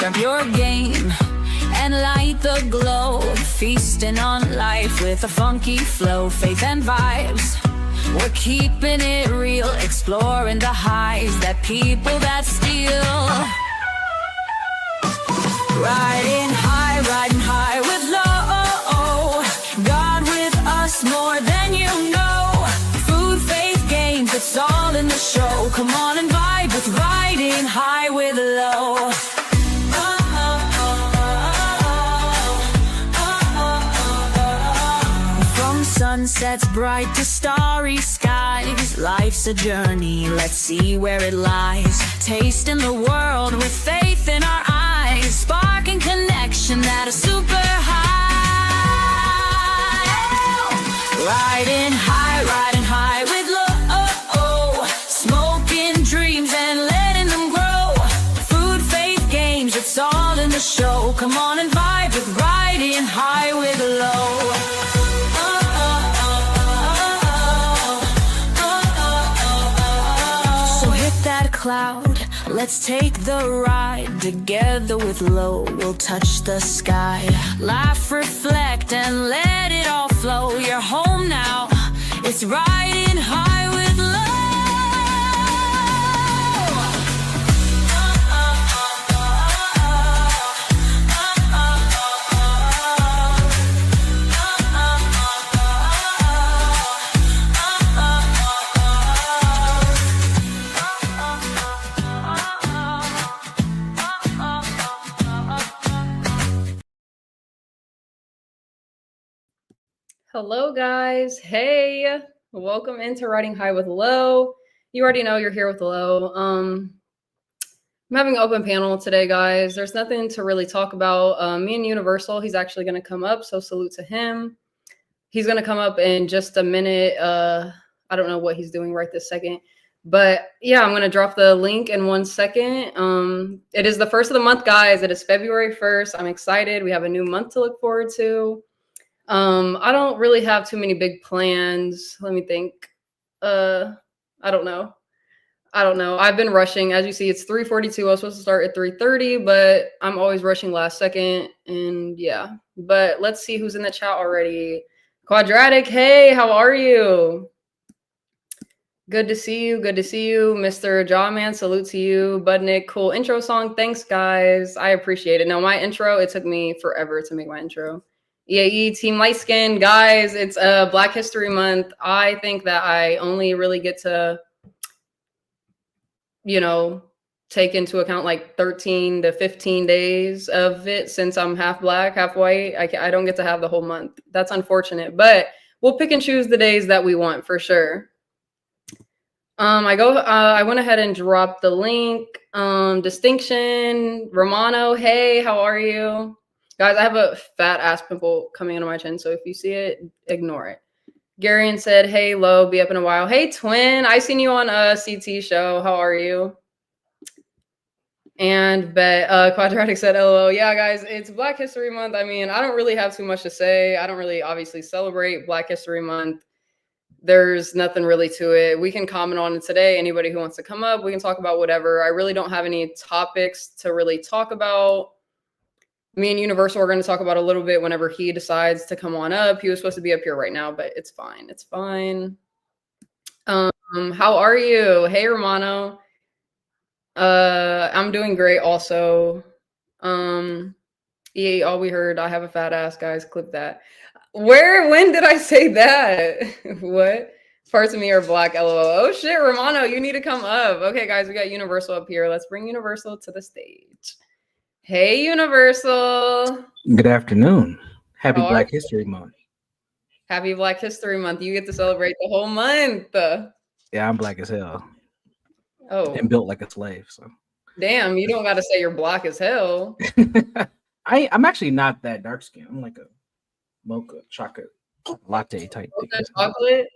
Grab your game and light the glow. Feasting on life with a funky flow. Faith and vibes, we're keeping it real. Exploring the highs that people that steal. Riding high with low. God with us more than you know. Food, faith, games, it's all in the show. Come on and vibe with riding high with low. From sunsets bright to starry skies, life's a journey, let's see where it lies. Tasting the world with faith in our eyes, sparking connection at a super high. Riding high with low. Smoking dreams and letting them grow. Food, faith, games, it's all in the show. Come on and vibe with riding high with low. So hit that cloud, let's take the ride. Together with low, we'll touch the sky. Laugh, reflect, and let it all flow. You're home now, it's riding high with low. Hello guys, hey, welcome into Riding High with Low. You already know you're here with Low. I'm having an open panel today, guys. There's nothing to really talk about. Me and Universal, he's actually going to come up, so salute to him. He's going to come up in just a minute. I don't know what he's doing right this second, but yeah, I'm going to drop the link in 1 second. It is the first of the month, guys. It is February 1st. I'm excited. We have a new month to look forward to. I don't really have too many big plans. Let me think. I don't know. I've been rushing. As you see, it's 3:42. I was supposed to start at 3:30, but I'm always rushing last second. And yeah, but let's see who's in the chat already. Quadratic, hey, how are you? Good to see you. Good to see you. Mr. Jawman, salute to you. Budnick, cool intro song. Thanks, guys. I appreciate it. Now, my intro, it took me forever to make my intro. EAE, Team Light Skin, guys, it's Black History Month. I think that I only really get to, take into account like 13 to 15 days of it since I'm half Black, half white. I don't get to have the whole month. That's unfortunate, but we'll pick and choose the days that we want for sure. I went ahead and dropped the link. Distinction, Romano, hey, how are you? Guys, I have a fat ass pimple coming into my chin, so if you see it, ignore it. Garion said, hey, Low, be up in a while. Hey, Twin, I seen you on a CT show. How are you? And Quadratic said, LOL. Yeah, guys, it's Black History Month. I mean, I don't really have too much to say. I don't really obviously celebrate Black History Month. There's nothing really to it. We can comment on it today. Anybody who wants to come up, we can talk about whatever. I really don't have any topics to really talk about. Me and Universal are going to talk about a little bit whenever he decides to come on up. He was supposed to be up here right now, but it's fine. It's fine. How are you? Hey, Romano. I'm doing great also. EA, all we heard, I have a fat ass, guys. Clip that. When did I say that? What? Parts of me are Black, LOL. Oh, shit, Romano, you need to come up. Okay, guys, we got Universal up here. Let's bring Universal to the stage. Hey, Universal. Good afternoon. Happy Black History Month. Happy Black History Month. You get to celebrate the whole month. Yeah, I'm Black as hell. Oh. And built like a slave. So. Damn, you don't got to say you're Black as hell. I'm actually not that dark skinned. I'm like a mocha chocolate latte type thing. Chocolate?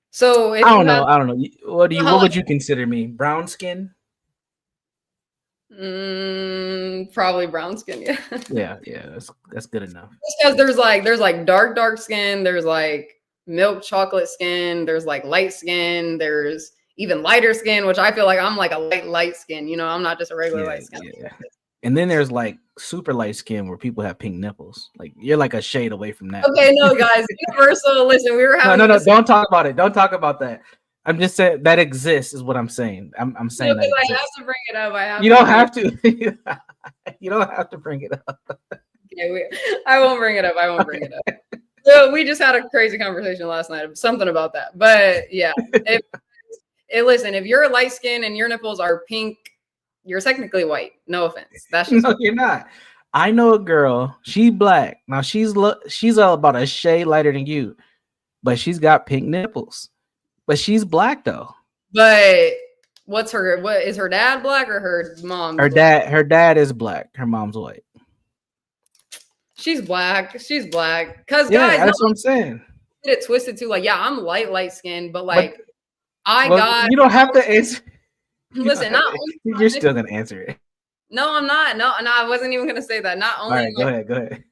So I don't know. What would you consider me? Brown skin? Probably brown skin, yeah. Yeah, that's good enough. Because there's like dark skin, there's like milk chocolate skin, there's like light skin, there's even lighter skin, which I feel like I'm like a light skin, I'm not just a regular light skin. And then there's like super light skin where people have pink nipples. Like you're like a shade away from that. Okay, no, guys, universal. Listen, we were having No. this- Don't talk about it. Don't talk about that. I'm just saying that exists is what I'm saying. I'm saying that I have exists. to bring it up. You don't have to. You don't have to bring it up. Okay, I won't bring it up. I won't bring it up. So we just had a crazy conversation last night, something about that. But yeah, listen, if you're light skin and your nipples are pink, you're technically white. No offense. That's just No, you're not. I know a girl. She's black. Now she's about a shade lighter than you, but she's got pink nipples. But she's black though. But what is her dad black or her mom? Her dad is black. Her mom's white. She's black. She's black. Cause Yeah, guys, that's what I'm saying. Get it twisted too. Like, yeah, I'm light skinned, but like you don't have to answer. Listen, You're still gonna answer it. No, I'm not. No, I wasn't even gonna say that. Not only All right, go ahead.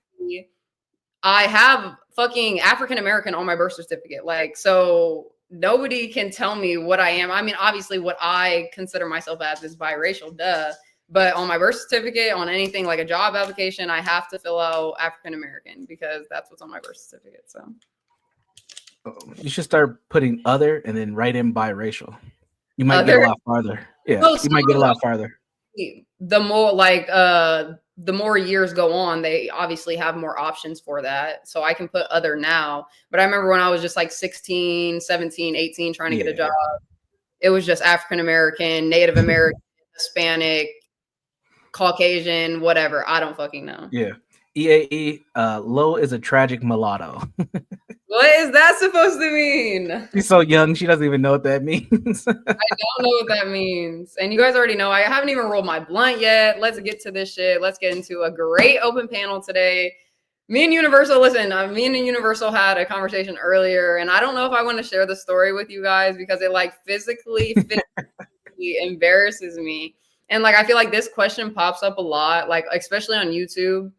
I have fucking African American on my birth certificate. Like, so nobody can tell me what I am. I mean, obviously, what I consider myself as is biracial, duh. But on my birth certificate, on anything like a job application, I have to fill out African American because that's what's on my birth certificate. So you should start putting other and then write in biracial. You might get a lot farther. Yeah, you might get a lot farther. The more years go on, they obviously have more options for that. So I can put other now. But I remember when I was just like 16, 17, 18, trying to get a job, it was just African American, Native American, Hispanic, Caucasian, whatever. I don't fucking know. Yeah. EAE, low is a tragic mulatto. What is that supposed to mean? She's so young, she doesn't even know what that means. I don't know what that means. And you guys already know, I haven't even rolled my blunt yet. Let's get to this shit. Let's get into a great open panel today. Me and Universal, listen, me and Universal had a conversation earlier, and I don't know if I want to share the story with you guys because it like physically embarrasses me. And like, I feel like this question pops up a lot, like, especially on YouTube.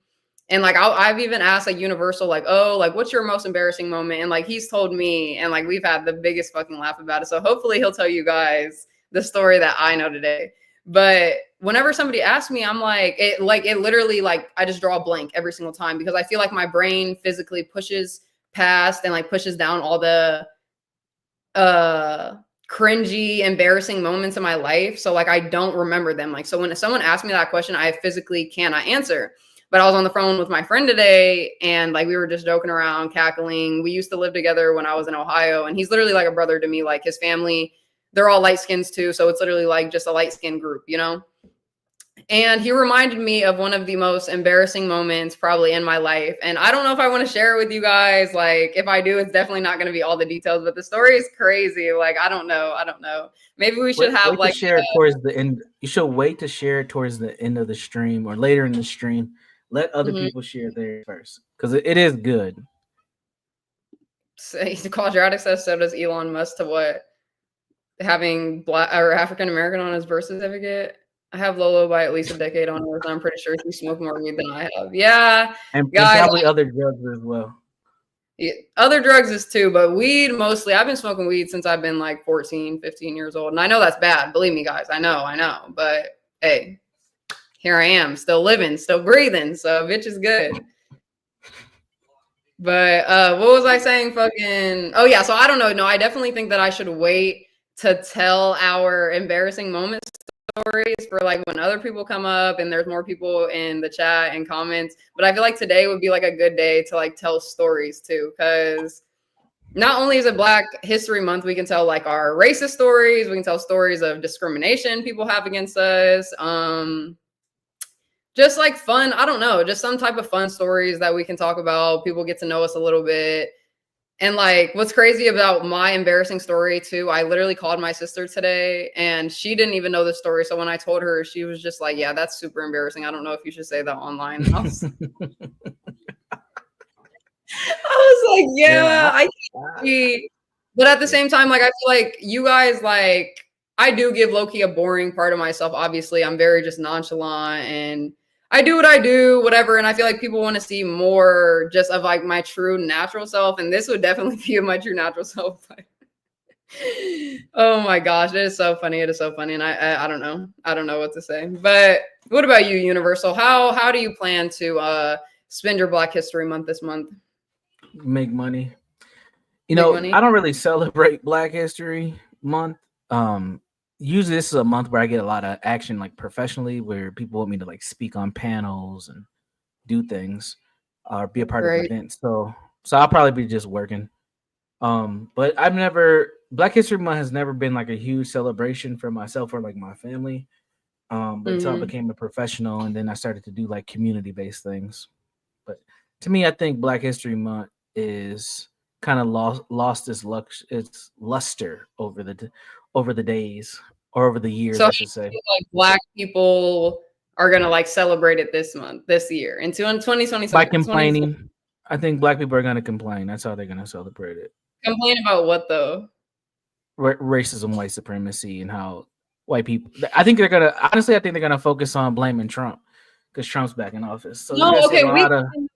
And like, I've even asked like Universal, like, oh, like, what's your most embarrassing moment? And like, he's told me, and like, we've had the biggest fucking laugh about it. So hopefully he'll tell you guys the story that I know today. But whenever somebody asks me, I'm like, it literally, like, I just draw a blank every single time because I feel like my brain physically pushes past and like pushes down all the, cringy, embarrassing moments in my life. So like, I don't remember them. Like, so when someone asks me that question, I physically cannot answer. But I was on the phone with my friend today and like, we were just joking around, cackling. We used to live together when I was in Ohio, and he's literally like a brother to me. Like, his family, they're all light skins too. So it's literally like just a light skin group, you know? And he reminded me of one of the most embarrassing moments probably in my life. And I don't know if I want to share it with you guys. Like, if I do, it's definitely not going to be all the details, but the story is crazy. Like, I don't know. Maybe we should share it towards the end. You should wait to share it towards the end of the stream or later in the stream. Let other people share theirs first because it is good. So, Quadratic says, so does Elon Musk to what? Having black or African American on his birth certificate. I have Lolo by at least a decade on her, so I'm pretty sure she smoked more weed than I have. Yeah. And guys, probably other drugs as well. Yeah, other drugs is too, but weed mostly. I've been smoking weed since I've been like 14, 15 years old. And I know that's bad. Believe me, guys. I know. But hey, here I am, still living, still breathing. So bitch is good. But what was I saying? Oh yeah, so I don't know. No, I definitely think that I should wait to tell our embarrassing moments stories for like when other people come up and there's more people in the chat and comments. But I feel like today would be like a good day to like tell stories too, because not only is it Black History Month, we can tell like our racist stories, we can tell stories of discrimination people have against us, just like fun, I don't know, just some type of fun stories that we can talk about. People get to know us a little bit. And like, what's crazy about my embarrassing story too, I literally called my sister today and she didn't even know the story. So when I told her, she was just like, yeah, that's super embarrassing. I don't know if you should say that online. I was like, yeah, I can't be. But at the same time, like, I feel like you guys, like, I do give low-key a boring part of myself. Obviously, I'm very just nonchalant and I do what I do, whatever. And I feel like people want to see more just of like my true natural self. And this would definitely be my true natural self. Oh my gosh, it is so funny. It is so funny, and I don't know. I don't know what to say. But what about you, Universal? How do you plan to spend your Black History Month this month? Make money. Make money? I don't really celebrate Black History Month. Usually this is a month where I get a lot of action, like professionally, where people want me to like speak on panels and do things, or be a part of Right. events. So I'll probably be just working. But Black History Month has never been like a huge celebration for myself or like my family. But until I Mm-hmm. became a professional, and then I started to do like community-based things. But to me, I think Black History Month is kind of lost its luster over the days, or over the years, So I should say. like Black people are gonna like celebrate it this year, into in By 2027. complaining, I think Black people are gonna complain. That's how they're gonna celebrate it. Complain about what though? Racism, white supremacy, and how white people. I think they're gonna honestly. I think they're gonna focus on blaming Trump because Trump's back in office. So you're No, gonna see a okay, we lot of. can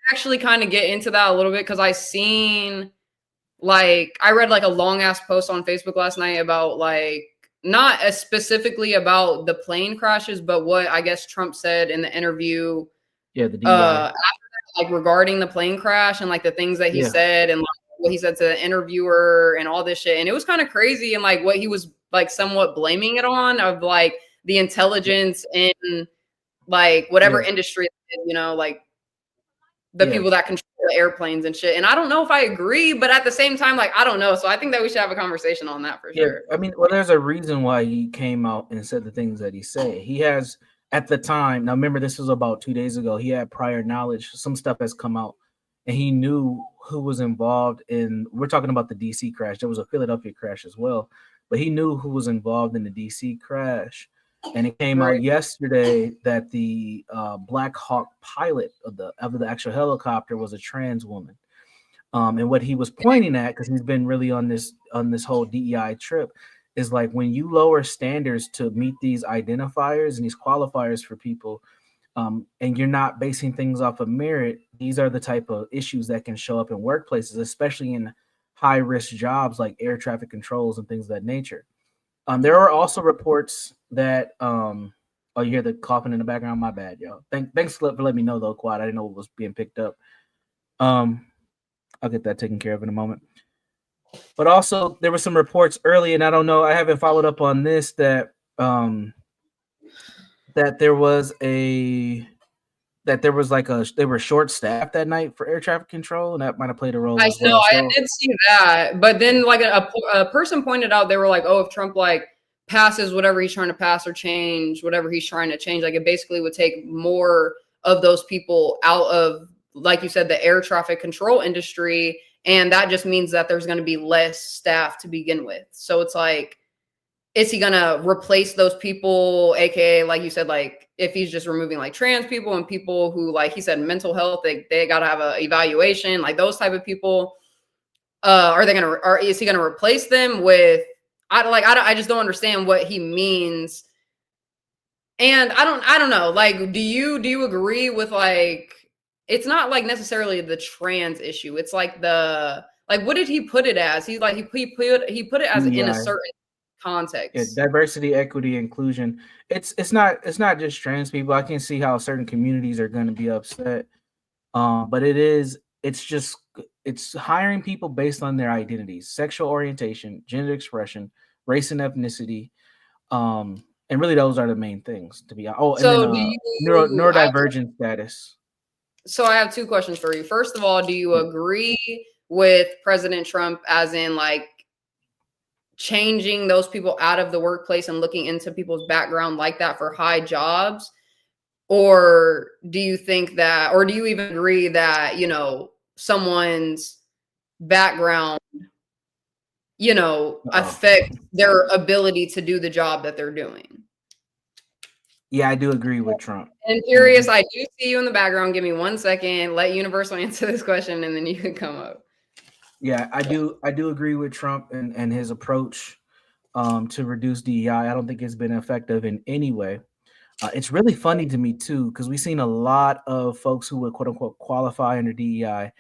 actually kind of get into that a little bit because I read like a long ass post on Facebook last night about like not as specifically about the plane crashes, but what I guess Trump said in the interview Yeah, the DEI. after that, like regarding the plane crash and like the things that he Yeah. said and like what he said to the interviewer and all this shit. And it was kind of crazy and like what he was like somewhat blaming it on of like the intelligence in like whatever Yeah. industry, you know, like the Yeah. people that control the airplanes and shit. And I don't know if I agree, but at the same time, like I don't know. So I think that we should have a conversation on that for Yeah, sure. I mean, well, there's a reason why he came out and said the things that he said. He has at the time. Now, remember, this was about 2 days ago. He had prior knowledge. Some stuff has come out, and he knew who was involved in. We're talking about the DC crash. There was a Philadelphia crash as well, but he knew who was involved in the DC crash. And it came out Right. yesterday that the Black Hawk pilot of the actual helicopter was a trans woman. And what he was pointing at, because he's been really on this whole DEI trip, is like when you lower standards to meet these identifiers and these qualifiers for people, and you're not basing things off of merit, these are the type of issues that can show up in workplaces, especially in high risk jobs like air traffic controls and things of that nature. There are also reports that oh, you hear the coughing in the background. My bad, yo. Thanks for letting me know though, Quad. I didn't know it was being picked up. I'll get that taken care of in a moment. But also, there were some reports early, and I don't know, I haven't followed up on this, that that there was like they were short staffed that night for air traffic control, and that might have played a role I as know well. I did see that, but then like a person pointed out they were like, oh, if Trump like passes whatever he's trying to pass or change whatever he's trying to change, like it basically would take more of those people out of, like you said, the air traffic control industry, and that just means that there's going to be less staff to begin with. So it's like, is he going to replace those people, aka like you said, like if he's just removing like trans people and people who, like he said, mental health, they got to have a evaluation, like those type of people, or is he going to replace them with, I just don't understand what he means. And I don't know, like do you agree with, like, it's not like necessarily the trans issue, it's like the, like what did he put it as? He put it as in a certain context. Yeah, diversity, equity, inclusion. It's not just trans people. I can see how certain communities are going to be upset. But it's hiring people based on their identities, sexual orientation, gender expression, race and ethnicity. And really those are the main things to be. Oh, and So then neurodivergent status. So I have two questions for you. First of all, do you agree with President Trump as in like changing those people out of the workplace and looking into people's background like that for high jobs? Or do you think that, or do you even agree that, you know, someone's background, you know, affect their ability to do the job that they're doing? Yeah, I do agree with Trump. And curious, I do see you in the background. Give me 1 second. Let Universal answer this question, and then you can come up. Yeah, I do agree with Trump and his approach to reduce DEI. I don't think it's been effective in any way. It's really funny to me too, because we've seen a lot of folks who would quote unquote qualify under DEI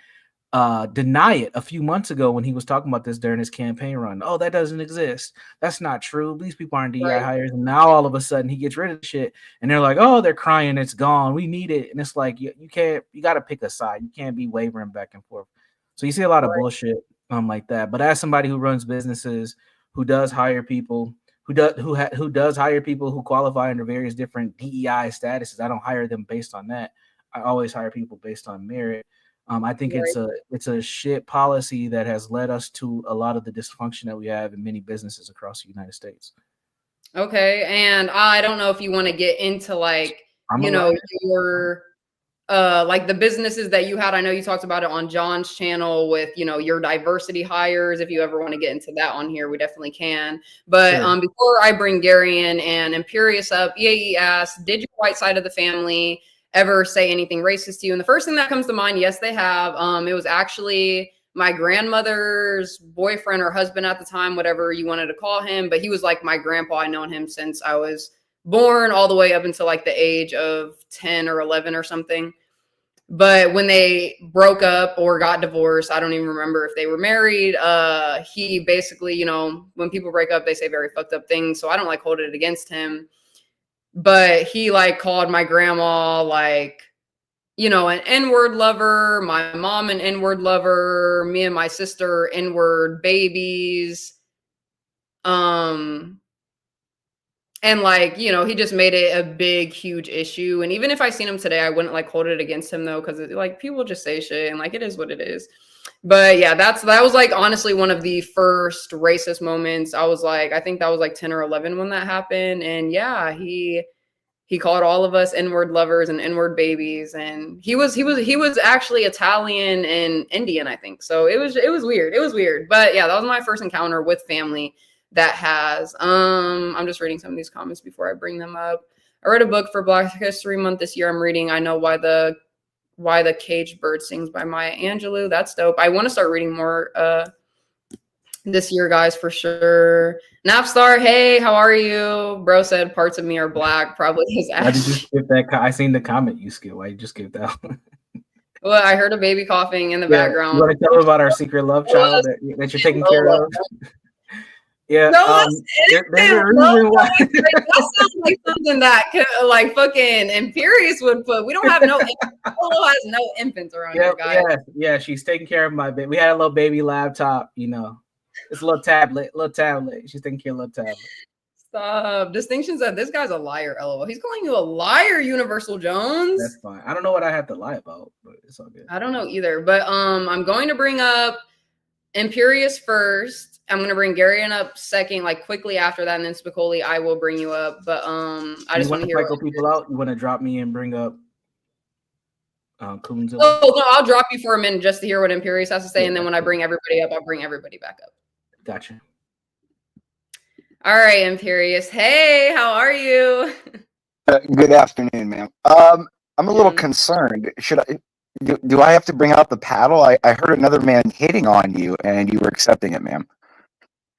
deny it a few months ago when he was talking about this during his campaign run. Oh, that doesn't exist. That's not true. These people aren't DEI Right. hires. And now all of a sudden he gets rid of the shit and they're like, oh, they're crying. It's gone. We need it. And it's like, you can't, you got to pick a side. You can't be wavering back and forth. So you see a lot of bullshit like that. But as somebody who runs businesses, who does hire people, who does hire people who qualify under various different DEI statuses, I don't hire them based on that. I always hire people based on merit. I think it's a shit policy that has led us to a lot of the dysfunction that we have in many businesses across the United States. Okay, and I don't know if you want to get into like your like the businesses that you had. I know you talked about it on John's channel with your diversity hires. If you ever want to get into that on here, we definitely can. But Sure. Before I bring Gary in and Imperious up, EAE asked, did your white side of the family ever say anything racist to you? And the first thing that comes to mind, yes, they have. It was actually my grandmother's boyfriend or husband at the time, whatever you wanted to call him. But he was like my grandpa. I've known him since I was born all the way up until like the age of 10 or 11 or something. But when they broke up or got divorced, I don't even remember if they were married. He basically, when people break up, they say very fucked up things. So I don't like hold it against him. But he like called my grandma like, an N-word lover, my mom an N-word lover, me and my sister N-word babies. And like, he just made it a big, huge issue. And even if I seen him today, I wouldn't like hold it against him though, because like people just say shit and like it is what it is. But yeah, that was like honestly one of the first racist moments. I was like, I think that was like 10 or 11 when that happened. And yeah, he called all of us N-word lovers and N-word babies. And he was actually Italian and Indian, I think. So it was weird. It was weird. But yeah, that was my first encounter with family that has. I'm just reading some of these comments before I bring them up. I read a book for Black History Month this year. I'm reading I Know Why the Caged Bird Sings by Maya Angelou. That's dope. I want to start reading more this year, guys, for sure. Napstar, hey, how are you? Bro said parts of me are black. Probably his ass. Why did you skip that? I seen the comment you skipped. Why did you just skip that one? Well, I heard a baby coughing in the background. You want to tell them about our secret love child that you're taking care of? Yeah, no, there's a reason why. That sounds like something that like fucking Imperious would put. We don't have no Polo has no infants around here, guys. Yeah, she's taking care of my baby. We had a little baby laptop, it's a little tablet. She's taking care of a little tablet. Stop. Distinction said this guy's a liar, LOL. He's calling you a liar, Universal Jones. That's fine. I don't know what I have to lie about, but it's all good. I don't know either. But I'm going to bring up Imperious first. I'm going to bring Gary in up second, like quickly after that, and then Spicoli, I will bring you up. But I just want to hear cycle people out. You want to drop me and bring up Coonzilla? Oh no, I'll drop you for a minute just to hear what Imperious has to say, and then when I bring everybody up, I'll bring everybody back up. Gotcha. All right, Imperious. Hey, how are you? Good afternoon, ma'am. I'm a little concerned. Should I? Do I have to bring out the paddle? I heard another man hitting on you, and you were accepting it, ma'am.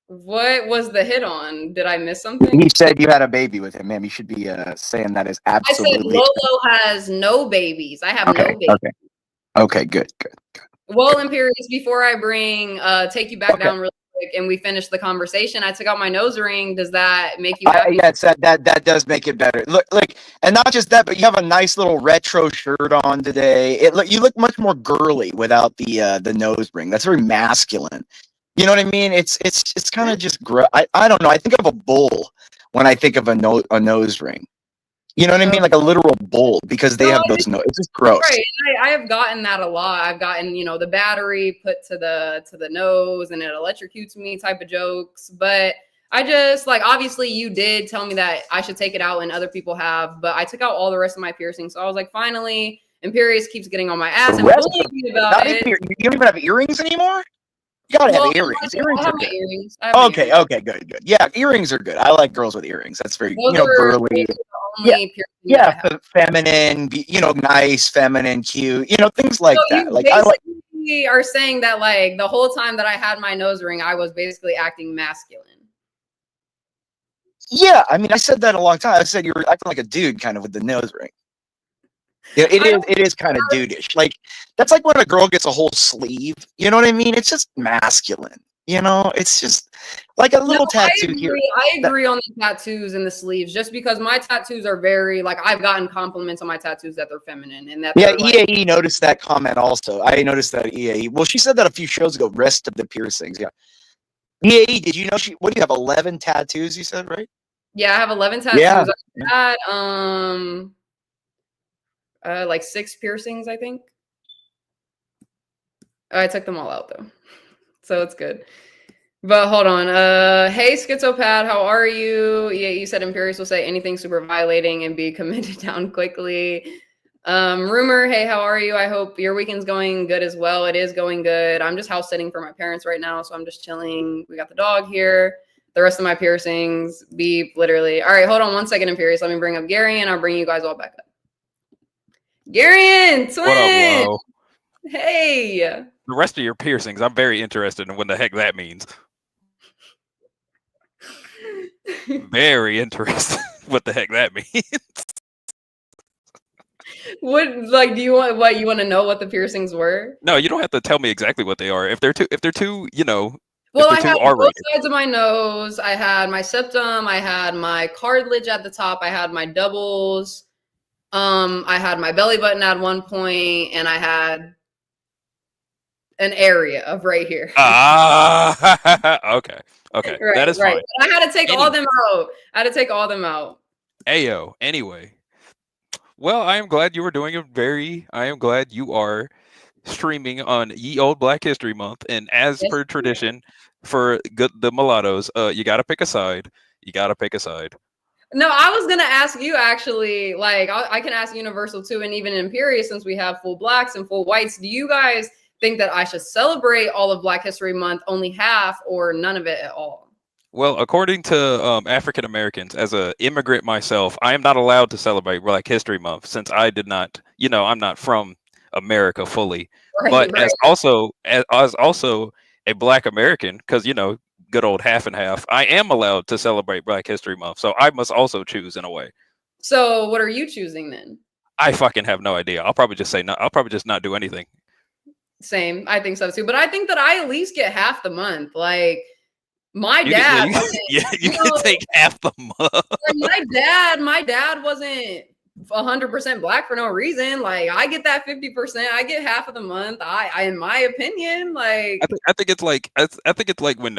What was the hit on? Did I miss something? He said you had a baby with him, ma'am. You should be saying that is absolutely. I said Lolo has no babies. I have no babies. Okay, good. Well, Imperious, before I bring take you back down really quick and we finish the conversation, I took out my nose ring. Does that make you happy? Yes, that does make it better. Look, and not just that, but you have a nice little retro shirt on today. You look much more girly without the nose ring. That's very masculine. You know what I mean? It's kind of just I don't know. I think of a bull when I think of a nose ring. You know what I mean? Like a literal bull, because they have those nose. It's just gross. Right. I have gotten that a lot. I've gotten, the battery put to the nose and it electrocutes me type of jokes. But I just obviously you did tell me that I should take it out and other people have, but I took out all the rest of my piercings. So I was like, finally, Imperious keeps getting on my ass and bullying me about it. You don't even have earrings anymore? You gotta have earrings. Earrings are good. Earrings. Okay, good. Yeah, earrings are good. I like girls with earrings. That's very, girly. Feminine, nice, feminine, cute, things like that. Like I are saying that the whole time that I had my nose ring, I was basically acting masculine. Yeah, I mean, I said that a long time. I said you were acting like a dude kind of with the nose ring. Yeah, it I is. don't- It is kind of dudeish. Like that's like when a girl gets a whole sleeve. You know what I mean? It's just masculine. You know, it's just like a No, little tattoo here. I That- agree on the tattoos and the sleeves, just because my tattoos are very like I've gotten compliments on my tattoos that they're feminine and that Yeah, they're like EAE noticed that comment also. I noticed that EAE. Well, she said that a few shows ago. Rest of the piercings. Yeah. EAE, did you know she? What do you have? 11 tattoos? You said right? yeah, I have 11 tattoos. Yeah. I had like 6 piercings, I think. I took them all out though, so it's good. But hold on. Hey, Schizopath, how are you? Yeah, you said Imperius will say anything super violating and be commented down quickly. Rumor, hey, how are you? I hope your weekend's going good as well. It is going good. I'm just house sitting for my parents right now, so I'm just chilling. We got the dog here. The rest of my piercings, beep, literally. All right, hold on one second, Imperius. Let me bring up Gary, and I'll bring you guys all back up. Garion, twin. What up, Lo? Hey. The rest of your piercings, I'm very interested in what the heck that means. Very interested what the heck that means. What like do you want what you want to know what the piercings were? No, you don't have to tell me exactly what they are. If they're too, you know, Well, I they're too had both R-rated. sides of my nose. I had my septum. I had my cartilage at the top. I had my doubles. I had my belly button at one point, and I had an area of right here. Ah, okay, Right, that is right. fine. But I had to take all them out. I had to take all them out. Ayo. Anyway, well, I am glad you were doing a very. I am glad you are streaming on Ye Old Black History Month, and as Yes, per sir. tradition, for the mulattoes, you gotta pick a side. You gotta pick a side. No, I was gonna ask you actually. Like, I can ask Universal too, and even Imperius, since we have full blacks and full whites. Do you guys think that I should celebrate all of Black History Month, only half, or none of it at all? Well, according to African Americans, as a immigrant myself, I am not allowed to celebrate Black History Month since I did not, you know, I'm not from America fully. Right, But right. as also a Black American, because you know, good old half and half, I am allowed to celebrate Black History Month. So I must also choose in a way. So, what are you choosing then? I fucking have no idea. I'll probably just say no. I'll probably just not do anything. Same, I think so too. But I think that I at least get half the month. Like my You dad, can, wasn't- yeah, you you can know, take half the month. like, my dad wasn't 100% black for no reason. Like I get that 50%. I get half of the month. I in my opinion, like I think it's like I think it's like when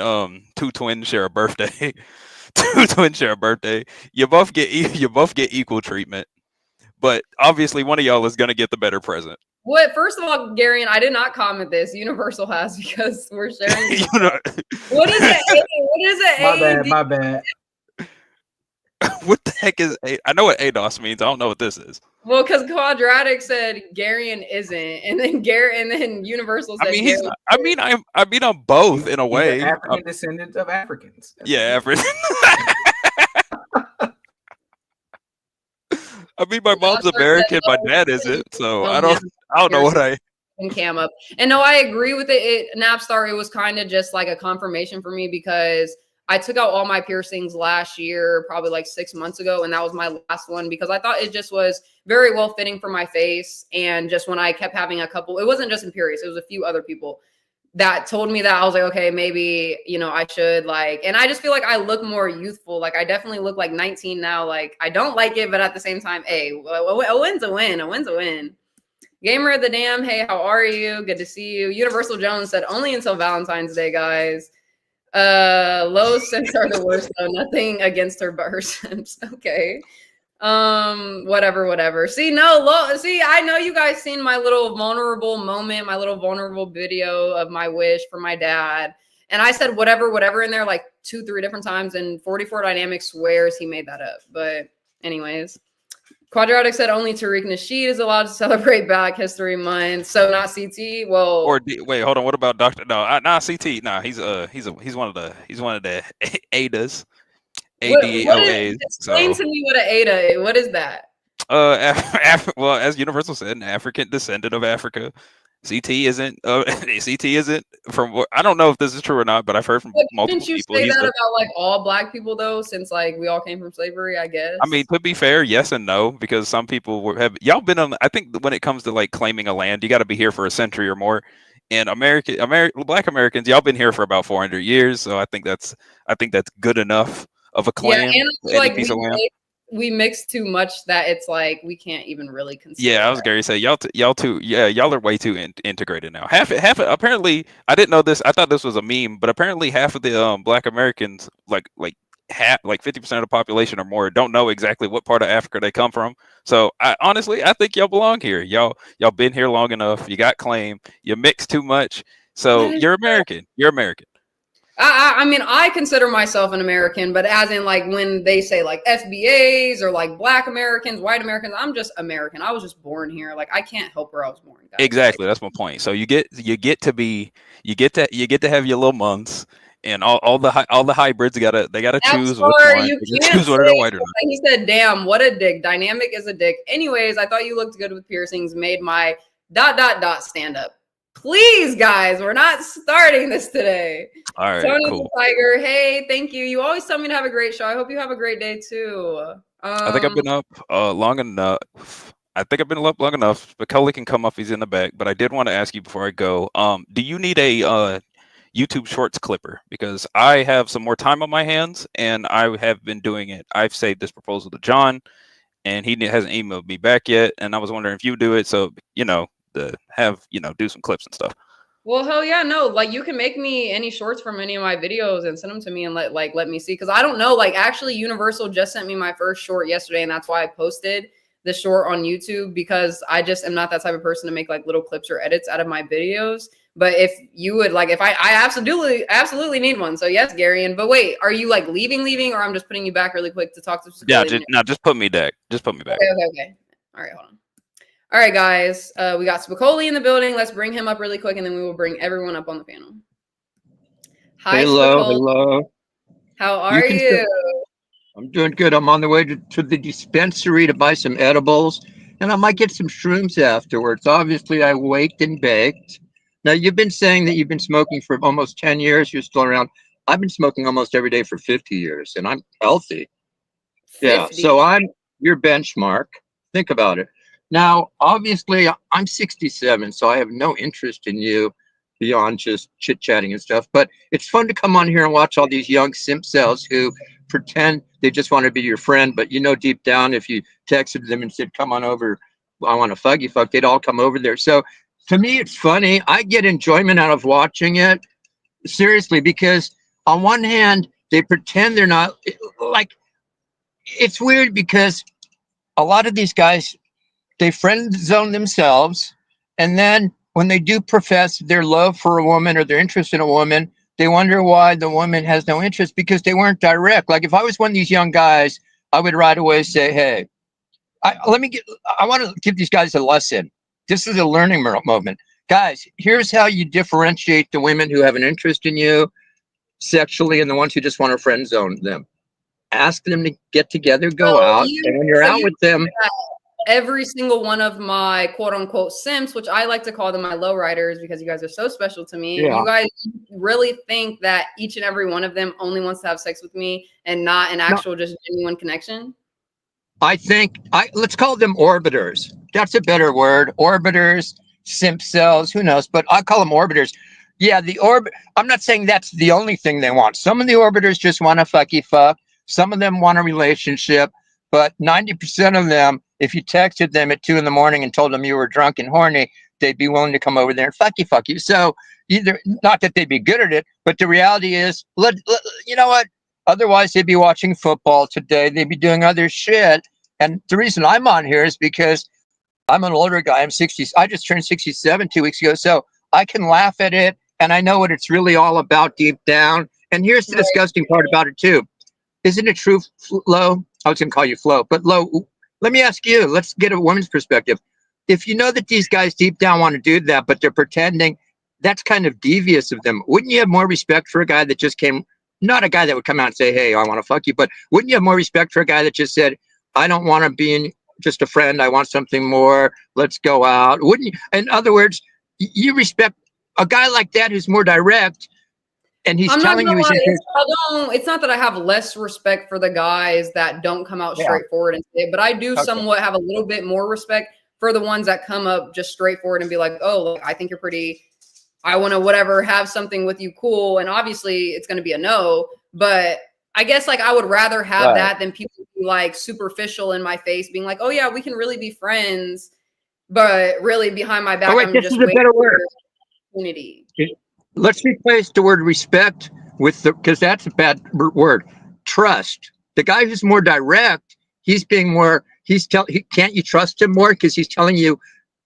two twins share a birthday. Two twins share a birthday. You both get equal treatment, but obviously one of y'all is gonna get the better present. what? First of all, Gary, and I did not comment this. Universal has because we're sharing. You know, What is it? What is it? My bad, AD? my bad. what the heck is I know what ADOS means. I don't know what this is. Well, because Quadratic said Garion isn't, and then Universal said I mean, he's. Garion. I mean, I'm both in a He's way. an African descendant of Africans. That's Yeah, what I mean, my mom's American, my dad isn't, so I don't know what I. And Cam up. And no, I agree with it. Napstar, it was kind of just like a confirmation for me because I took out all my piercings last year, probably like 6 months ago, and that was my last one because I thought it just was very well fitting for my face. And just when I kept having a couple, it wasn't just Imperius, it was a few other people that told me that I was like, okay, maybe, you know, I should like, and I just feel like I look more youthful. Like I definitely look like 19 now. Like I don't like it, but at the same time, hey, a win's a win. A win's a win. Gamer of the Dam, hey, how are you? Good to see you. Universal Jones said only until Valentine's Day, guys. Low simps are the worst though. Nothing against her but her simps. Okay. Whatever. See, I know you guys seen my little vulnerable moment, my little vulnerable video of my wish for my dad. And I said whatever in there like 2-3 different times, and 44 Dynamics swears he made that up. But anyways. Quadratic said only Tariq Nasheed is allowed to celebrate Black History Month, so not CT. Well, Wait, hold on. What about Doctor? No, not CT. Nah, he's one of the ADAs, ADOAs. Explain to me what an ADA is. What is that? Well, as Universal said, an African descendant of Africa. CT isn't CT isn't from what I don't know if this is true or not, but I've heard from But multiple didn't you people. say He's that the, about like all black people though? Since like we all came from slavery, I guess. I mean, to be fair, yes and no, because some people have y'all been on. I think when it comes to like claiming a land, you got to be here for a century or more. And Black Americans, y'all been here for about 400 years, so I think that's good enough of a yeah, claim. and I To feel any like piece of land. we mix too much that it's like we can't even really consider. Yeah, I was that. going to say y'all too. Yeah, y'all are way too integrated now. Half. Apparently, I didn't know this. I thought this was a meme, but apparently half of the Black Americans, like half, like 50% of the population or more, don't know exactly what part of Africa they come from. So I honestly, I think y'all belong here. Y'all been here long enough. You got claim. You mix too much, so What is you're American. You're American. I mean, I consider myself an American, but as in like when they say like FBAs or like Black Americans, white Americans, I'm just American. I was just born here. Like I can't help where I was born, guys. Exactly. That's my point. So you get to have your little months, and all the hybrids gotta choose which Sorry, one. you They can't choose whether they're say white or not. that. He said, "Damn, what a dick." Dynamic is a dick. Anyways, I thought you looked good with piercings. Made my ... stand up. Please, guys, we're not starting this today. All right, Tony cool. the Tiger, hey, thank you. You always tell me to have a great show. I hope you have a great day too. I think I've been up long enough. I think I've been up long enough. Macaulay can come up. He's in the back. But I did want to ask you before I go. Do you need a YouTube Shorts clipper? Because I have some more time on my hands, and I have been doing it. I've saved this proposal to John, and he hasn't emailed me back yet. And I was wondering if you do it, so do some clips and stuff. Well, hell yeah, no. Like you can make me any shorts from any of my videos and send them to me and let me see. Cause I don't know. Like actually Universal just sent me my first short yesterday, and that's why I posted the short on YouTube, because I just am not that type of person to make like little clips or edits out of my videos. But if you would like, if I absolutely need one. So yes, Gary. But wait, are you like leaving, or I'm just putting you back really quick to talk to Yeah, just put me back. Just put me back. Okay. All right, hold on. All right, guys, we got Spicoli in the building. Let's bring him up really quick, and then we will bring everyone up on the panel. Hi, Spicoli. Hello. How are you? I'm doing good. I'm on the way to the dispensary to buy some edibles, and I might get some shrooms afterwards. Obviously, I waked and baked. Now, you've been saying that you've been smoking for almost 10 years. You're still around. I've been smoking almost every day for 50 years, and I'm healthy. 50. Yeah, so I'm your benchmark. Think about it. Now, obviously, I'm 67, so I have no interest in you beyond just chit-chatting and stuff. But it's fun to come on here and watch all these young simp cells who pretend they just want to be your friend. But you know deep down, if you texted them and said, come on over, I want to fuck, they'd all come over there. So to me, it's funny. I get enjoyment out of watching it. Seriously, because on one hand, they pretend they're not, like, it's weird because a lot of these guys, they friend zone themselves, and then when they do profess their love for a woman or their interest in a woman, they wonder why the woman has no interest, because they weren't direct. Like if I was one of these young guys, I would right away say, hey, I want to give these guys a lesson. This is a learning moment. Guys, here's how you differentiate the women who have an interest in you sexually and the ones who just want to friend zone them. Ask them to get together, go out, and when you're out with them, every single one of my quote unquote simps, which I like to call them my lowriders because you guys are so special to me. Yeah. You guys really think that each and every one of them only wants to have sex with me and not an actual just genuine connection? I think let's call them orbiters. That's a better word. Orbiters, simp cells, who knows? But I call them orbiters. Yeah, I'm not saying that's the only thing they want. Some of the orbiters just want to fuck. Some of them want a relationship, but 90% of them, if you texted them at 2 a.m. and told them you were drunk and horny, they'd be willing to come over there and fuck you. So either, not that they'd be good at it, but the reality is, you know what? Otherwise, they'd be watching football today. They'd be doing other shit. And the reason I'm on here is because I'm an older guy. I'm 60. I just turned 67 2 weeks ago. So I can laugh at it. And I know what it's really all about deep down. And here's the disgusting part about it too. Isn't it true, Lo? I was going to call you Flo. But Lo, let me ask you. Let's get a woman's perspective. If you know that these guys deep down want to do that, but they're pretending, that's kind of devious of them. Wouldn't you have more respect for a guy that just came, not a guy that would come out and say, hey, I want to fuck you, but wouldn't you have more respect for a guy that just said, I don't want to be just a friend. I want something more. Let's go out. Wouldn't you? In other words, You respect a guy like that who's more direct, and he's I'm not telling gonna you he's lie, interested. it's not that I have less respect for the guys that don't come out Yeah. straightforward and say it, but I do Okay. somewhat have a little bit more respect for the ones that come up just straightforward and be like, oh, look, I think you're pretty, I want to whatever, have something with you, cool. And obviously it's going to be a no, but I guess like I would rather have Right. that than people be like superficial in my face being like, oh yeah, we can really be friends, but really behind my back, Oh, wait, I'm this just is a waiting better for word. opportunity. Let's replace the word respect with the, because that's a bad word, trust. The guy who's more direct, he's being more, can't you trust him more because he's telling you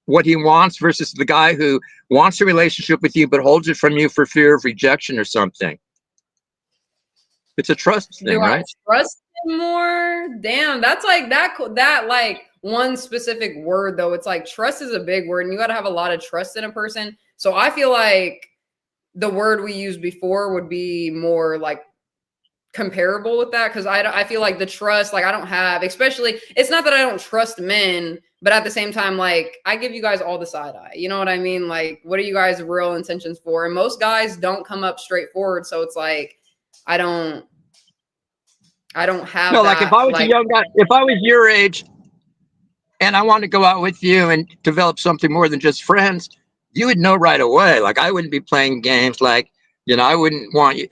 what he wants versus the guy who wants a relationship with you but holds it from you for fear of rejection or something. It's a trust thing, Do I right? trust him more? Damn, that's like that like one specific word though. It's like trust is a big word and you got to have a lot of trust in a person. So I feel like the word we used before would be more like comparable with that, because I feel like the trust, like I don't have, especially, it's not that I don't trust men, but at the same time, like I give you guys all the side eye, you know what I mean? Like, what are you guys' real intentions for? And most guys don't come up straightforward, so it's like I don't have No, that, like if I was like, a young guy, if I was your age and I wanted to go out with you and develop something more than just friends, you would know right away. Like I wouldn't be playing games. Like, I wouldn't want you.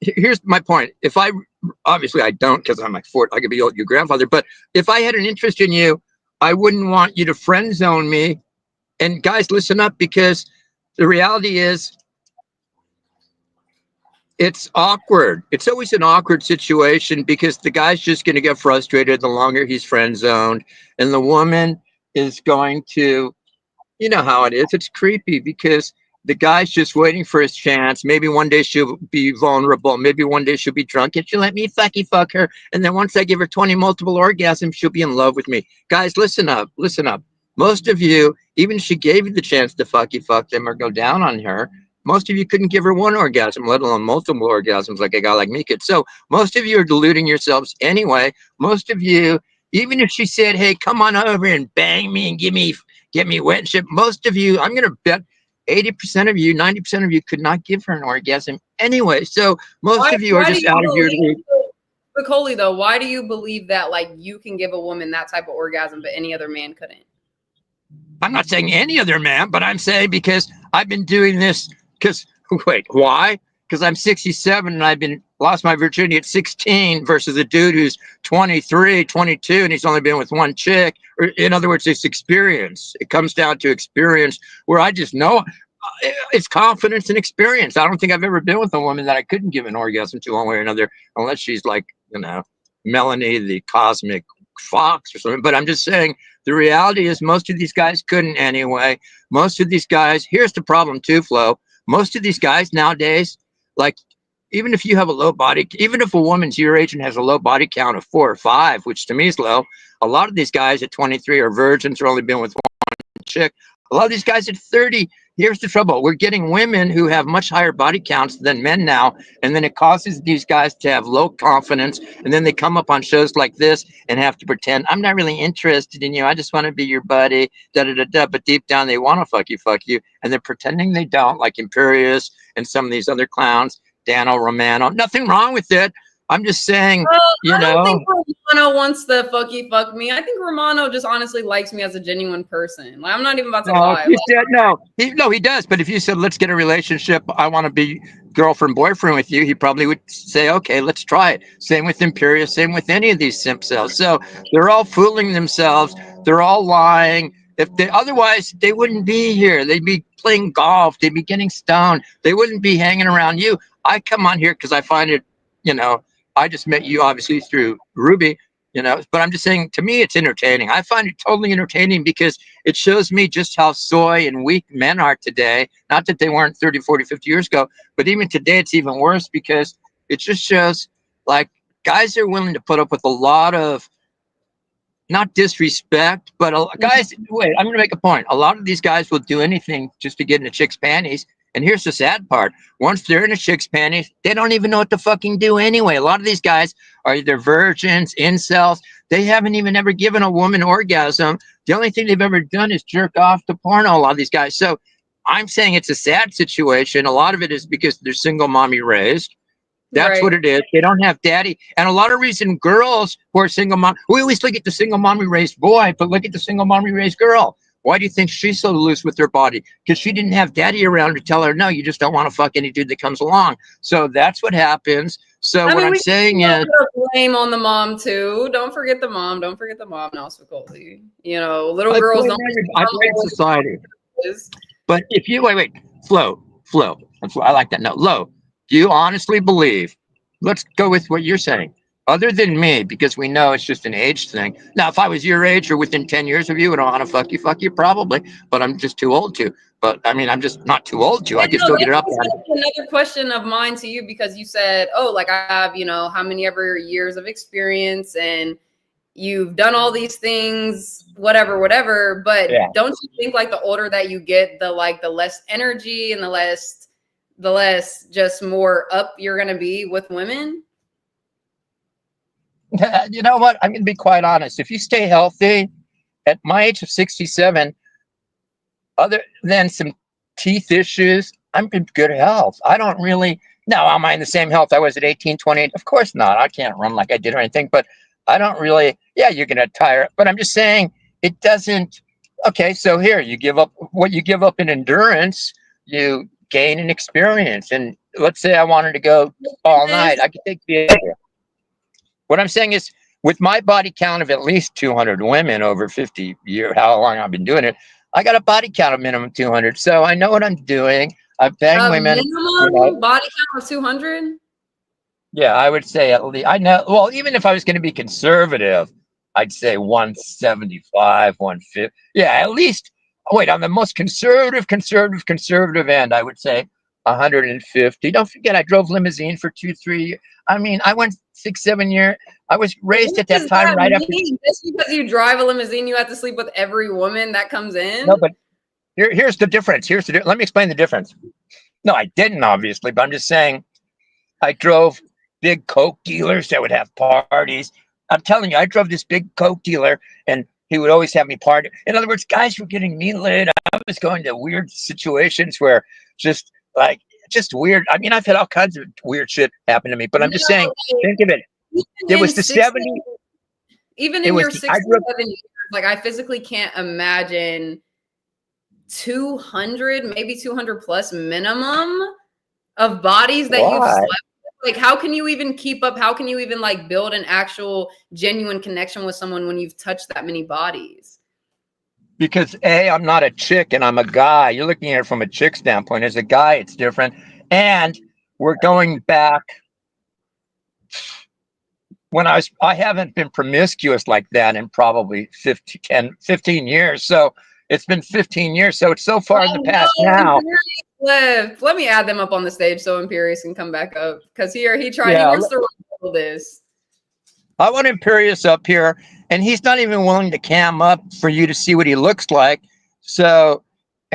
Here's my point. If I, obviously I don't, because I'm like 40, I could be your grandfather, but if I had an interest in you, I wouldn't want you to friend zone me. And guys, listen up, because the reality is it's awkward. It's always an awkward situation because the guy's just going to get frustrated the longer he's friend zoned, and the woman is going to, you know how it is. It's creepy because the guy's just waiting for his chance. Maybe one day she'll be vulnerable. Maybe one day she'll be drunk and she'll let me fuck her. And then once I give her 20 multiple orgasms, she'll be in love with me. Guys, listen up. Listen up. Most of you, even if she gave you the chance to fuck them or go down on her, most of you couldn't give her one orgasm, let alone multiple orgasms like a guy like me could. So most of you are deluding yourselves anyway. Most of you, even if she said, hey, come on over and bang me and get me wet and shit, most of you, I'm going to bet 80% of you, 90% of you could not give her an orgasm anyway. So most of you are just out of your league. But Coley, though, why do you believe that like you can give a woman that type of orgasm, but any other man couldn't? I'm not saying any other man, but I'm saying because I've been doing this. Because wait, why? Because I'm 67 and I've been lost my virginity at 16 versus a dude who's 23, 22, and he's only been with one chick. Or in other words, it's experience. It comes down to experience, where I just know it's confidence and experience. I don't think I've ever been with a woman that I couldn't give an orgasm to one way or another, unless she's like, Melanie, the cosmic fox or something. But I'm just saying, the reality is most of these guys couldn't anyway. Most of these guys, here's the problem too, Flo. Most of these guys nowadays, like, even if you have a low body, even if a woman's your age and has a low body count of 4 or 5, which to me is low, a lot of these guys at 23 are virgins or only been with one chick. A lot of these guys at 30, here's the trouble. We're getting women who have much higher body counts than men now. And then it causes these guys to have low confidence. And then they come up on shows like this and have to pretend, I'm not really interested in you. I just want to be your buddy, da-da-da-da. But deep down, they want to fuck you. And they're pretending they don't, like Imperius and some of these other clowns, Dano Romano. Nothing wrong with it. I'm just saying, I don't think Romano wants to fuck me. I think Romano just honestly likes me as a genuine person. Like, I'm not even about to lie. He does. But if you said, let's get a relationship, I want to be girlfriend, boyfriend with you, he probably would say, okay, let's try it. Same with Imperius, same with any of these simp cells. So they're all fooling themselves. They're all lying. Otherwise, they wouldn't be here. They'd be playing golf. They'd be getting stoned. They wouldn't be hanging around you. I come on here because I find it, I just met you obviously through Ruby, but I'm just saying, to me, it's entertaining. I find it totally entertaining because it shows me just how soy and weak men are today. Not that they weren't 30, 40, 50 years ago, but even today, it's even worse because it just shows like guys are willing to put up with a lot of, not disrespect, but guys, wait, I'm going to make a point. A lot of these guys will do anything just to get in a chick's panties. And here's the sad part. Once they're in a chick's panties, they don't even know what to fucking do anyway. A lot of these guys are either virgins, incels. They haven't even ever given a woman orgasm. The only thing they've ever done is jerk off to porno, a lot of these guys. So I'm saying it's a sad situation. A lot of it is because they're single mommy raised. That's Right. what it is. They don't have daddy. And a lot of reason girls who are single mom, we always look at the single mommy raised boy, but look at the single mommy raised girl. Why do you think she's so loose with her body? Because she didn't have daddy around to tell her, no, you just don't want to fuck any dude that comes along. So that's what happens. So what I'm we saying can is, put blame on the mom too. Don't forget the mom. Don't forget the mom. Now, Spicoli. You know, little I girls blame I blame society. don't. But if you wait, Flo, I like that. No, Lo, do you honestly believe? Let's go with what you're saying. Other than me, because we know it's just an age thing. Now, if I was your age or within 10 years of you and I want to fuck you, probably. But I'm just too old to. But I mean, I'm just not too old to. I can still get it up. Another question of mine to you, because you said, oh, like I have, you know, how many ever years of experience and you've done all these things, whatever. But don't you think like the older that you get, the less energy and the less just more up you're going to be with women? You know what? I'm going to be quite honest. If you stay healthy at my age of 67, other than some teeth issues, I'm in good health. I don't really, now am I in the same health I was at 18, 20? Of course not. I can't run like I did or anything, but I don't really, you're going to tire. But I'm just saying it doesn't. Okay, so here you give up what you give up in endurance, you gain in experience. And let's say I wanted to go all night, I could take the other. What I'm saying is, with my body count of at least 200 women over 50 years, how long I've been doing it, I got a body count of minimum 200. So I know what I'm doing. I've banged women. Minimum body count of 200? Yeah, I would say at least. I know. Well, even if I was going to be conservative, I'd say 175, 150. Yeah, at least. Oh, wait, on the most conservative end, I would say 150. Don't forget, I drove limousine for 2-3 years. I mean, I went 6-7 years. I was raised at that time right after. Just because you drive a limousine, you have to sleep with every woman that comes in? No, but here's the difference. Let me explain the difference. No, I didn't, obviously, but I'm just saying I drove big Coke dealers that would have parties. I'm telling you, I drove this big Coke dealer and he would always have me party. In other words, guys were getting me lit. I was going to weird situations where just weird. I mean, I've had all kinds of weird shit happen to me, but I'm just saying, think of it. It was the 70s. Even in your 67 years, like I physically can't imagine 200, maybe 200 plus minimum of bodies that you've slept with. Like, how can you even keep up? How can you even like build an actual genuine connection with someone when you've touched that many bodies? Because I'm not a chick and I'm a guy. You're looking at it from a chick standpoint. As a guy, it's different. And we're going back when I haven't been promiscuous like that in probably 15 years. So it's been 15 years. So it's so far in the past now. Let me add them up on the stage so Imperious can come back up. Because he wants to roll this. I want Imperious up here, and he's not even willing to cam up for you to see what he looks like. So,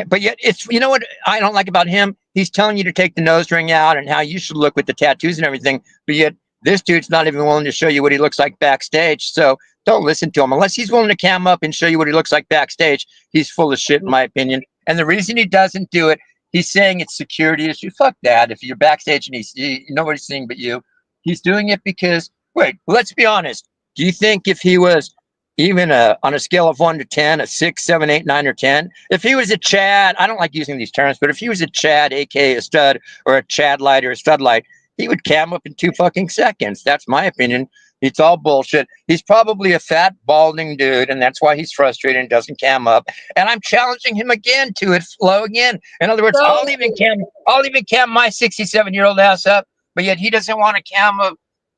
but yet you know what I don't like about him? He's telling you to take the nose ring out and how you should look with the tattoos and everything. But yet this dude's not even willing to show you what he looks like backstage. So don't listen to him. Unless he's willing to cam up and show you what he looks like backstage, he's full of shit, in my opinion. And the reason he doesn't do it, he's saying it's security issue. Fuck that. If you're backstage and nobody's seeing but you, he's doing it because, wait, let's be honest. Do you think if he was even on a scale of 1 to 10, a 6, 7, 8, 9, or 10, if he was a Chad, I don't like using these terms, but if he was a Chad, aka a stud, or a Chad light or a stud light, he would cam up in 2 fucking seconds. That's my opinion. It's all bullshit. He's probably a fat, balding dude, and that's why he's frustrated and doesn't cam up. And I'm challenging him again to it, flow again. In other words, I'll even cam my 67-year-old ass up, but yet he doesn't want to cam up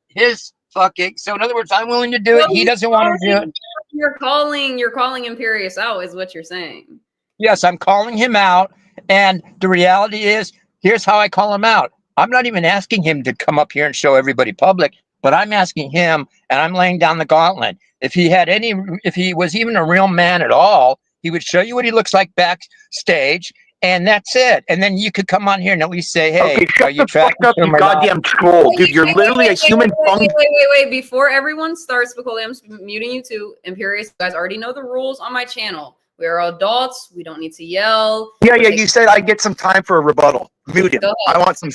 his fucking. So in other words, I'm willing to do it. He doesn't want to do it. You're calling Imperious out, is what you're saying. Yes, I'm calling him out, and the reality is, here's how I call him out. I'm not even asking him to come up here and show everybody public, but I'm asking him, and I'm laying down the gauntlet. If he was even a real man at all, he would show you what he looks like backstage, and that's it. And then you could come on here and at least say, "Hey, okay, are you tracking up, you goddamn troll, dude? You're literally a human fungus." Wait! Before everyone starts, Spicoli, I'm muting you too. Imperious, you guys already know the rules on my channel. We are adults. We don't need to yell. Yeah, you said I get some time for a rebuttal. Mute him. Go I ahead. want some.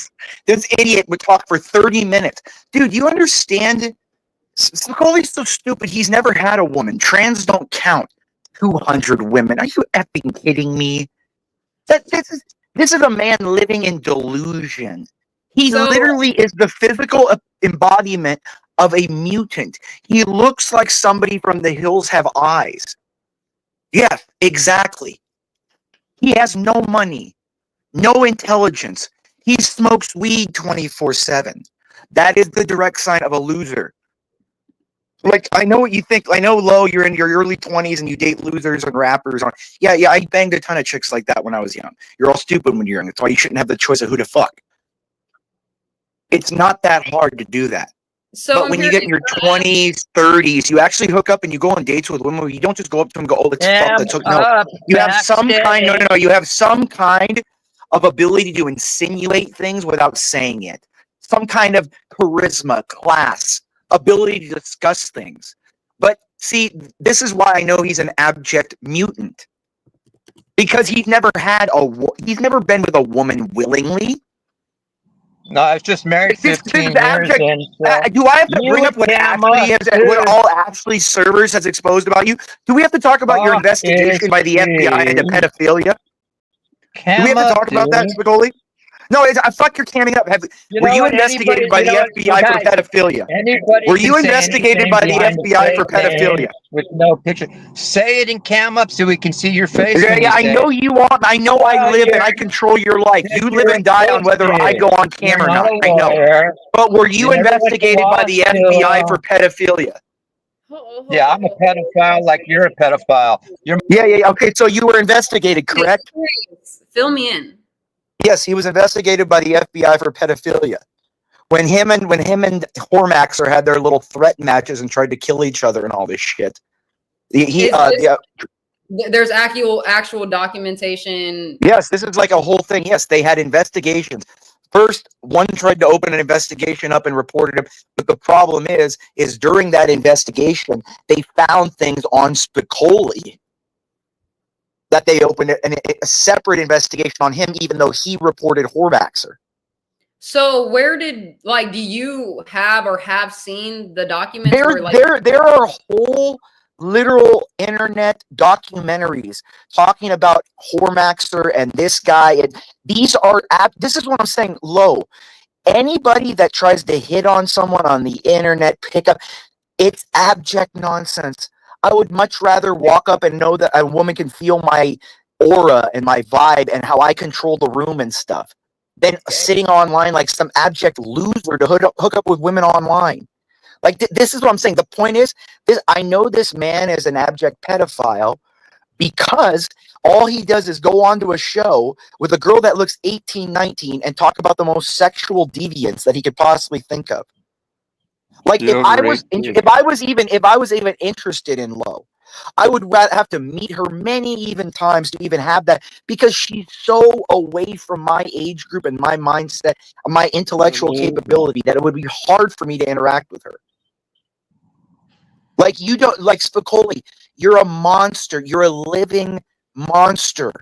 This idiot would talk for 30 minutes. Dude, you understand? Spicoli's so stupid. He's never had a woman. Trans don't count. 200 women. Are you effing kidding me? This is a man living in delusion. He So- literally is the physical embodiment of a mutant. He looks like somebody from The Hills Have Eyes. Yes, exactly. He has no money, no intelligence. He smokes weed 24/7. That is the direct sign of a loser. Like, I know what you think. I know, Lo, you're in your early 20s and you date losers and rappers. Yeah, I banged a ton of chicks like that when I was young. You're all stupid when you're young. That's why you shouldn't have the choice of who to fuck. It's not that hard to do that. So But I'm when you get in your 20s, 30s, you actually hook up and you go on dates with women. You don't just go up to them and go, "Oh, let's fuck, let's hook." No, you have some kind. No. You have some kind of ability to insinuate things without saying it. Some kind of charisma, class, ability to discuss things. But see, this is why I know he's an abject mutant, because he's never been with a woman willingly. No, I was just married This 15 years. abject- And Do I have to you bring up what Gamma, what all Ashley servers has exposed about you? Do we have to talk about your investigation by the FBI into pedophilia? Do we have to talk about that, Spicoli? No, fuck your camming up. Were you investigated by the FBI for pedophilia? Were you investigated by the FBI for pedophilia? With no picture. Say it in cam up so we can see your face. when you I say know it. you want. I know I live and I control your life. You live and die on whether I go on You're camera or not not. a I know. lawyer. But were you You never went to investigated by the law FBI school. for pedophilia? Yeah, I'm a pedophile like you're a pedophile. You're Yeah. Okay, so you were investigated, correct? Fill me in. Yes, he was investigated by the FBI for pedophilia. When him and Hormaxer had their little threat matches and tried to kill each other and all this shit. There's actual documentation. Yes, this is like a whole thing. Yes, they had investigations. First, one tried to open an investigation up and reported him, but the problem is during that investigation, they found things on Spicoli that they opened a separate investigation on him, even though he reported Horvaxer. So where do you have seen the documents? There are whole literal internet documentaries talking about Hormaxer and this guy. And this is what I'm saying, Lo. Anybody that tries to hit on someone on the internet, it's abject nonsense. I would much rather walk up and know that a woman can feel my aura and my vibe and how I control the room and stuff than sitting online like some abject loser to hook up with women online. Like, this is what I'm saying. The point is, I know this man is an abject pedophile because all he does is go onto a show with a girl that looks 18, 19 and talk about the most sexual deviance that he could possibly think of. Like, if I was even interested in Lo, I would have to meet her many even times to even have that, because she's so away from my age group and my mindset, my intellectual capability, that it would be hard for me to interact with her. Like, you don't, like Spicoli, you're a monster. You're a living monster.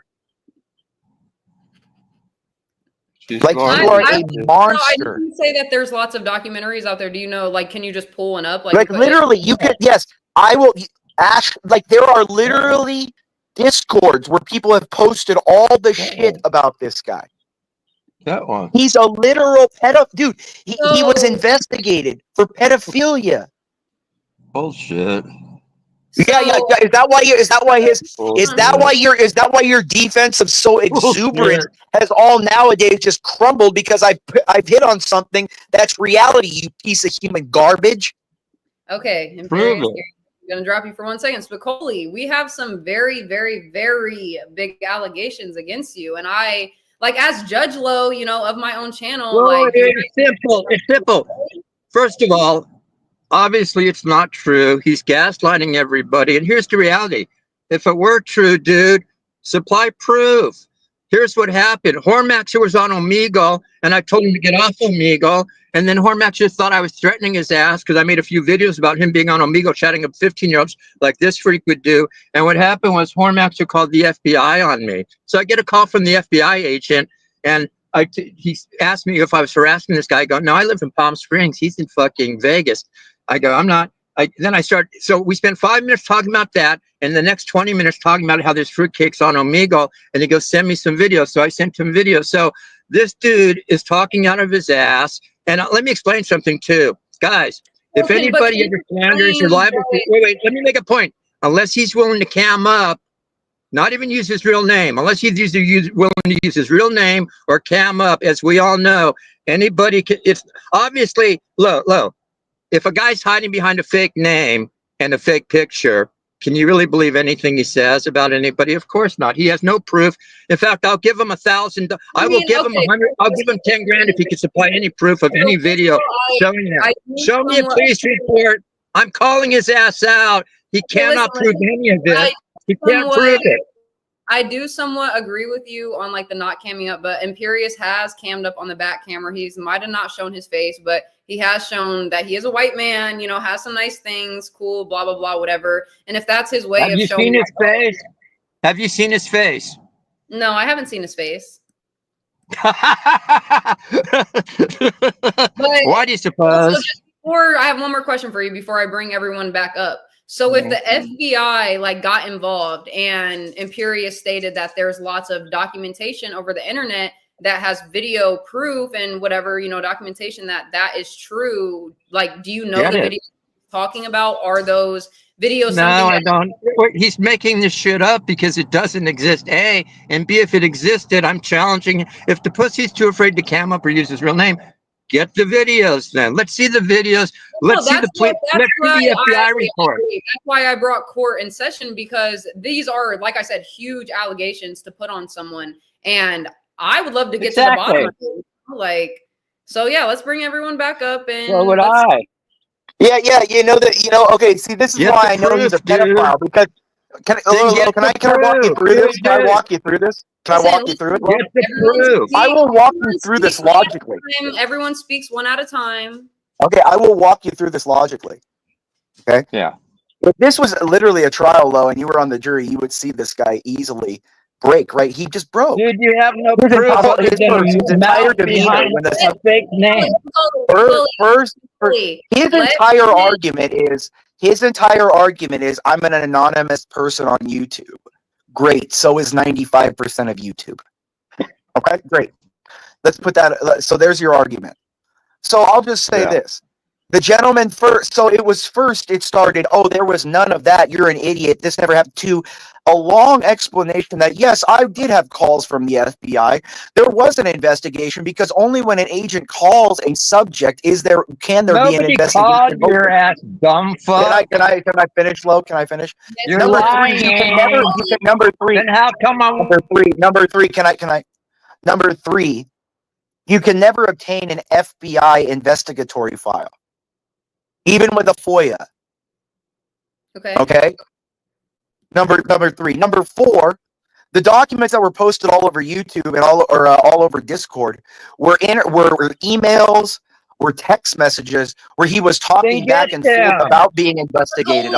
Like, you are a monster. I didn't say that there's lots of documentaries out there. Do you know, can you just pull one up? Like literally, you could, yes, I will. Ash, like, there are literally Discords where people have posted all the shit about this guy. that one. He's a literal dude. He was investigated for pedophilia. Bullshit. Yeah. Is that why your defense of so exuberant has all nowadays just crumbled because I've hit on something that's reality, you piece of human garbage? Okay, Prove I'm it. gonna drop you for 1 second. Spicoli, we have some very, very, very big allegations against you, and I, as Judge Lo, of my own channel, Well, it's simple. It's simple. First of all, obviously it's not true. He's gaslighting everybody. And here's the reality. If it were true, dude, supply proof. here's what happened. Hormaxer was on Omegle, and I told him to get off Omegle. And then Hormaxer thought I was threatening his ass because I made a few videos about him being on Omegle chatting up 15-year-olds like this freak would do. And what happened was Hormaxer called the FBI on me. So I get a call from the FBI agent, and he asked me if I was harassing this guy. I go, no, I live in Palm Springs. He's in fucking Vegas. I go, I'm not. Then I start, so we spent 5 minutes talking about that, and the next 20 minutes talking about how there's fruitcakes on Omegle, and he goes, send me some videos. So I sent him videos. So this dude is talking out of his ass. And let me explain something too. Guys, if Okay, but anybody ever slanders or liable, wait, let me make a point. Unless he's willing to cam up, not even use his real name, unless he's willing to use his real name or cam up, as we all know, anybody can, it's obviously, low. If a guy's hiding behind a fake name and a fake picture, can you really believe anything he says about anybody? Of course not. He has no proof. In fact, I'll give him $1,000. I will give him 100. I'll give him 10 grand if he can supply any proof of any video showing that. Show me a police report. I'm calling his ass out. He cannot prove any of it. He can't prove it. I do somewhat agree with you on like the not camming up, but Imperius has cammed up on the back camera. He's might have not shown his face, but he has shown that he is a white man, you know, has some nice things, cool, blah, blah, blah, whatever. And if that's his way Have of you showing seen his face? Have you seen his face? No, I haven't seen his face. Why do you suppose? Or I have one more question for you before I bring everyone back up. So if the FBI like got involved and Imperius stated that there's lots of documentation over the internet that has video proof and whatever, you know, documentation that is true, like, do you know the videos he's talking about? Are those videos? No, I don't. He's making this shit up because it doesn't exist, A. And B, if it existed, I'm challenging. If the pussy's too afraid to cam up or use his real name, get the videos then. Let's see the videos. Let's see the FBI report. That's why I brought court in session, because these are, like I said, huge allegations to put on someone. And I would love to get to the bottom of it. Like, so yeah, let's bring everyone back up. And so would I. Yeah, you know that, you know, okay, see, this is why I know he's a pedophile, because can I walk you through this? Can I walk you through this? Can I walk you through it? I will walk you through this logically. Everyone speaks one at a time. Okay, I will walk you through this logically. Okay? Yeah. If this was literally a trial, though, and you were on the jury, you would see this guy easily break, right? He just broke. Dude, you have no proof other than his entire demeanor when that's a fake name. His entire argument is I'm an anonymous person on YouTube. Great. So is 95% of YouTube. Okay, great. Let's put that. So there's your argument. So I'll just say this. The gentleman first, so it started, oh, there was none of that. You're an idiot. This never happened. To a long explanation that, yes, I did have calls from the FBI. There was an investigation, because only when an agent calls a subject can there be an investigation. Nobody called your ass, dumb fuck. Can I finish, Lo? Can I finish? You're Number lying. three, number three. Then how come I'm... Number three, number three, you can never obtain an FBI investigatory file, even with a FOIA. Okay. Number three. Number four, the documents that were posted all over YouTube and all over Discord were emails, were text messages where he was talking back and forth about being investigated.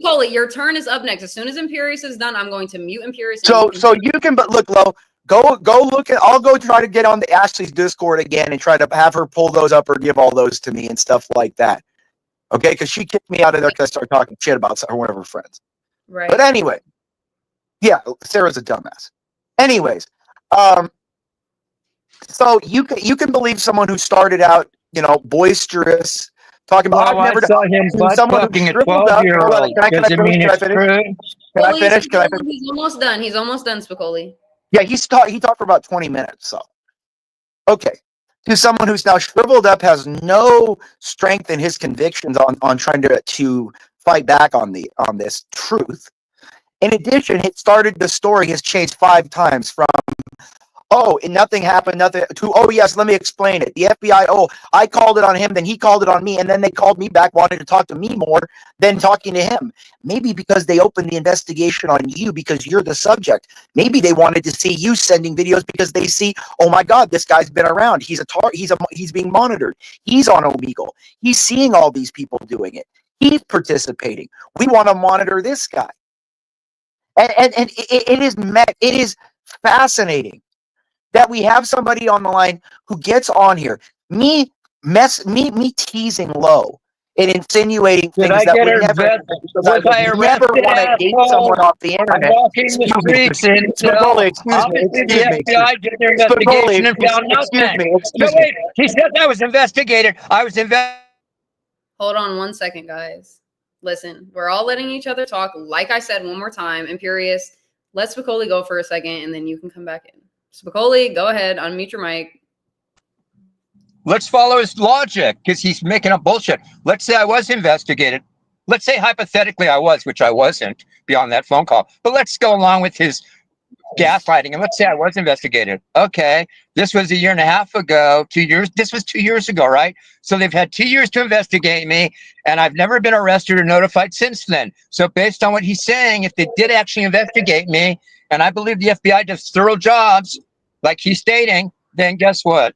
Coley, your turn is up next. As soon as Imperius is done, I'm going to mute Imperius. So you can, but look, Lo, go look at. I'll go try to get on the Ashley's Discord again and try to have her pull those up or give all those to me and stuff like that. Okay, because she kicked me out of there because I started talking shit about one of her friends. Right. But anyway, yeah, Sarah's a dumbass. Anyways, so you can believe someone who started out, you know, boisterous, talking about. I saw him butt fucking a 12-year-old. Can I finish? He's almost done. He's almost done, Spicoli. Yeah, he talked for about 20 minutes. So, okay. To someone who's now shriveled up, has no strength in his convictions on trying to fight back on this truth. In addition, the story has changed 5 times from, Oh, and nothing happened. Nothing. Oh, yes. Let me explain it. The FBI. Oh, I called it on him. Then he called it on me. And then they called me back, wanted to talk to me more than talking to him. Maybe because they opened the investigation on you because you're the subject. Maybe they wanted to see you sending videos because they see, oh my God, this guy's been around. He's being monitored. He's on Omegle. He's seeing all these people doing it. He's participating. We want to monitor this guy. And it is fascinating that we have somebody on the line who gets on here, me teasing Low and insinuating things that would never want to date someone off the internet. I'm walking the streets and obviously the FBI did their investigation and found nothing. No, wait, he said I was investigated. Hold on 1 second, guys. Listen, we're all letting each other talk. Like I said one more time, Imperious, let Spicoli go for a second, and then you can come back in. Spicoli, go ahead, unmute your mic. Let's follow his logic because he's making up bullshit. Let's say I was investigated. Let's say hypothetically I was, which I wasn't beyond that phone call. But let's go along with his gaslighting. And let's say I was investigated. Okay, this was a year and a half ago, 2 years. This was 2 years ago, right? So they've had 2 years to investigate me, and I've never been arrested or notified since then. So based on what he's saying, if they did actually investigate me, and I believe the FBI does thorough jobs, like he's stating, then guess what?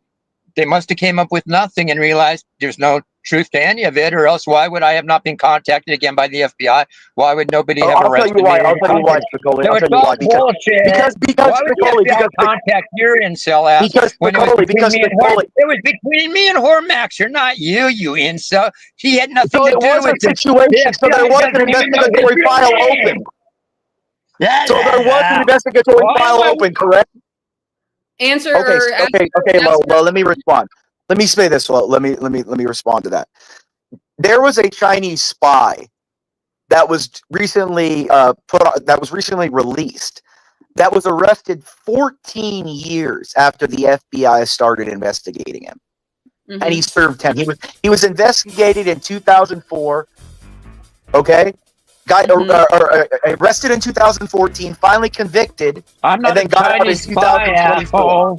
They must have came up with nothing and realized there's no truth to any of it, or else why would I have not been contacted again by the FBI? Why would nobody have arrested me? I'll tell you why, Spicoli. So it's all bullshit. Because why would the FBI contact your incel ass when it was between me and Hormax, or not you, you incel. He had nothing to do with the situation. So there was an investigatory file open. So there was an investigatory file open, correct? Answer. Okay. Well, let me respond. Let me say this. Well, let me respond to that. There was a Chinese spy that was recently released. That was arrested 14 years after the FBI started investigating him, and he served 10. He was investigated in 2004. Okay. Arrested in 2014, finally convicted, and then got out in 2024.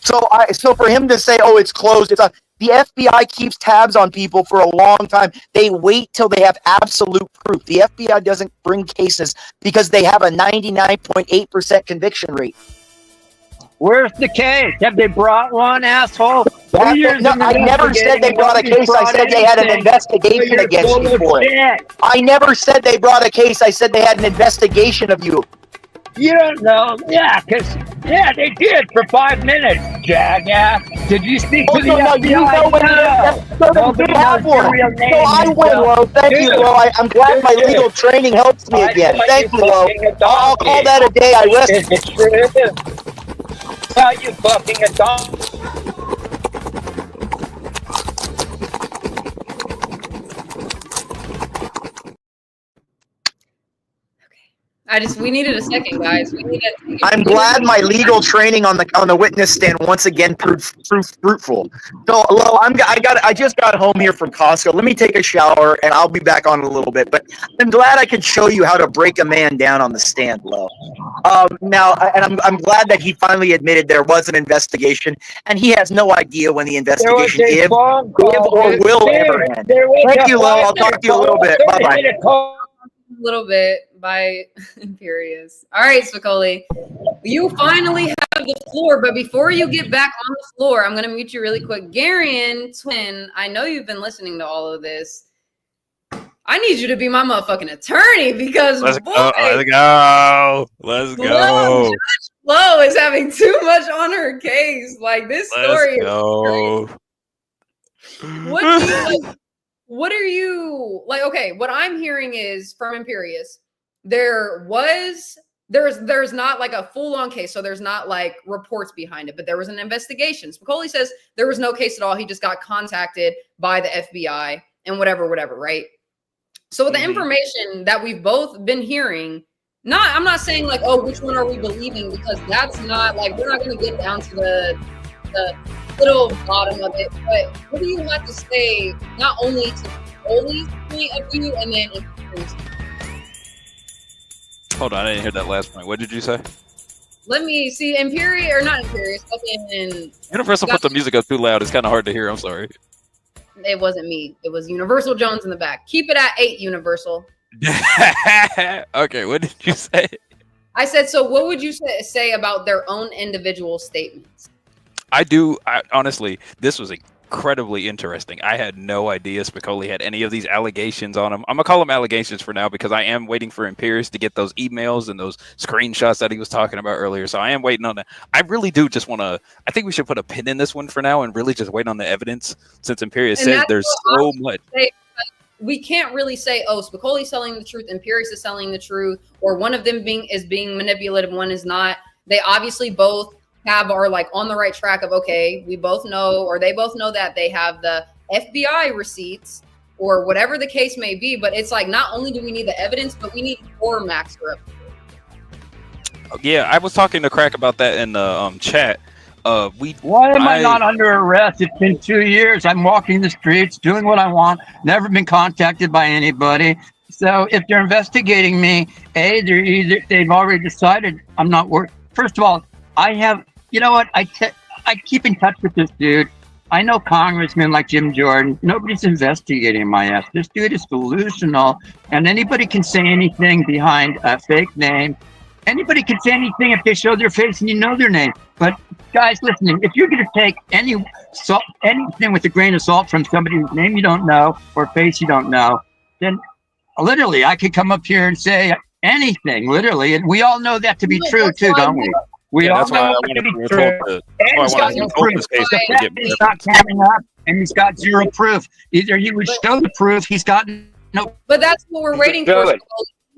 So for him to say, "Oh, it's closed," the FBI keeps tabs on people for a long time. They wait till they have absolute proof. The FBI doesn't bring cases because they have a 99.8% conviction rate. Where's the case? Have they brought one, asshole? I never said they brought a case. I said they had an investigation against you for it. I never said they brought a case. I said they had an investigation of you. You don't know. Yeah, they did for 5 minutes, jackass. Did you speak to the FBI? You know when they have one. So I win, Lo. Thank you, Lo. I'm glad my legal training helps me again. Thank you, Lo. I'll call that a day. I rest. It's true. How you fucking a dog? We needed a second, guys. I'm glad my legal training on the witness stand once again proved fruitful. So, Lo, I just got home here from Costco. Let me take a shower and I'll be back on in a little bit. But I'm glad I could show you how to break a man down on the stand, Lo. Now, and I'm glad that he finally admitted there was an investigation, and he has no idea when the investigation if or will ever end. Thank you, Lo. I'll talk to you a little bit. Bye bye. A little bit by Imperious. All right, Spicoli, you finally have the floor, but before you get back on the floor, I'm going to mute you really quick. Garion Twin, I know you've been listening to all of this. I need you to be my motherfucking attorney because let's go. Lo is having too much on her case. Like this story is crazy. What are you like? Okay, what I'm hearing is from Imperious, there's not like a full-on case, so there's not like reports behind it, but there was an investigation. Spicoli says there was no case at all. He just got contacted by the FBI and whatever, right? So with the information that we've both been hearing, I'm not saying like, oh, which one are we believing? Because that's not like, we're not going to get down to the little bottom of it, but what do you have to say, not only to Spicoli's point of view and then Imperious? Hold on, I didn't hear that last point. What did you say? Let me see. Imperious or not Imperious? Fucking. Universal put the music up too loud. It's kind of hard to hear. I'm sorry. It wasn't me. It was Universal Jones in the back. Keep it at 8, Universal. Okay, what did you say? I said, so what would you say about their own individual statements? I honestly, this was incredibly interesting. I had no idea Spicoli had any of these allegations on him. I'm gonna call them allegations for now because I am waiting for Imperious to get those emails and those screenshots that he was talking about earlier. So I am waiting on that. I really do just want to. I think we should put a pin in this one for now and really just wait on the evidence since Imperious says there's so much. We can't really say, oh, Spicoli's telling the truth, Imperious is telling the truth, or one of them is being manipulative, one is not. They obviously both are like on the right track of, okay, we both know, or they both know that they have the FBI receipts or whatever the case may be. But it's like, not only do we need the evidence, but we need more Max Rip. Yeah, I was talking to Crack about that in the chat. Why am I not under arrest? It's been 2 years. I'm walking the streets, doing what I want, never been contacted by anybody. So if they're investigating me, they've already decided I'm not worth. First of all, you know what? I keep in touch with this dude. I know congressmen like Jim Jordan. Nobody's investigating my ass. This dude is delusional, and anybody can say anything behind a fake name. Anybody can say anything if they show their face and you know their name. But guys, listening, if you're going to take anything with a grain of salt from somebody whose name you don't know or face you don't know, then literally I could come up here and say anything, literally, and we all know that to be true too, don't we? We all know that to be true. And he's got no proof. He's not coming up, and he's got zero proof. Either he would show the proof, he's got no. But that's what we're waiting for.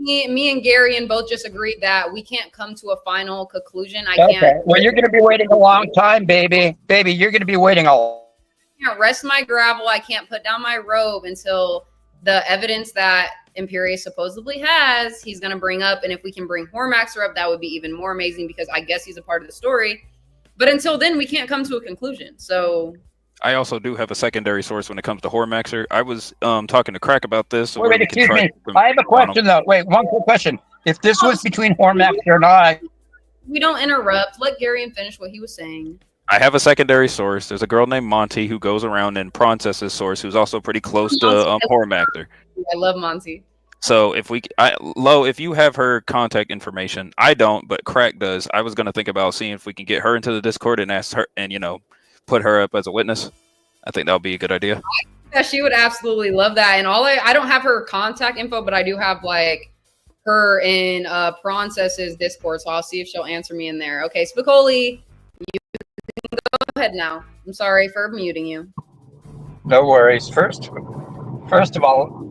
Me and Gary and both just agreed that we can't come to a final conclusion. I can't. Well, you're going to be waiting a long time, baby. Baby, you're going to be waiting I can't rest my gravel. I can't put down my robe until the evidence that Imperious supposedly has, he's going to bring up. And if we can bring Hormaxer up, that would be even more amazing because I guess he's a part of the story. But until then, we can't come to a conclusion. So I also do have a secondary source when it comes to Hormaxer. I was talking to Crack about this. So wait, excuse me. I have a question though. Wait, one quick question. If this was between Hormaxer and I, we don't interrupt. Let Gary finish what he was saying. I have a secondary source. There's a girl named Monty who goes around and Princess's source, who's also pretty close to Hormaxer. I love Monty. So if if you have her contact information, I don't, but Crack does. I was gonna think about seeing if we can get her into the Discord and ask her, and put her up as a witness. I think that would be a good idea. Yeah, she would absolutely love that. And I don't have her contact info, but I do have like her in Princess's Discord, so I'll see if she'll answer me in there. Okay, Spicoli, you can go ahead now. I'm sorry for muting you. No worries. First of all,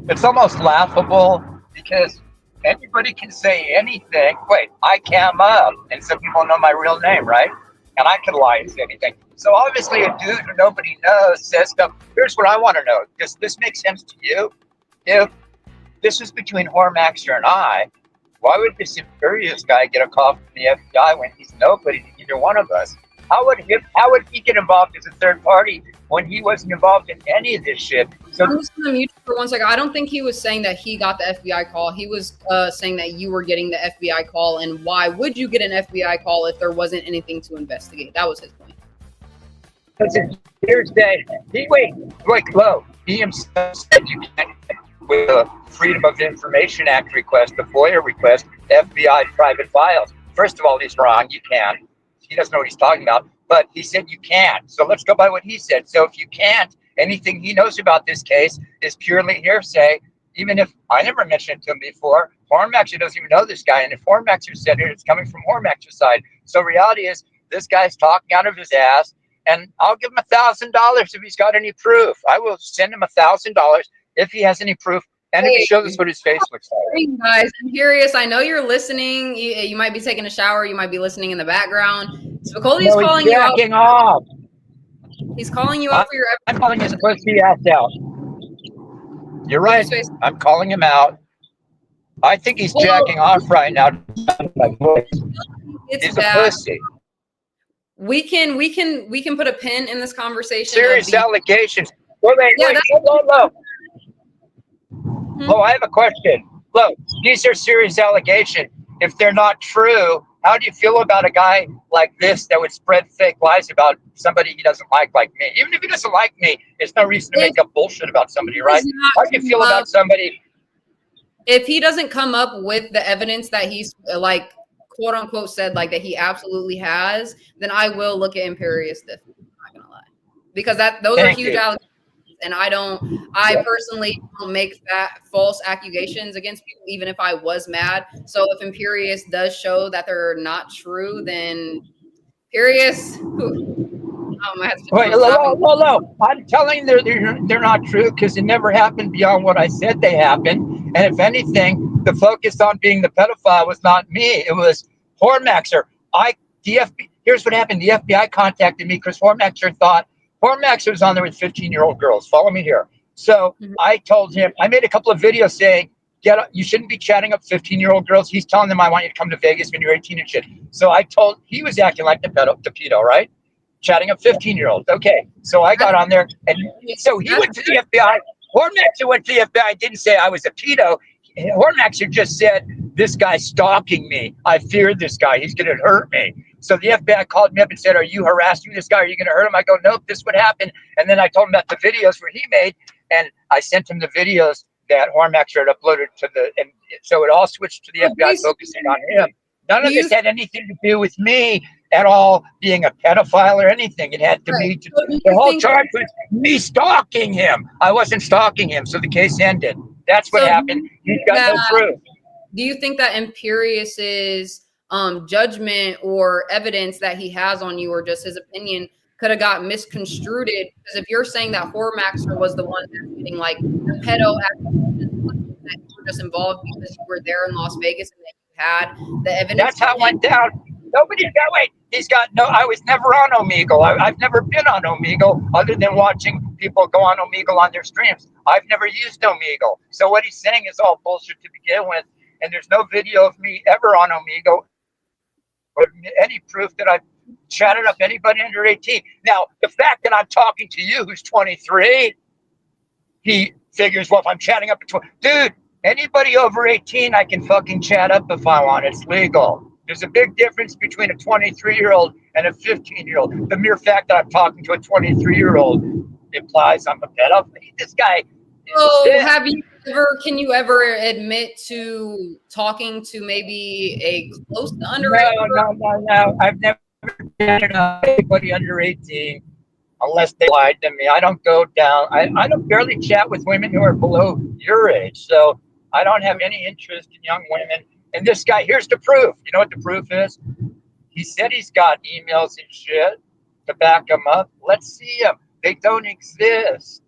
it's almost laughable because anybody can say anything. Wait, I cam up, and some people know my real name, right? And I can lie and say anything. So obviously a dude who nobody knows says stuff. Here's what I want to know. Does this make sense to you? If this is between Hormaxer and I, why would this Imperious guy get a call from the FBI when he's nobody to either one of us? How would he get involved as a third party when he wasn't involved in any of this shit? So I'm just going to mute you for 1 second. I don't think he was saying that he got the FBI call. He was saying that you were getting the FBI call, and why would you get an FBI call if there wasn't anything to investigate? That was his point. Here's that. Low. He himself said you can't, with the Freedom of Information Act request, the FOIA request, FBI private files. First of all, he's wrong. You can. He doesn't know what he's talking about, but he said you can't. So let's go by what he said. So if you can't, anything he knows about this case is purely hearsay. Even if I never mentioned it to him before, Hormaxer doesn't even know this guy. And if Hormaxer said it, it's coming from Hormaxer's side. So reality is this guy's talking out of his ass, and I'll give him $1,000 if he's got any proof. I will send him $1,000 if he has any proof. And if he shows us what his face looks like. Guys, I'm curious. I know you're listening. You might be taking a shower. You might be listening in the background. Spicoli's calling you out. Off. He's calling you out for your. I'm calling his pussy ass out. You're right. I'm calling him out. I think he's jacking off right now. It's He's bad. a pussy. We can put a pin in this conversation. Serious allegations. Wait. Look. Lo, I have a question. Look, these are serious allegations. if they're not true, how do you feel about a guy like this that would spread fake lies about somebody he doesn't like me? Even if he doesn't like me, there's no reason to make up bullshit about somebody, right? How do you feel about somebody? If he doesn't come up with the evidence that he's like, quote unquote, said like that he absolutely has, then I will look at Imperious differently. I'm not gonna lie, because those are huge allegations, and I personally don't make that false accusations against people, even if I was mad. So if Imperious does show that they're not true, then Imperious. Wait, hello. I'm telling you they're not true because it never happened beyond what I said they happened. And if anything, the focus on being the pedophile was not me. It was Hormaxer. Here's what happened. The FBI contacted me because Hormaxer thought Hormaxer was on there with 15-year-old girls. Follow me here. So I told him, I made a couple of videos saying, you shouldn't be chatting up 15-year-old girls. He's telling them, I want you to come to Vegas when you're 18 and shit. So he was acting like the pedo, right? Chatting up 15-year-olds. Okay. So I got on there, and so he went to the FBI. Hormaxer went to the FBI, didn't say I was a pedo. Hormaxer just said, this guy's stalking me. I fear this guy. He's going to hurt me. So the FBI called me up and said, are you harassing this guy? Are you going to hurt him? I go, nope, this would happen. And then I told him about the videos where he made, and I sent him the videos that Hormaxer had uploaded to and so it all switched to the FBI focusing on him. None of this had anything to do with me at all being a pedophile or anything. It had to be the whole charge was me stalking him. I wasn't stalking him, so the case ended. That's what happened. He's got no proof. Do you think that Imperious's judgment or evidence that he has on you, or just his opinion, could have got misconstrued? Because if you're saying that Hormaxer was the one that's getting like the pedo accusations, that you were just involved because you were there in Las Vegas and that you had the evidence. That's how it went down. Nobody got I was never on Omegle. I've never been on Omegle other than watching people go on Omegle on their streams. I've never used Omegle. So what he's saying is all bullshit to begin with. And there's no video of me ever on Omegle or any proof that I've chatted up anybody under 18. Now, the fact that I'm talking to you who's 23, he figures, well, if I'm chatting up at 20, dude, anybody over 18, I can fucking chat up if I want. It's legal. There's a big difference between a 23-year-old and a 15-year-old. The mere fact that I'm talking to a 23-year-old implies I'm a pedophile. This guy. So can you ever admit to talking to maybe a close to underage? No. I've never chatted up anybody under 18 unless they lied to me. I don't go down. I don't barely chat with women who are below your age. So I don't have any interest in young women. And this guy, here's the proof. You know what the proof is? He said he's got emails and shit to back him up. Let's see them. They don't exist.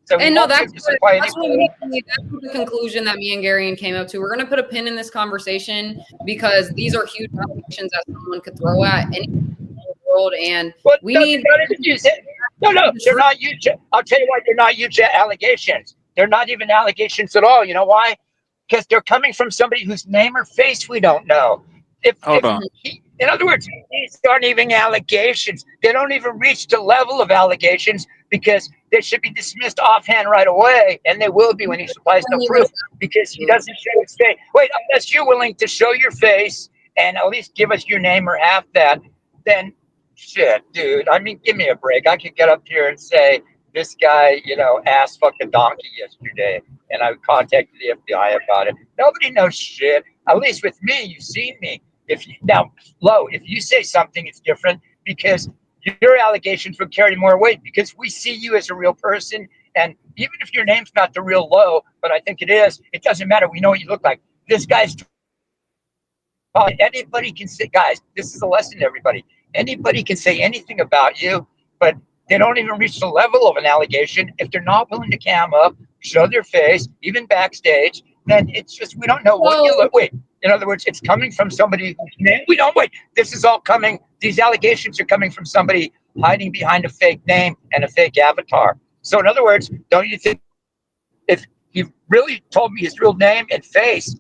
So and no, that's the conclusion that me and Garion came up to. We're going to put a pin in this conversation because these are huge allegations that someone could throw at anyone in the world, and we need. No, they're not huge. I'll tell you why they're not huge allegations. They're not even allegations at all. You know why? Because they're coming from somebody whose name or face we don't know. In other words, these aren't even allegations. They don't even reach the level of allegations because they should be dismissed offhand right away, and they will be when he supplies no proof because he doesn't show his face. Wait, unless you're willing to show your face and at least give us your name or half that, then shit, dude. I mean, give me a break. I could get up here and say, this guy, ass fucked a donkey yesterday, and I contacted the FBI about it. Nobody knows shit. At least with me, you've seen me. If you say something, it's different because your allegations would carry more weight because we see you as a real person. And even if your name's not the real Low, but I think it is, it doesn't matter. We know what you look like. This guy's anybody can say, guys, this is a lesson to everybody. Anybody can say anything about you, but they don't even reach the level of an allegation. If they're not willing to cam up, show their face, even backstage, then it's just, we don't know what you look. Wait, in other words, it's coming from somebody whose name we don't. Wait, this is all coming. These allegations are coming from somebody hiding behind a fake name and a fake avatar. So in other words, don't you think if he really told me his real name and face,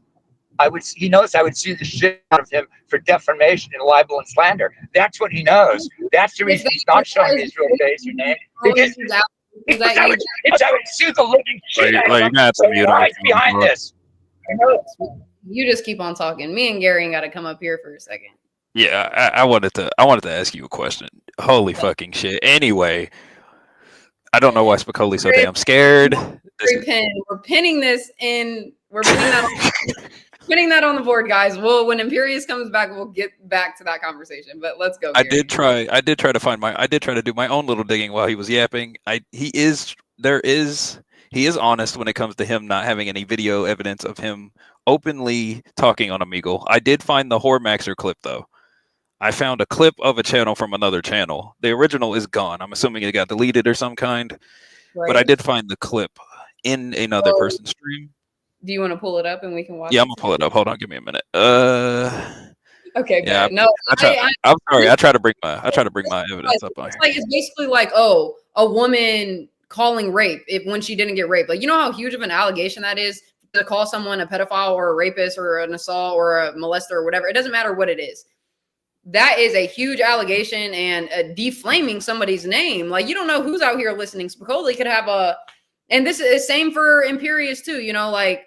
he knows I would sue the shit out of him for defamation and libel and slander. That's what he knows. That's the reason he's not showing his real face or name. Because I would sue the living shit out of him. So he hides behind this. You just keep on talking. Me and Gary got to come up here for a second. Yeah, I wanted to ask you a question. Holy fucking shit. Anyway, I don't know why Spicoli's so damn scared. We're pinning this in. We're pinning that. Putting that on the board, guys. Well, when Imperius comes back, we'll get back to that conversation. But let's go. I Gary. did try to do my own little digging while he was yapping. He is honest when it comes to him not having any video evidence of him openly talking on Omegle. I did find the Hormaxer clip though. I found a clip of a channel from another channel. The original is gone. I'm assuming it got deleted or some kind. Right. But I did find the clip in another person's stream. Do you want to pull it up and we can watch? Yeah, I'm gonna pull it up. Hold on, give me a minute. Okay. Yeah, No, I'm sorry. I try to bring my evidence up on here. It's basically like, oh, a woman calling rape when she didn't get raped. Like, you know how huge of an allegation that is to call someone a pedophile or a rapist or an assault or a molester or whatever. It doesn't matter what it is. That is a huge allegation and defaming somebody's name. Like, you don't know who's out here listening. Spicoli could have and this is same for Imperius too. You know, like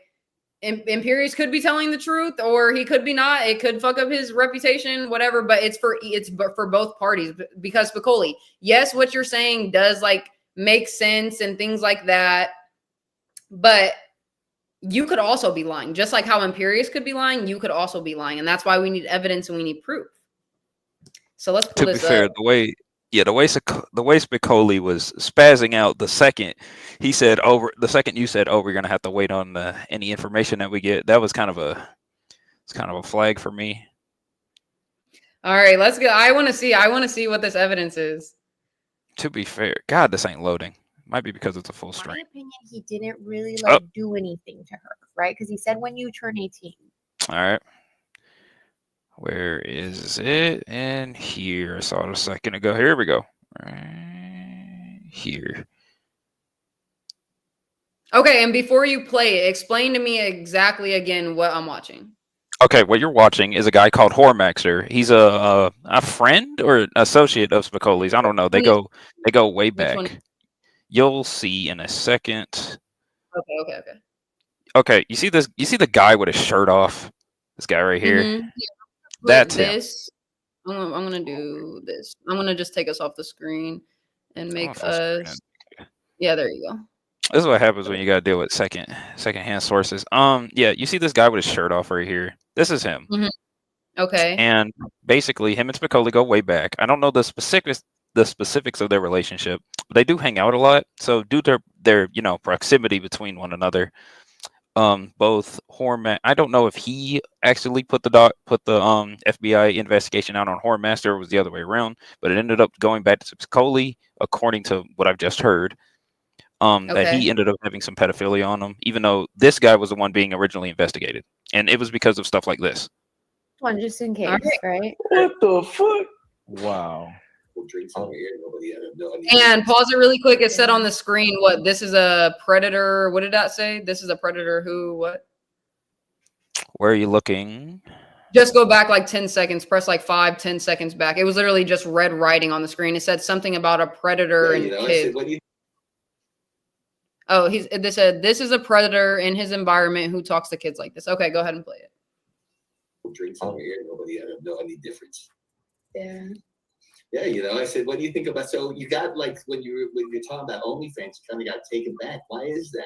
Imperius could be telling the truth or he could be not. It could fuck up his reputation, whatever. But it's for both parties because Spicoli, yes, what you're saying does like make sense and things like that. But you could also be lying, just like how Imperius could be lying. You could also be lying, and that's why we need evidence and we need proof. So let's pull this up. To be fair, the way Spicoli was spazzing out the second you said, we're gonna have to wait on any information that we get. That was kind of a flag for me. All right, let's go. I want to see what this evidence is. To be fair, God, this ain't loading. Might be because it's a full stream. In my opinion, he didn't really do anything to her, right? Because he said when you turn 18. All right. Where is it? And here. I saw it a second ago. Here we go. Right here. Okay, and before you play it, explain to me exactly again what I'm watching. Okay, what you're watching is a guy called Hormaxer. He's a friend or associate of Spicoli's. I don't know. They go way back. You'll see in a second. Okay. You see this? You see the guy with his shirt off? This guy right here. Mm-hmm. Yeah. That's this. I'm gonna do this. I'm gonna just take us off the screen and make us. Yeah, there you go. This is what happens when you gotta deal with second-hand sources. Yeah, you see this guy with his shirt off right here. This is him. Mm-hmm. Okay. And basically, him and Spicoli go way back. I don't know the specifics of their relationship, but they do hang out a lot. So due to their proximity between one another, both Hormaxer. I don't know if he actually put the FBI investigation out on Hormaxer or it was the other way around, but it ended up going back to Spicoli, according to what I've just heard. That he ended up having some pedophilia on him, even though this guy was the one being originally investigated, and it was because of stuff like this. One just in case, right? What the fuck? Wow. And pause it really quick. It said on the screen, what? This is a predator. What did that say? This is a predator who, what? Where are you looking? Just go back like 10 seconds. Press like 5-10 seconds back. It was literally just red writing on the screen. It said something about a predator and kids. They said this is a predator in his environment who talks to kids like this. Okay, go ahead and play it. Drinks over here, nobody know any difference. Yeah. Yeah, I said, what do you think about? So you got like when you're talking about OnlyFans, you kind of got taken back. Why is that?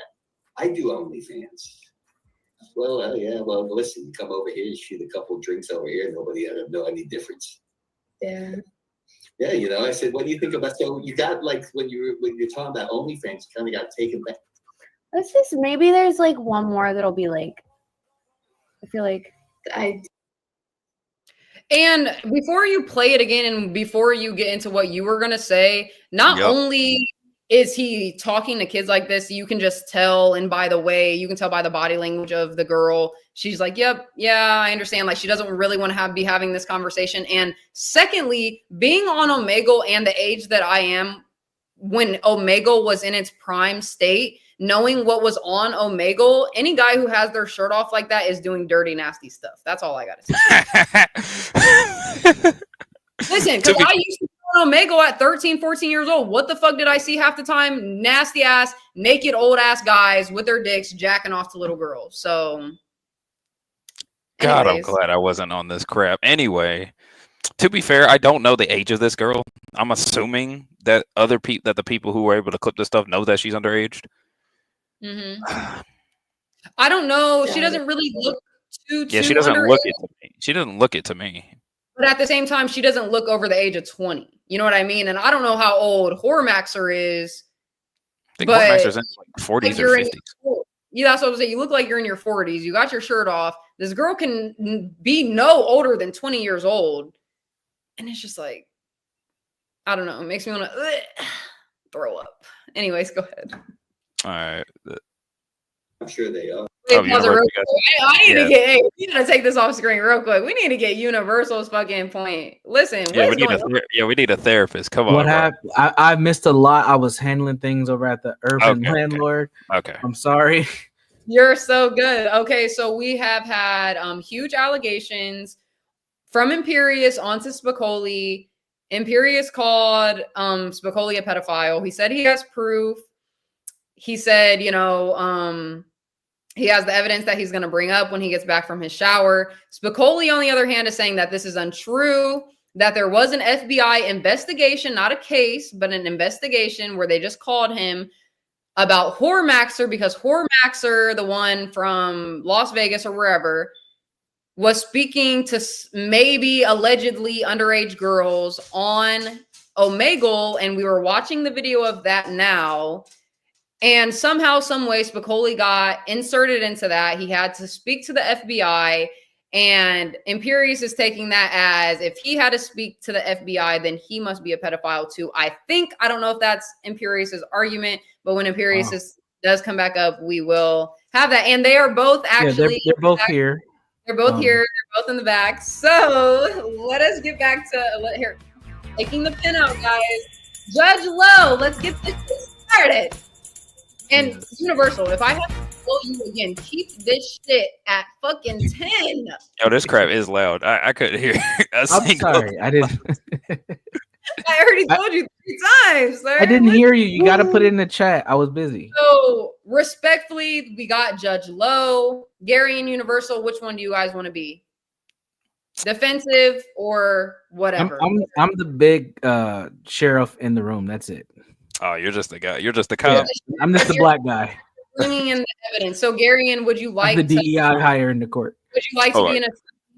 I do OnlyFans. Well, yeah. Well, listen, you come over here, shoot a couple drinks over here, nobody know any difference. Yeah. Yeah, I said, what do you think about? So you got like when you're talking about OnlyFans, you kind of got taken back. Let's just maybe there's like one more that'll be like. I feel like And before you play it again and before you get into what you were going to say, not only is he talking to kids like this, you can just tell. And by the way, you can tell by the body language of the girl. She's like, yep, yeah, I understand. Like she doesn't really want to be having this conversation. And secondly, being on Omegle and the age that I am when Omegle was in its prime state, knowing what was on Omegle, any guy who has their shirt off like that is doing dirty, nasty stuff. That's all I got to say. Listen, because I used to be on Omegle at 13, 14 years old. What the fuck did I see half the time? Nasty ass, naked old ass guys with their dicks jacking off to little girls. So God, I'm Anyways, glad I wasn't on this crap. Anyway, to be fair, I don't know the age of this girl. I'm assuming that the people who were able to clip this stuff know that she's underage. hmm I don't know. She doesn't really look too Yeah, she doesn't underage, look it to me. She doesn't look it to me. but at the same time, she doesn't look over the age of 20. You know what I mean? And I don't know how old Hormaxer is. I think But Hormaxer's in like 40s like or you're in 50s. your, yeah, that's what I was saying. You look like you're in your 40s. You got your shirt off. This girl can be no older than 20 years old. And it's just like, I don't know. It makes me want to throw up. Anyways, go ahead. All right. I'm sure they are. Wait, Oh, pause it real Universal quick. guys. I need Yeah. to get, hey, we gotta take this off screen real quick. We need to get Universal's fucking point. Listen, Yeah, what is going on? we need a therapist. Come on. What bro. happened? I missed a lot. I was handling things over at the Urban Okay, okay. Landlord. Okay. I'm sorry. You're so good. Okay, so we have had huge allegations from Imperius onto Spicoli. Imperius called Spicoli a pedophile. He said he has proof. He said, he has the evidence that he's going to bring up when he gets back from his shower. Spicoli, on the other hand, is saying that this is untrue, that there was an FBI investigation, not a case, but an investigation where they just called him about Hormaxer because Hormaxer, the one from Las Vegas or wherever, was speaking to maybe allegedly underage girls on Omegle, and we were watching the video of that now. And somehow, some way, Spicoli got inserted into that. He had to speak to the FBI, and Imperius is taking that as if he had to speak to the FBI, then he must be a pedophile too. I don't know if that's Imperius's argument, but when Imperius does come back up, we will have that. And they are both actually they're both here. They're both here. They're both in the back. So let us get back to here. Taking the pin out, guys. Judge Lowe, let's get this started. And Universal, if I have to tell you again, keep this shit at fucking 10. Yo, this crap is loud. I couldn't hear. I'm sorry. I didn't. I already told you 3 times, sir. I didn't hear you. You got to put it in the chat. I was busy. So respectfully, we got Judge Lowe, Gary, and Universal. Which one do you guys want to be? Defensive or whatever? I'm the big sheriff in the room. That's it. Oh, you're just the guy. You're just the cop. Yeah, I'm just the black guy. Bringing in the evidence. So, Garion, would you like I'm the DEI hire in the court. Would you like to be in a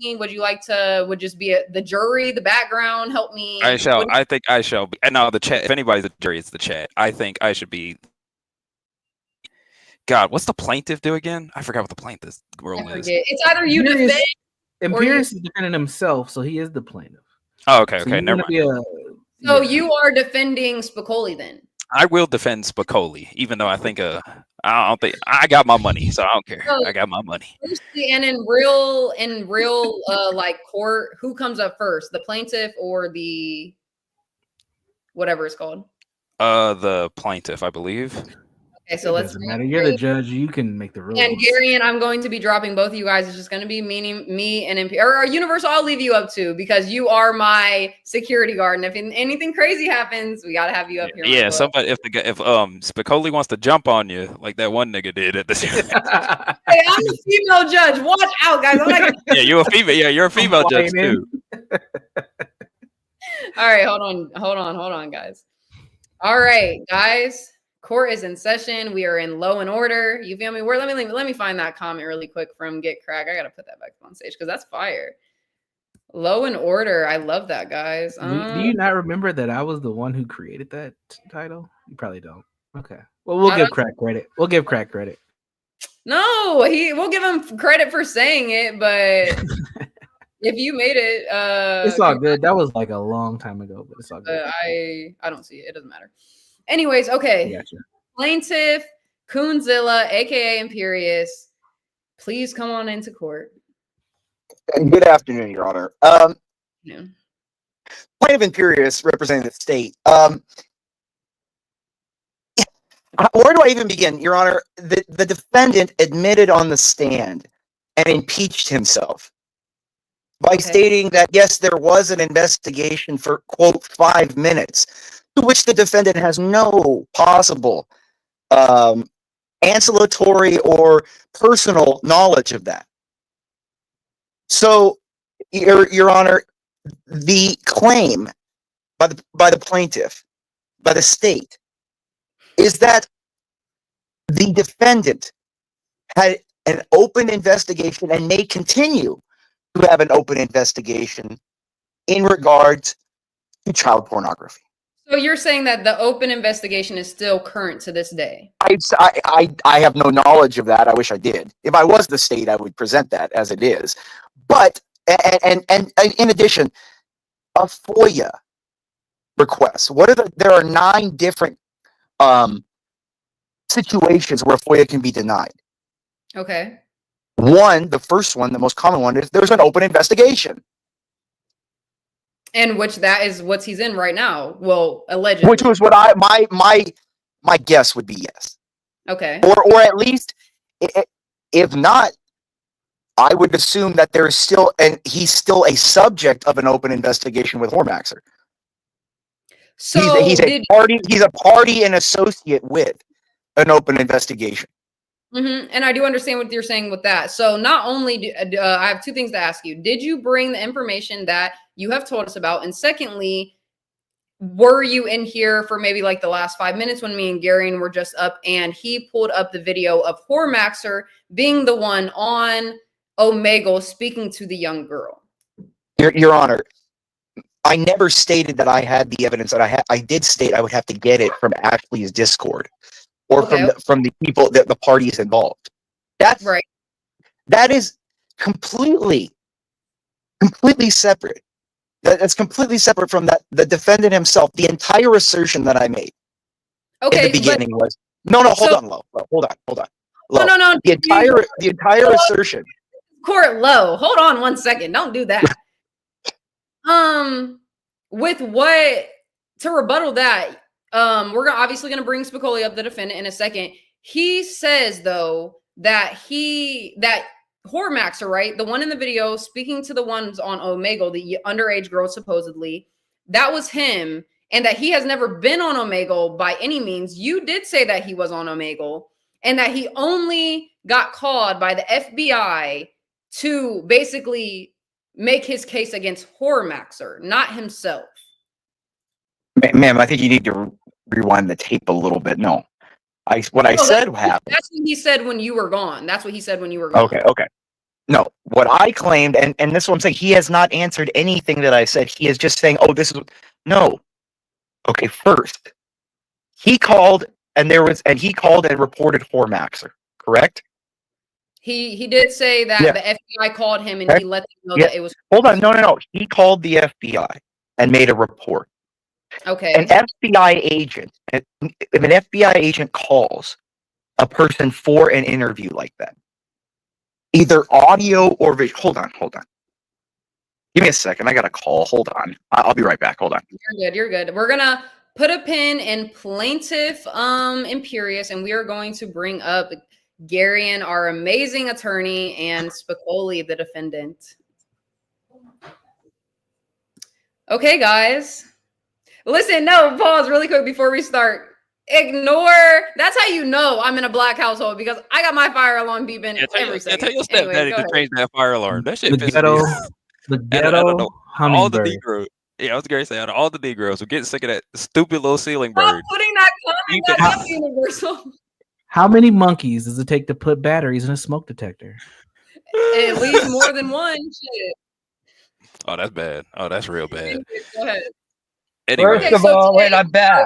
scene? Would you like to? Would just be the jury, the background? Help me. I shall. I think I shall be. And now the chat. If anybody's the jury, it's the chat. I think I should be. God, what's the plaintiff do again? I forgot what the plaintiff role is. It's either you defend. Imperius is defending himself, so he is the plaintiff. Oh, okay, So okay, never mind. So you are defending Spicoli then? I will defend Spicoli, even though I think I don't think I got my money, so I don't care. So- I got my money. And in real like court, who comes up first, the plaintiff or the whatever it's called? The plaintiff, I believe. Okay, so let's doesn't matter. You're the judge. You can make the rules. And Gary and I'm going to be dropping both of you guys. It's just going to be me and MP or Universal. I'll leave you up to because you are my security guard. And if anything crazy happens, we got to have you up here. Yeah, somebody if Spicoli wants to jump on you like that one nigga did at the. Hey, I'm a female judge. Watch out, guys. I'm not Yeah, you're a female. Yeah, you're a female judge too. All right, hold on, guys. All right, guys. Court is in session. We are in Law and Order. You feel me? Let me find that comment really quick from Get Crack. I gotta put that back on stage because that's fire. Law and Order. I love that, guys. Do you not remember that I was the one who created that title? You probably don't. Okay. Well, we'll give Crack credit. We'll give Crack credit. No, we'll give him credit for saying it, but if you made it, it's all good. That was like a long time ago, but it's all good. I don't see it. It doesn't matter. Anyways, okay. Gotcha. Plaintiff Coonzilla, aka Imperius, please come on into court. Good afternoon, Your Honor. Yeah. Plaintiff Imperius representing the state. Where do I even begin, Your Honor? The defendant admitted on the stand and impeached himself by stating that, yes, there was an investigation for, quote, 5 minutes, to which the defendant has no possible ancillary or personal knowledge of that. So, Your Honor, the claim by the plaintiff, by the state, is that the defendant had an open investigation and may continue to have an open investigation in regards to child pornography. So you're saying that the open investigation is still current to this day? I have no knowledge of that. I wish I did. If I was the state, I would present that as it is. But and in addition, a FOIA request. There are 9 different situations where FOIA can be denied. Okay. The first one, the most common one, is there's an open investigation. And which that is what he's in right now. Well, allegedly. Which was what my guess would be yes. Okay. Or at least, if not, I would assume that there is still, and he's still a subject of an open investigation with Hormaxer. So he's a party and associate with an open investigation. And I do understand what you're saying with that. So not only I have 2 things to ask you. Did you bring the information that you have told us about? And secondly, were you in here for maybe like the last 5 minutes when me and Garion were just up and he pulled up the video of Hormaxer being the one on Omegle speaking to the young girl? Your Honor, I never stated that I had the evidence that I had. I did state I would have to get it from Ashley's Discord or from the people, the parties involved. That's right. That is completely separate. That's completely separate from the defendant himself. The entire assertion that I made in the beginning was hold on. Lo. No. The entire assertion. Court Low, hold on 1 second. Don't do that. With what to rebuttal that, we're obviously gonna bring Spicoli up, the defendant, in a second. He says though that Hormaxer, right, the one in the video speaking to the ones on Omegle, the underage girl supposedly, that was him, and that he has never been on Omegle by any means. You did say that he was on Omegle, and that he only got called by the FBI to basically make his case against Hormaxer, not himself. Ma'am, I think you need to rewind the tape a little bit. No. What I said happened. That's what he said when you were gone. That's what he said when you were gone. Okay. No, what I claimed, and this is what I'm saying, he has not answered anything that I said. He is just saying, this is no. Okay, first, he called and reported Hormaxer, correct? He did say that the FBI called him and he let them know that it was. Hold on, no. He called the FBI and made a report. Okay. An FBI agent, if an FBI agent calls a person for an interview like that, either audio or visual. Hold on. Give me a second. I got a call. Hold on. I'll be right back. Hold on. You're good. We're gonna put a pin in Plaintiff Imperius, and we are going to bring up Garion, our amazing attorney, and Spicoli, the defendant. Okay, guys. Listen, no, pause really quick before we start. Ignore. That's how you know I'm in a black household, because I got my fire alarm beeping every second. Tell your stepdaddy to change that fire alarm. That shit pisses me off. The ghetto all the hummingbird. Negroes. Yeah, I was going to say, out of all the Negroes who get sick of that stupid little ceiling bird. Stop putting that comment. That's universal. How many monkeys does it take to put batteries in a smoke detector? At least more than one. Shit. Oh, that's bad. Oh, that's real bad. Go ahead. Anyway. First of all, wait, I'm back.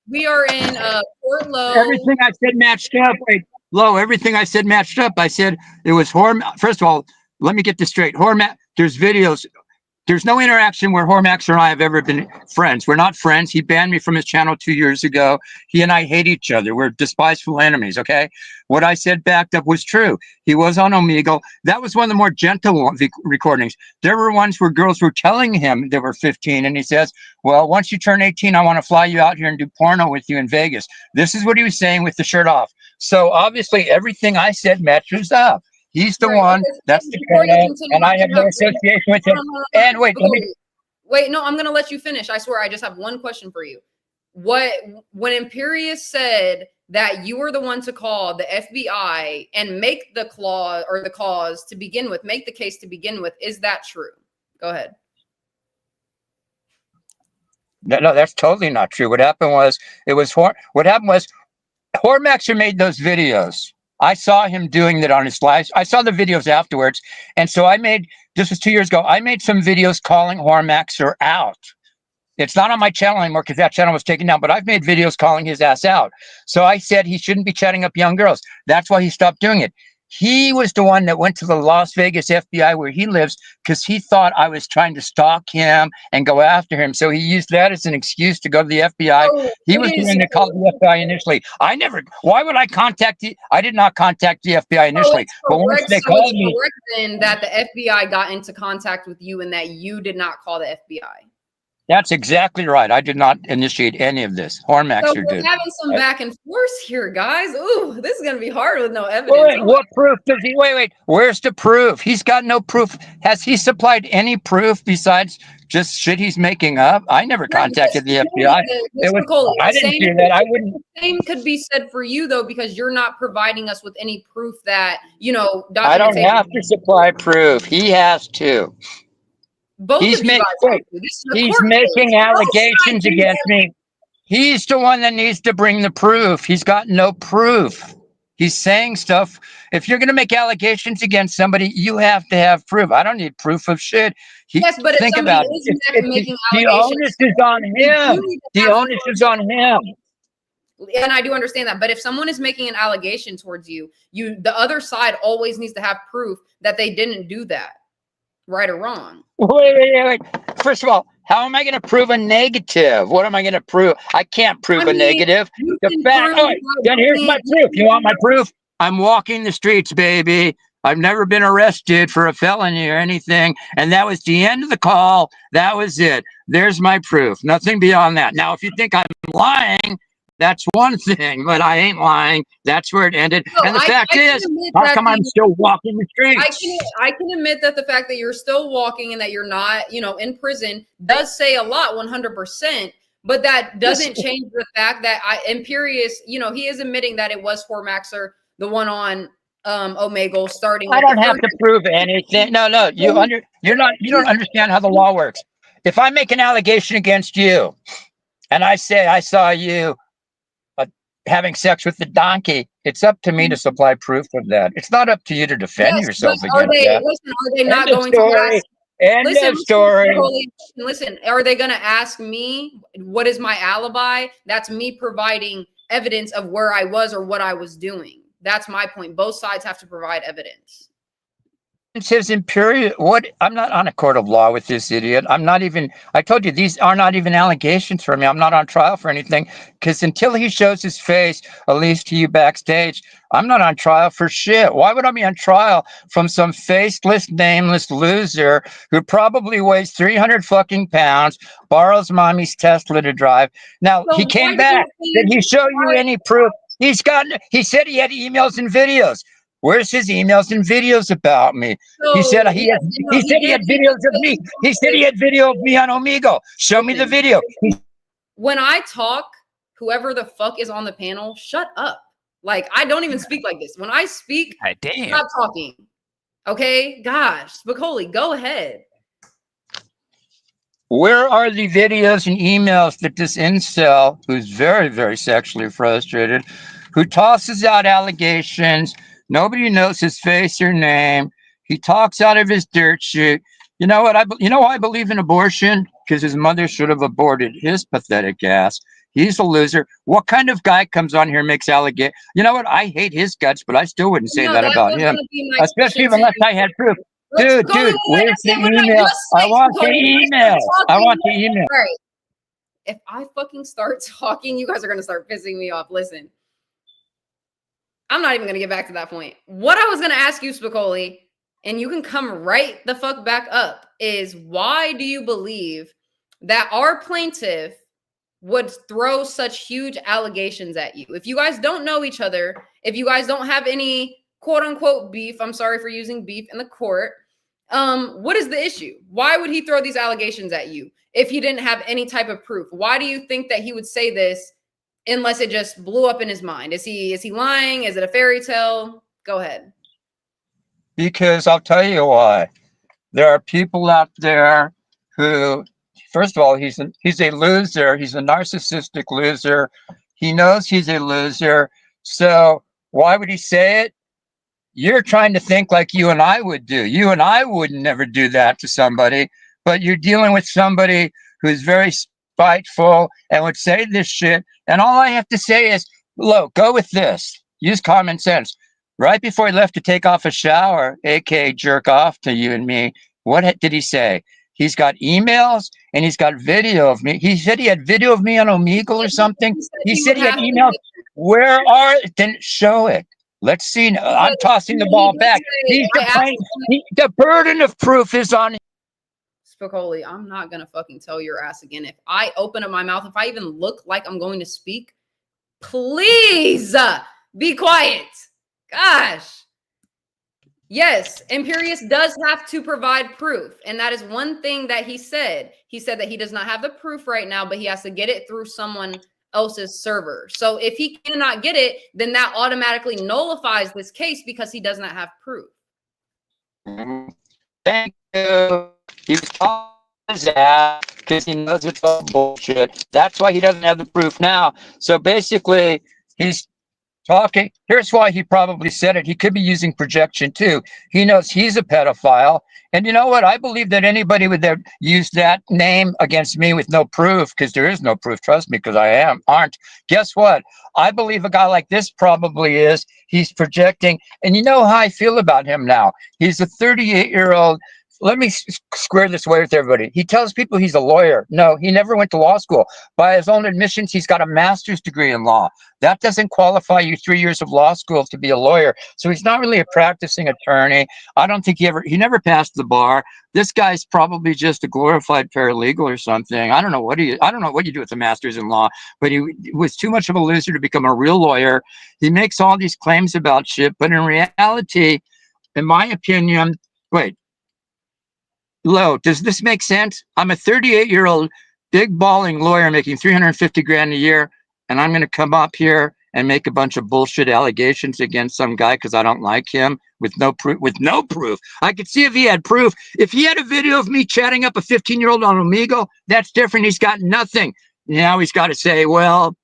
We are in Fort Low. Everything I said matched up. Wait, Low, everything I said matched up. I said it was First of all, let me get this straight. There's videos. There's no interaction where Hormaxer and I have ever been friends. We're not friends. He banned me from his channel 2 years ago. He and I hate each other. We're despiteful enemies, okay? What I said backed up was true. He was on Omegle. That was one of the more gentle recordings. There were ones where girls were telling him they were 15, and he says, well, once you turn 18, I want to fly you out here and do porno with you in Vegas. This is what he was saying with the shirt off. So obviously everything I said matches up. He's the one. That's the criminal, and I have no association with him. And wait, no, I'm going to let you finish. I swear, I just have one question for you. when Imperious said that you were the one to call the FBI and make the cause to begin with, make the case to begin with, is that true? Go ahead. No, that's totally not true. What happened was Hormaxer made those videos. I saw him doing that on his live. I saw the videos afterwards. And so this was 2 years ago, I made some videos calling Hormaxer out. It's not on my channel anymore because that channel was taken down, but I've made videos calling his ass out. So I said he shouldn't be chatting up young girls. That's why he stopped doing it. He was the one that went to the Las Vegas FBI where he lives because he thought I was trying to stalk him and go after him. So he used that as an excuse to go to the FBI. Oh, He was the one that called the FBI initially. Why would I contact you? I did not contact the FBI initially. But once they called me. Correct then that the FBI got into contact with you and that you did not call the FBI. That's exactly right. I did not initiate any of this. Hormaxer So we're did. having some back and forth here, guys. Ooh, this is gonna be hard with no evidence. Wait, what proof does he? Wait. Where's the proof? He's got no proof. Has he supplied any proof besides just shit he's making up? I never contacted the FBI. I didn't hear that. I wouldn't. The same could be said for you though, because you're not providing us with any proof that I don't have to supply proof. He has to. Both He's of you guys. He's making allegations against me. He's the one that needs to bring the proof. He's got no proof. He's saying stuff. If you're going to make allegations against somebody, you have to have proof. I don't need proof of shit. Yes, but think about it. The onus is on him. The onus is on him. And I do understand that. But if someone is making an allegation towards you, the other side always needs to have proof that they didn't do that. Right or wrong? Wait. First of all, how am I going to prove a negative? What am I going to prove? I can't prove a negative. Then here's my proof. You want my proof? I'm walking the streets, baby. I've never been arrested for a felony or anything. And that was the end of the call. That was it. There's my proof. Nothing beyond that. Now, if you think I'm lying, that's one thing, but I ain't lying. That's where it ended. No, and the fact is, how come I'm still walking the streets? I can admit that the fact that you're still walking and that you're not, in prison does say a lot, 100%. But that doesn't change the fact that Imperious, he is admitting that it was Hormaxer, the one on Omegle starting. I don't have to prove anything. No, you don't understand how the law works. If I make an allegation against you, and I say I saw you having sex with the donkey, it's up to me to supply proof of that. It's not up to you to defend yourself against that. Listen, are they not going to ask? End of story. Listen, are they going to ask me what is my alibi? That's me providing evidence of where I was or what I was doing. That's my point. Both sides have to provide evidence. His I'm not on a court of law with this idiot. I told you, these are not even allegations for me. I'm not on trial for anything because until he shows his face, at least to you backstage, I'm not on trial for shit. Why would I be on trial from some faceless, nameless loser who probably weighs 300 fucking pounds, borrows mommy's Tesla to drive? Now, he came back. Did he show you any proof? He said he had emails and videos. Where's his emails and videos about me? He said he had videos of me. He said he had video of me on Omegle. Show me the video. When I talk, whoever the fuck is on the panel, shut up. Like, I don't even speak like this. When I speak, stop talking. Okay? Gosh, Spicoli, go ahead. Where are the videos and emails that this incel, who's very, very sexually frustrated, who tosses out allegations, nobody knows his face or name, he talks out of his dirt sheet. You know what? Why I believe in abortion? Because his mother should have aborted his pathetic ass. He's a loser. What kind of guy comes on here and makes allegations? You know what? I hate his guts, but I still wouldn't say that about him, especially unless I had proof. Dude, where's the email? I want the email. I want the email. Right. If I fucking start talking, you guys are going to start pissing me off. Listen, I'm not even going to get back to that point. What I was going to ask you, Spicoli, and you can come right the fuck back up, is why do you believe that our plaintiff would throw such huge allegations at you? If you guys don't know each other, if you guys don't have any quote unquote beef, I'm sorry for using beef in the court, What is the issue? Why would he throw these allegations at you if he didn't have any type of proof? Why do you think that he would say this unless it just blew up in his mind? Is he lying? Is it a fairy tale? Go ahead. Because I'll tell you why. There are people out there who, first of all, he's a loser. He's a narcissistic loser. He knows he's a loser. So why would he say it? You're trying to think like you and I would do. You and I would never do that to somebody, but you're dealing with somebody who's very spiteful and would say this shit. And all I have to say is, look, go with this. Use common sense. Right before he left to take off a shower, aka jerk off to you and me, what did he say? He's got emails and he's got video of me. He said he had video of me on Omegle or something. He said he had emails. Where are? Then show it. Let's see. I'm tossing the ball back. The burden of proof is on. Spicoli, I'm not gonna fucking tell your ass again. If I open up my mouth, if I even look like I'm going to speak, please be quiet. Gosh. Yes, Imperius does have to provide proof. And that is one thing that he said. He said that he does not have the proof right now, but he has to get it through someone else's server. So if he cannot get it, then that automatically nullifies this case because he does not have proof. Thank you. He was calling his ass because he knows it's all bullshit. That's why he doesn't have the proof now. So basically, he's talking. Here's why he probably said it. He could be using projection too. He knows he's a pedophile. And you know what? I believe that anybody would use that name against me with no proof, because there is no proof. Trust me, because I aren't. Guess what? I believe a guy like this probably is. He's projecting. And you know how I feel about him now. He's a 38-year-old. Let me square this way with everybody. He tells people he's a lawyer. No, he never went to law school. By his own admissions, he's got a master's degree in law. That doesn't qualify you 3 years of law school to be a lawyer. So he's not really a practicing attorney. I don't think he never passed the bar. This guy's probably just a glorified paralegal or something. I don't know what you do with a master's in law, but he was too much of a loser to become a real lawyer. He makes all these claims about shit, but in reality, in my opinion, wait. Low, does this make sense? I'm a 38-year-old big balling lawyer making $350 grand a year, and I'm going to come up here and make a bunch of bullshit allegations against some guy because I don't like him with no proof. With no proof, I could see if he had proof. If he had a video of me chatting up a 15-year-old on Omegle, that's different. He's got nothing. Now he's got to say, well,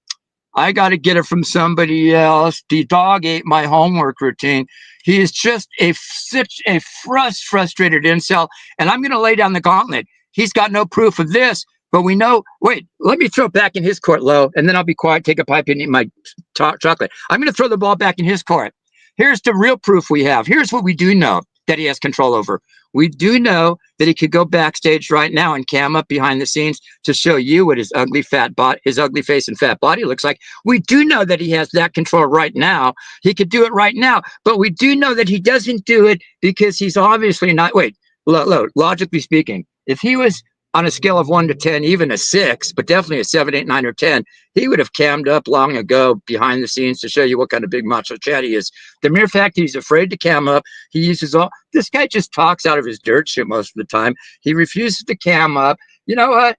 I got to get it from somebody else. The dog ate my homework routine. He is just such a frustrated incel. And I'm going to lay down the gauntlet. He's got no proof of this, but we know. Wait, let me throw it back in his court, Lo, and then I'll be quiet, take a pipe, and eat my chocolate. I'm going to throw the ball back in his court. Here's the real proof we have. Here's what we do know that he has control over. We do know that he could go backstage right now and cam up behind the scenes to show you what his ugly face and fat body looks like. We do know that he has that control right now. He could do it right now, but we do know that he doesn't do it because he's obviously not. Wait, logically speaking, if he was on a scale of 1 to 10, even a 6, but definitely a 7, 8, 9, or 10, he would have cammed up long ago behind the scenes to show you what kind of big macho chat he is. The mere fact that he's afraid to cam up, he uses this guy just talks out of his dirt shit most of the time. He refuses to cam up. You know what?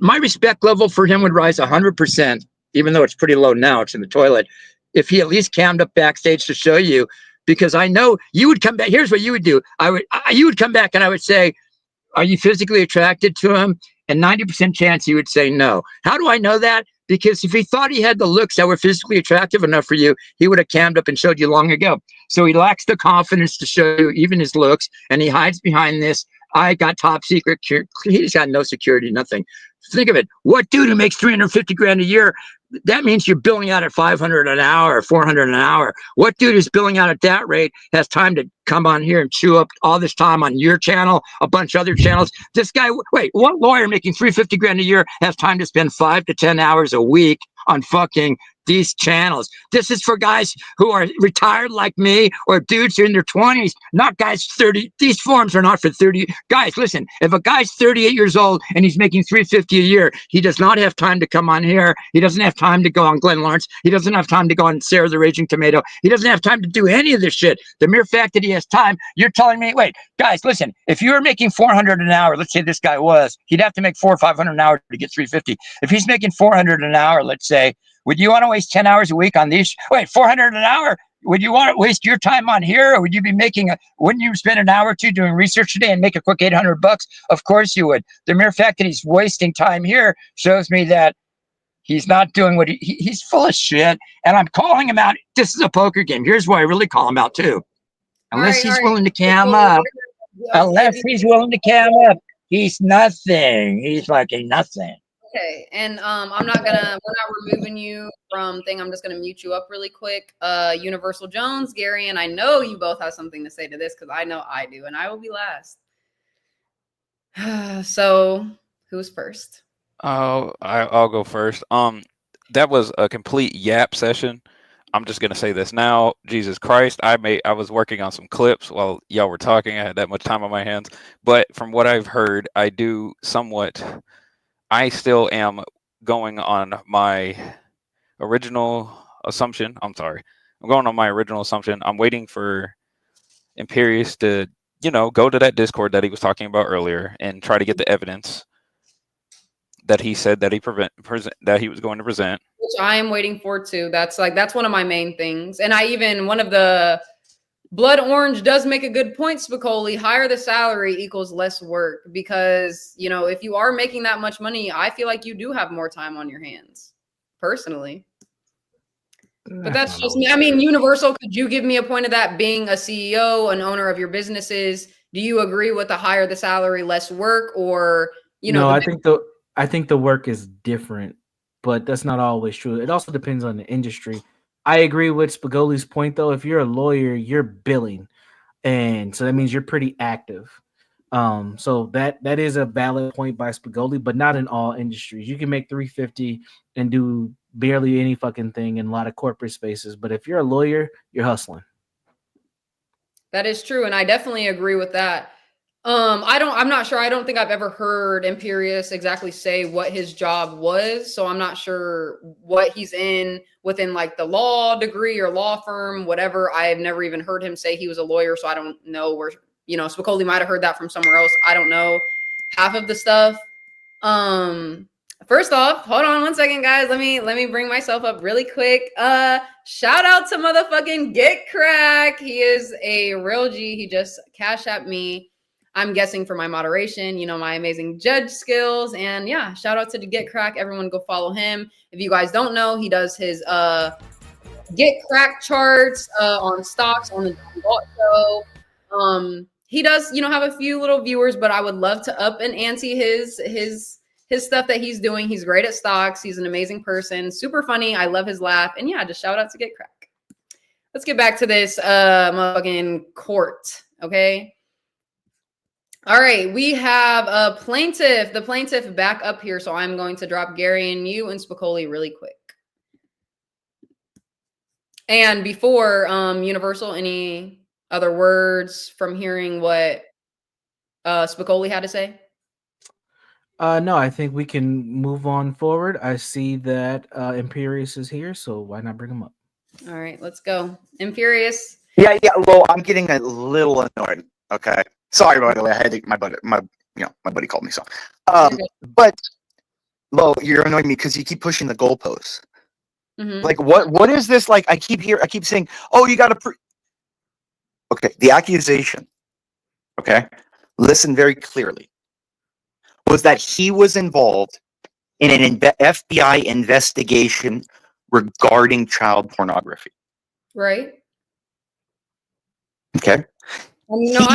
My respect level for him would rise 100%, even though it's pretty low now. It's in the toilet. If he at least cammed up backstage to show you, because I know you would come back. Here's what you would do. You would come back and I would say, are you physically attracted to him? And 90% chance he would say no. How do I know that? Because if he thought he had the looks that were physically attractive enough for you, he would have cammed up and showed you long ago. So he lacks the confidence to show you even his looks, and he hides behind this. I got top secret. He's got no security, nothing. Think of it. What dude who makes $350 grand a year? That means you're billing out at $500 an hour or $400 an hour. What dude who's billing out at that rate has time to come on here and chew up all this time on your channel, a bunch of other channels? This guy, wait, what lawyer making $350 grand a year has time to spend 5 to 10 hours a week on fucking these channels. This is for guys who are retired like me, or dudes who are in their 20s, not guys 30. These forums are not for 30. Guys, listen, if a guy's 38 years old and he's making $350 a year, he does not have time to come on here. He doesn't have time to go on Glenn Lawrence. He doesn't have time to go on Sarah the Raging Tomato. He doesn't have time to do any of this shit. The mere fact that he has time, you're telling me, wait, guys, listen, if you were making $400 an hour, let's say this guy was, he'd have to make $400 or $500 an hour to get $350. If he's making $400 an hour, let's say, would you want to waste 10 hours a week on these? Wait, $400 an hour? Would you want to waste your time on here, or would you be making wouldn't you spend an hour or two doing research today and make a quick $800? Of course you would. The mere fact that he's wasting time here shows me that he's not doing what he's full of shit. And I'm calling him out. This is a poker game. Here's why I really call him out too. Unless he's willing to cam up. Unless he's willing to cam up, he's nothing. He's fucking nothing. Okay, and we're not removing you from thing. I'm just gonna mute you up really quick. Universal Jones, Gary, and I know you both have something to say to this because I know I do, and I will be last. So who's first? I'll go first. That was a complete yap session. I'm just gonna say this now. Jesus Christ, I was working on some clips while y'all were talking. I had that much time on my hands, but from what I've heard, I still am going on my original assumption. I'm sorry. I'm going on my original assumption. I'm waiting for Imperius to, go to that Discord that he was talking about earlier and try to get the evidence that he said that that he was going to present. Which I am waiting for too. That's one of my main things. And one of the Blood Orange does make a good point, Spicoli. Higher the salary equals less work because, if you are making that much money, I feel like you do have more time on your hands, personally. But that's just me. I mean, Universal, could you give me a point of that being a CEO, an owner of your businesses? Do you agree with the higher the salary, less work, or, No, I think the work is different, but that's not always true. It also depends on the industry. I agree with Spigoli's point, though. If you're a lawyer, you're billing, and so that means you're pretty active. So that is a valid point by Spigoli, but not in all industries. You can make $350 and do barely any fucking thing in a lot of corporate spaces, but if you're a lawyer, you're hustling. That is true, and I definitely agree with that. I'm not sure. I don't think I've ever heard Imperius exactly say what his job was. So I'm not sure what he's within like the law degree or law firm, whatever. I've never even heard him say he was a lawyer. So I don't know where, Spicoli might have heard that from somewhere else. I don't know half of the stuff. First off, hold on one second, guys. Let me bring myself up really quick. Shout out to motherfucking Get Crack. He is a real G. He just cashed at me. I'm guessing for my moderation, my amazing judge skills. And yeah, shout out to the Get Crack. Everyone go follow him. If you guys don't know, he does his Get Crack charts on stocks on the John Galt show. He does, have a few little viewers, but I would love to up and ante his stuff that he's doing. He's great at stocks. He's an amazing person, super funny. I love his laugh. And yeah, just shout out to Get Crack. Let's get back to this motherfucking court, okay? All right, we have the plaintiff back up here. So I'm going to drop Gary and you and Spicoli really quick. And before Universal, any other words from hearing what Spicoli had to say? No, I think we can move on forward. I see that Imperius is here, so why not bring him up? All right, let's go. Imperius. Yeah. Well, I'm getting a little annoyed. Okay. Sorry, by the way. I had to, my buddy called me. So, but Lo, you're annoying me because you keep pushing the goalposts. Mm-hmm. Like, what is this? Like, I keep saying, oh, you got to. Okay, the accusation. Okay, listen very clearly. Was that he was involved in an FBI investigation regarding child pornography. Right. Okay. No,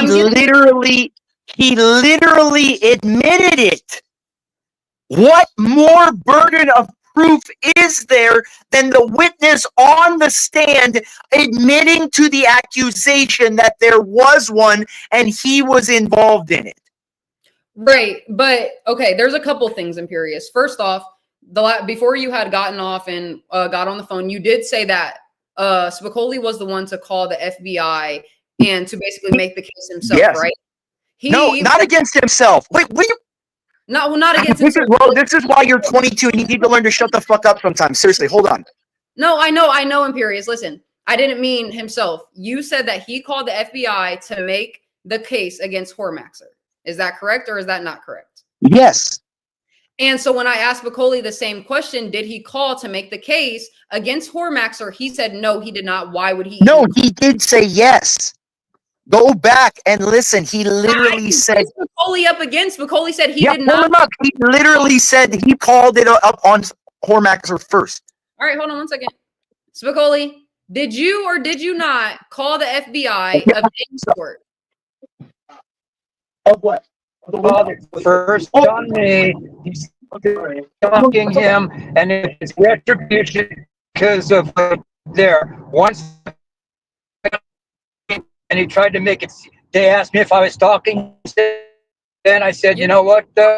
He literally admitted it. What more burden of proof is there than the witness on the stand admitting to the accusation that there was one and he was involved in it? Right. But okay, there's a couple things, Imperius. First off, before you had gotten off and got on the phone, you did say that Spicoli was the one to call the FBI and to basically make the case himself, Yes. right? No, not against himself. Wait, what? Not against This is, himself. well, this is why you're 22 and you need to learn to shut the fuck up sometimes. Seriously, hold on. No, I know, Imperious. Listen, I didn't mean himself. You said that he called the FBI to make the case against Hormaxer. Is that correct or is that not correct? Yes. And so when I asked Spicoli the same question, did he call to make the case against Hormaxer? He said no, he did not. Why would he? No, he did say yes. Go back and listen. He literally said Spicoli up against. Spicoli said he did pull not. him up. He literally said he called it up on Hormaxer first. All right, hold on one second. Spicoli, did you or did you not call the FBI of any sort? Of what? Father first on me. He's stalking him, and it's retribution because of there. Once, and he tried to make it. They asked me if I was stalking. Then I said, you know what? They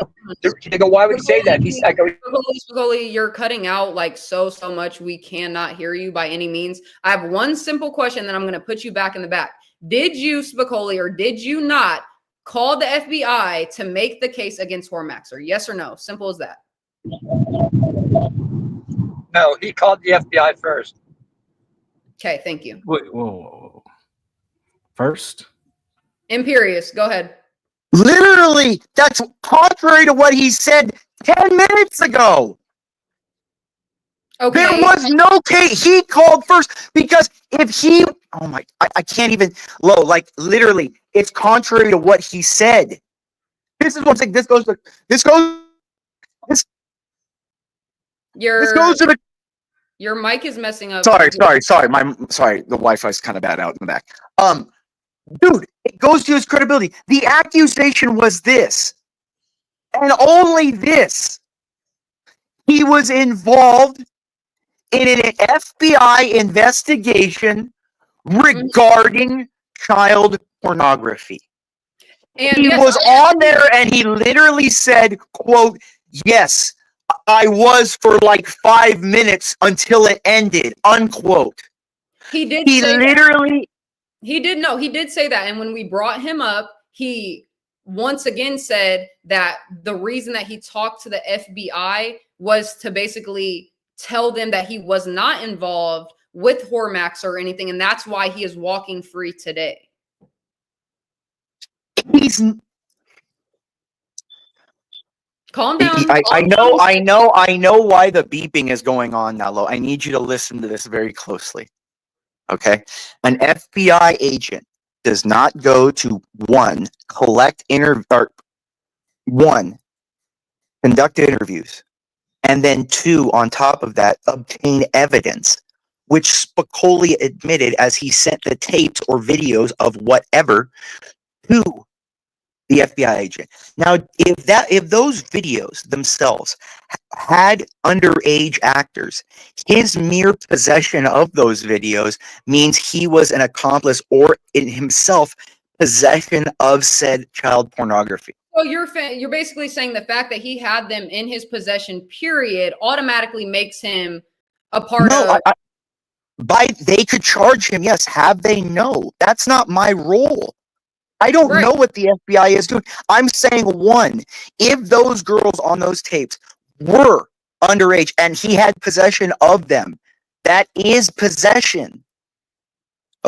go, why would you say that? I go, Spicoli, you're cutting out like so much. We cannot hear you by any means. I have one simple question, then I'm going to put you back in the back. Did you, Spicoli, or did you not call the FBI to make the case against Hormaxer? Yes or no? Simple as that. no, he called the FBI first. Okay, thank you. Wait, whoa. First? Imperious, go ahead. Literally, that's contrary to what he said 10 minutes ago. Okay. There was no case. He called first because if he, oh my, I can't even, like literally, it's contrary to what he said. This is what I'm saying. This goes to the. Your mic is messing up. Sorry. The Wi-Fi is kind of bad out in the back. Dude, it goes to his credibility. The accusation was this, and only this. He was involved in an FBI investigation regarding child pornography. And he was on there and he literally said, quote, yes, I was for like 5 minutes until it ended, unquote. He did say that. And when we brought him up, he once again said that the reason that he talked to the FBI was to basically tell them that he was not involved with Hormaxer or anything. And that's why he is walking free today. Calm down. I know why the beeping is going on now, Lo. I need you to listen to this very closely. Okay? An FBI agent does not go to conduct interviews, and then 2, on top of that, obtain evidence, which Spicoli admitted as he sent the tapes or videos of whatever to the FBI agent. Now, if those videos themselves had underage actors, his mere possession of those videos means he was an accomplice or in himself possession of said child pornography. So you're basically saying the fact that he had them in his possession, period, automatically makes him a part of. They could charge him. Yes, have they? No, that's not my role. I don't know what the FBI is doing. I'm saying, 1, if those girls on those tapes were underage and he had possession of them, that is possession.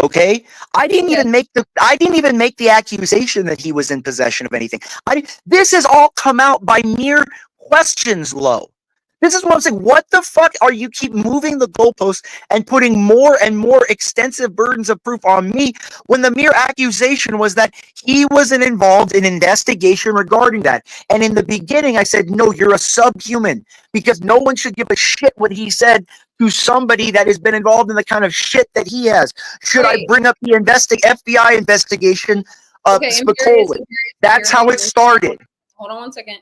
Okay? I didn't even make the accusation that he was in possession of anything. This has all come out by mere questions, Lo. This is what I'm saying. What the fuck are you keep moving the goalposts and putting more and more extensive burdens of proof on me when the mere accusation was that he wasn't involved in investigation regarding that? And in the beginning, I said, no, you're a subhuman because no one should give a shit what he said to somebody that has been involved in the kind of shit that he has. Should I bring up the FBI investigation of Spicoli? That's how it started. Hold on one second.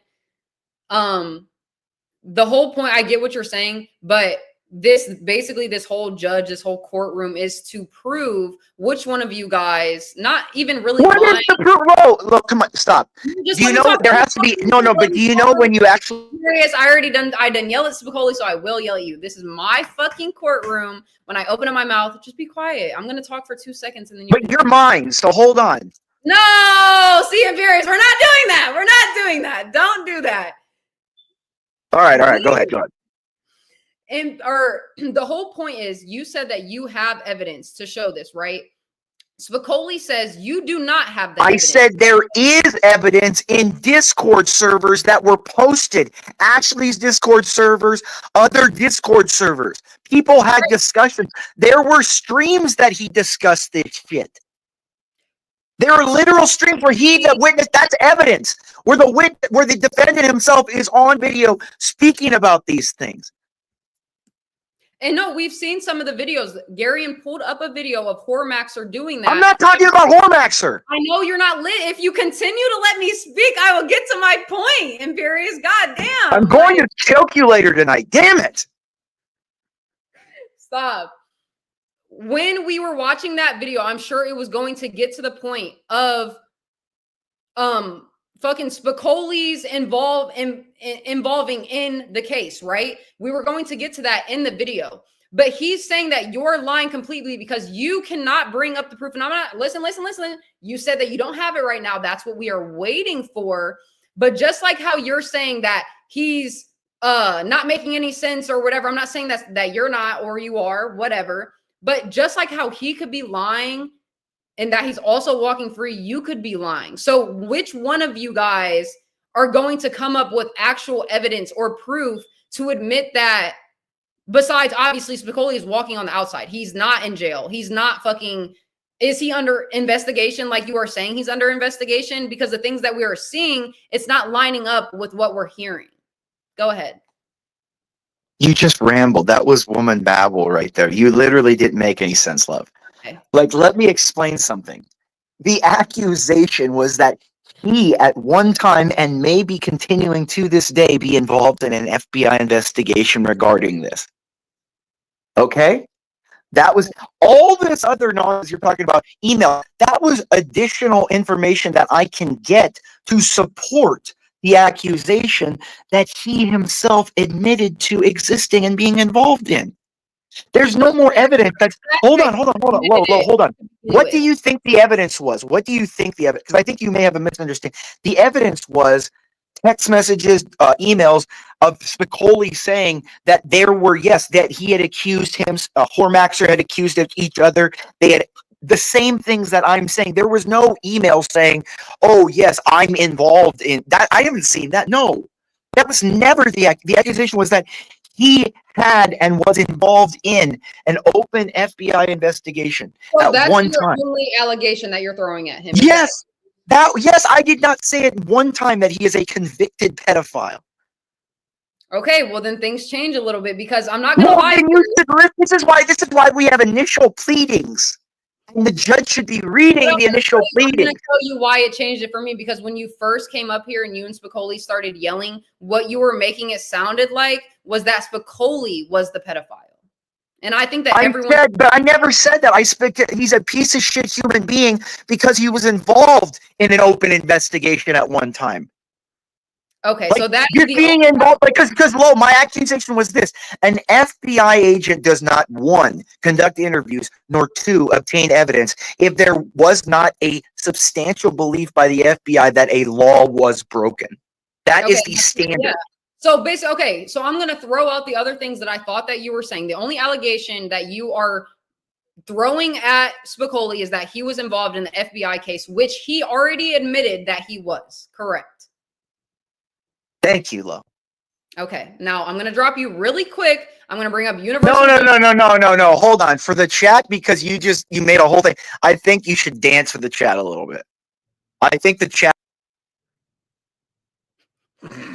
The whole point, I get what you're saying, but this whole judge, this whole courtroom is to prove which one of you guys, not even really What is lying. the proof? Whoa, look, come on, stop. Just Do you let me know talk. there has to be but do you know when you actually Serious, I done yell at Spicoli, so I will yell at you. This is my fucking courtroom. When I open up my mouth, just be quiet. I'm gonna talk for 2 seconds and then you but you're mine, so hold on. No, see, Imperious, we're not doing that. We're not doing that. Don't do that. All right, go ahead. And or the whole point is, you said that you have evidence to show this, right? Spicoli says you do not have that. I said there is evidence in Discord servers that were posted. Ashley's Discord servers, other Discord servers. People had discussions. There were streams that he discussed this shit. There are literal streams where he the witness. That's evidence. Where the defendant himself is on video speaking about these things. And no, we've seen some of the videos. Garion pulled up a video of Hormaxer doing that. I'm not talking about Hormaxer. I know you're not lit. If you continue to let me speak, I will get to my point, Imperious. Goddamn. I'm going to choke you later tonight. Damn it. Stop. When we were watching that video, I'm sure it was going to get to the point of fucking Spicoli's involving in the case, right? We were going to get to that in the video. But he's saying that you're lying completely because you cannot bring up the proof. And I'm not, listen. You said that you don't have it right now. That's what we are waiting for. But just like how you're saying that he's not making any sense or whatever, I'm not saying that you're not or you are, whatever. But just like how he could be lying and that he's also walking free, you could be lying. So which one of you guys are going to come up with actual evidence or proof to admit that, besides obviously Spicoli is walking on the outside. He's not in jail. He's not fucking, is he under investigation like you are saying he's under investigation? Because the things that we are seeing, it's not lining up with what we're hearing. Go ahead. You just rambled. That was woman babble right there. You literally didn't make any sense, love. Okay. Like, let me explain something. The accusation was that he, at one time, and maybe continuing to this day, be involved in an FBI investigation regarding this. Okay? That was all this other nonsense you're talking about. Email. That was additional information that I can get to support the accusation that he himself admitted to existing and being involved in. There's no more evidence. Hold on. Whoa, hold on. What do you think the evidence was? What do you think the evidence? Because I think you may have a misunderstanding. The evidence was text messages, emails of Spicoli saying that there were, yes, that he had accused him, Hormaxer had accused of each other. They had the same things that I'm saying. There was no email saying, oh, yes, I'm involved in that. I haven't seen that. No, that was never the accusation was that he had and was involved in an open FBI investigation So at that's one your time. only allegation that you're throwing at him. Yes, yes, I did not say at one time that he is a convicted pedophile. Okay, well then things change a little bit because I'm not gonna Well, lie. then this is why we have initial pleadings. And the judge should be reading the initial I'm pleading. going to tell you why it changed it for me, because when you first came up here and you and Spicoli started yelling, what you were making it sounded like was that Spicoli was the pedophile. And I think that but I never said that. I expected he's a piece of shit human being because he was involved in an open investigation at one time. Okay, Like, so that you're being involved because my accusation was this: an FBI agent does not, one, conduct interviews, nor two, obtain evidence if there was not a substantial belief by the FBI that a law was broken. That is the standard. Yeah. So basically, okay, so I'm going to throw out the other things that I thought that you were saying. The only allegation that you are throwing at Spicoli is that he was involved in the FBI case, which he already admitted that he was. Correct. Thank you, Lo. Okay, now I'm going to drop you really quick. I'm going to bring up Universal. No. Hold on. For the chat, because you made a whole thing. I think you should dance for the chat a little bit. I think the chat.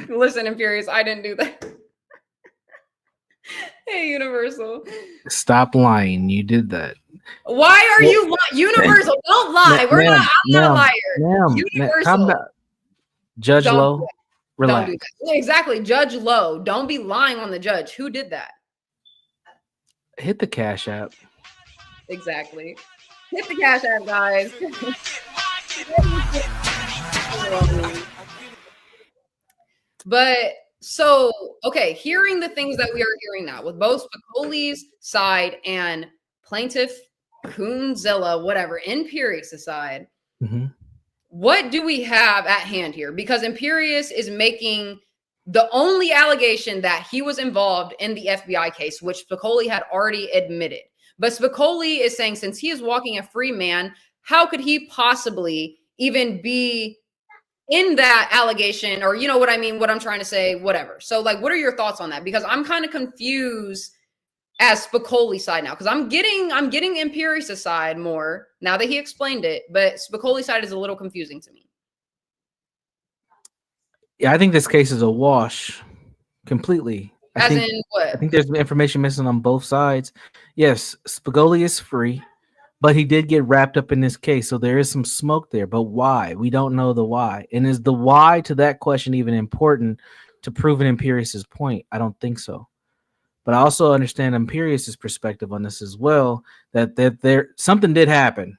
Listen, Imperious, I didn't do that. Hey, Universal. Stop lying. You did that. Why are you Universal? Don't lie. We're not. I'm not a liar. Universal. Judge Lowe, relax. Don't do that. Exactly. Judge Lowe. Don't be lying on the judge. Who did that? Hit the Cash App. Exactly. Hit the Cash App, guys. But so, okay, hearing the things that we are hearing now with both Spicoli's side and plaintiff Coonzilla, whatever, Imperius' side, hmm what do we have at hand here? Because Imperius is making the only allegation that he was involved in the FBI case, which Spicoli had already admitted. But Spicoli is saying, since he is walking a free man, how could he possibly even be in that allegation? Or you know what I mean, what I'm trying to say, whatever. So like, what are your thoughts on that? Because I'm kind of confused as Spicoli's side now, because I'm getting Imperius' side more now that he explained it, but Spicoli's side is a little confusing to me. Yeah, I think this case is a wash completely. I As think, in I what? think there's information missing on both sides. Yes, Spicoli is free, but he did get wrapped up in this case, so there is some smoke there. But why? We don't know the why. And is the why to that question even important to prove an Imperius's point? I don't think so. But I also understand Imperius's perspective on this as well. That there something did happen,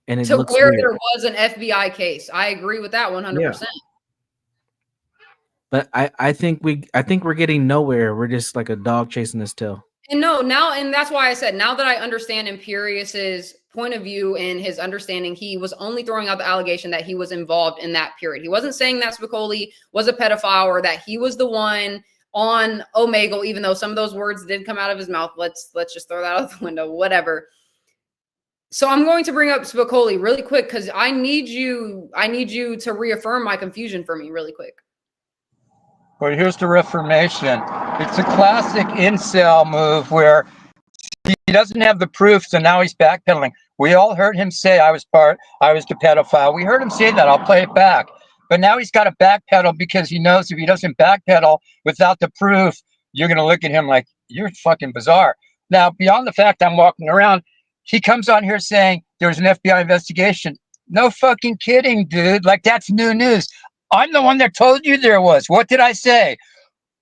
and it To looks where weird. there was an FBI case. I agree with that 100%. But I think we're getting nowhere. We're just like a dog chasing his tail. And no, now, and that's why I said, now that I understand Imperius's point of view and his understanding, he was only throwing out the allegation that he was involved in that period. He wasn't saying that Spicoli was a pedophile or that he was the one on Omegle, even though some of those words did come out of his mouth. Let's just throw that out the window, whatever. So I'm going to bring up Spicoli really quick because I need you to reaffirm my confusion for me really quick. Well, here's the reformation. It's a classic incel move where he doesn't have the proof, so now he's backpedaling. We all heard him say I was the pedophile. We heard him say that. I'll play it back. But now he's got to backpedal because he knows if he doesn't backpedal without the proof, you're going to look at him like, you're fucking bizarre. Now, beyond the fact I'm walking around, he comes on here saying there was an FBI investigation. No fucking kidding, dude. Like, that's new news. I'm the one that told you there was. What did I say?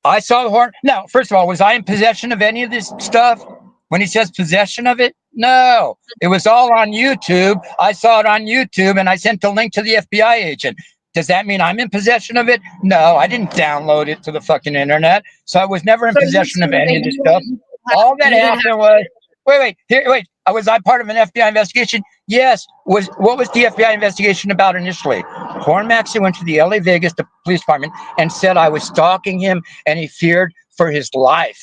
I saw the horn. Now, first of all, was I in possession of any of this stuff? When he says possession of it? No, it was all on YouTube. I saw it on YouTube and I sent the link to the FBI agent. Does that mean I'm in possession of it? No, I didn't download it to the fucking internet. So I was never in possession of any of this stuff. All that happened was, wait. Was I part of an FBI investigation? Yes. What was the FBI investigation about initially? Hormax went to the LA Vegas, the police department, and said I was stalking him and he feared for his life.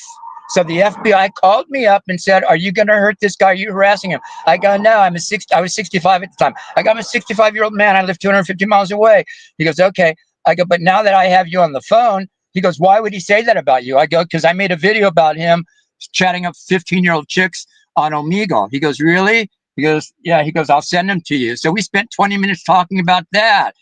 So the FBI called me up and said, are you going to hurt this guy? Are you harassing him? I go, no, I was 65 at the time. I go, I'm a 65-year-old man. I live 250 miles away. He goes, okay. I go, but now that I have you on the phone, he goes, why would he say that about you? I go, because I made a video about him chatting up 15-year-old chicks on Omegle. He goes, really? He goes, yeah. He goes, I'll send them to you. So we spent 20 minutes talking about that.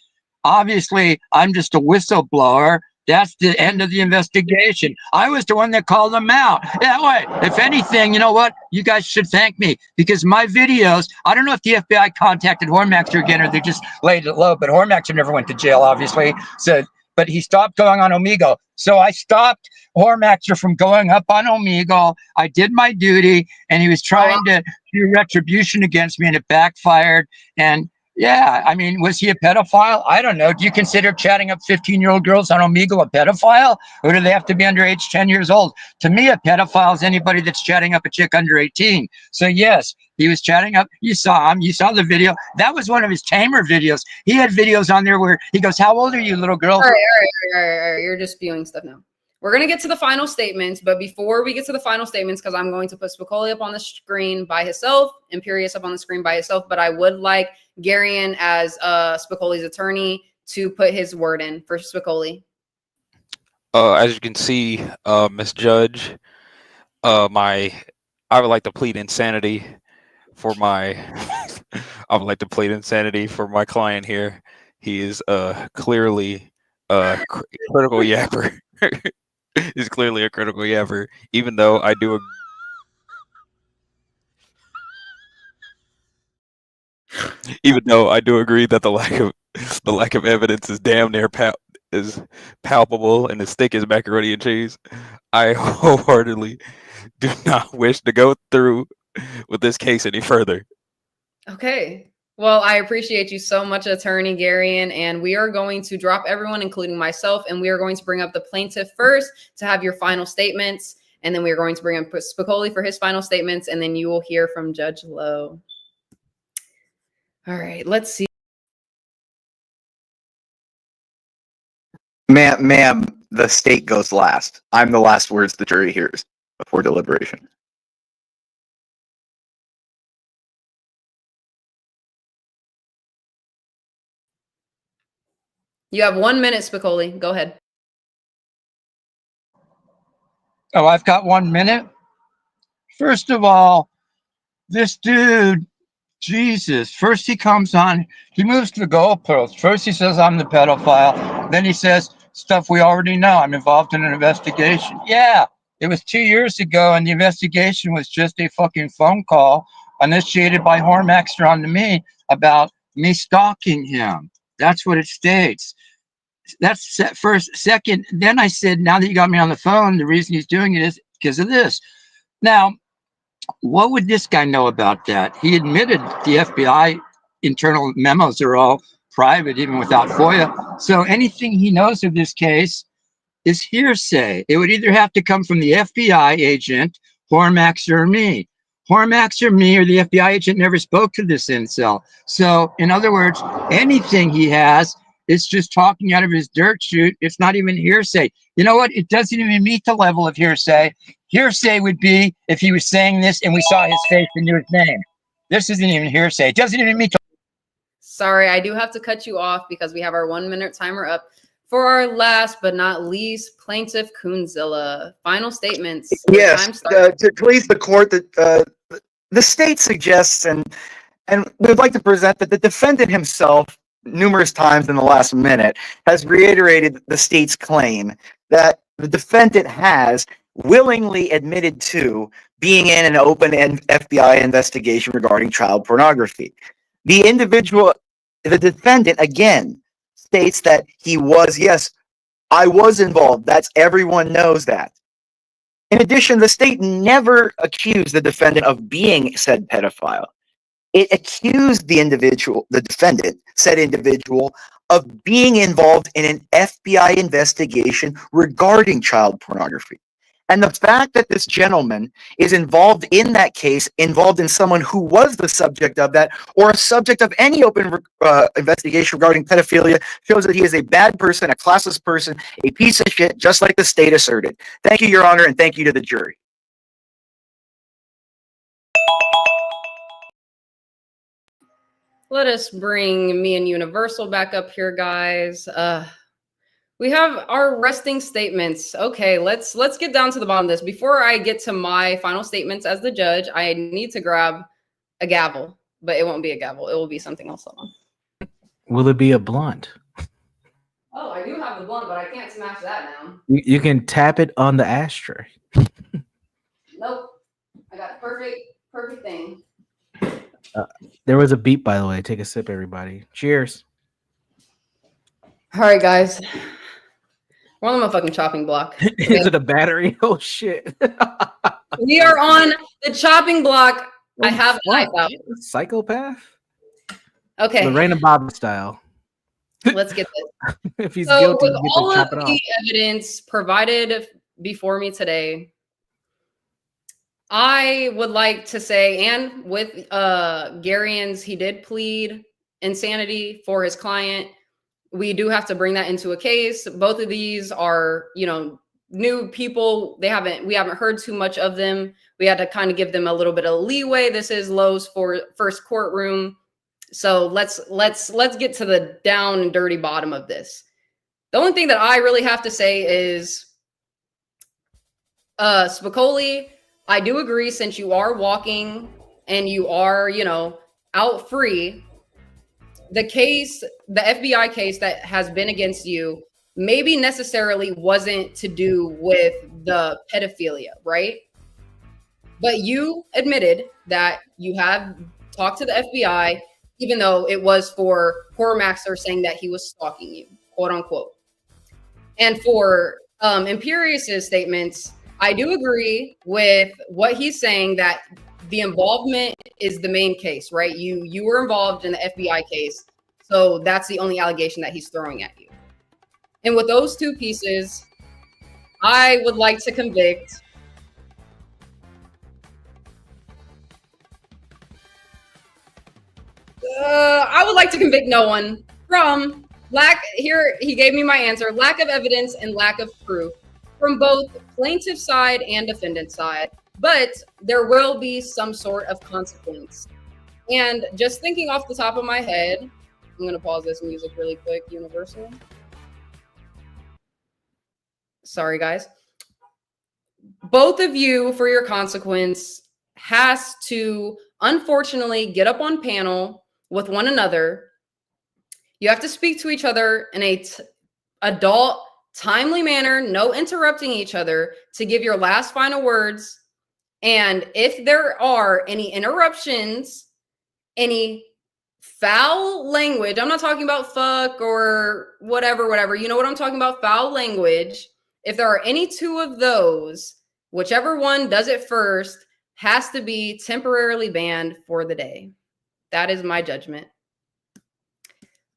Obviously, I'm just a whistleblower. That's the end of the investigation. I was the one that called them out. Yeah, wait, if anything, you know what? You guys should thank me because my videos, I don't know if the FBI contacted Hormaxer again or they just laid it low, but Hormaxer never went to jail, obviously. So, but he stopped going on Omegle. So I stopped Hormaxer from going up on Omegle. I did my duty and he was trying to do retribution against me and it backfired. And yeah, I mean, was he a pedophile? I don't know. Do you consider chatting up 15-year-old girls on Omegle a pedophile? Or do they have to be under age 10 years old? To me, a pedophile is anybody that's chatting up a chick under 18. So yes, he was chatting up. You saw him. You saw the video. That was one of his tamer videos. He had videos on there where he goes, how old are you, little girl? All right. You're just spewing stuff now. We're going to get to the final statements, but before we get to the final statements, because I'm going to put Spicoli up on the screen by himself, Imperius up on the screen by himself, but I would like Garion as Spicoli's attorney to put his word in for Spicoli. As you can see, Miss Judge, I would like to plead insanity for my I would like to plead insanity for my client here. He is clearly a critical yapper. He's clearly a critical yapper, even though I do agree that the lack of evidence is damn near is palpable and as thick as macaroni and cheese, I wholeheartedly do not wish to go through with this case any further. Okay. Well, I appreciate you so much, Attorney Garion, and we are going to drop everyone, including myself, and we are going to bring up the plaintiff first to have your final statements, and then we are going to bring up Spicoli for his final statements, and then you will hear from Judge Lowe. All right, let's see. Ma'am, the state goes last. I'm the last words the jury hears before deliberation. You have 1 minute, Spicoli. Go ahead. Oh, I've got 1 minute. First of all, this dude, Jesus, first he comes on, he moves to the goalpost. First he says, I'm the pedophile. Then he says, stuff we already know. I'm involved in an investigation. Yeah, it was 2 years ago, and the investigation was just a fucking phone call initiated by Hormaxer onto me about me stalking him. That's what it states. That's first. Second, then I said, now that you got me on the phone, the reason he's doing it is because of this. Now, what would this guy know about that? He admitted the FBI internal memos are all private, even without FOIA. So anything he knows of this case is hearsay. It would either have to come from the FBI agent, Hormaxer, or me. Hormaxer, me, or the FBI agent never spoke to this incel. So, in other words, anything he has is just talking out of his dirt chute. It's not even hearsay. You know what? It doesn't even meet the level of hearsay. Hearsay would be if he was saying this and we saw his face and knew his name. This isn't even hearsay. It doesn't even meet the... Sorry, I do have to cut you off because we have our 1 minute timer up. For our last but not least, Plaintiff Coonzilla. Final statements. Yes, to please the court, that the state suggests, and we'd like to present that the defendant himself, numerous times in the last minute, has reiterated the state's claim that the defendant has willingly admitted to being in an open FBI investigation regarding child pornography. The defendant, again, states that he was, yes, I was involved. That's, everyone knows that. In addition, the state never accused the defendant of being said pedophile. It accused the defendant, said individual, of being involved in an FBI investigation regarding child pornography. And the fact that this gentleman is involved in that case, involved in someone who was the subject of that, or a subject of any open investigation regarding pedophilia, shows that he is a bad person, a classless person, a piece of shit, just like the state asserted. Thank you, Your Honor, and thank you to the jury. Let us bring me and Universal back up here, guys. We have our resting statements. Okay, let's get down to the bottom of this. Before I get to my final statements as the judge, I need to grab a gavel, but it won't be a gavel. It will be something else. Will it be a blunt? Oh, I do have the blunt, but I can't smash that now. You can tap it on the ashtray. Nope. I got the perfect thing. There was a beep, by the way. Take a sip, everybody. Cheers. All right, guys. We're on my fucking chopping block. Is it a battery? Oh, shit. We are on the chopping block. I have a knife out. Psychopath? Okay. Lorena Bobbitt style. Let's get this. If he's So guilty, with you get all to of chop it off. the evidence provided before me today, I would like to say, and with Garion's, he did plead insanity for his client. We do have to bring that into a case. Both of these are, new people. We haven't heard too much of them. We had to kind of give them a little bit of leeway. This is Lowe's first courtroom. So let's get to the down and dirty bottom of this. The only thing that I really have to say is, Spicoli, I do agree, since you are walking and you are, out free, the FBI case that has been against you maybe necessarily wasn't to do with the pedophilia, right? But you admitted that you have talked to the FBI, even though it was for Hormaxer saying that he was stalking you, quote unquote. And for Imperious's statements, I do agree with what he's saying that the involvement is the main case, right? You were involved in the FBI case, so that's the only allegation that he's throwing at you. And with those two pieces, I would like to convict no one from here he gave me my answer, lack of evidence and lack of proof from both plaintiff side and defendant side, but there will be some sort of consequence. And just thinking off the top of my head, I'm going to pause this music really quick, Universal. Sorry, guys. Both of you, for your consequence, has to, unfortunately, get up on panel with one another. You have to speak to each other in a adult, timely manner, no interrupting each other, to give your last final words. And if there are any interruptions, any foul language, I'm not talking about fuck or whatever, you know what I'm talking about, foul language. If there are any two of those, whichever one does it first has to be temporarily banned for the day. That is my judgment.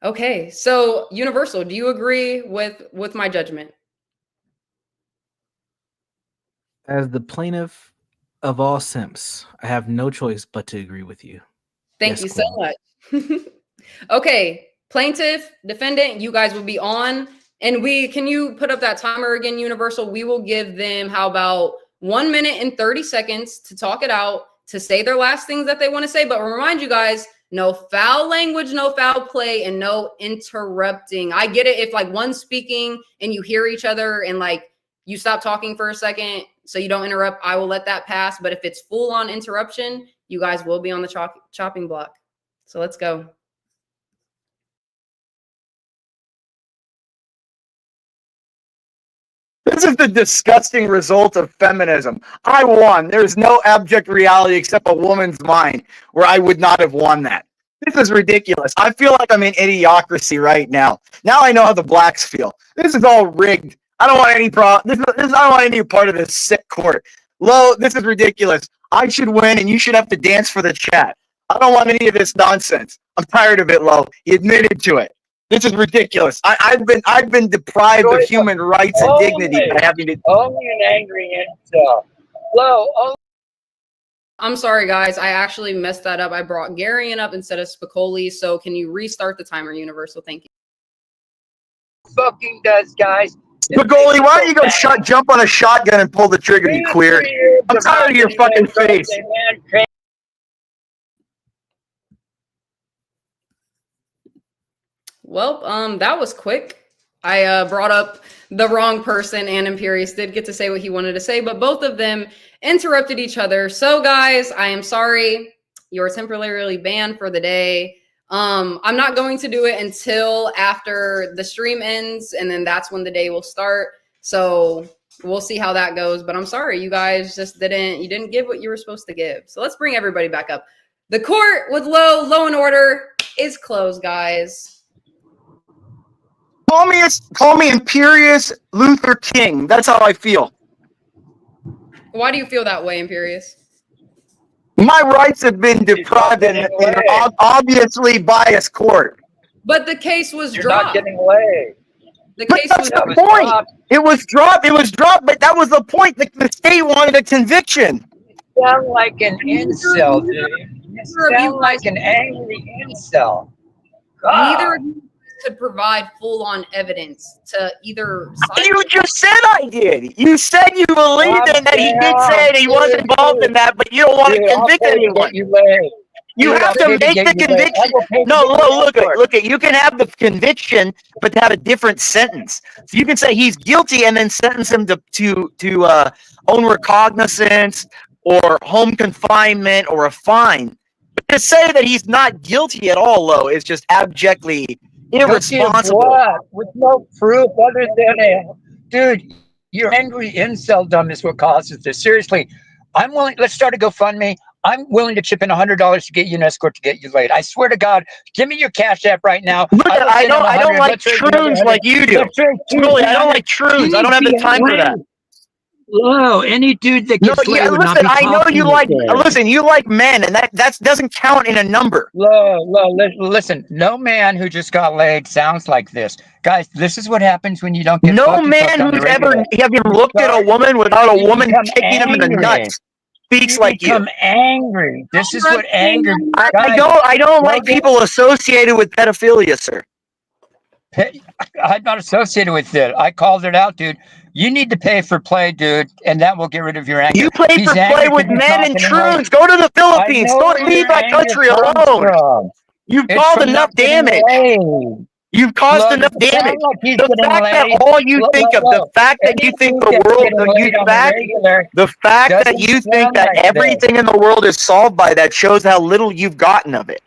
Okay, so Universal, do you agree with my judgment? As the plaintiff of all simps, I have no choice but to agree with you. Thank you so much. Okay, plaintiff, defendant, you guys will be on. And can you put up that timer again, Universal? We will give them, how about 1 minute and 30 seconds to talk it out, to say their last things that they want to say. But remind you guys, no foul language, no foul play, and no interrupting. I get it if like one's speaking and you hear each other and like you stop talking for a second so you don't interrupt, I will let that pass. But if it's full on interruption, you guys will be on the chopping block. So let's go. This is the disgusting result of feminism. I won. There's no abject reality except a woman's mind where I would not have won that. This is ridiculous. I feel like I'm in idiocracy right now. Now I know how the blacks feel. This is all rigged. I don't want any problem. I don't want any part of this sick court. Lo, this is ridiculous. I should win and you should have to dance for the chat. I don't want any of this nonsense. I'm tired of it, Lo. He admitted to it. This is ridiculous. I've been deprived of human rights and dignity by having to. Only an angry incel. Lo, I'm sorry, guys. I actually messed that up. I brought Garion up instead of Spicoli. So can you restart the timer, Universal? Thank you. fucking does, guys. Spicoli, why don't you go jump on a shotgun and pull the trigger, you queer? I'm tired of your fucking face. Well, that was quick. I brought up the wrong person, and Imperius did get to say what he wanted to say, but both of them interrupted each other. So, guys, I am sorry. You're temporarily banned for the day. I'm not going to do it until after the stream ends, and then that's when the day will start. So we'll see how that goes. But I'm sorry, you guys just didn't give what you were supposed to give. So let's bring everybody back up. The court with Law and Order is closed, guys. Call me Imperius Luther King. That's how I feel. Why do you feel that way, Imperius? My rights have been deprived in an obviously biased court. But the case was You're dropped. not getting away. The But case that's was the point. It was dropped, but that was the point. The state wanted a conviction. You sound like an incel, dude. You sound like an angry incel. God. Neither of you could provide full-on evidence to either side. You just said I did. You said you believed in that he did say that he wasn't involved in that, but you don't want to convict anyone. You have to make the conviction. No, look. You can have the conviction, but to have a different sentence. So you can say he's guilty and then sentence him to own recognizance or home confinement or a fine. But to say that he's not guilty at all, Lo, is just abjectly irresponsible. With no proof other than dude, your angry incel dumb is what causes this. Seriously, I'm willing. Let's start a GoFundMe. I'm willing to chip in $100 to get you an escort to get you laid. I swear to God, give me your Cash App right now. Look, will I send him don't 100. like Let's raise another truths 100. like you do. Let's raise Really, I don't 200. like truths. I don't have the time for that. Whoa, any dude that No, gets laid yeah, would not listen, be I know talking you this like, way. listen, you like men, and that doesn't count in a number. Listen, no man who just got laid sounds like this. Guys, this is what happens when you don't get No fucking man fucked on the who's ever regular. even looked at a woman without a You woman become kicking him in the angry. nuts speaks You like you. become angry. This is what anger. I Guys, don't go like get- people associated with pedophilia, sir. I'm not associated with it. I called it out, dude. You need to pay for play, dude, and that will get rid of your anger. You play He's for angry play with 'cause you're men and talking to him. troons. Go to the I Philippines. know Don't where leave your that anger country comes alone. from. You've It's caused from enough not getting damage. laid. You've caused Look, enough it sounds damage. like he's The getting fact that laid. all you think of, the fact that you Any think dude the that's world, getting laid on the regular the fact that doesn't you think sound that like this. everything in the world is solved by that shows how little you've gotten of it.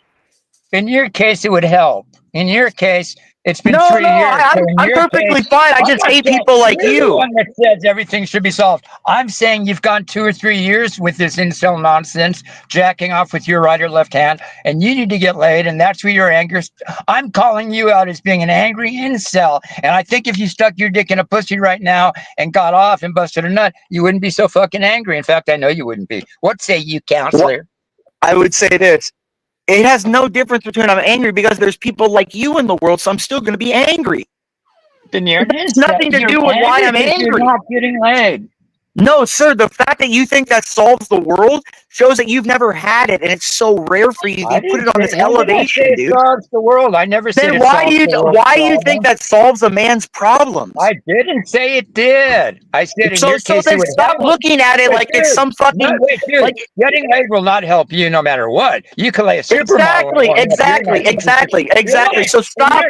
In your case, it would help. In your case, it's been No, 3 no, years. So in I'm your perfectly case, fine. I I'm just not hate saying people like you're the you. one that says everything should be solved. I'm saying you've gone 2 or 3 years with this incel nonsense, jacking off with your right or left hand, and you need to get laid, and that's where your anger. I'm calling you out as being an angry incel, and I think if you stuck your dick in a pussy right now and got off and busted a nut, you wouldn't be so fucking angry. In fact, I know you wouldn't be. What say you, counselor? I would say this. It has no difference between I'm angry because there's people like you in the world, so I'm still going to be angry. Then you're an It's incel. nothing to You're do with why I'm because angry. You're not getting laid. No, sir, the fact that you think that solves the world shows that you've never had it, and it's so rare for you. I You put didn't it on say- this when did I say elevation, it dude. solves the world. I never said Then it why solves the world's do you problem. think that solves a man's problems? I didn't say it did. I said in So your case then it would stop help. looking at it Wait, like it's dude. some fucking No, wait, dude. like Getting laid will not help you no matter what. You can lay a supermodel. exactly. So stop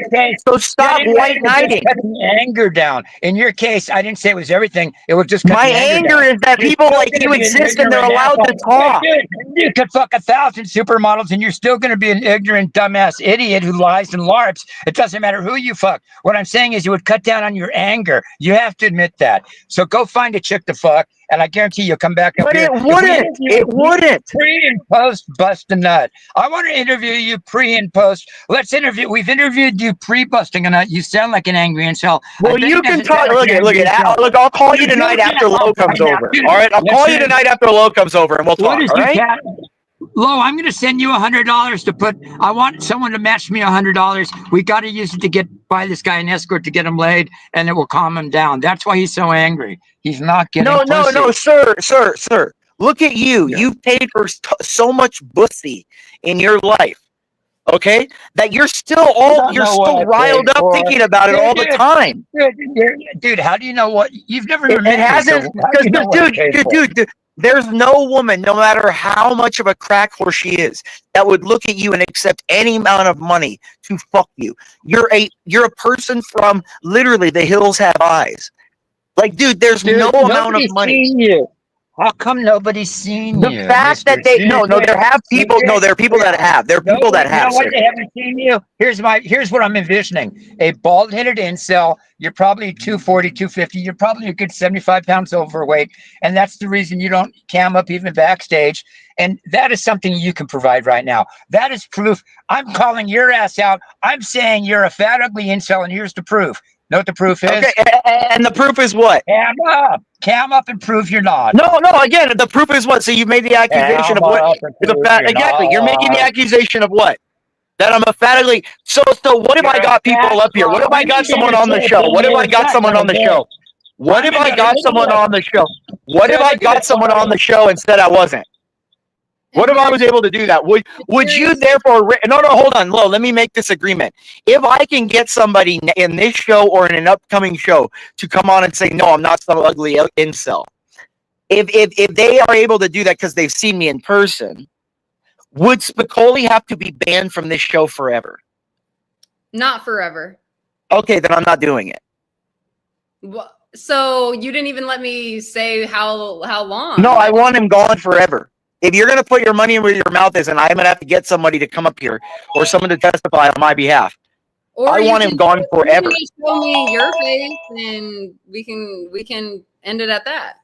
white knighting. Cut the anger down. In your case, I didn't say it was everything. It was just cut My the anger anger down. is that You're people still like gonna you be an exist and they're ignorant allowed to asshole. talk. Wait, dude, you could fuck 1,000 supermodels and you're still going to be an ignorant, dumbass idiot who lies and larps. It doesn't matter who you fuck. What I'm saying is you would cut down on your anger. You have to admit that. So go find a chick to fuck, and I guarantee you'll come back up But here. it wouldn't. It wouldn't. Pre and post bust a nut. I want to interview you pre and post. We've interviewed you pre busting a nut. You sound like an angry incel. Well, you can talk. Look, I'll call you tonight after Low comes over. All right, I'll call you tonight after Low comes over, and we'll talk. All right. Lo, I'm going to send you $100 to put. I want someone to match me $100. We got to use it to buy this guy an escort to get him laid, and it will calm him down. That's why he's so angry. He's not getting. No, sir. Look at you. Yeah. You've paid for so much pussy in your life. Okay, that you're still riled up thinking about it all the time. Dude, how do you know what you've never? It hasn't, because dude. There's no woman, no matter how much of a crack horse she is, that would look at you and accept any amount of money to fuck you. You're a person from literally the hills have eyes. Like, dude, there's no amount of money. Seen you. How come nobody's seen you? The fact that there are people that have. There are people that have. You know what? They haven't seen you. Here's what I'm envisioning. A bald-headed incel. You're probably 240, 250. You're probably a good 75 pounds overweight. And that's the reason you don't cam up even backstage. And that is something you can provide right now. That is proof. I'm calling your ass out. I'm saying you're a fat, ugly incel, and here's the proof. Know what the proof is? Okay, and the proof is what? Cam up and prove you're not. No, again, the proof is what? So you made the accusation of what? Exactly. You're making the accusation of what? That I'm a fat, ugly. So what if I got people up here? What if I got someone on the show? What if I got someone on the show? What if I got someone on the show? What if I got someone on the show and said I wasn't? What if I was able to do that? Would you therefore? No, hold on, Lo. Let me make this agreement. If I can get somebody in this show or in an upcoming show to come on and say, no, I'm not some ugly incel. If they are able to do that because they've seen me in person, would Spicoli have to be banned from this show forever? Not forever. Okay, then I'm not doing it. So you didn't even let me say how long? No, I want him gone forever. If you're going to put your money where your mouth is, and I'm going to have to get somebody to come up here or someone to testify on my behalf, I want him gone forever. You can show me your face, and we can end it at that.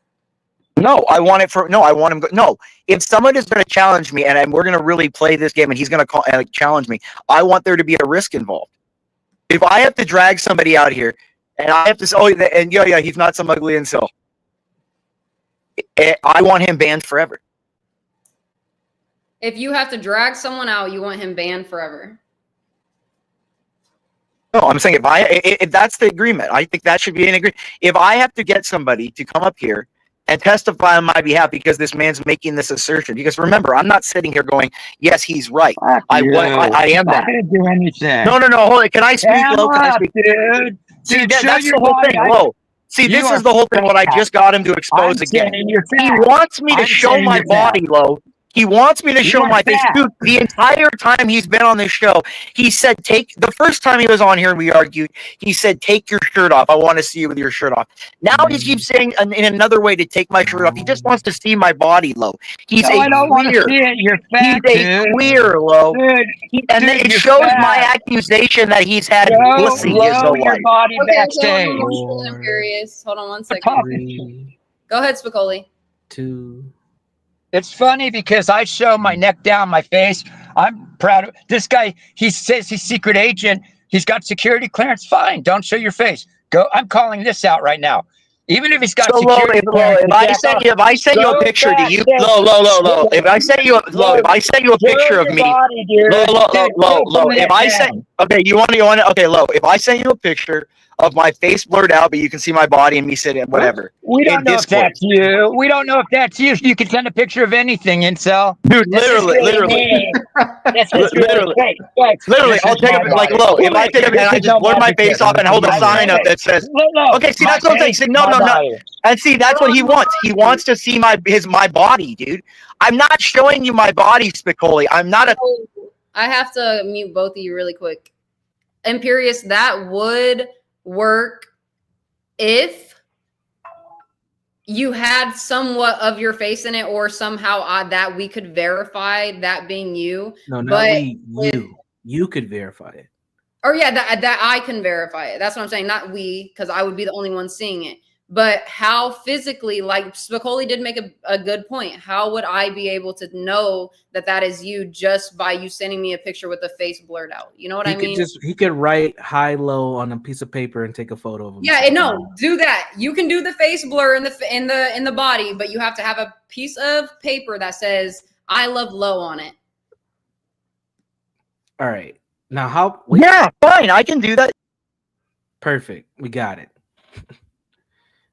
No, I want it for no. I want him. No, if someone is going to challenge me, and we're going to really play this game, and he's going to challenge me, I want there to be a risk involved. If I have to drag somebody out here, and I have to say, oh, and yeah, he's not some ugly incel. I want him banned forever. If you have to drag someone out, you want him banned forever. No, I'm saying if that's the agreement, I think that should be an agreement. If I have to get somebody to come up here and testify on my behalf because this man's making this assertion, because remember, I'm not sitting here going, yes, he's right. I am that. I didn't do anything. No, hold it. Can I speak, Lo? Can I speak? Dude. See, Dude, that's show the your whole body. thing, Lo. See, You this are is the whole thing. What I just got him to expose again. saying you're He fat. wants me to I'm show saying my you're fat. body, Lo. He wants me to show are my face. fat. Dude, the entire time he's been on this show, he said, the first time he was on here and we argued, he said, take your shirt off. I want to see you with your shirt off. Now he keeps saying in another way to take my shirt off. He just wants to see my body, Lo. He's No, I don't want to queer. see it. You're fat, He's a dude. queer, Lo. Dude, And then dude, it you're shows fat. my accusation that he's had Show pussy his Lo whole your life. body Okay, backstage. hold on one second, Imperious. Hold on one second. Three, Go ahead, Spicoli. 2. It's funny because I show my neck down, my face. I'm proud of this guy. He says he's secret agent. He's got security clearance. Fine. Don't show your face. Go. I'm calling this out right now. Even if he's got So Lo, security clearance. if I send you a picture, do you Lo? If I send you a picture of me, Lo. If I send, okay, you want to, okay, Lo. If I send you a picture of my face blurred out, but you can see my body and me sitting, whatever. We don't in know if Discord. that's you. We don't know if that's you. You can send a picture of anything, Incel. Dude, literally. That's just Literally. Literally, I'll take a like Lo. If I take a and I just blur my face off and hold a sign up that says, okay, see, that's what I'm saying. See, no. And see, that's what he wants. He wants to see my body, dude. I'm not showing you my body, Spicoli. I'm not a. I have to mute both of you really quick. Imperious, that would work if you had somewhat of your face in it, or somehow that we could verify that being you. No, not But we. You could verify it. Or yeah, that I can verify it. That's what I'm saying. Not we, because I would be the only one seeing it. But how physically, like Spicoli did make a good point. How would I be able to know that is you just by you sending me a picture with the face blurred out? You know what I mean? He could write high low on a piece of paper and take a photo of him. Yeah, no, do that. You can do the face blur in the body, but you have to have a piece of paper that says "I love Lo" on it. All right. Now Yeah, fine. I can do that. Perfect. We got it.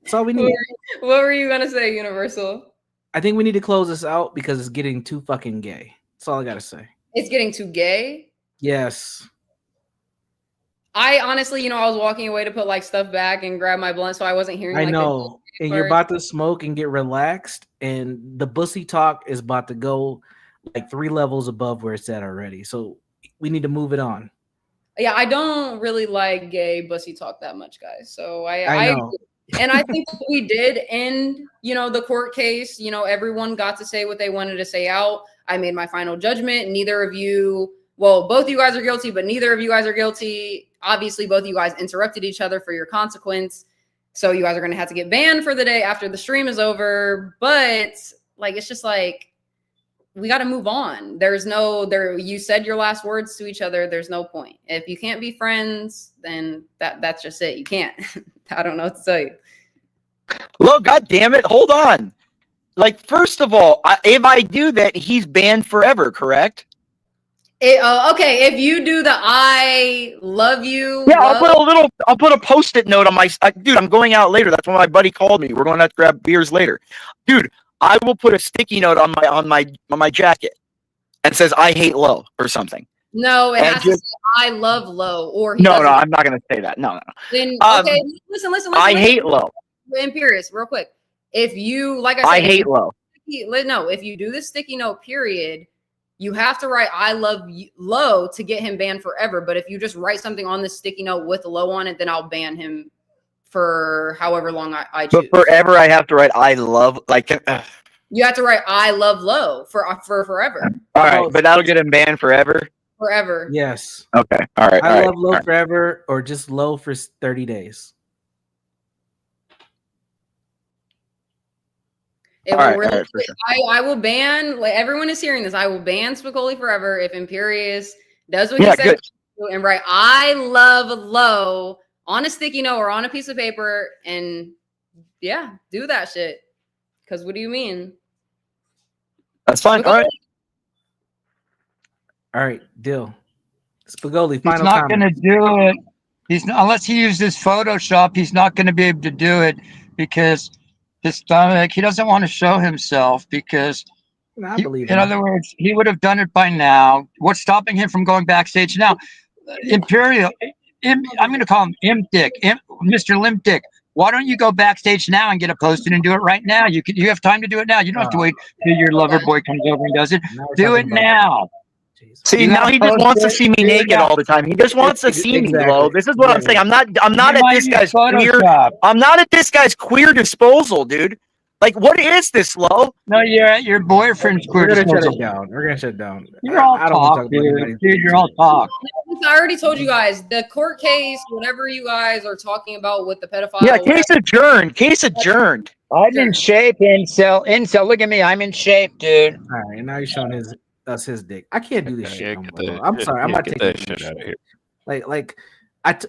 That's all we need. What were you gonna say, Universal? I think we need to close this out because it's getting too fucking gay. That's all I gotta say. It's getting too gay. Yes. I honestly, I was walking away to put like stuff back and grab my blunt, so I wasn't hearing. I like, know. And you're about to smoke and get relaxed, and the bussy talk is about to go like 3 levels above where it's at already. So we need to move it on. Yeah, I don't really like gay bussy talk that much, guys. So I know. And I think we did end, the court case. Everyone got to say what they wanted to say out. I made my final judgment. Neither of you, well, both of you guys are guilty, but neither of you guys are guilty. Obviously, both of you guys interrupted each other for your consequence. So you guys are going to have to get banned for the day after the stream is over. But it's just we got to move on. You said your last words to each other. There's no point. If you can't be friends, then that's just it. You can't. I don't know what to tell you. Look, God damn it. Hold on. First of all, if I do that, he's banned forever, correct? Okay, if you do the I love you. Yeah, I'll put a Post-it note on my, dude, I'm going out later. That's when my buddy called me. We're going to have to grab beers later. Dude, I will put a sticky note on my jacket and says I hate Lo or something. No, it has to say I love Lo or No, I'm not going to say that. No. Then okay, listen. I hate Lo. Imperious, real quick. If you I hate Lo. No, if you do the sticky note period, you have to write I love Lo to get him banned forever. But if you just write something on the sticky note with Lo on it, then I'll ban him for however long I choose. But forever, I have to write I love, you have to write I love Lo for forever. All right, but that'll get him banned forever. Forever. Yes. Okay. All right. I love Lo forever, or just Lo for 30 days. It All will right, really, all right, for sure. I will ban, like everyone is hearing this, I will ban Spicoli forever if Imperious does what Yeah, he said good. and right. I love low on a sticky note or on a piece of paper, and yeah, do that shit. Because what do you mean? That's fine. All right. All right, deal. Spigoli, He's final not going comment. to do it. He's not, unless he uses Photoshop. He's not going to be able to do it because his stomach. He doesn't want to show himself because, No, I believe in him. other words, he would have done it by now. What's stopping him from going backstage now? Imperial. I'm going to call him Imp Dick, Mr. Limp Dick. Why don't you go backstage now and get it posted and do it right now? You have time to do it now. You don't have to wait till your lover boy comes over and does it. Now we're Do talking it about- now. Jesus. See, You now gotta he just post wants to it, see me do it naked now. all the time. He just wants to see me, Exactly. Lo. This is what I'm Yeah. saying. I'm not You at might this use guy's queer. Photoshop. I'm not at this guy's queer disposal, dude. Like, what is this, Lo? No, you're at your boyfriend's We're queer gonna shut disposal. it down. We're gonna shut it down. You're all I don't want to talk, talk about anybody's dude. You're all talk. I already told you guys the court case, whatever you guys are talking about with the pedophile. Yeah, case adjourned. Case adjourned. I'm in shape, incel. Look at me. I'm in shape, dude. All right, now you're showing us his dick. I can't do this shit. Yeah, No get more, that bro. I'm shit- sorry. I'm yeah, not get taking that this shit shit. out of here. Like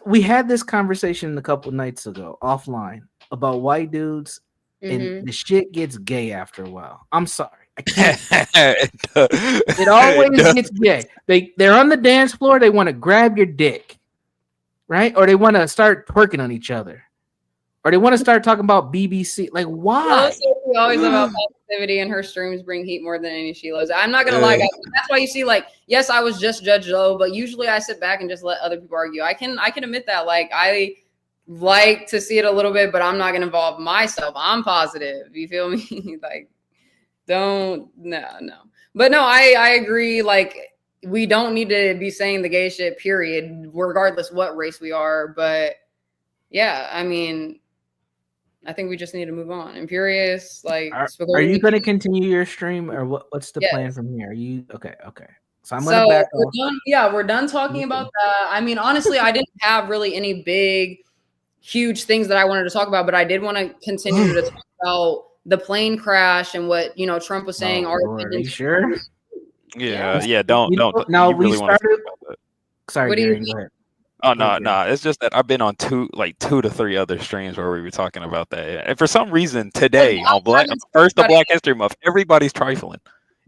we had this conversation a couple nights ago offline about white dudes, Mhm. and the shit gets gay after a while. I'm sorry. I can't. It It always gets gay. They're on the dance floor. They want to grab your dick, right? Or they want to start twerking on each other, or they want to start talking about BBC. Like, why? Sophie always about positivity, and her streams bring heat more than any Sheila's. I'm not gonna lie, guys. That's why you see, like, yes, I was just Judge Low, but usually I sit back and just let other people argue. I can admit that. Like, I like to see it a little bit, but I'm not gonna involve myself. I'm positive. You feel me? Like, no. But no, I agree. Like, we don't need to be saying the gay shit, period, regardless what race we are. But yeah, I mean, I think we just need to move on. Imperious, like, Are you going to continue your stream, or what's the plan Yes. from here? Are you okay? So I'm going to back we're off. done. Yeah, we're done talking about that. I mean, honestly, I didn't have really any big, huge things that I wanted to talk about, but I did want to continue to talk about the plane crash and what Trump was saying. Oh, our Lord, are you opinions. sure? Yeah. Don't. You know, Don't. now you we really wanna started. talk about that. Sorry, What do you Darren, think? go ahead. Oh no, Okay. no. It's just that I've been on two to three other streams where we were talking about that, and for some reason today on first of Black History Month, everybody's trifling.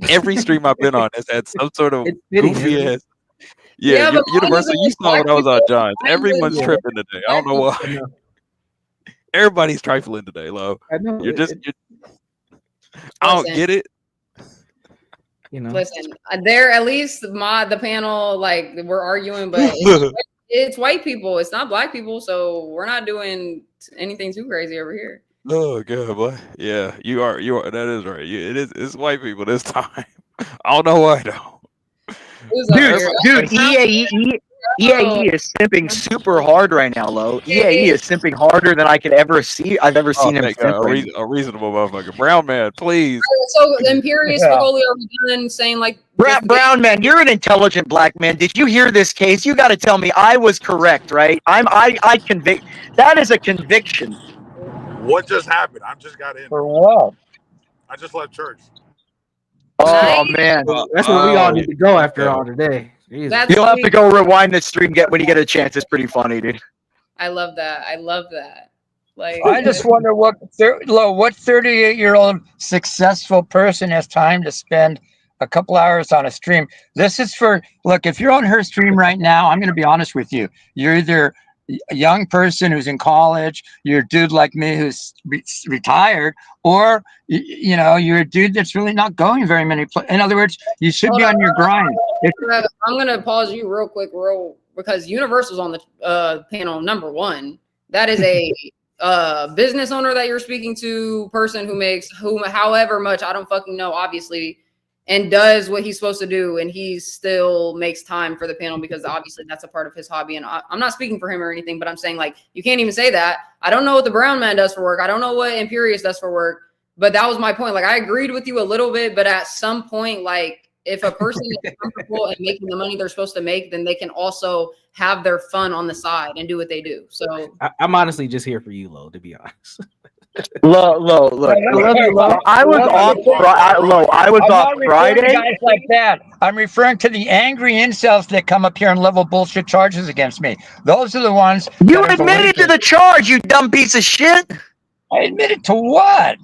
Every stream I've been on has had some sort of It's fitting, goofy isn't it? ass. Yeah, but Universal. You saw when I was on John's. I Everyone's would- tripping today. I don't know why. I know. Everybody's trifling today, Lo. I know. You're just. I don't Listen. get it. You know. Listen, they're at least the panel, like, we're arguing, but it's white people. It's not black people, so we're not doing anything too crazy over here. Oh god, boy. Yeah, you are. That is right. It's white people this time. I don't know why though. Who's up here? Dude, EAE is simping super hard right now, Lo. EAE is simping harder than I've ever seen him thank simp. God, right now. a reasonable motherfucker. Brown man, please. So Imperious Spicoli, are we done saying, like, Brown man, you're an intelligent black man. Did you hear this case? You got to tell me I was correct, right? I convict. That is a conviction. What just happened? I just got in. For what? I just left church. Oh man, That's where we all need to go after all today. Jesus. That's you'll have to sweet. go rewind the stream when you get a chance. It's pretty funny, dude. I love that. Like, I just wonder what 38-year-old successful person has time to spend a couple hours on a stream. This is for, look, if you're on her stream right now, I'm going to be honest with you. You're either a young person who's in college, you're a dude like me who's retired, or you're a dude that's really not going very many places. In other words, you should be on your grind. I'm gonna pause you real quick, because Universal's on the panel number one. That is a business owner that you're speaking to, person who makes however much, I don't fucking know, obviously, and does what he's supposed to do, and he still makes time for the panel because obviously that's a part of his hobby. And I'm not speaking for him or anything, but I'm saying, like, you can't even say that. I don't know what the Brown man does for work. I don't know what Imperious does for work, but that was my point. Like, I agreed with you a little bit, but at some point, like, if a person is comfortable and making the money they're supposed to make, then they can also have their fun on the side and do what they do. So I'm honestly just here for you, Lo, to be honest. Look. I love you, Lo. I was off. I was I'm off not referring to Friday. guys like that. I'm referring to the angry incels that come up here and level bullshit charges against me. Those are the ones. You that are admitted to delinquent. the charge, you dumb piece of shit. I admitted to what?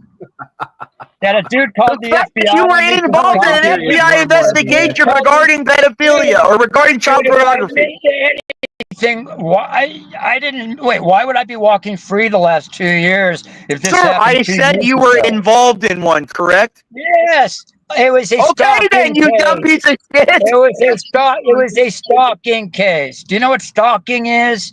That a dude called the FBI. You were on me for involved in an talking. FBI investigation regarding pedophilia or regarding child Dude, if I pornography. admit to anything, why I didn't wait? Why would I be walking free the last 2 years if this Sir, happened I 2 said years you were ago? involved in one, correct? Yes, it was a Okay, stalking then, you case. dumb piece of shit. It was a stalking case. Do you know what stalking is?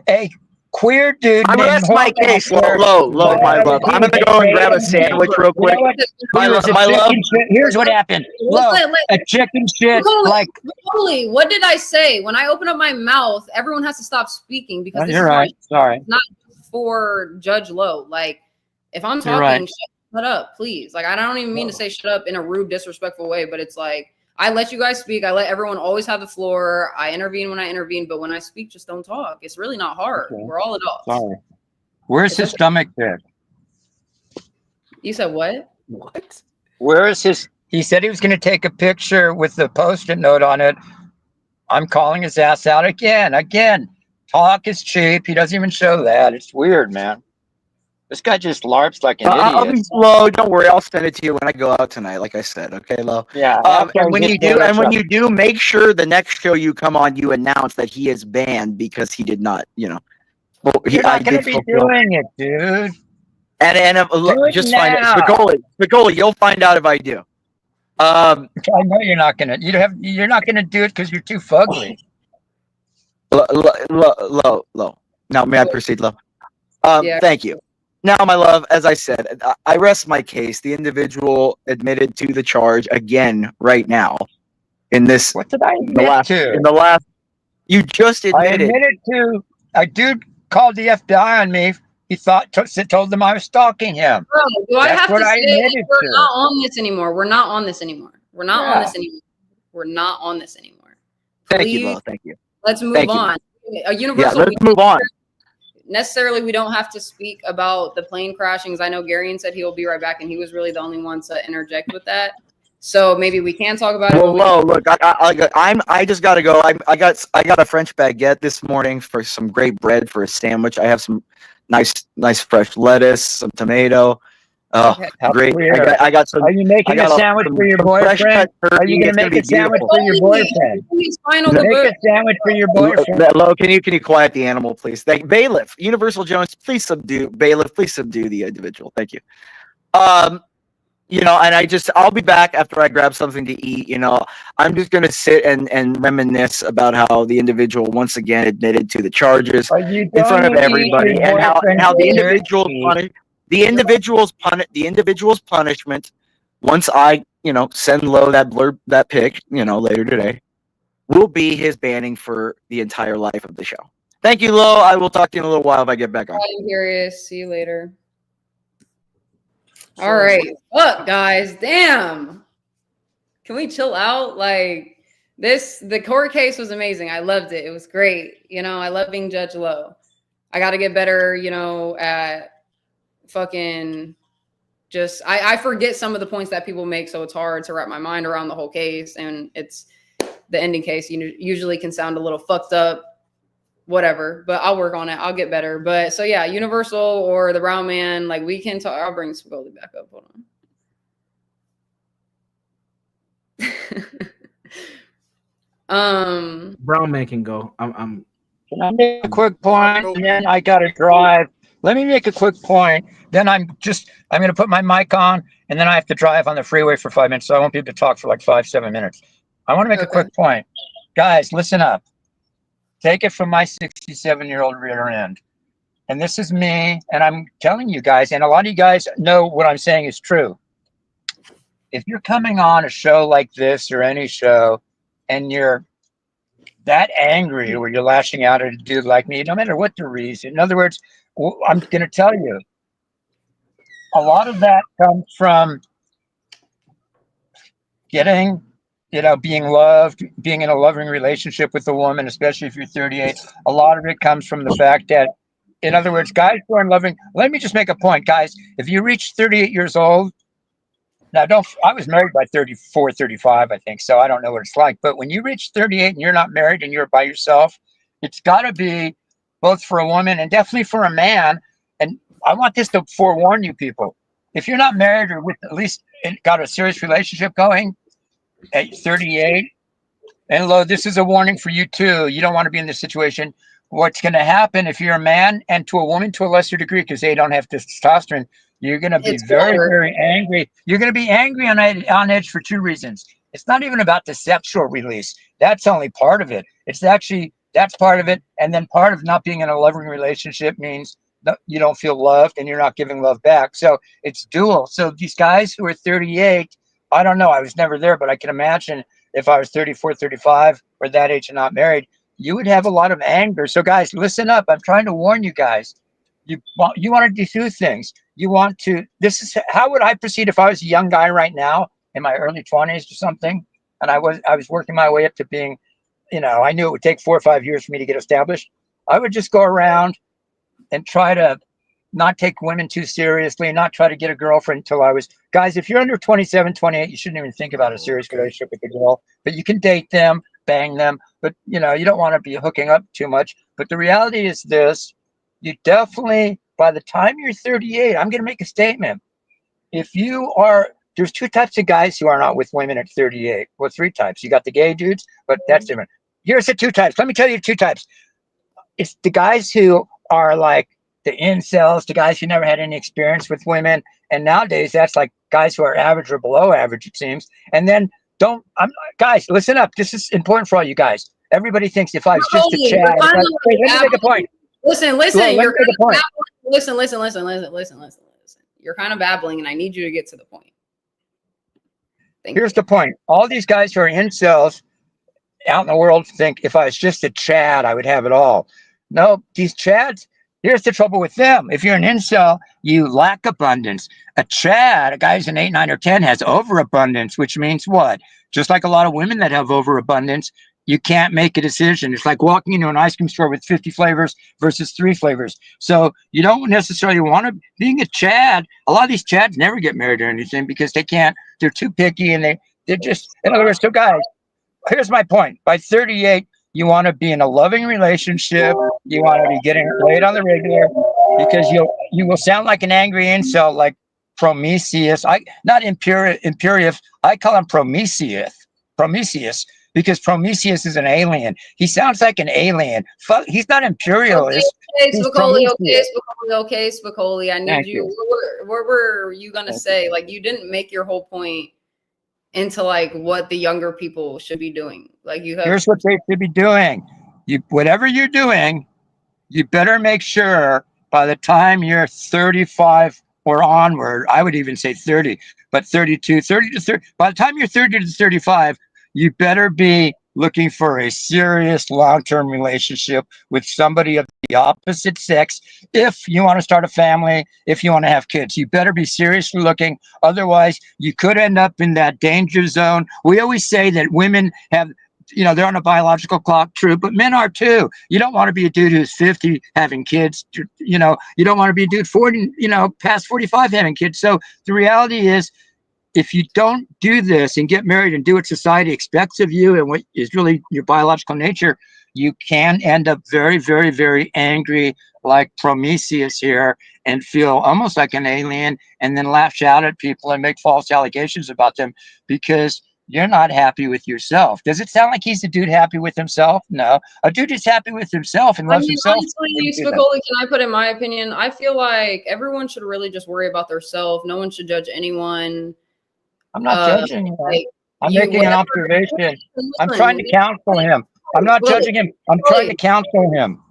A queer dude I named rest my case, Hornblower. low, my love. I'm gonna go and grab a sandwich real quick. You know what? My He was a love. chicken shit. Here's what happened. Low, a chicken shit like. Holy, what did I say? When I open up my mouth, everyone has to stop speaking because this You're is right. Sorry. not for Judge Lowe. Like, if I'm You're talking, right. shut up, please. Like, I don't even mean to say shut up in a rude, disrespectful way, but it's like, I let you guys speak. I let everyone always have the floor. I intervene when I intervene, but when I speak, just don't talk. It's really not hard. Okay. We're all adults. Sorry. Where's his stomach bit? You said what? What? Where is his? He said he was going to take a picture with the post-it note on it. I'm calling his ass out again. Talk is cheap. He doesn't even show that. It's weird, man. This guy just larps like an I'll be idiot. slow. Don't worry. I'll send it to you when I go out tonight. Like I said, okay, Lo. Yeah. And when you do, make sure the next show you come on, you announce that he is banned because he did not, Well, You're not going to be doing it, dude. And look, Do it just find it, now. Spicoli. You'll find out if I do. I know you're not going to. You're not going to do it because you're too fugly. Low. Now, may I proceed, Lo? Yeah. Thank you. Now, my love, as I said, I rest my case. The individual admitted to the charge again right now. In this, What did I in the admit last, to? in the last, you just I admitted. admitted to a dude called the FBI on me. He told them I was stalking him. Bro, do I That's have what to I say admitted we're to. not on this anymore? We're not on this anymore. We're not on Yeah. this anymore. We're not on this anymore. Thank you, Please, Lo. Thank you. let's move Thank you. on. A Yeah, universal. let's move on. Necessarily, we don't have to speak about the plane crashings. I know Garion said he will be right back, and he was really the only one to interject with that. So maybe we can talk about it. Well, but we Lo, can- look, I just gotta go. I got a French baguette this morning for some great bread for a sandwich. I have some nice fresh lettuce, some tomato. Oh, Okay. How great! weird. I got some. Are you making I a got sandwich some- for your some fresh boyfriend? cut Are you turkey. going It's to gonna make a be sandwich beautiful. for your boyfriend? He's final Make good. a sandwich for your boyfriend. Lo, can you quiet the animal, please? Bailiff, Universal Jones, please subdue the individual. Thank you. And I'll be back after I grab something to eat. I'm just gonna sit and reminisce about how the individual once again admitted to the charges Are you in front of going to eat everybody, your and how boyfriend's the individual's punishment. Once I send Lo that pic later today, will be his banning for the entire life of the show. Thank you, Lo. I will talk to you in a little while if I get back on. I'm curious. See you later. All right. Look, guys. Damn. Can we chill out? Like the court case was amazing. I loved it. It was great. I love being Judge Lowe. I got to get better, at fucking just, I forget some of the points that people make. So it's hard to wrap my mind around the whole case. And it's the ending case, usually can sound a little fucked up, whatever, but I'll work on it. I'll get better. But so yeah, Universal or the Brown Man, like we can talk. I'll bring Spicoli back up. Hold on. Brown Man can go. I'm Can I make a quick point? And then I got to drive. Let me make a quick point. Then I'm going to put my mic on, and then I have to drive on the freeway for 5 minutes. So I won't be able to talk for like 5-7 minutes. I want to make a quick point. Guys, listen up. Take it from my 67-year-old rear end. And this is me, and I'm telling you guys, and a lot of you guys know what I'm saying is true. If you're coming on a show like this or any show, and you're that angry where you're lashing out at a dude like me, no matter what the reason. In other words, I'm going to tell you, a lot of that comes from getting, being loved, being in a loving relationship with a woman, especially if you're 38. A lot of it comes from the fact that In other words, guys who are loving, let me just make a point, guys. If you reach 38 years old, now I was married by 34, 35, I think. So I don't know what it's like. But when you reach 38 and you're not married and you're by yourself, it's got to be both for a woman and definitely for a man. And I want this to forewarn you people. If you're not married or with at least got a serious relationship going at 38, and Lo, this is a warning for you too. You don't want to be in this situation. What's going to happen if you're a man, and to a woman to a lesser degree, because they don't have testosterone, you're going to be very, very angry. You're going to be angry on edge for two reasons. It's not even about the sexual release. That's only part of it. It's actually, that's part of it. And then part of not being in a loving relationship means that you don't feel loved and you're not giving love back. So it's dual. So these guys who are 38, I don't know. I was never there, but I can imagine if I was 34, 35 or that age and not married, you would have a lot of anger. So guys, listen up. I'm trying to warn you guys. You want to do two things. You want to, this is, how would I proceed if I was a young guy right now in my early 20s or something? And I was working my way up to being, you know, I knew it would take 4 or 5 years for me to get established. I would just go around and try to not take women too seriously, not try to get a girlfriend until I was, guys, if you're under 27, 28, you shouldn't even think about a serious relationship with a girl, but you can date them, bang them, but you know, you don't want to be hooking up too much. But the reality is this, you definitely, by the time you're 38, I'm going to make a statement. If you are, there's two types of guys who are not with women at 38. Well, three types. You got the gay dudes, but that's different. Here's the two types. Let me tell you two types. It's the guys who are like the incels, the guys who never had any experience with women. And nowadays, that's like guys who are average or below average, it seems. And then guys, listen up. This is important for all you guys. Everybody thinks if I was just a Chad. Wait, let me make a point. Listen. Well, You're kind of listen. You're kind of babbling, and I need you to get to the point. Here's the point. All these guys who are incels out in the world think if I was just a Chad, I would have it all. No, these Chads, here's the trouble with them. If you're an incel, you lack abundance. A Chad, a guy who's an 8, 9, or 10 has overabundance, which means what? Just like a lot of women that have overabundance, you can't make a decision. It's like walking into an ice cream store with 50 flavors versus 3 flavors. So you don't necessarily want to, being a Chad, a lot of these Chads never get married or anything because they can't, they're too picky and they're just, in other words, so guys, here's my point. By 38, you want to be in a loving relationship. You want to be getting laid on the regular because you will sound like an angry incel, like Prometheus. Not Imperius. I call him Prometheus, because Prometheus is an alien. He sounds like an alien. He's not imperialist. Okay, Spicoli. I need you. What were you gonna say? Like, you didn't make your whole point into like what the younger people should be doing. Like, you have. Here's what they should be doing. Whatever you're doing, you better make sure by the time you're 35 or onward, I would even say 30, but 32, 30 to 30. By the time you're 30 to 35, you better be looking for a serious long-term relationship with somebody of the opposite sex. If you want to start a family, if you want to have kids, you better be seriously looking. Otherwise, you could end up in that danger zone. We always say that women have, you know, they're on a biological clock, true, but men are too. You don't want to be a dude who's 50 having kids. You know, you don't want to be a dude 40, you know, past 45 having kids. So the reality is, if you don't do this and get married and do what society expects of you and what is really your biological nature, you can end up very, very, very angry like Prometheus here and feel almost like an alien and then lash out at people and make false allegations about them because you're not happy with yourself. Does it sound like he's a dude happy with himself? No. A dude is happy with himself and loves himself. Honestly, Spicoli, can I put in my opinion? I feel like everyone should really just worry about themselves. No one should judge anyone. I'm not judging him. I'm making an observation. I'm trying to counsel him. I'm not judging him. I'm trying to counsel him.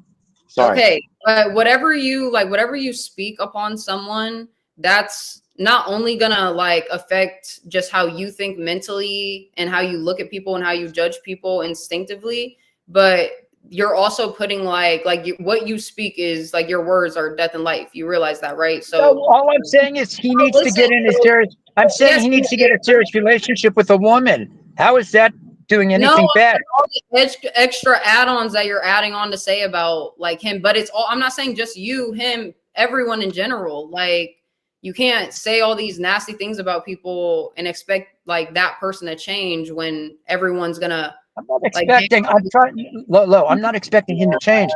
Sorry. Okay, but whatever you speak upon someone, that's not only gonna like affect just how you think mentally and how you look at people and how you judge people instinctively, but you're also putting what you speak is like your words are death and life. You realize that, right? So all I'm saying is he needs to get in a serious. I'm saying he needs to get a serious relationship with a woman. How is that doing No, anything bad. all the extra add-ons that you're adding on to say about like him, but it's all, I'm not saying just you, him, everyone in general. Like you can't say all these nasty things about people and expect like that person to change when everyone's gonna I'm not expecting, I'm trying, Lo, I'm not expecting him to change.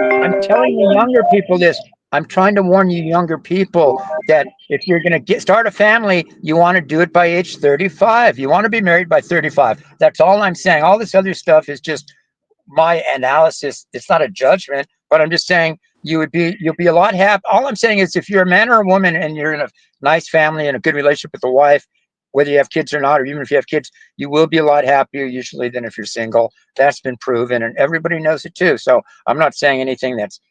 I'm telling the younger people this. I'm trying to warn you younger people that if you're going to start a family, you want to do it by age 35. You want to be married by 35. That's all I'm saying. All this other stuff is just my analysis. It's not a judgment, but I'm just saying you'll be a lot happy. All I'm saying is if you're a man or a woman and you're in a nice family and a good relationship with a wife, whether you have kids or not, or even if you have kids, you will be a lot happier usually than if you're single. That's been proven and everybody knows it too. So I'm not saying anything that's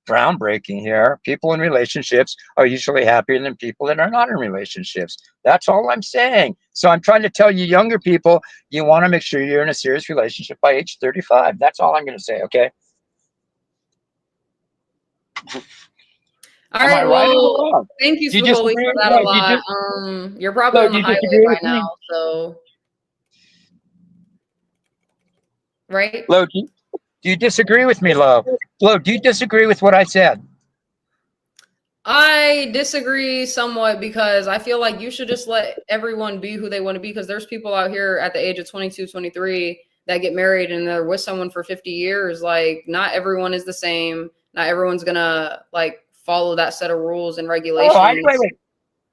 groundbreaking here. People in relationships are usually happier than people that are not in relationships. That's all I'm saying. So I'm trying to tell you younger people, you want to make sure you're in a serious relationship by age 35. That's all I'm going to say, okay? All right, well, thank you, Do you Swahili, disagree? for that No, a do you lot. You're probably No, on the do you highway disagree right with me? now, so right? Lo, do you disagree with me, Lo? Lo, do you disagree with what I said? I disagree somewhat because I feel like you should just let everyone be who they want to be, because there's people out here at the age of 22, 23 that get married and they're with someone for 50 years. Like not everyone is the same. Not everyone's gonna like follow that set of rules and regulations. Oh, wait.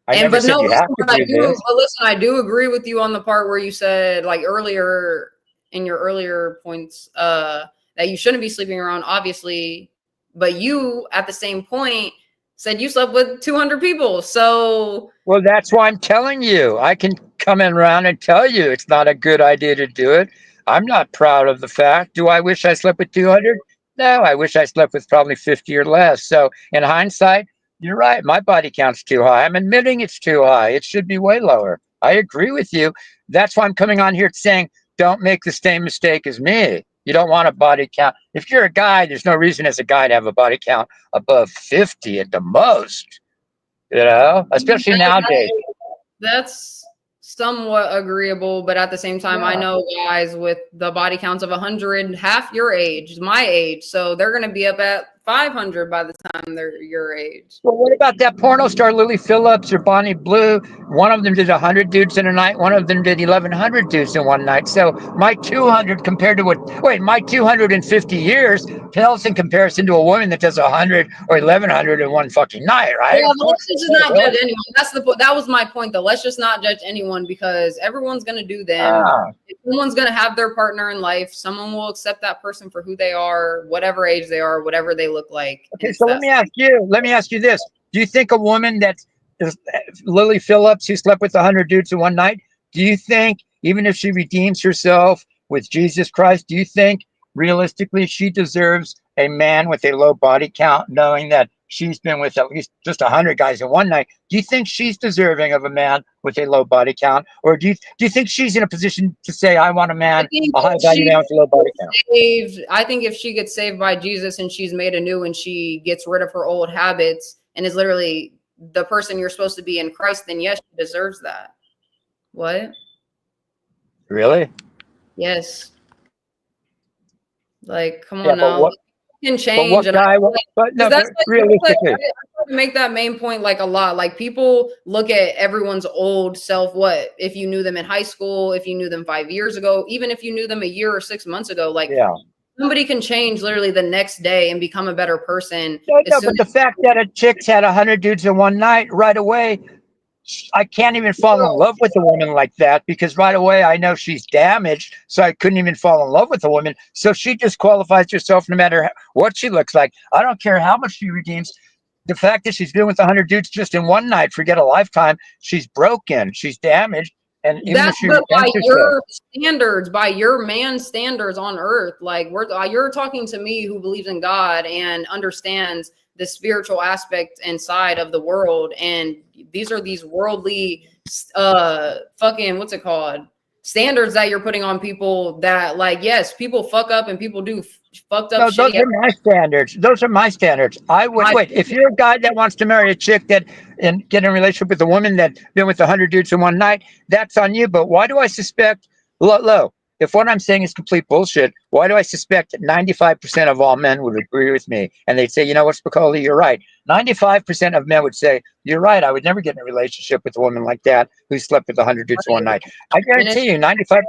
I never said you have to do this. But listen, I do agree with you on the part where you said like earlier in your earlier points that you shouldn't be sleeping around, obviously, but you at the same point said you slept with 200 people. So well, that's why I'm telling you. I can come in around and tell you it's not a good idea to do it. I'm not proud of the fact. Do I wish I slept with 200? No, I wish I slept with probably 50 or less. So in hindsight, you're right. My body count's too high. I'm admitting it's too high. It should be way lower. I agree with you. That's why I'm coming on here saying, don't make the same mistake as me. You don't want a body count. If you're a guy, there's no reason as a guy to have a body count above 50 at the most, you know, especially nowadays. that's somewhat agreeable, but at the same time, Yeah. I know guys with the body counts of 100, half your age, my age, so they're going to be up at 500 by the time they're your age. Well, what about that porno star Lily Phillips or Bonnie Blue? One of them did 100 dudes in a night. One of them did 1,100 dudes in one night. So my 200 compared to my 250 years pales in comparison to a woman that does 100 or 1,100 in one fucking night, right? Yeah, but let's just not judge anyone. That was my point, though. Let's just not judge anyone because everyone's gonna do them. If someone's gonna have their partner in life, someone will accept that person for who they are, whatever age they are, whatever they look like. Okay, so let me ask you this. Do you think a woman that's Lily Phillips who slept with 100 dudes in one night, do you think even if she redeems herself with Jesus Christ, do you think realistically she deserves a man with a low body count, knowing that she's been with at least just 100 guys in one night? Do you think she's deserving of a man with a low body count? Or do you think she's in a position to say, I want a man, a high value man with a low body count? I think if she gets saved by Jesus and she's made anew and she gets rid of her old habits and is literally the person you're supposed to be in Christ, then yes, she deserves that. What? Really? Yes. Like, come on Yeah, now. You can change. Realistically. I make that main point like a lot. Like people look at everyone's old self. What if you knew them in high school? If you knew them 5 years ago, even if you knew them a year or 6 months ago, like somebody can change literally the next day and become a better person. But the fact that a chick's had 100 dudes in one night, right away, I can't even fall in love with a woman like that because right away I know she's damaged, so I couldn't even fall in love with a woman. So she disqualifies herself no matter what she looks like. I don't care how much she redeems. The fact that she's been with 100 dudes just in one night, forget a lifetime, she's broken, she's damaged. And even that's if she by your standards, by your man's standards on earth. Like you're talking to me who believes in God and understands the spiritual aspect and side of the world, and these are these worldly fucking what's it called standards that you're putting on people that like yes, people fuck up and people do fucked up shit. Those are my standards. Those are my standards. I would wait. If you're a guy that wants to marry a chick that and get in a relationship with a woman that's been with 100 dudes in one night, that's on you. But why do I suspect Lo? if what I'm saying is complete bullshit, why do I suspect that 95% of all men would agree with me? And they'd say, you know what, Spicoli, you're right. 95% of men would say, you're right. I would never get in a relationship with a woman like that who slept with 100 dudes one night. I guarantee you, 95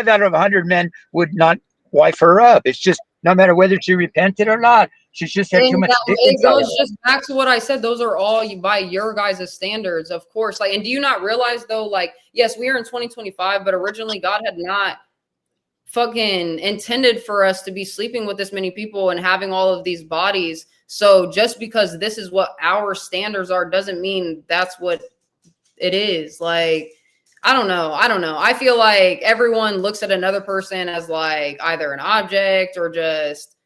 out of 100 men would not wife her up. It's just no matter whether she repented or not, she's just had too much dick it inside goes her. just back to what I said. Those are all by your guys' standards, of course. Like, and do you not realize though, like, yes, we are in 2025, but originally God had not fucking intended for us to be sleeping with this many people and having all of these bodies. So just because this is what our standards are doesn't mean that's what it is. Like, I don't know. I feel like everyone looks at another person as like either an object or just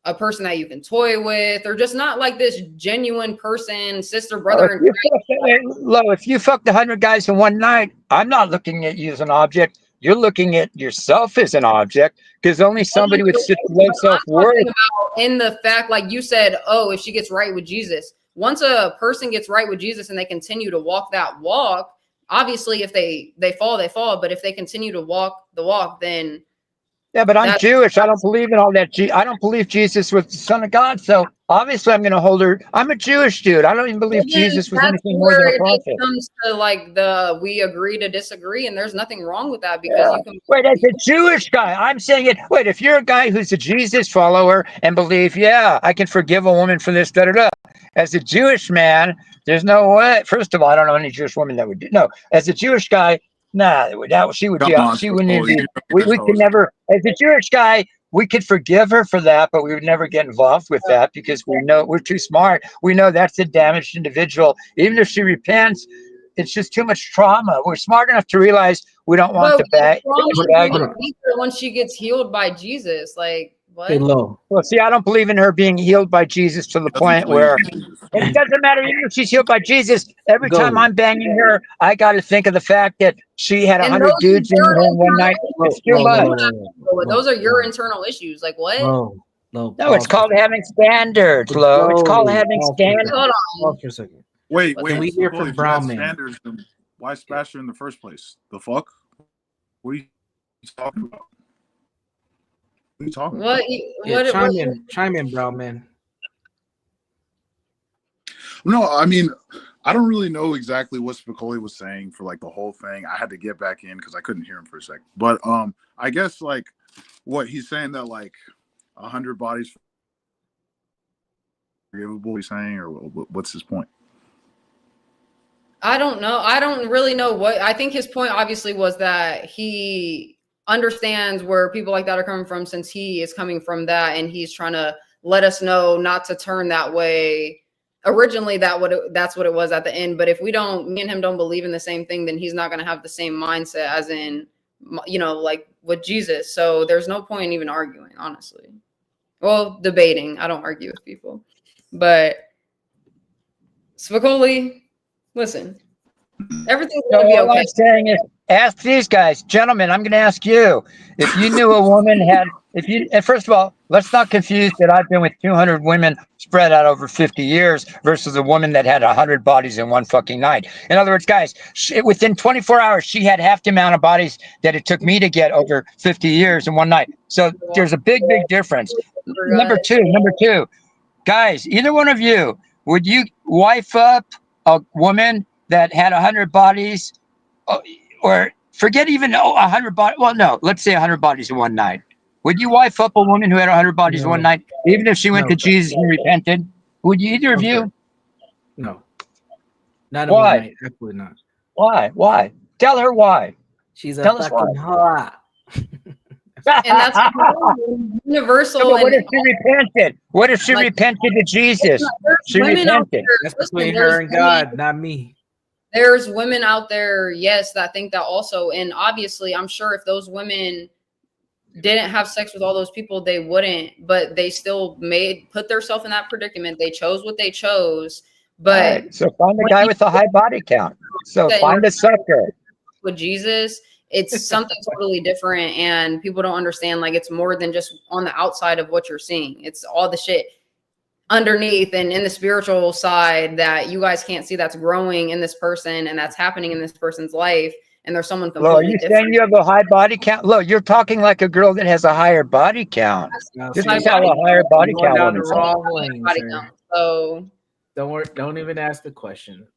a person that you can toy with, or just not like this genuine person, sister, brother. If you fucked 100 guys in one night, I'm not looking at you as an object. You're looking at yourself as an object, because only somebody with such low self-worth. In the fact, like you said, oh, if she gets right with Jesus, once a person gets right with Jesus and they continue to walk that walk, obviously if they fall, they fall. But if they continue to walk the walk, then yeah, but I'm Jewish. I don't believe in all that. I don't believe Jesus was the Son of God. So obviously I'm going to hold her. I'm a Jewish dude. I don't even believe Jesus was anything more than a prophet. It comes to like we agree to disagree, and there's nothing wrong with that because you can. Wait, as a Jewish guy, I'm saying it. Wait, if you're a guy who's a Jesus follower and believe, yeah, I can forgive a woman for this, da da da. As a Jewish man, there's no way. First of all, I don't know any Jewish woman that would do. No, as a Jewish guy, nah, she would be. She wouldn't be. We could never. As a Jewish guy, we could forgive her for that, but we would never get involved with that because we know we're too smart. We know that's a damaged individual. Even if she repents, it's just too much trauma. We're smart enough to realize we don't want to bag. Once she gets healed by Jesus, like what? Hey, Lo. Well, see, I don't believe in her being healed by Jesus to the point where it doesn't matter even if she's healed by Jesus. Every time I'm banging her, I got to think of the fact that she had 100 dudes in her one night. It's too much. Those are your internal issues. Like what? No, it's called having standards, Lo. It's called having standards. Hold on for a second. Wait. Can we hear from Brown Man? Standards, then why smash her in the first place? The fuck? What are you talking about? What are you talking about? Chime in, Brown Man. No, I mean, I don't really know exactly what Spicoli was saying for like the whole thing. I had to get back in because I couldn't hear him for a second. But I guess like what he's saying that like 100 bodies forgivable. He's saying, or what's his point? I don't know. I don't really know what. I think his point obviously was that he understands where people like that are coming from, since he is coming from that, and he's trying to let us know not to turn that way. Originally, that's what it was at the end. But if me and him don't believe in the same thing, then he's not going to have the same mindset as in, like with Jesus. So there's no point in even arguing, honestly. Well, debating. I don't argue with people, but Spicoli, listen, everything's going to be okay. All I'm saying is, ask these guys, gentlemen. I'm going to ask you if you knew a woman had. And first of all, let's not confuse that I've been with 200 women spread out over 50 years versus a woman that had 100 bodies in one fucking night. In other words, guys, within 24 hours, she had half the amount of bodies that it took me to get over 50 years in one night. So there's a big difference. Number two, guys, either one of you, would you wife up a woman that had 100 bodies, or forget even 100 bodies? Well, no, let's say 100 bodies in one night. Would you wife up a woman who had 100 bodies in one night, even if she went to Jesus and repented? Would you, either of you? No. Not in one night. Absolutely not. Why? Tell her why. She's a fucking whore. And that's universal. No, what if she repented? What if she repented to Jesus? She repented. That's between her and God, not me. There's women out there, yes, that think that also. And obviously, I'm sure if those women didn't have sex with all those people, they wouldn't, but they still put themselves in that predicament. They chose what they chose. But right. So find a guy with a high body count. So find a sucker. With Jesus, it's something totally different, and people don't understand, like, it's more than just on the outside of what you're seeing. It's all the shit underneath and in the spiritual side that you guys can't see, that's growing in this person and that's happening in this person's life. and there's someone Lo, are completely you different. saying you have a high body count? Lo, you're talking like a girl that has a higher body count. Now, This see, is how a higher body you're going count down the woman wrong sounds. lane, Body sir. count. So Don't worry. Don't even ask the question.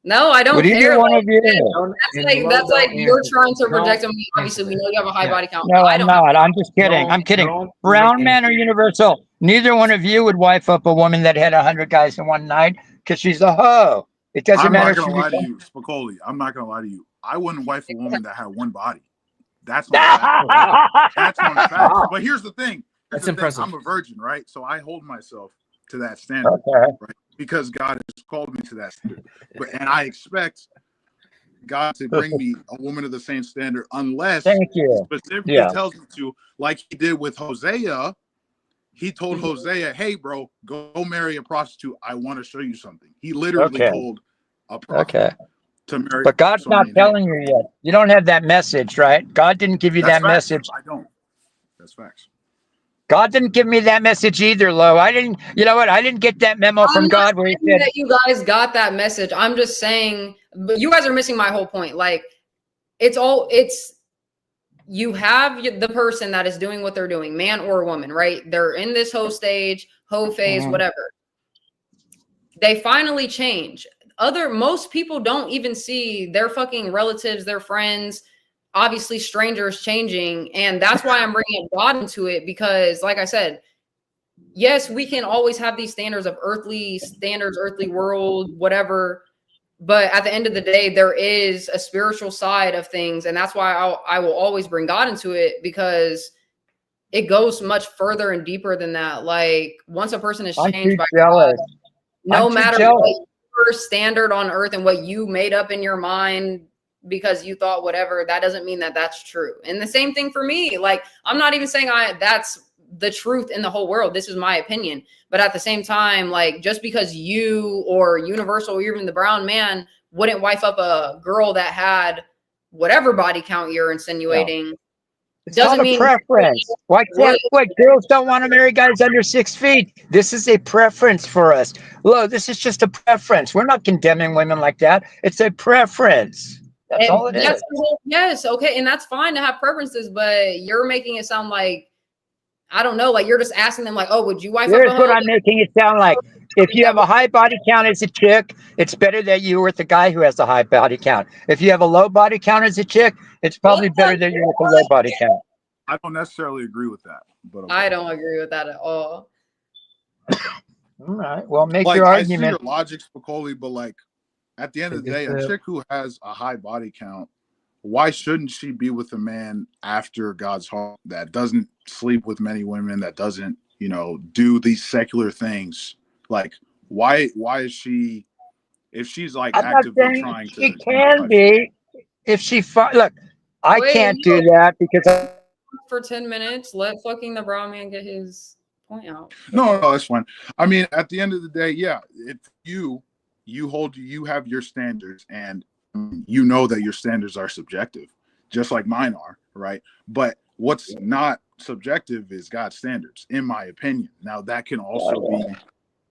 no, I don't Would either care. one Like, of you? Don't, that's and like Lo, that's like don't you're answer. trying to Don't project on me. answer Obviously, we that. know you have a high Yeah. body count. No, I I'm don't. not. I'm just kidding. I'm Don't kidding. even Brown men are answer. universal. Neither one of you would wife up a woman that had 100 guys in one night because she's a hoe. It doesn't I'm matter not if gonna she lie to becomes. you, Spicoli. I'm not gonna lie to you. I wouldn't wife a woman that had one body. That's on facts. Oh, wow. That's on facts. Wow. But here's the thing. That's impressive. I'm a virgin, right? So I hold myself to that standard, Okay. right? Because God has called me to that standard. And I expect God to bring me a woman of the same standard unless Thank he you. specifically Yeah. tells me to, like he did with Hosea. He told Hosea, hey, bro, go marry a prostitute. I want to show you something. He literally Okay. told a prophet Okay. to marry. But God's not telling you yet. You don't have that message, right? God didn't give you That's that facts. message. I don't. That's facts. God didn't give me that message either, Lo. I didn't, you know what? I didn't get that memo I'm from not God where he saying said, that you guys got that message. I'm just saying, but you guys are missing my whole point. Like, it's you have the person that is doing what they're doing, man or woman, right? They're in this hoe stage, hoe phase, Mhm. whatever. They finally change. Most people don't even see their fucking relatives, their friends, obviously strangers changing. And that's why I'm bringing God into it, because like I said, yes, we can always have these standards of earthly standards, earthly world, whatever. But at the end of the day, there is a spiritual side of things. And that's why I will always bring God into it, because it goes much further and deeper than that. Like, once a person is I'm changed too by jealous. God, no I'm too matter jealous. what your standard on earth and what you made up in your mind because you thought whatever, that doesn't mean that that's true. And the same thing for me. Like, I'm not even saying that's the truth in the whole world. This is my opinion. But at the same time, like, just because you or Universal or even the brown man wouldn't wife up a girl that had whatever body count you're insinuating, It's doesn't called a mean preference. Why can't girls don't want to marry guys under 6 feet? This is a preference for us. Look, this is just a preference. We're not condemning women like that. It's a preference. That's all it is. Yes, okay, and that's fine to have preferences, but you're making it sound like, I don't know, like you're just asking them like, oh, would you wife Here's up a what hoe? I'm making it sound like. If you have a high body count as a chick, it's better that you were with the guy who has a high body count. If you have a low body count as a chick, it's probably better that you're with a low body count. I don't necessarily agree with that, but I don't agree with that at all. All right. Well, make like, your I see argument. your logic, Spicoli, but like at the end of the day, a chick who has a high body count, why shouldn't she be with a man after God's heart that doesn't sleep with many women, that doesn't, do these secular things? Like, why is she, if she's like I'm not actively saying trying to? she can be if she look. I Wait, can't do that because for 10 minutes, let fucking the brown man get his point out. No, that's fine. I mean, at the end of the day, yeah, if you have your standards, and you know that your standards are subjective, just like mine are, right? But what's not subjective is God's standards, in my opinion. Now, that can also be,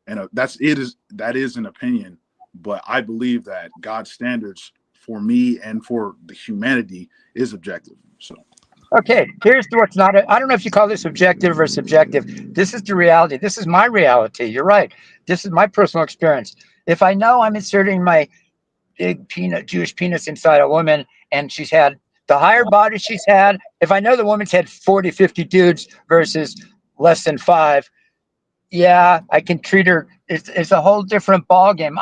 and that is an opinion, but I believe that God's standards for me and for the humanity is objective. So. okay, here's what's not. I don't know if you call this objective or subjective. This is the reality. This is my reality. You're right. This is my personal experience. If I know I'm inserting my big Jewish penis inside a woman, and she's had the higher body she's had, if I know the woman's had 40, 50 dudes versus less than 5, yeah, I can treat her. It's a whole different ballgame.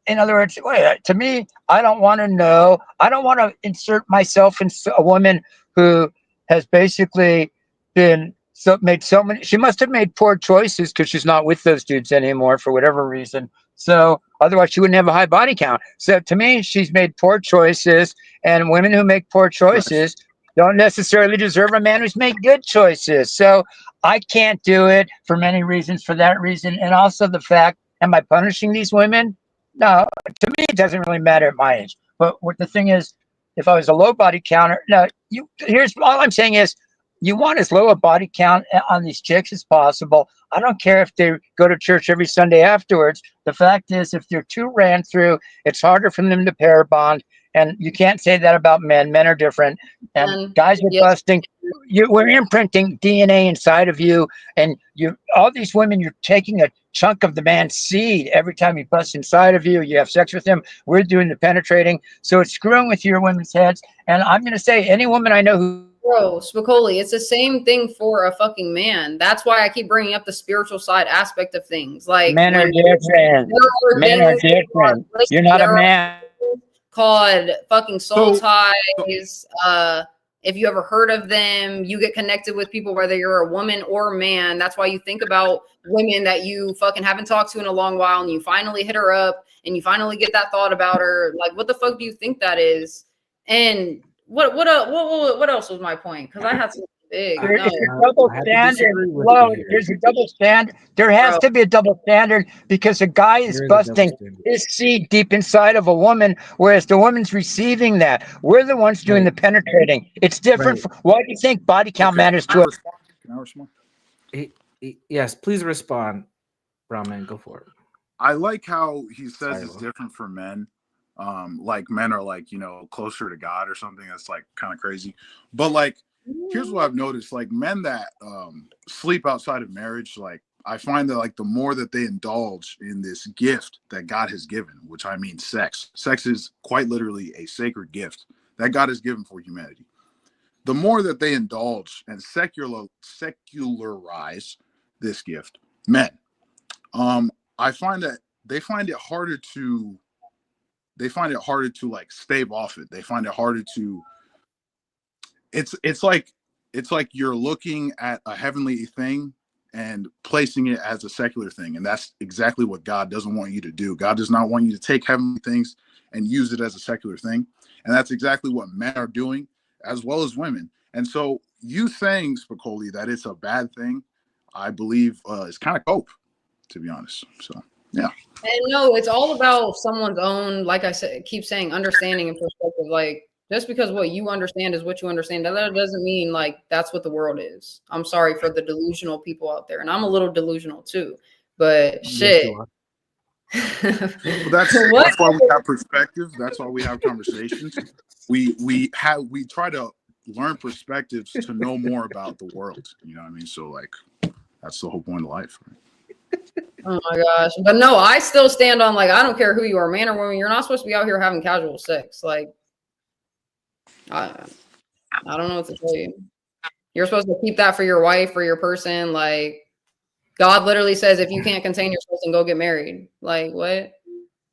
In other words, to me, I don't want to know. I don't want to insert myself in a woman who has basically made so many. She must have made poor choices because she's not with those dudes anymore for whatever reason. So otherwise, she wouldn't have a high body count. So to me, she's made poor choices, and women who make poor choices don't necessarily deserve a man who's made good choices. So I can't do it for many reasons. For that reason, and also the fact, am I punishing these women? No, to me, it doesn't really matter at my age. But what the thing is, if I was a low body counter, no, here's all I'm saying is, you want as low a body count on these chicks as possible. I don't care if they go to church every Sunday afterwards. The fact is, if they're too ran through, it's harder for them to pair bond. And you can't say that about men. Men are different. And guys are busting. We're imprinting DNA inside of you. And all these women, you're taking a chunk of the man's seed every time he busts inside of you. You have sex with him. We're doing the penetrating. So it's screwing with your women's heads. And I'm going to say, any woman I know who. Bro, Spicoli, it's the same thing for a fucking man. That's why I keep bringing up the spiritual side aspect of things. Like, men are different. Men are different. You're not a man. Called fucking soul ties. If you ever heard of them, you get connected with people whether you're a woman or a man. That's why you think about women that you fucking haven't talked to in a long while, and you finally hit her up, and you finally get that thought about her. Like, what the fuck do you think that is? And what else was my point? Because I had something big. There's a double standard. Well, there's a double standard. There has to be a double standard because a guy is busting his seed deep inside of a woman, whereas the woman's receiving that. We're the ones doing the penetrating. It's different. Why do you think body count matters to us? Can I respond? Yes, please respond, Brahman. Go for it. I like how he says it's different for men. Like men are like, closer to God or something. That's like kind of crazy. But like, here's what I've noticed, like men that sleep outside of marriage, like I find that like the more that they indulge in this gift that God has given, which I mean sex is quite literally a sacred gift that God has given for humanity. The more that they indulge and secularize this gift, men, I find that they find it harder to like stave off it. They find it harder to it's like you're looking at a heavenly thing and placing it as a secular thing. And that's exactly what God doesn't want you to do. God does not want you to take heavenly things and use it as a secular thing. And that's exactly what men are doing as well as women. And so you saying, Spicoli, that it's a bad thing, I believe is kind of cope, to be honest. So, yeah. And no, it's all about someone's own, like I said, keep saying, understanding and perspective. Like, just because what you understand is what you understand, that doesn't mean like that's what the world is. I'm sorry for the delusional people out there, and I'm a little delusional too. But shit. Well, that's why we have perspective. That's why we have conversations. We try to learn perspectives to know more about the world. You know what I mean? So like, that's the whole point of life. Right? Oh my gosh. But no, I still stand on like, I don't care who you are, man or woman. You're not supposed to be out here having casual sex. Like, I don't know what to tell you. You're supposed to keep that for your wife or your person. Like, God literally says, if you can't contain yourself, then go get married. Like, what?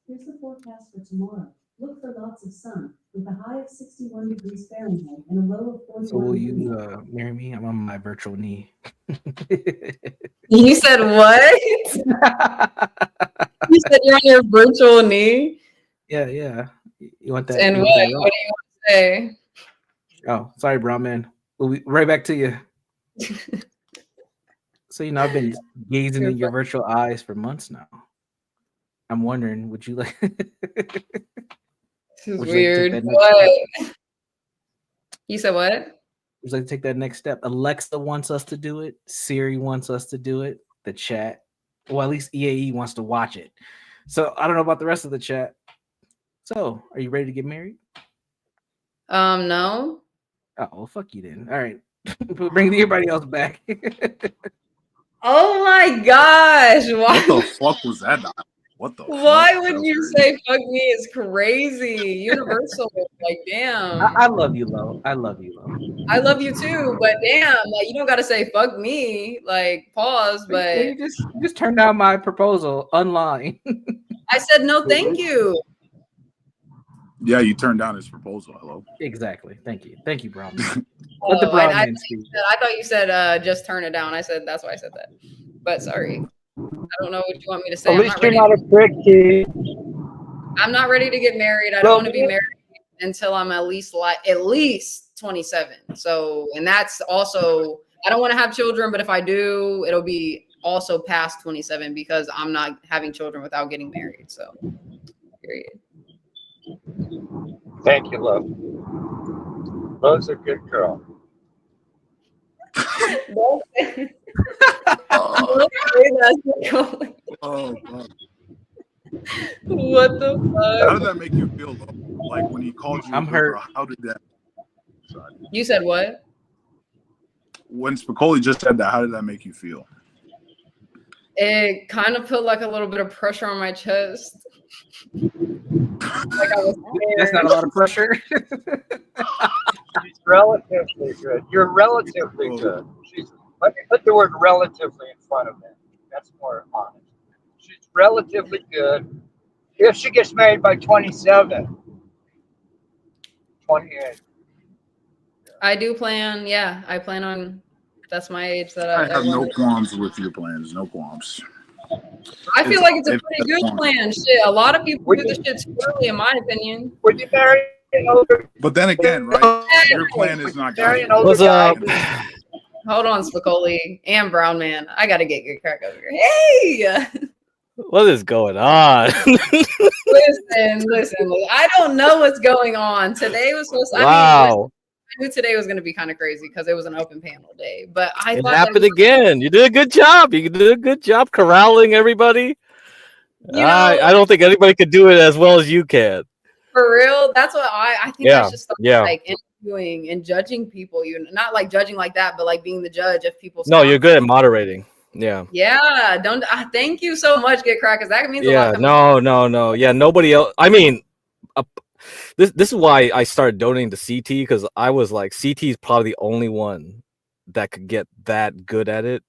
Here's the forecast for tomorrow. Look for lots of sun with a high of 61 degrees Fahrenheit and a low of 41 So will degrees. you marry me? I'm on my virtual knee. You said what? You said you're on your virtual knee? Yeah. You want that? And you what? want that What do you want to say? Oh, sorry, Brahman. We'll be right back to you. So, I've been gazing in your virtual eyes for months now. I'm wondering, would you like... This is weird. What? You said what? Would you like to take that next step? Alexa wants us to do it. Siri wants us to do it. The chat. Well, at least EAE wants to watch it. So, I don't know about the rest of the chat. So, are you ready to get married? No. Oh, well, fuck you then. All right. Bring everybody else back. Oh my gosh. Why? What the fuck was that? What the Why fuck? would you say fuck me is crazy? Universal. Like, damn. I love you, Lo. I love you, Lo. I love you too, but damn, like you don't gotta say fuck me. Like, pause, but You just turned down my proposal online. I said no, thank you. Yeah, you turned down his proposal. Hello. Exactly. Thank you, Brown. Oh, Let the Brown man I speak. thought you said just turn it down. I said that's why I said that. But sorry. I don't know what you want me to say. At least you're not a prick, kid. I'm not ready to get married. I don't want to be married until I'm at least 27. So, and that's also, I don't want to have children, but if I do, it'll be also past 27 because I'm not having children without getting married. So, period. Thank you, love. Love's a good girl. Don't say, Oh, don't say that, Spicoli. oh, fuck. What the How fuck? did that make you feel, though? Like when he called you a I'm hooker, hurt. how did that? You said what? When Spicoli just said that, how did that make you feel? It kind of put like a little bit of pressure on my chest. Like I was That's not a lot of pressure. She's relatively good. You're relatively good. She's, let me put the word relatively in front of it. That's more honest. She's relatively good. If she gets married by 27, 28. I do plan, yeah, I plan on, that's my age that I I have no want. qualms with your plans. No qualms. I feel like it's a If pretty that's good fine. plan. Shit, a lot of people do the shit squirrely, in my opinion. Would you marry an older? But then again, right? Your plan is not Marry good. an older What's guy up? Hold on, Spicoli and Brown Man. I gotta get good crack over here. Hey! What is going on? Listen. I don't know what's going on. Today was supposed to, Wow. I knew today was going to be kind of crazy because it was an open panel day. But I It thought happened that, again. You did a good job. You did a good job corralling everybody. you know, I don't think anybody could do it as well as you can. for real, that's what I think Yeah, I should start yeah. like interviewing and judging people. You not like judging like that, but like being the judge if people. No, you're good at moderating. Yeah. Yeah, don't. Thank you so much, Get Crack, because that means a Yeah. lot. No. Yeah. Nobody else. I mean, this is why I started donating to CT, because I was like, CT is probably the only one that could get that good at it.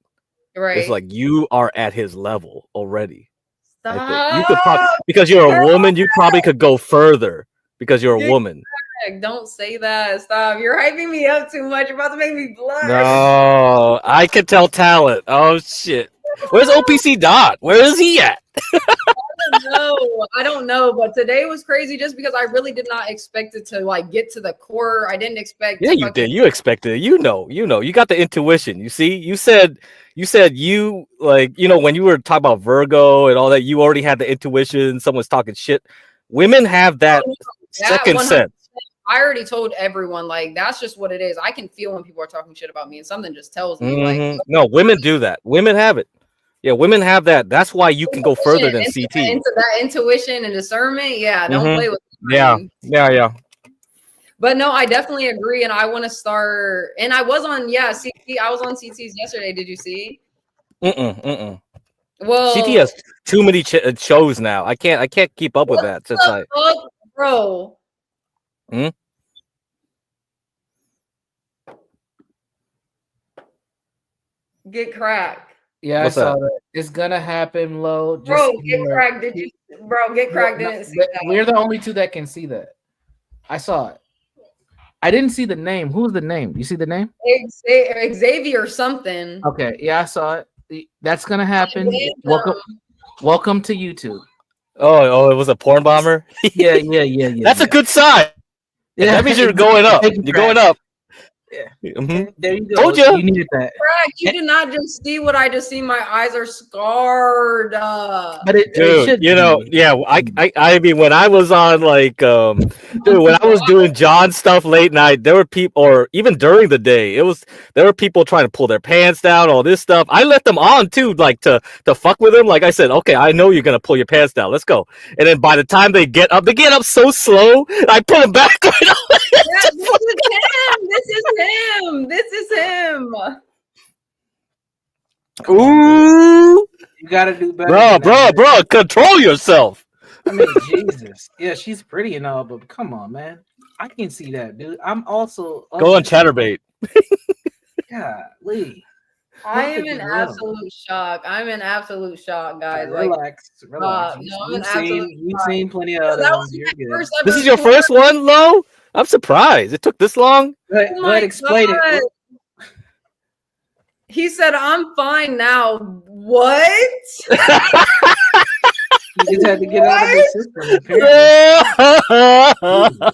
Right. It's like you are at his level already. I think Stop. you could probably, because you're a woman, you probably could go further because you're a Get woman. Crack, don't say that. Stop. You're hyping me up too much. You're about to make me blush. No, I can tell talent. Oh shit. Where's OPC Dot? Where is he at? I don't know, but today was crazy just because I really did not expect it to like get to the core. I didn't expect. Yeah, you did. You expected it. You know. You got the intuition. You see, you said you like, when you were talking about Virgo and all that, you already had the intuition. Someone's talking shit. Women have that second 100%. sense. I already told everyone, like, that's just what it is. I can feel when people are talking shit about me, and something just tells me, Mhm. like, No, women do that. Women have it. Yeah, women have that. That's why you can go further than into CT. that intuition and discernment. Yeah, don't Mhm. play with. Yeah. But no, I definitely agree, and I want to start. And I was on, CT. I was on CT's yesterday. Did you see? Well, CT has too many shows now. I can't keep up with that since I. fuck, bro. Hmm? Get Crack. Yeah, What's I saw that? that. It's gonna happen, Lo. Just Bro, Get humor. Crack. Did you, bro? Get Crack didn't see that. We're the only two that can see that. I saw it. I didn't see the name. Who's the name? You see the name? Xavier something. Okay, yeah, I saw it. That's gonna happen. Welcome to YouTube. Oh, it was a porn bomber. Yeah. That's a good sign. Yeah. That means you're going up. Thank you, You're going Brad. up. Yeah. Mhm. There you go. Told ya. You needed that. Crack, you did not just see what I just see. My eyes are scarred. But it Dude, should yeah, I mean, when I was on like, dude, when I was doing John stuff late night, there were people, or even during the day, there were people trying to pull their pants down, all this stuff. I let them on too, like to fuck with them. Like I said, okay, I know you're gonna pull your pants down. Let's go. And then by the time they get up so slow. I pull them back right away. Yeah, this is him. Ooh, You gotta do better. bro, control yourself. I mean, Jesus. Yeah, she's pretty and all, but come on, man. I can see that, dude. I'm also Go on Chatterbait. Golly. I am in absolute shock. Guys. Relax. No, I'm in absolute You've seen plenty of other that ones. was You're my good. first This ever is your tour. first one, Lo? I'm surprised. It took this long. Go ahead, explain it. He said, "I'm fine now." What? You just had to get out of the system.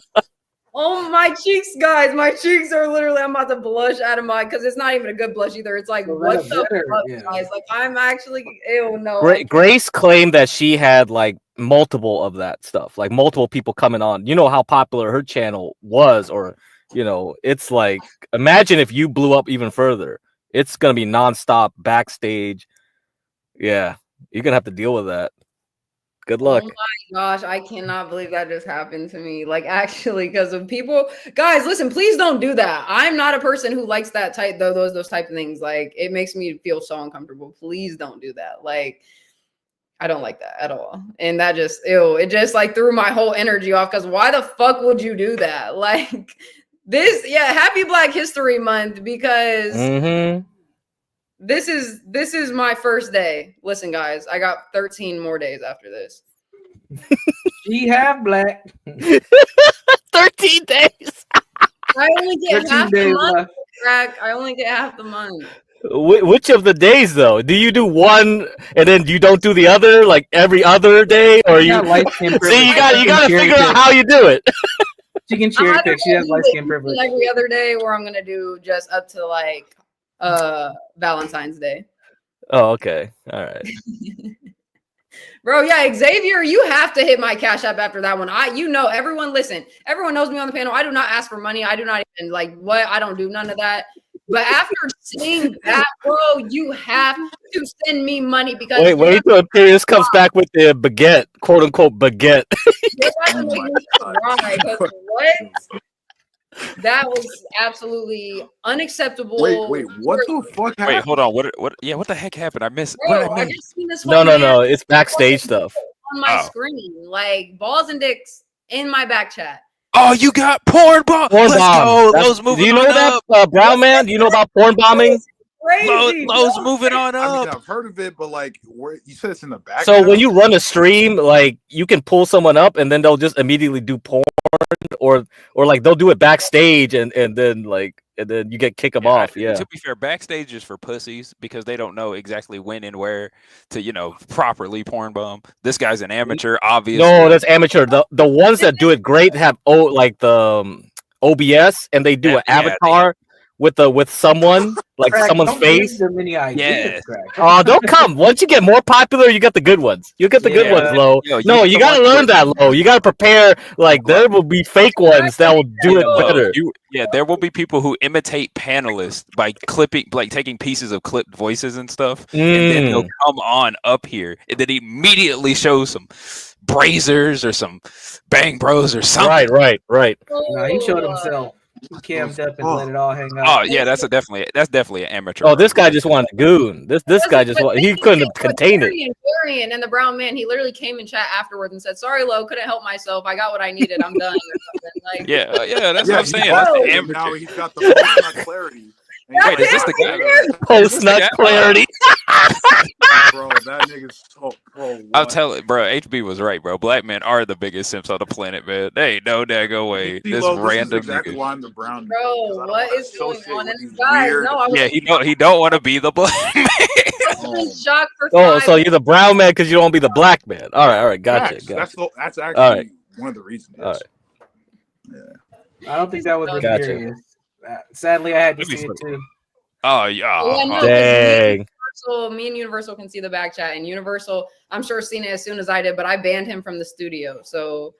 Oh, my cheeks, guys. My cheeks are literally, I'm about to blush out of my, because it's not even a good blush either. It's like, Well, what that's the better, fuck, yeah. guys? Like, I'm actually, ew, no. Grace claimed that she had like multiple of that stuff, like multiple people coming on. You know how popular her channel was, or it's like, imagine if you blew up even further. It's gonna be nonstop backstage. Yeah, you're gonna have to deal with that. Good luck. Oh my gosh, I cannot believe that just happened to me. Like, actually, because of people, guys, listen, please don't do that. I'm not a person who likes that type, those type of things. Like, it makes me feel so uncomfortable. Please don't do that. Like, I don't like that at all. And that just, ew, it just like threw my whole energy off. Because why the fuck would you do that? Like, this, yeah, happy Black History Month, because this is my first day. Listen, guys, I got 13 more days after this. She half black. 13 days. I only get 13 half the days month. left. Crack. I only get half the month. Which of the days though? Do you do one and then you don't do the other, like every other day, or you? See, you got to figure out how you do it. She can cherry pick. She has light skin privilege. Every other day, or I'm gonna do just up to like Valentine's Day. Oh, okay, all right. Bro, yeah, Xavier, you have to hit my Cash App after that one. Everyone, listen, everyone knows me on the panel. I do not ask for money. I do not even I don't do none of that. But after seeing that, bro, you have to send me money because Wait till Imperius comes back with the baguette, quote unquote baguette. What? That was absolutely unexactable. Wait, what the fuck happened? Wait, hold on. What the heck happened? I missed. Bro, What did I I miss? just seen this No, whole it's backstage stuff. on my Oh. screen, like balls and dicks in my back chat. Oh, you got porn bomb. Porn Let's bomb. go. That's- Lowe's moving do you know on that, up. Brown Man? Do you know about porn bombing? Crazy. Lowe's moving on I mean, up. I've heard of it, but like, where you said it's in the back. So when you run a stream, like you can pull someone up and then they'll just immediately do porn, or like they'll do it backstage and then you get kick them off. Yeah. To be fair, backstage is for pussies because they don't know exactly when and where to properly porn bomb. This guy's an amateur, obviously. No, that's amateur. The ones that do it great have OBS and they do an avatar with someone like Crack, someone's don't give face. them any ideas, Yes. Crack. Oh, don't come. Once you get more popular, you get the good ones. You get the good ones, Lo. Yo, No, you gotta learn that, Lo. You gotta prepare. Like there will be fake ones that will do it better. There will be people who imitate panelists by taking pieces of clipped voices and stuff, and then they'll come on up here and then immediately show some Brazers or some Bang Bros or something. Right. No, he showed himself. He cammed up and let it all hang out. Oh yeah, that's definitely an amateur. Oh, this guy just wanted to goon. This guy just he couldn't contain it. Darian and the Brown Man, he literally came in chat afterwards and said, "Sorry, Lo, couldn't help myself. I got what I needed. I'm done." Like, Yeah, that's what I'm saying. He That's got the it, amateur. now he's got the post-nut clarity. Wait, is this the guy? Post nut clarity. Bro, that nigga's so bro. I'll tell it, bro. HB was right, bro. Black men are the biggest simps on the planet, man. They ain't no daggone way. See, This Lo, random is exactly nigga. why I'm the brown. bro, what is going on? And guys, weird- no, I was Yeah, he don't want to be the black man. in shock for Oh, 5 so you're the brown man because you don't want to be the black man. All right, gotcha. That's actually All right. one of the reasons. All right. I don't think that was Gotcha. Imperius. Sadly, I had to Maybe see it too. Oh yeah. Yeah, no, 'cause Dang. Me and Universal can see the back chat, and Universal, I'm sure, seen it as soon as I did, but I banned him from the studio, so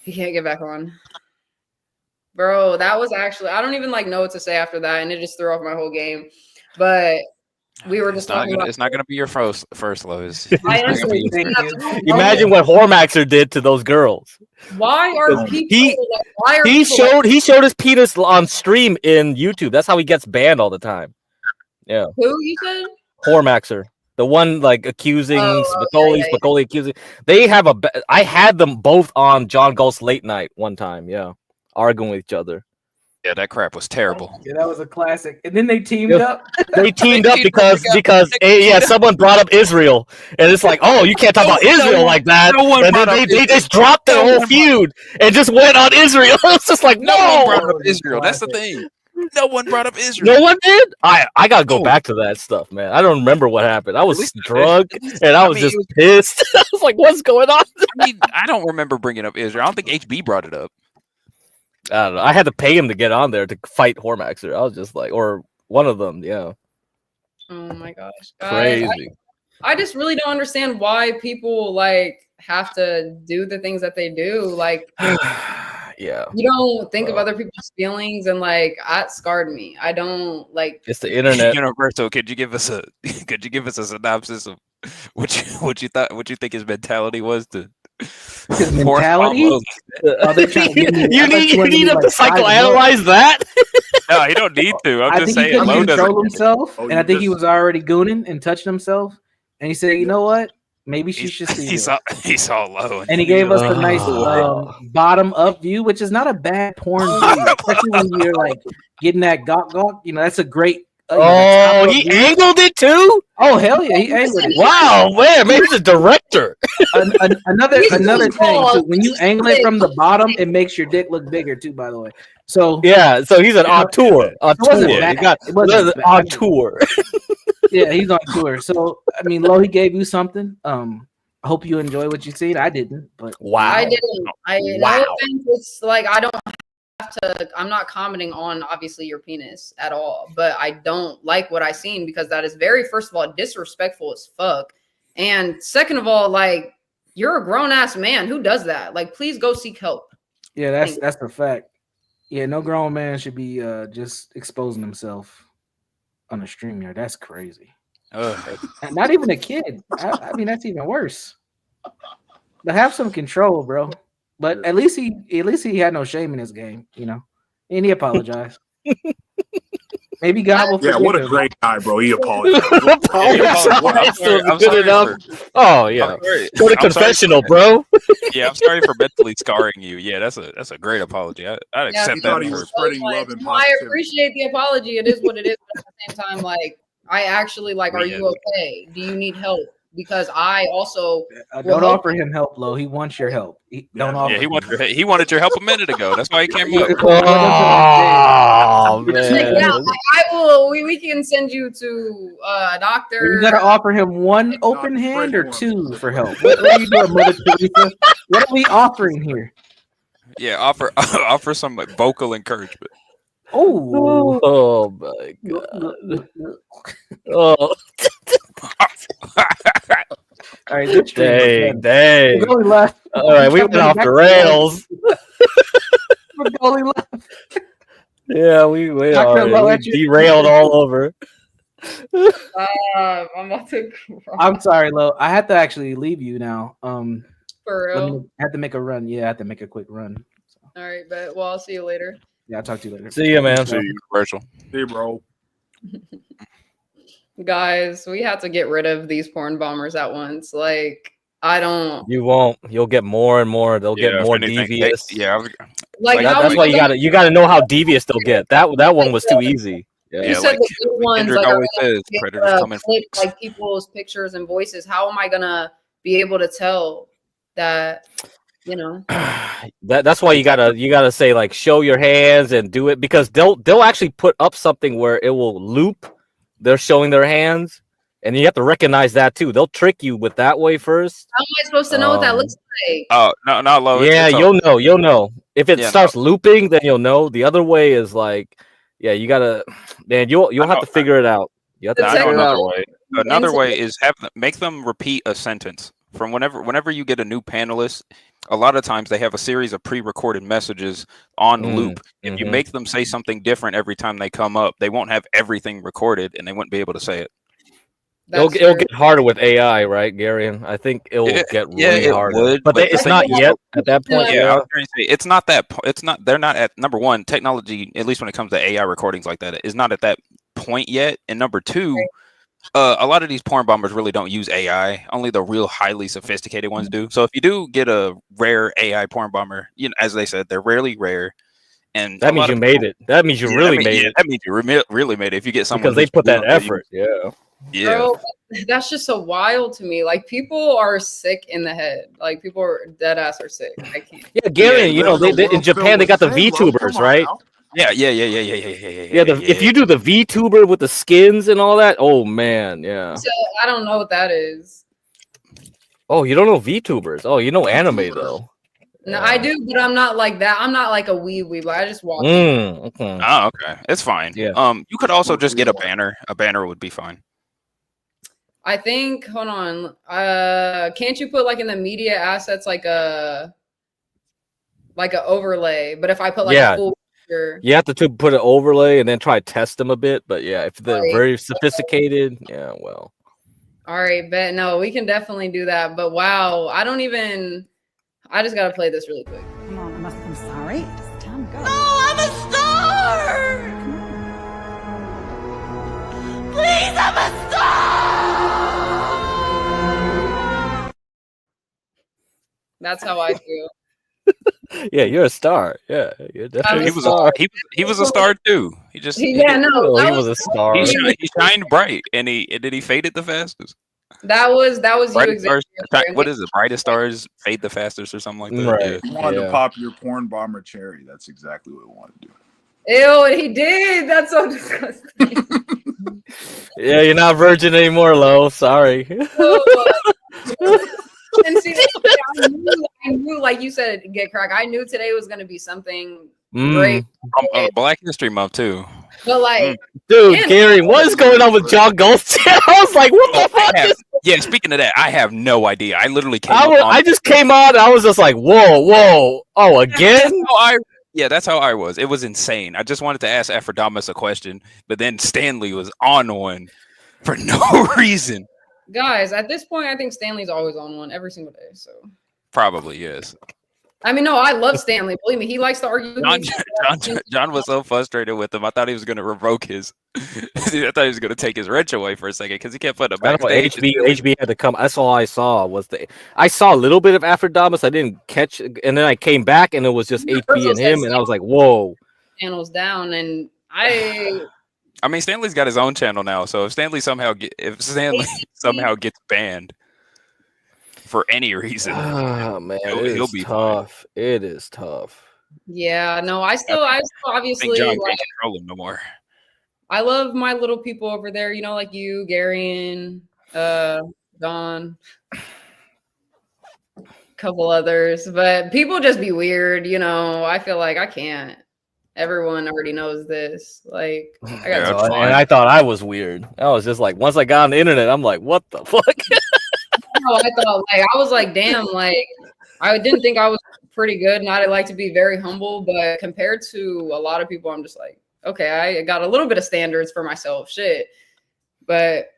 he can't get back on. Bro, that was actually, I don't even know what to say after that, and it just threw off my whole game. But we were just talking about. It's not gonna be your first Lowe's. I It's not gonna be your understand. Imagine what Hormaxer did to those girls. Why are people? Why are He people showed his penis on stream in YouTube. That's how he gets banned all the time. Yeah, who you said? Hormaxer, the one accusing Spicoli, yeah. Spicoli accusing. They have I had them both on John Gulf's late night one time. Yeah, arguing with each other. Yeah, that crap was terrible. Yeah, that was a classic. And then they teamed Yeah. up. They teamed up because someone brought up Israel, and it's like, oh, you can't talk about Israel like that. No one And then brought up they just dropped their whole feud and just went on Israel. It's just like, No one brought no, up Israel. That's the thing. No one brought up Israel. no one did. I gotta go back to that stuff, man. I don't remember what happened. I was least- drunk at least- and I I was mean, just it was- pissed. I was like, what's going on? I mean, I don't remember bringing up Israel. I don't think HB brought it up. I don't know. I had to pay him to get on there to fight Hormaxer. I was just like, or one of them, yeah. Oh my gosh, guys, Crazy. I just really don't understand why people have to do the things that they do. Yeah, You don't think of other people's feelings, and like that scarred me. I don't like. it's the internet. Universal, could you give us a synopsis of what you think his mentality was to His force mentality? Pablo? Are they trying to give me? You need him to psychoanalyze that. No, he don't need to. I'm I just think he saying. couldn't Low doesn't. control himself, Oh, and I you think he just- was already gooning and touching himself. And he said, "You know what? Maybe she should see He this." saw low, And he gave us a nice Oh. bottom up view, which is not a bad porn view, especially when you're like getting that gawk. You know, that's a great. Oh, he angled it too. Oh hell yeah, he angled it. Wow, man, maybe he's a director. Another thing too, when you angle it from the bottom, it makes your dick look bigger too. By the way, so Yeah, so he's an auteur. wasn't Auteur. bad. He got It wasn't bad. auteur. yeah, he's on tour. So I mean, Lo, he gave you something. I hope you enjoy what you seen. I didn't, but Wow. I didn't. No Wow. offense, it's like I don't have to. I'm not commenting on obviously your penis at all, but I don't like what I seen because that is very, first of all, disrespectful as fuck, and second of all, like you're a grown ass man. Who does that? Like, please go seek help. yeah, that's the fact. Yeah, no grown man should be just exposing himself on a stream here. That's crazy. And not even a kid. I mean, that's even worse. But have some control, bro. But at least he had no shame in his game, you know. And he apologized. Maybe God will Yeah, forgive what a him. great guy, bro. He apologized. Apologize sorry, was I'm good sorry enough. for- Oh yeah, I'm sorry. go to I'm sorry confessional, for- bro. Yeah, I'm sorry for mentally scarring you. Yeah, that's a great apology. I'd accept He that. thought he for- was spreading love and No, I positivity. appreciate the apology. It is what it is. But at the same time, like I actually like, are you okay? Do you need help? Because I also Don't offer him help, Lo. He wants your help. Don't offer. Yeah, he him wanted your help a minute ago. That's why he came up. Oh Like, man. yeah, I will. We can send you to a doctor. You gotta offer him one open hand or two for help. What are you doing, Mother Teresa? What are we offering here? Yeah, offer some like, vocal encouragement. Oh, my god. Oh, all right, good stream. dang. We're going left. All right, we went off the rails. We're going left. Yeah, we Dr. Lo, we at you. derailed all over. I'm about to. I'm sorry, Lo. I had to actually leave you now. For real. I had to make a run. Yeah, I had to make a quick run. All right, but well, I'll see you later. Yeah, I'll talk to you later. See ya, man. See you, commercial. Hey, bro. Guys, we have to get rid of these porn bombers at once. Like, I don't You won't. You'll get more and more. They'll Yeah, get if more anything, devious. yeah, I was- like. That- how that's we why you gonna- got to know how devious they'll get. That one was too easy. You yeah, said like the good ones, Kendrick like, are always gonna says, be able predators to coming. clip, like people's pictures and voices. How am I gonna be able to tell that? You know, That's why you gotta say like show your hands and do it, because they'll actually put up something where it will loop. They're showing their hands, and you have to recognize that too. They'll trick you with that way first. how am I supposed to know what that looks like? Oh no, not low. Yeah, you'll know. If it Yeah, starts looping, then you'll know. The other way is like, yeah, you gotta, man, you'll have to figure it out. You have to No, I know figure it another out. way. Another way is make them repeat a sentence from whenever you get a new panelist. A lot of times they have a series of pre-recorded messages on loop. If you make them say something different every time they come up, they won't have everything recorded and they won't be able to say it. It'll get harder with AI, right, Garion? I think it will get really it hard. would, but but it's I not think- yet at that point. Yeah, I was trying to say, it's not that. It's not. They're not at number one. Technology, at least when it comes to AI recordings like that, is not at that point yet. And number two, a lot of these porn bombers really don't use AI. Only the real highly sophisticated ones do. So if you do get a rare AI porn bomber, you know, as they said, they're rarely rare. And That means you made it. That means you really made it. That means you really made it. If you get someone Because they who's put that really effort. Yeah. Yeah. Bro, that's just so wild to me. Like, people are sick in the head. Like, people are dead ass are sick. I can't. Yeah, Garion, you know, they in Japan they got the VTubers, right? Yeah. Yeah, if you do the VTuber with the skins and all that, oh man, yeah. So I don't know what that is. Oh, you don't know VTubers? Oh, you know anime though. No, I do, but I'm not like that. I'm not like a weeb. Like, I just walk. in. Okay. Oh, okay. It's fine. Yeah. You could also just get a banner. A banner would be fine. I think. Hold on. Can't you put like in the media assets like like an overlay. But if I put like Yeah. a full picture, You have to put an overlay and then try to test them a bit. But yeah, if they're Right. very sophisticated, yeah, well. all right, bet no, we can definitely do that. But wow, I just gotta play this really quick. Come on, I'm sorry. Just tell him go. I'm a star! Please, I'm a star! That's how I feel. Yeah, you're a star. Yeah, you're definitely He a was star. he was a star too. He just Yeah, no, Oh, that he was was a star. he shined bright and he faded the fastest. that was you Brightest exactly. stars, what is it? Brightest stars fade the fastest or something like that. Right. You wanted Yeah. to pop your porn bomber cherry. That's exactly what we wanted to do. Ew, and he did. That's so disgusting. Yeah, you're not virgin anymore, Lo. Sorry. And see, I knew, like you said, get crack. I knew today was gonna be something great. Black History Month too. But like, Dude, man, Gary, what is going on with John Ghost? I was like, what the fuck? Yeah, speaking of that, I have no idea. I literally came I just came on. I was just like, whoa. Oh, again? That's how I was. It was insane. I just wanted to ask Aphrodite a question, but then Stanley was on one for no reason. guys, at this point, I think Stanley's always on one every single day. So Probably, yes. I mean, no, I love Stanley. Believe me, he likes to argue. with me. John was so frustrated with him. I thought he was going to revoke his. I thought he was going to take his wrench away for a second because he kept putting him I don't know, backstage. HB had to come. That's all I saw was I saw a little bit of Aphrodite. I didn't catch, and then I came back and it was just HB and him, and I was like, whoa. Channels down, and I mean, Stanley's got his own channel now, so if Stanley somehow gets banned for any reason, Oh man, he'll it's be tough. It is tough. yeah, no, I still I obviously think John like, can't control him no more. I love my little people over there, you know, like you, Gary, and Don, couple others, but people just be weird, you know. I feel like I can't. Everyone already knows this. Like, I got And I thought I was weird. I was just like, once I got on the internet, I'm like, what the fuck? I was like, damn, like I didn't think I was pretty good, and I like to be very humble, but compared to a lot of people, I'm just like, okay, I got a little bit of standards for myself, shit. But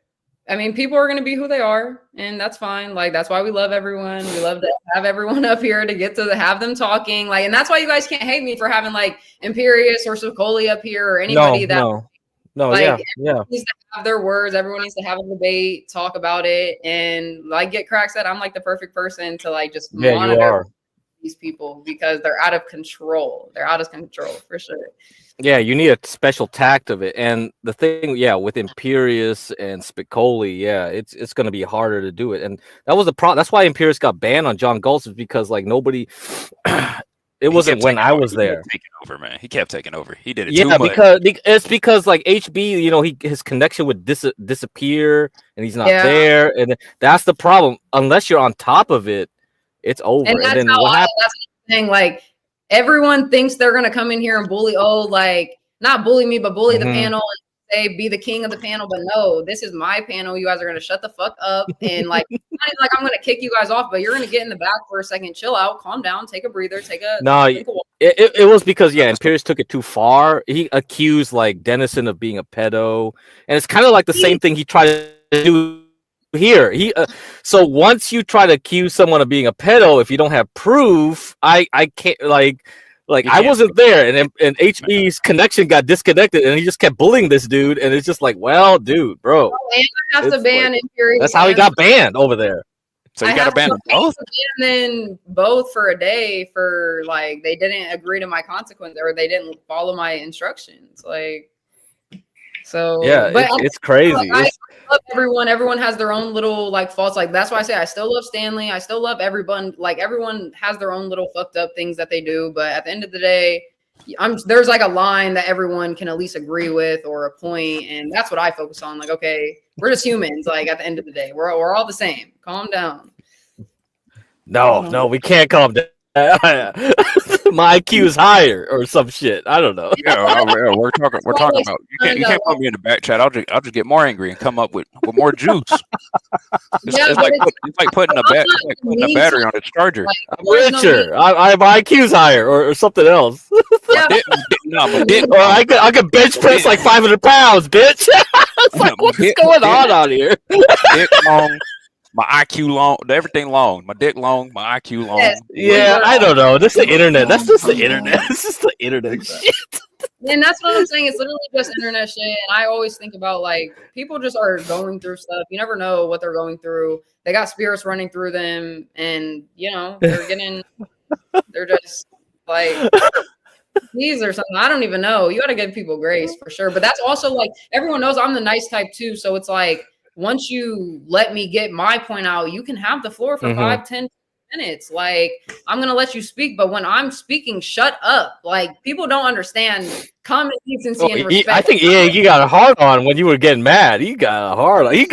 I mean, people are gonna be who they are, and that's fine. Like, that's why we love everyone. We love to have everyone up here to get to have them talking. Like, and that's why you guys can't hate me for having like Imperius or Sokoli up here or anybody No, like, yeah. everyone needs to have their words. Everyone needs to have a debate, talk about it, and like Get Crack said, I'm like the perfect person to like just Yeah, you monitor are. these people because they're out of control. They're out of control for sure. Yeah, you need a special tact of it. And the thing, yeah, with Imperius and Spicoli, yeah, it's going to be harder to do it. And that was the problem. That's why Imperius got banned on John Gulch, is because like nobody. It wasn't when I was there. Taking over, man. He kept taking over. He did it Yeah, too much. because like HB, you know, his connection would disappear and he's not Yeah. there, and that's the problem. Unless you're on top of it, it's over. And And, that's then how what happens? that's the thing. Like, everyone thinks they're gonna come in here and bully. Oh, like not bully me, but bully the Mhm. panel and say be the king of the panel. But no, this is my panel. You guys are gonna shut the fuck up and like, not even like I'm gonna kick you guys off, but you're gonna get in the back for a second, chill out, calm down, take a breather, No, drink of water. it was because Imperius took it too far. He accused like Dennison of being a pedo, and it's kind of like the same thing he tried to do here. So once you try to accuse someone of being a pedo, if you don't have proof, I can't like I wasn't there, and HB's connection got disconnected, and he just kept bullying this dude, and it's just like, well, dude, bro, And I have to It's ban Imperius. that's how he got banned over there. So I you got to have ban to them both. ban them both for a day for like they didn't agree to my consequence or they didn't follow my instructions. Like, so Yeah, but it's crazy. I love everyone. Everyone has their own little like faults. Like that's why I say I still love Stanley. I still love everyone. Like everyone has their own little fucked up things that they do. But at the end of the day, there's like a line that everyone can at least agree with or a point, and that's what I focus on. Like, okay, we're just humans. Like at the end of the day, we're all the same. Calm down. No, we can't calm down. My IQ is higher or some shit. I don't know. Yeah, we're talking like, about you can't put me in the back chat. I'll just get more angry and come up with more juice. Yeah, It's but like putting a battery on its charger. like, I'm there's no richer. need- My IQ's higher or something else. Yeah, My dick Or I could bench press like 500 pounds, bitch. It's like, what's going on out here? dick long, my IQ long, everything long. My dick long, my IQ long. Yes. Yeah, I don't know. This is the internet. That's just the internet. This is the internet shit. and that's what I'm saying. It's literally just internet shit. And I always think about like people just are going through stuff. You never know what they're going through. They got spirits running through them, and they're just like these or something. I don't even know. You got to give people grace for sure. But that's also like everyone knows I'm the nice type too. So it's like once you let me get my point out, you can have the floor for 5-10 minutes. Like I'm gonna let you speak, but when I'm speaking, shut up. Like people don't understand common decency and respect. I think you got a hard on when you were getting mad. You got a hard on. His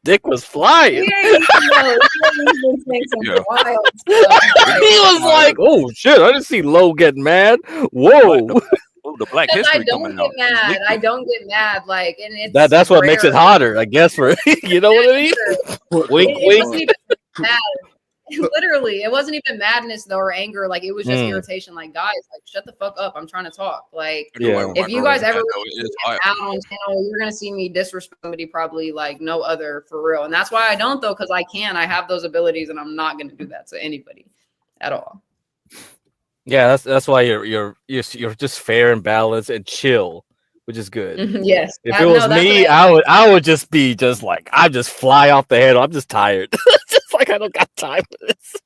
dick was flying. He's been saying some wild stuff. He was like, "Oh shit! I didn't see Low getting mad." Whoa. The Black Because History I don't coming get out. mad. I don't get mad. Like, and it's That's what makes it rare. hotter, I guess. For you know what I mean? Wink, It wasn't wink. even mad. Literally, it wasn't even madness though or anger. Like it was just irritation. Like guys, like shut the fuck up. I'm trying to talk. Like Yeah. if you guys ever It's get mad on channel, you're gonna see me disrespect somebody probably like no other for real. And that's why I don't though, because I have those abilities, and I'm not gonna do that to anybody at all. Yeah, that's why you're just fair and balanced and chill, which is good. Yes. If it was me, I would just be just like I just fly off the handle. I'm just tired. Just like I don't got time for this.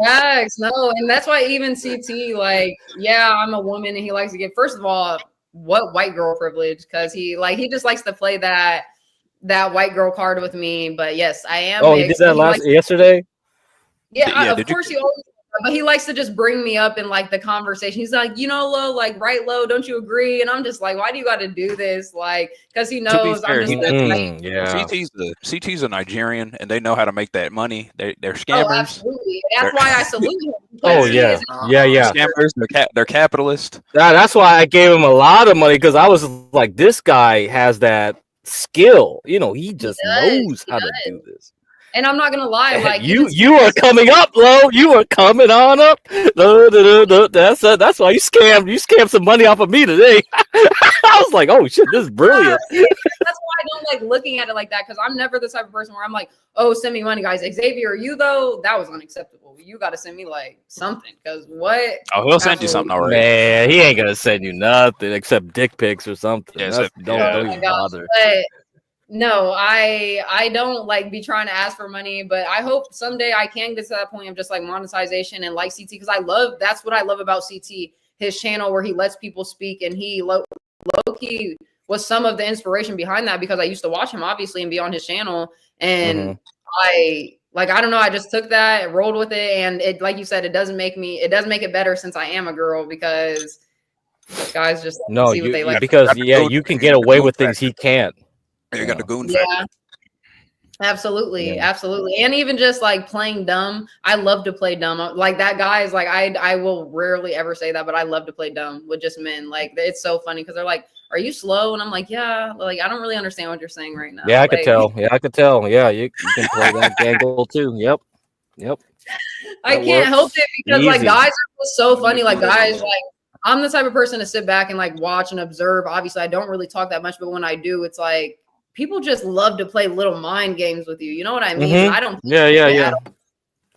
Yes, no, and that's why even CT, like, yeah, I'm a woman, and he likes to get. First of all, what white girl privilege? Because he just likes to play that white girl card with me. But yes, I am. Oh, he mixed, did that and he yesterday. Yeah, of course he always. But he likes to just bring me up in like the conversation. He's like, Lo, like, right, Lo, don't you agree? And I'm just like, why do you got to do this? Like, because he knows fair, I'm just yeah. CT's a Nigerian, and they know how to make that money. They're Oh, scammers. absolutely. That's why I salute him. Oh because he yeah, is- yeah. Scammers. They're capitalists. That's why I gave him a lot of money because I was like, this guy has that skill. He just knows how to do this. And I'm not gonna lie, like You are coming up, Lo. You are coming on up. That's why you scammed some money off of me today. I was like, oh shit, this is brilliant. That's why I don't like looking at it like that, because I'm never the type of person where I'm like, oh, send me money, guys. Xavier, you though, that was unacceptable. You got to send me like something, because what? Oh, he'll send you something already. Man, he ain't gonna send you nothing except dick pics or something. Yeah, Don't Oh my even gosh, bother. but no, I don't like be trying to ask for money, but I hope someday I can get to that point of just like monetization and like CT, because that's what I love about CT, his channel where he lets people speak, and he low-key was some of the inspiration behind that, because I used to watch him obviously and be on his channel, and I don't know, I just took that, rolled with it, and it, like you said, it does make it better since I am a girl, because guys just No, see what they like. because you can get away with things he can't. You got the goon Yeah. factor. Absolutely, absolutely. And even just like playing dumb. I love to play dumb. Like that guy is like, I will rarely ever say that, but I love to play dumb with just men. Like it's so funny because they're like, are you slow? And I'm like, yeah, like I don't really understand what you're saying right now. Yeah, I could Like, tell. Yeah, I could tell. Yeah, you can play that angle too. Yep. I That can't help works. it because like Easy. guys are just so funny. Like guys, like I'm the type of person to sit back and like watch and observe. Obviously, I don't really talk that much, but when I do, it's like people just love to play little mind games with you. You know what I mean? Mhm. I don't. Yeah.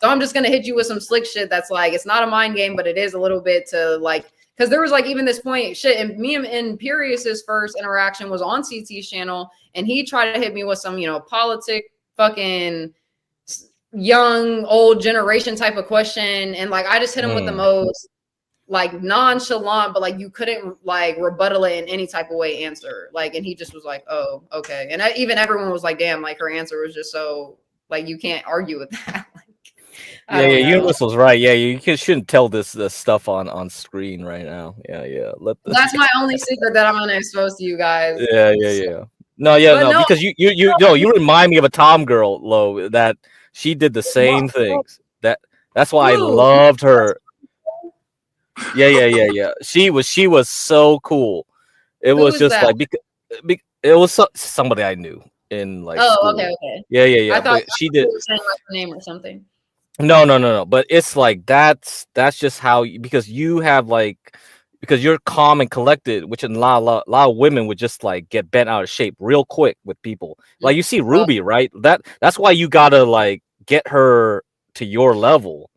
So I'm just gonna hit you with some slick shit that's like it's not a mind game, but it is a little bit to like, because there was like even this point shit, and me and Imperius's first interaction was on CT's channel, and he tried to hit me with some politic fucking young old generation type of question, and like I just hit him with the most like nonchalant, but like you couldn't like rebuttal it in any type of way answer, like, and he just was like, oh, okay. And even everyone was like, damn, like her answer was just so like you can't argue with that. Yeah, Universal's right. Yeah, you shouldn't tell this stuff on screen right now. Yeah. That's my only secret that I'm gonna expose to you guys. Yeah. No, because you remind me of a Tom girl, Lo, that she did the same things. That's why I loved her. Yeah. She was so cool. It Who was is just that? like it was somebody I knew in like Oh, school. okay. Yeah. I thought But she you did. were saying like her name or something. No. But it's like that's just how because you have like because you're calm and collected, which a lot of women would just like get bent out of shape real quick with people. Like you see Ruby, right? That's why you gotta like get her to your level,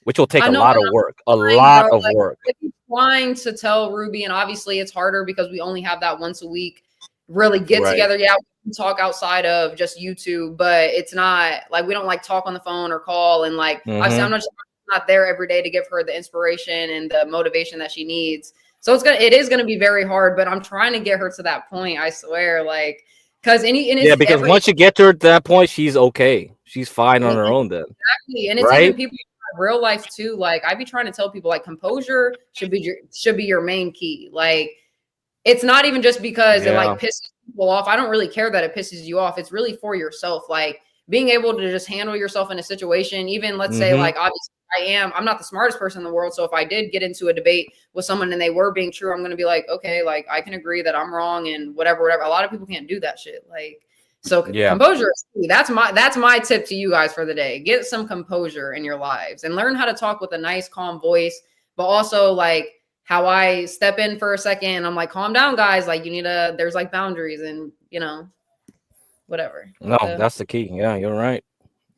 which will take I a know, lot and of I'm work. A trying, lot bro, of like, work. I keep trying to tell Ruby, and obviously it's harder because we only have that once a week. Really get Right. together. Yeah, we can talk outside of just YouTube, but it's not like we don't like talk on the phone or call. And like obviously, I'm not there every day to give her the inspiration and the motivation that she needs. So it is gonna be very hard. But I'm trying to get her to that point. I swear, like because Because once you get to her to that point, she's okay. She's fine on her own then. Exactly, and it's Right? even people in real life too. Like I be trying to tell people, like composure should be your main key. Like it's not even just because it like pisses people off. I don't really care that it pisses you off. It's really for yourself. Like being able to just handle yourself in a situation. Even let's say like obviously I'm not the smartest person in the world. So if I did get into a debate with someone and they were being true, I'm gonna be like, okay, like I can agree that I'm wrong and whatever. A lot of people can't do that shit. Like so composure is key. That's my tip to you guys for the day. Get some composure in your lives and learn how to talk with a nice, calm voice, but also like how I step in for a second. I'm like, calm down, guys. Like there's like boundaries and whatever. No, that's the key. Yeah, you're right.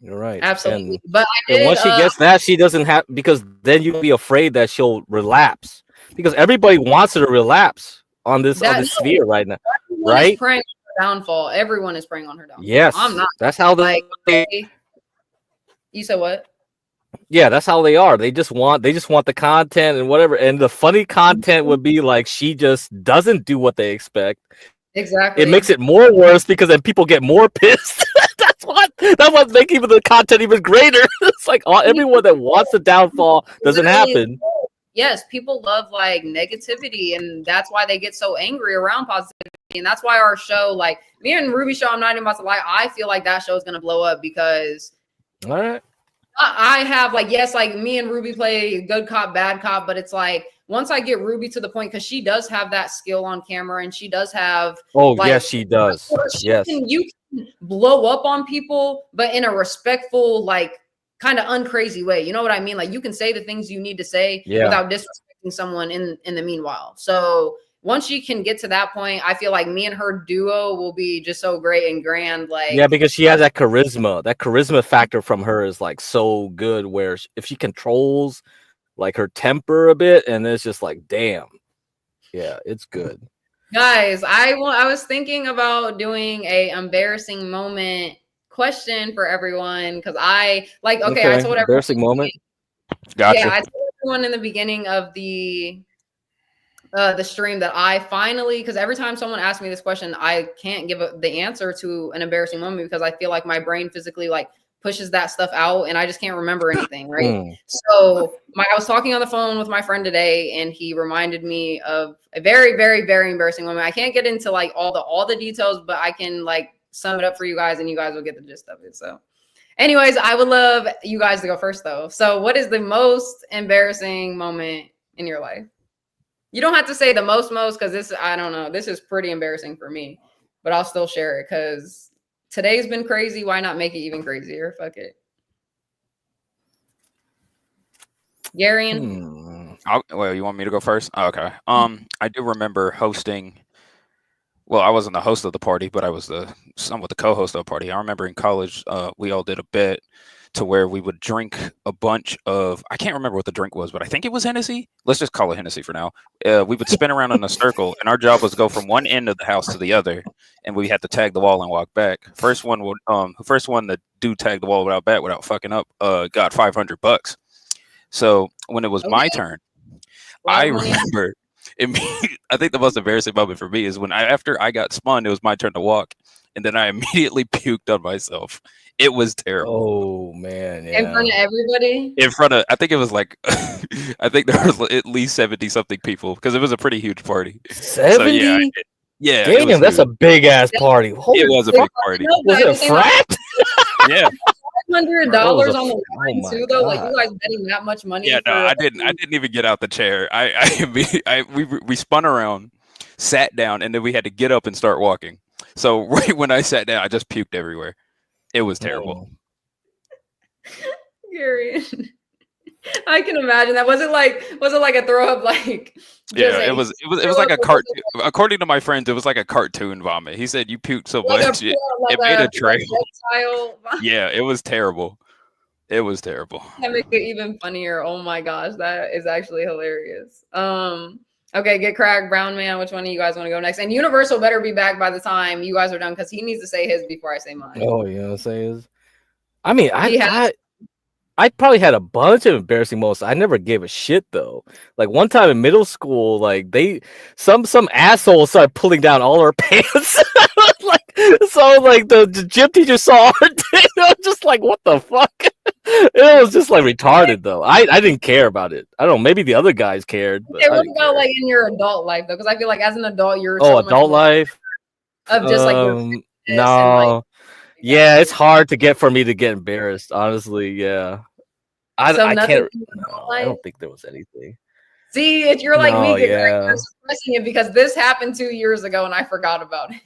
You're right. Absolutely. And, but I did, once she gets that, she doesn't have because then you'll be afraid that she'll relapse because everybody wants her to relapse on this sphere right now. Right? Is praying on her downfall. Everyone is praying on her downfall. Yes. I'm not. That's how they. You said what? Yeah, that's how they are. They just want the content and whatever. And the funny content would be like she just doesn't do what they expect. Exactly. It makes it more worse because then people get more pissed. That's what's making even the content even greater. It's like everyone that wants the downfall doesn't happen. Yes, people love like negativity, and that's why they get so angry around positivity. And that's why our show, like me and Ruby show, I'm not even about to lie, I feel like that show is gonna blow up because all right. I have like, yes, like me and Ruby play good cop, bad cop, but it's like once I get Ruby to the point, because she does have that skill on camera and she does have yes, she does. You can blow up on people, but in a respectful, like kind of uncrazy way. You know what I mean? Like you can say the things you need to say without disrespecting someone in the meanwhile. So once she can get to that point, I feel like me and her duo will be just so great and grand. Like because she has that charisma. That charisma factor from her is like so good. Where if she controls like her temper a bit, and it's just like, damn, yeah, it's good. Guys, I was thinking about doing a embarrassing moment question for everyone because I told everyone embarrassing moment. Gotcha. Yeah, I told everyone in the beginning of the stream that I finally, because every time someone asks me this question, I can't give the answer to an embarrassing moment because I feel like my brain physically like pushes that stuff out and I just can't remember anything, right? So I was talking on the phone with my friend today and he reminded me of a very, very, very embarrassing moment. I can't get into like all the details, but I can like sum it up for you guys and you guys will get the gist of it. So anyways, I would love you guys to go first though. So what is the most embarrassing moment in your life? You don't have to say the most because I don't know. This is pretty embarrassing for me, but I'll still share it because today's been crazy. Why not make it even crazier? Fuck it. Garian? Well, you want me to go first? Oh, okay. I do remember hosting. Well, I wasn't the host of the party, but I was somewhat the co-host of the party. I remember in college, we all did a bit to where we would drink a bunch of, I can't remember what the drink was, but I think it was Hennessy. Let's just call it Hennessy for now. We would spin around in a circle, and our job was to go from one end of the house to the other, and we had to tag the wall and walk back. First one that do tag the wall without fucking up, got $500. So when it was my turn, I remember. I think the most embarrassing moment for me is when after I got spun, it was my turn to walk, and then I immediately puked on myself. It was terrible. Oh man! Yeah. In front of everybody. In front of, I think it was like, I think there was at least 70 something people because it was a pretty huge party. 70? So, yeah. Damn, that's a big ass party. It was a big party. Was it a frat? Yeah. $200 on the Oh line my too, though. Like God. you guys betting that much money? Yeah, no, for I didn't even get out the chair. We spun around, sat down, and then we had to get up and start walking. So right when I sat down, I just puked everywhere. It was terrible. Gary. I can imagine that. Was it like a throw up like Yeah, it was like a cartoon. According to my friends, it was like a cartoon vomit. He said you puked so like much it made a trail. reptile? Yeah, it was terrible. It was terrible. That makes it even funnier. Oh my gosh, that is actually hilarious. Okay, Get Cracked, Brown Man. Which one of you guys want to go next? And Universal better be back by the time you guys are done because he needs to say his before I say mine. Oh, you know what I'm saying? I mean, He has- I probably had a bunch of embarrassing moments. I never gave a shit though. Like one time in middle school, like some asshole started pulling down all our pants. like the gym teacher saw our thing. I was just like, what the fuck? It was just like retarded though. I didn't care about it. I don't know. Maybe the other guys cared. But Okay, I what didn't about care. like in your adult life though? Because I feel like as an adult, you're Oh, so much adult more life of just like your fitness and, no. like, Yeah, it's hard to get for me to get embarrassed. Honestly, yeah. So I nothing can't. in your adult No, I life? don't think there was anything. See, if you're like No, me, Get Cracked, yeah. you're suppressing it because this happened 2 years ago and I forgot about it.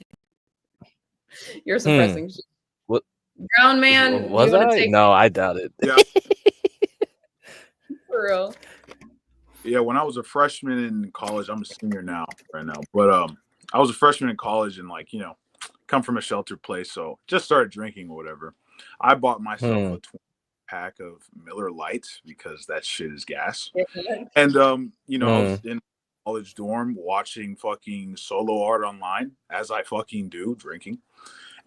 You're suppressing shit. What Brown Man, was you want I? to take No, I doubt it. Yeah. for real? Yeah, when I was a freshman in college, I'm a senior right now. But I was a freshman in college and like, come from a sheltered place, so just started drinking or whatever. I bought myself a 20 pack of Miller Lights because that shit is gas. And I was in college dorm watching fucking Solo Art Online as I fucking do, drinking.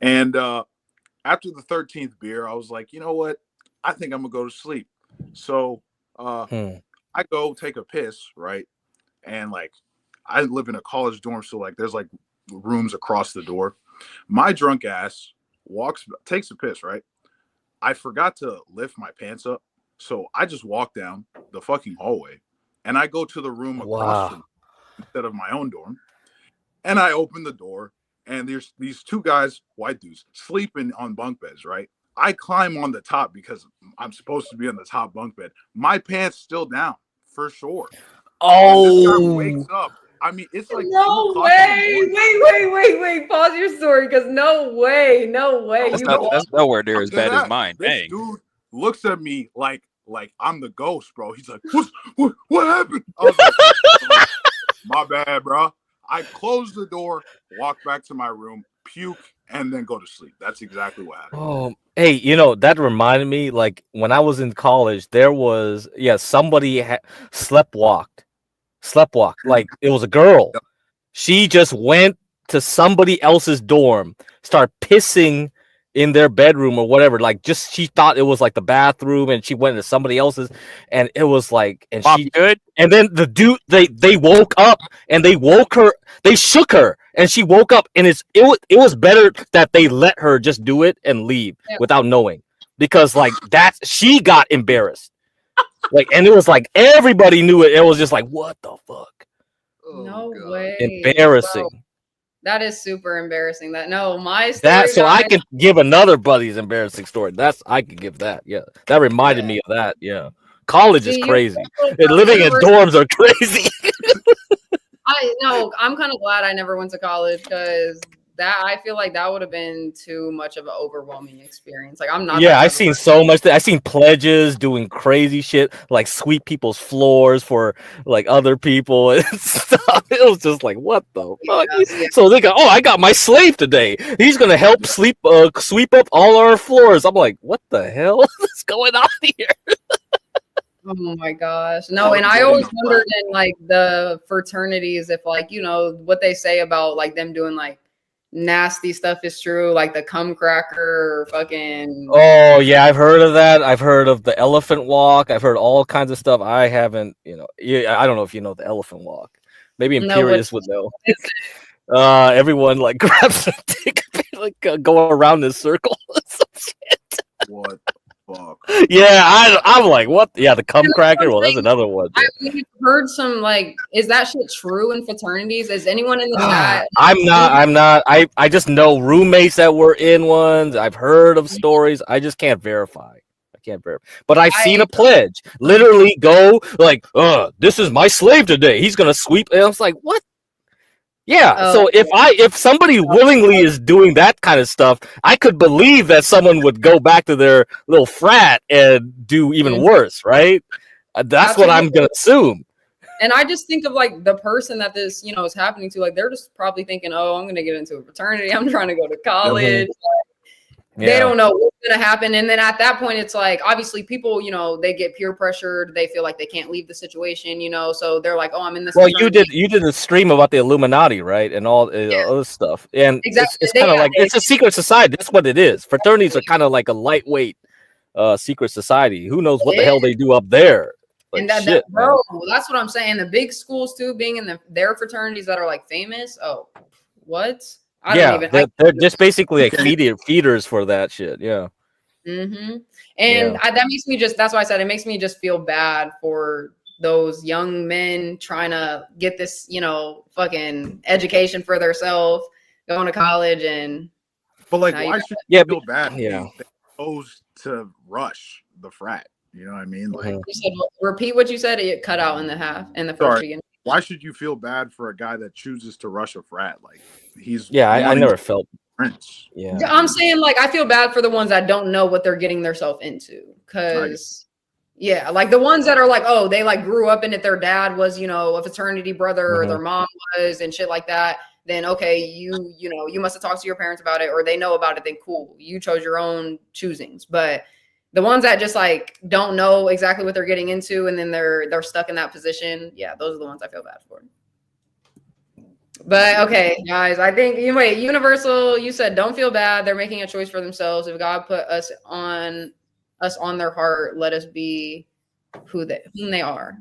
And after the 13th beer, I was like, you know what? I think I'm gonna go to sleep. So I go take a piss, right? And like I live in a college dorm, so like there's like rooms across the door. My drunk ass takes a piss, right? I forgot to lift my pants up, so I just walk down the fucking hallway and I go to the room across from instead of my own dorm. And I open the door and there's these two guys, white dudes, sleeping on bunk beds, right? I climb on the top because I'm supposed to be on the top bunk bed. My pants still down for sure. And this guy wakes up. I mean, it's like No 2 o'clock in the way! morning. Wait! Pause your story, because no way! That's nowhere near as bad as mine. This Dang. dude looks at me like I'm the ghost, bro. He's like, what happened? I was like, "Oh, my bad, bro." I close the door, walk back to my room, puke, and then go to sleep. That's exactly what happened. Oh, hey, that reminded me. Like when I was in college, there was somebody sleptwalked. Like it was a girl. She just went to somebody else's dorm, started pissing in their bedroom or whatever. Like just she thought it was like the bathroom, and she went to somebody else's, and it was like, and Mom, she good. And then the dude they woke up and they woke her. They shook her, and she woke up. And it was better that they let her just do it and leave without knowing, because like that she got embarrassed. Like, and it was like everybody knew it. It was just like, what the fuck? No way. Embarrassing. Bro, that is super embarrassing. My story. That so I guys- can give another buddy's embarrassing story. I could give that. Yeah, that reminded me of that. Yeah, college is See, crazy. you- And living in University- dorms are crazy. I'm kind of glad I never went to college because I feel like that would have been too much of an overwhelming experience. Like I'm not. Yeah, I've seen so much. I seen pledges doing crazy shit, like sweep people's floors for like other people and stuff. It was just like, what the fuck? So they go, oh, I got my slave today. He's gonna help sweep up all our floors. I'm like, what the hell is going on here? Oh my gosh. No, and I always wondered in like the fraternities if like, what they say about like them doing like nasty stuff is true, like the cum cracker or fucking. Oh yeah, I've heard of that. I've heard of the elephant walk. I've heard all kinds of stuff. I haven't, I don't know if you know the elephant walk. Maybe Imperius would know. Everyone like grabs a dick, like go around this circle. Some shit. What? fuck? Yeah, I'm like, what? Yeah, the cum cracker. Well, that's another one. I've heard some like, is that shit true in fraternities? Is anyone in the chat? I'm not. I just know roommates that were in ones. I've heard of stories. I just can't verify. I can't verify. But I've seen a pledge literally go like, this is my slave today. He's gonna sweep. And I was like, what? Yeah. So if somebody willingly is doing that kind of stuff, I could believe that someone would go back to their little frat and do even worse, right? That's what I'm gonna assume. And I just think of like the person that this, you know, is happening to. Like they're just probably thinking, "Oh, I'm gonna get into a fraternity. I'm trying to go to college." They don't know what's gonna happen. And then at that point, it's like obviously people, you know, they get peer pressured. They feel like they can't leave the situation, you know. So they're like, "Oh, I'm in this." Well, you did a stream about the Illuminati, right, and all this stuff, and Exactly. it's kind of like it's a secret society. That's what it is. Fraternities are kind of like a lightweight secret society. Who knows what the hell they do up there? Like, And shit, bro, that's what I'm saying. The big schools too, being in their fraternities that are like famous. Oh, what? I don't even. They're just basically like feeders for that shit. Yeah. Mm-hmm. And that makes me just. That's why I said it makes me just feel bad for those young men trying to get this, you know, fucking education for themselves, going to college and. But like, why should you feel bad? Yeah. They chose to rush the frat. You know what I mean? Like, You said, repeat what you said. It cut out in the first beginning. why should you feel bad for a guy that chooses to rush a frat? Like, he's I never felt. Prince. Yeah. I'm saying like I feel bad for the ones that don't know what they're getting themselves into, because like the ones that are like, oh, they like grew up in it, their dad was, you know, a fraternity brother or their mom was and shit like that, then okay, you know, you must have talked to your parents about it or they know about it, then cool, you chose your own choosings. But the ones that just like don't know exactly what they're getting into and then they're stuck in that position, those are the ones I feel bad for. But okay, guys, I think Universal, you said don't feel bad. They're making a choice for themselves. If God put us on their heart, let us be whom they are.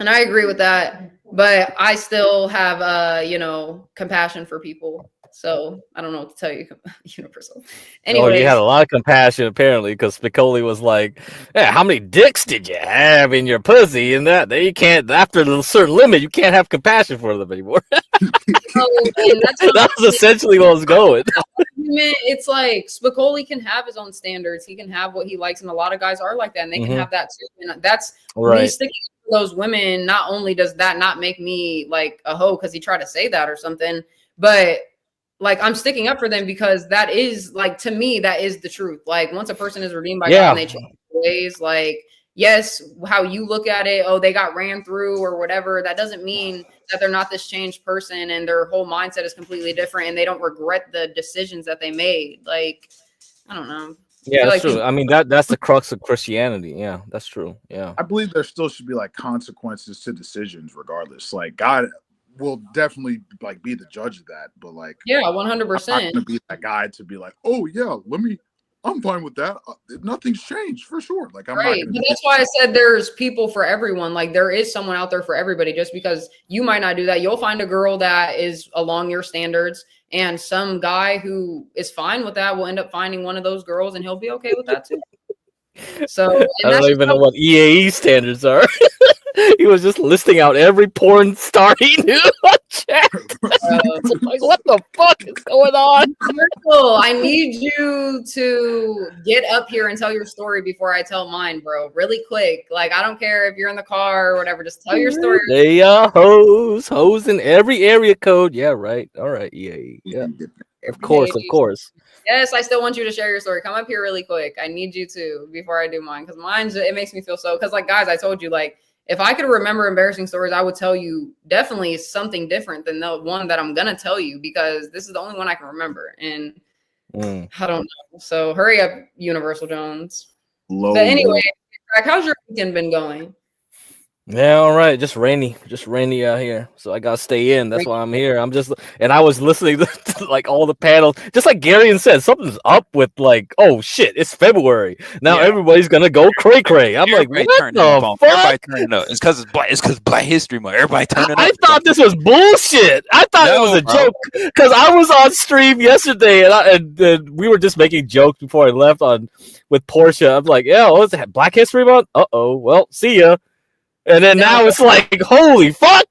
And I agree with that. But I still have you know, compassion for people. So I don't know what to tell you, Universal. Anyway, you had a lot of compassion apparently, because Spicoli was like, "Yeah, how many dicks did you have in your pussy?" And that you can't, after a certain limit, you can't have compassion for them anymore. That was essentially what was going. It's like Spicoli can have his own standards. He can have what he likes, and a lot of guys are like that, and they can have that too. And that's me sticking to those women. Not only does that not make me like a hoe because he tried to say that or something, but like I'm sticking up for them because that is like, to me, that is the truth. Like once a person is redeemed by God and they change their ways, like yes, how you look at it, oh, they got ran through or whatever, that doesn't mean that they're not this changed person and their whole mindset is completely different and they don't regret the decisions that they made. Like, I don't know. Yeah, that's true. I mean, that's the crux of Christianity. Yeah, that's true. Yeah. I believe there still should be like consequences to decisions regardless. Like God will definitely like be the judge of that, but like 100%. I'm not gonna be that guy to be like, oh yeah, I'm fine with that. Nothing's changed for sure. Like I'm right. But that's why I said there's people for everyone. Like there is someone out there for everybody. Just because you might not do that, you'll find a girl that is along your standards, and some guy who is fine with that will end up finding one of those girls, and he'll be okay with that too. So I don't even know what EAE standards are. He was just listing out every porn star he knew on chat. Like, what the fuck is going on? Myrtle, I need you to get up here and tell your story before I tell mine, bro. Really quick. Like, I don't care if you're in the car or whatever. Just tell your story. They are hoes in every area code. Yeah, right. All right, EAE. Yeah, of course. Yes, I still want you to share your story. Come up here really quick. I need you to before I do mine, because mine's, it makes me feel so, because like guys, I told you, like if I could remember embarrassing stories, I would tell you definitely something different than the one that I'm gonna tell you, because this is the only one I can remember, and I don't know. So hurry up, Universal Jones. But anyway, how's your weekend been going? Yeah, all right. Just rainy out here. So I gotta stay in. That's why I'm here. And I was listening to like all the panels. Just like Garion said, something's up with like, oh shit, it's February. Now Yeah. everybody's gonna go cray cray. I'm like, Everybody what turning up the on- fuck? Everybody turning up. It's because it's Black History Month. Everybody turning up. I thought this was bullshit. I thought it was a bro. joke because I was on stream yesterday and we were just making jokes before I left with Portia. I'm like, yeah, what's that? Black History Month? Uh-oh. Well, see ya. And then now it's like, holy fuck,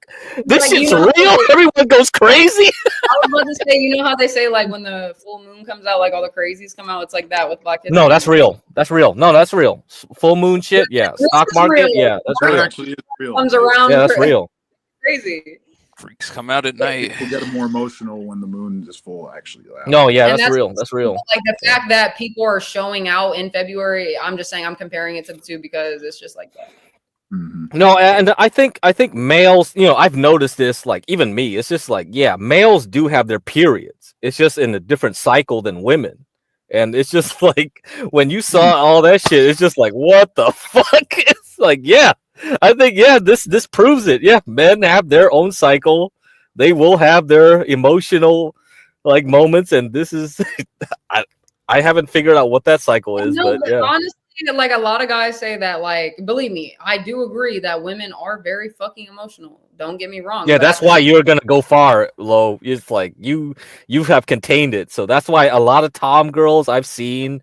this Like, shit's you know- real. Everyone goes crazy. I was about to say, you know how they say like when the full moon comes out, like all the crazies come out. It's like that with Black History. No, that's real. That's real. No, that's real. Full moon shit. Yeah. This Stock is market. real. Yeah, that's That real. actually is real. Comes around. Yeah, that's real. Crazy. Freaks come out at night. People get more emotional when the moon is full. Actually, No, yeah, And that's real. That's real. Like the fact that people are showing out in February. I'm just saying I'm comparing it to the two because it's just like that. No, and I think males, I've noticed this, like even me, it's just like, yeah, males do have their periods. It's just in a different cycle than women. And it's just like when you saw all that shit, it's just like, what the fuck? It's like, yeah, I think, yeah, this proves it. Yeah, men have their own cycle. They will have their emotional like moments, and this is I haven't figured out what that cycle is, No, but yeah. honestly, like a lot of guys say that, like, believe me, I do agree that women are very fucking emotional. Don't get me wrong. Yeah, but that's why you're gonna go far, Lo. It's like you have contained it, so that's why a lot of Tom girls I've seen,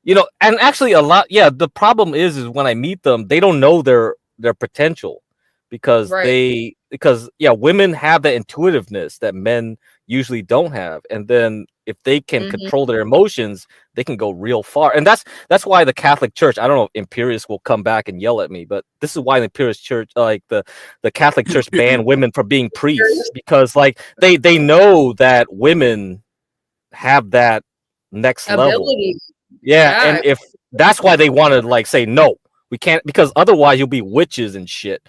and actually a lot. Yeah, the problem is when I meet them, they don't know their potential because Right. women have that intuitiveness that men usually don't have, and then if they can Mhm. control their emotions, they can go real far. And that's why the Catholic Church, I don't know if Imperius will come back and yell at me, but this is why the Imperius Church, like the Catholic Church banned women from being priests, because like they know that women have that next level. ability. Yeah, and if that's why they want to like say no, we can't, because otherwise you'll be witches and shit.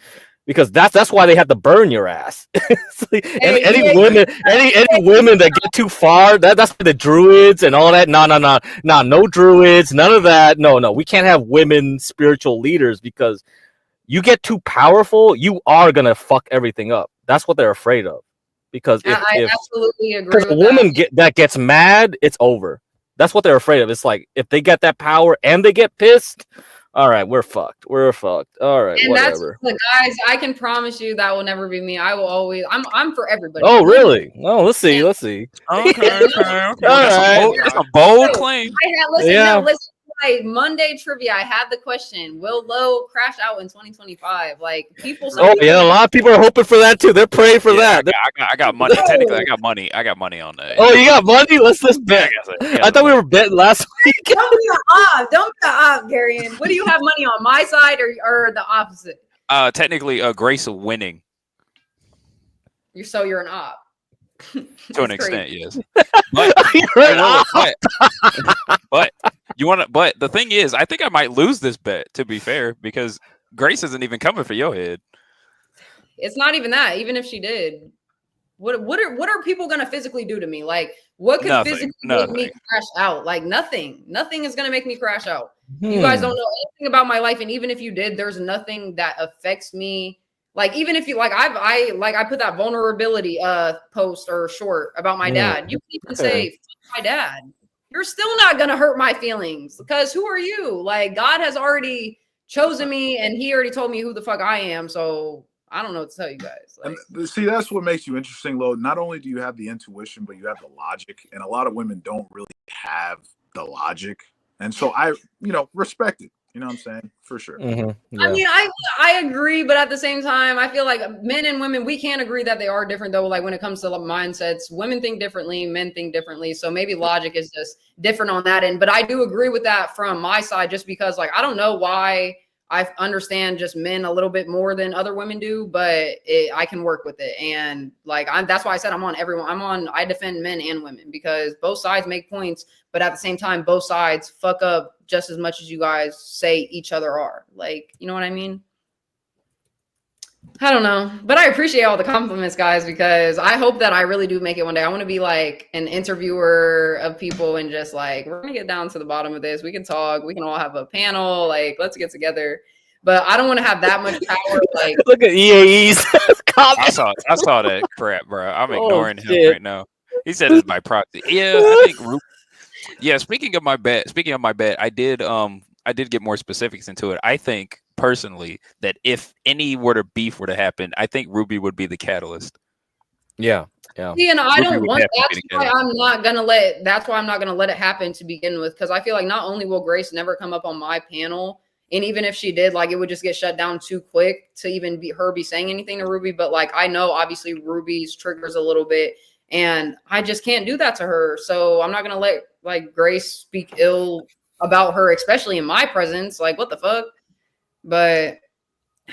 Because that's why they have to burn your ass. It's like, any women that get too far, that's the druids and all that. No druids, none of that. No, we can't have women spiritual leaders because you get too powerful, you are gonna fuck everything up. That's what they're afraid of. Because I absolutely agree a with woman that gets mad, it's over. That's what they're afraid of. It's like if they get that power and they get pissed, all right, we're fucked. We're fucked. All right, And whatever. that's the guys. I can promise you that will never be me. I will always. I'm for everybody. Oh, really? Oh, let's see. Okay. All That's right. a bold claim. Listen. Like Monday trivia, I had the question: will Low crash out in 2025? Like people. Oh yeah, a lot of people are hoping for that too. They're praying for that. I got money. Technically, I got money on that. Oh, you got money? Let's bet. I thought we were betting last week. Don't be an op, Garion. What do you have money on, my side or the opposite? Technically, Grace of winning You're an op. to an extent, crazy. yes. But you want to? But the thing is, I think I might lose this bet. To be fair, because Grace isn't even coming for your head. It's not even that. Even if she did, what are people gonna physically do to me? Like, what could Nothing, physically make me nothing. crash out? Like nothing. Nothing is gonna make me crash out. You guys don't know anything about my life, and even if you did, there's nothing that affects me. Like even if you like, I put that vulnerability post or short about my dad. You can even say "Fuck my dad." You're still not gonna hurt my feelings because who are you? Like God has already chosen me, and He already told me who the fuck I am. So I don't know what to tell you guys. Like, And see, that's what makes you interesting, Lo. Not only do you have the intuition, but you have the logic. And a lot of women don't really have the logic. And so I, respect it. You know what I'm saying? For sure. Mm-hmm. I mean, I agree, but at the same time, I feel like men and women, we can't agree that they are different though. Like when it comes to mindsets, women think differently, men think differently. So maybe logic is just different on that end. But I do agree with that from my side, just because like I don't know why I understand just men a little bit more than other women do, but I can work with it. And like that's why I said I'm on everyone. I defend men and women because both sides make points, but at the same time, both sides fuck up just as much as you guys say each other are. Like, you know what I mean? I don't know, but I appreciate all the compliments, guys, because I hope that I really do make it one day. I want to be like an interviewer of people and just like, we're going to get down to the bottom of this. We can talk. We can all have a panel. Like, let's get together. But I don't want to have that much power. Like, Look at EAE's comment. I saw that crap, bro. I'm Oh, ignoring him shit. right now. He said it's by proxy. Yeah, I think. Yeah, speaking of my bet, I did get more specifics into it. I think personally that if any beef were to happen, I think Ruby would be the catalyst. Yeah. see, and I Ruby don't would want. definitely be That's the why I'm not gonna let. That's why I'm not gonna let it happen to begin with. Because I feel like not only will Grace never come up on my panel, and even if she did, like it would just get shut down too quick to even be saying anything to Ruby. But like I know, obviously Ruby's triggers a little bit, and I just can't do that to her. So I'm not gonna let like Grace speak ill about her, especially in my presence. Like what the fuck? But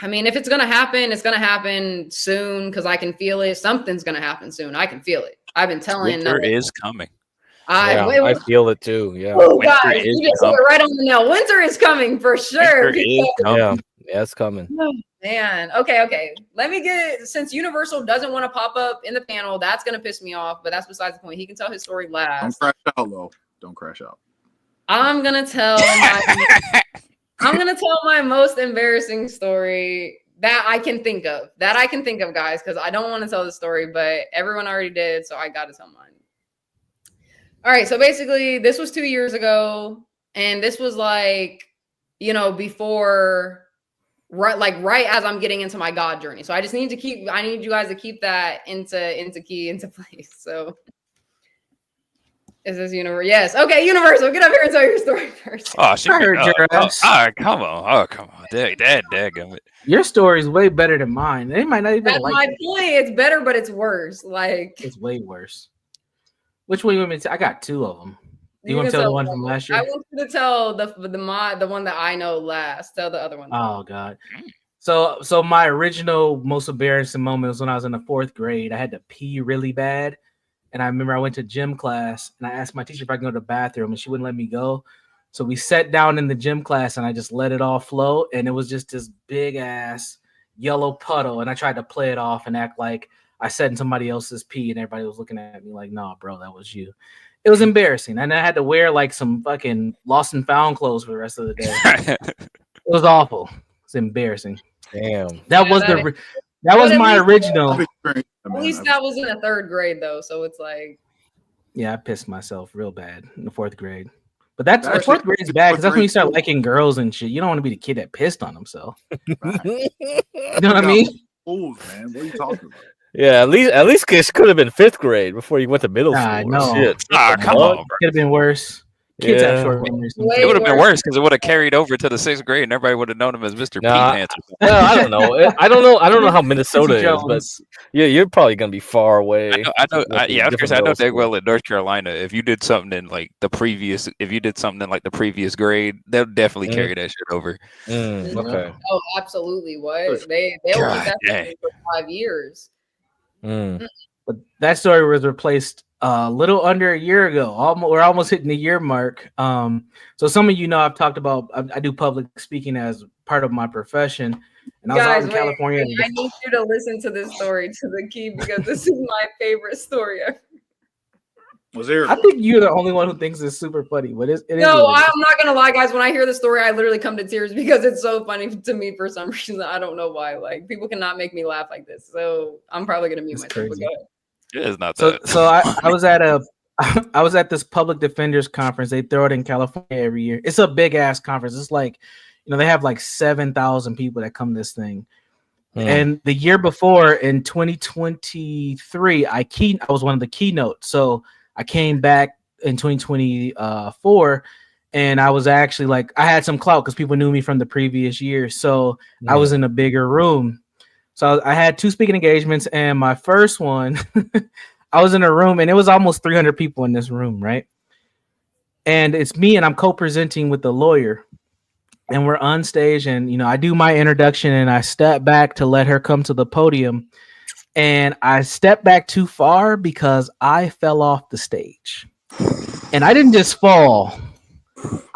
I mean, if it's gonna happen, it's gonna happen soon because I can feel it. Something's gonna happen soon. I can feel it. I've been telling. Winter is coming. I feel it too. Yeah. Oh Winter guys, is you just hit coming. it right on the nail. Winter is coming for sure. Winter is coming. Yeah, it's coming. Oh, man. Okay. Let me since Universal doesn't want to pop up in the panel, that's gonna piss me off. But that's besides the point. He can tell his story Don't last. crash out, though. Don't crash out. I'm gonna tell my most embarrassing story that I can think of. Guys, because I don't want to tell the story, but everyone already did, so I gotta tell mine. All right, so basically, this was 2 years ago, and this was like, before, right as I'm getting into my God journey. So I need you guys to keep that into place. So. Is this Universal? Yes. Okay, Universal. Get up here and tell your story first. Oh, she I heard your ass. come on. Daggum. Your story is way better than mine. They might not even That's like my it. point. It's better, but it's worse. Like It's way worse. Which one you want me to? I got two of them. You want to can tell the one from last year? I want you to tell the one that I know last. Tell the other one. Oh God. So my original most embarrassing moment was when I was in the 4th grade. I had to pee really bad. And I remember I went to gym class and I asked my teacher if I could go to the bathroom and she wouldn't let me go. So we sat down in the gym class and I just let it all flow. And it was just this big ass yellow puddle. And I tried to play it off and act like I sat in somebody else's pee and everybody was looking at me like, nah, bro, that was you. It was embarrassing. And I had to wear like some fucking lost and found clothes for the rest of the day. It was awful. It's embarrassing. Damn. That was my original. At least that was in the 3rd grade though, so it's like. Yeah, I pissed myself real bad in the 4th grade. But that's 4th grade is bad because that's when you start liking girls and shit. You don't want to be the kid that pissed on himself. You know what I mean? Fools, man. What are you talking about? Yeah, at least this could have been 5th grade before you went to middle school. No. Shit. Come on, bro. Could have been worse. Kids have Yeah. short memories. It would have been worse because it would have carried over to the 6th grade and everybody would have known him as Mr. Nah, Pete Pants. Well, I don't know. I don't know how Minnesota is, but Jones. yeah, you're probably gonna be far away. I know. with the Yeah, I was gonna different say, I know middle dang well schools. in North Carolina, if you did something in like the previous grade, they'll definitely carry that shit over. Okay. Oh, absolutely. What they'll keep God that dang. thing for 5 years. But that story was replaced a little under a year ago. We're almost hitting the year mark. So some of you know I've talked about I do public speaking as part of my profession, and I was out in California. I need you to listen to this story to the key because this is my favorite story ever. Was there? I think you're the only one who thinks it's super funny, but it is. No, what it is. I'm not gonna lie, guys. When I hear the story, I literally come to tears because it's so funny to me for some reason. I don't know why. Like people cannot make me laugh like this, so I'm probably gonna mute myself. But crazy. go ahead. It is not So that. so I was at I was at this public defenders conference. They throw it in California every year. It's a big ass conference. It's like, they have like 7,000 people that come to this thing. And the year before in 2023, I was one of the keynotes. So I came back in 2024 and I was actually like, I had some clout because people knew me from the previous year. So I was in a bigger room. So I had 2 speaking engagements, and my first one, I was in a room, and it was almost 300 people in this room, right? And it's me, and I'm co-presenting with the lawyer, and we're on stage, and I do my introduction, and I step back to let her come to the podium, and I stepped back too far because I fell off the stage, and I didn't just fall;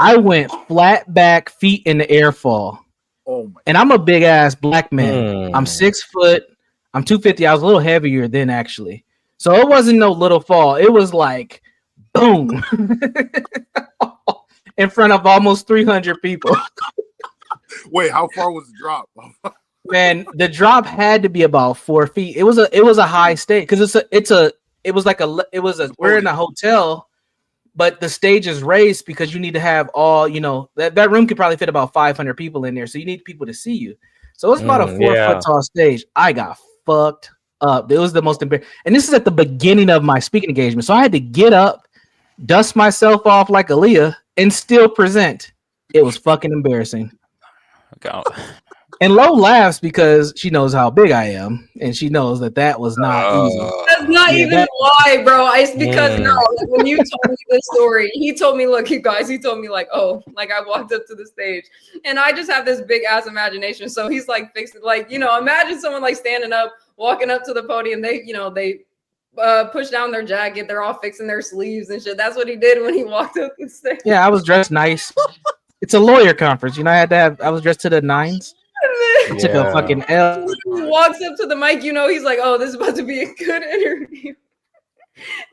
I went flat back, feet in the air fall. Oh my! And I'm a big ass black man. I'm 6 foot. I'm 250. I was a little heavier then, actually. So it wasn't no little fall. It was like boom in front of almost 300 people. Wait, how far was the drop? Man, the drop had to be about 4 feet. It was a high stage because we're in a hotel, but the stage is raised because you need to have all, that room could probably fit about 500 people in there. So you need people to see you. So it's about a 4-foot tall stage. I got fucked up. It was the most embarrassing. And this is at the beginning of my speaking engagement. So I had to get up, dust myself off like Aaliyah, and still present. It was fucking embarrassing. Okay. And Lo laughs because she knows how big I am, and she knows that was not easy. That's not even why, bro. It's because like, when you told me this story, he told me, look, you guys, he told me like, oh, like I walked up to the stage, and I just have this big ass imagination. So he's like fixing, like, imagine someone like standing up, walking up to the podium. They push down their jacket. They're all fixing their sleeves and shit. That's what he did when he walked up the stage. Yeah, I was dressed nice. It's a lawyer conference, I was dressed to the nines. I took a fucking L. He walks up to the mic, he's like, oh, this is about to be a good interview.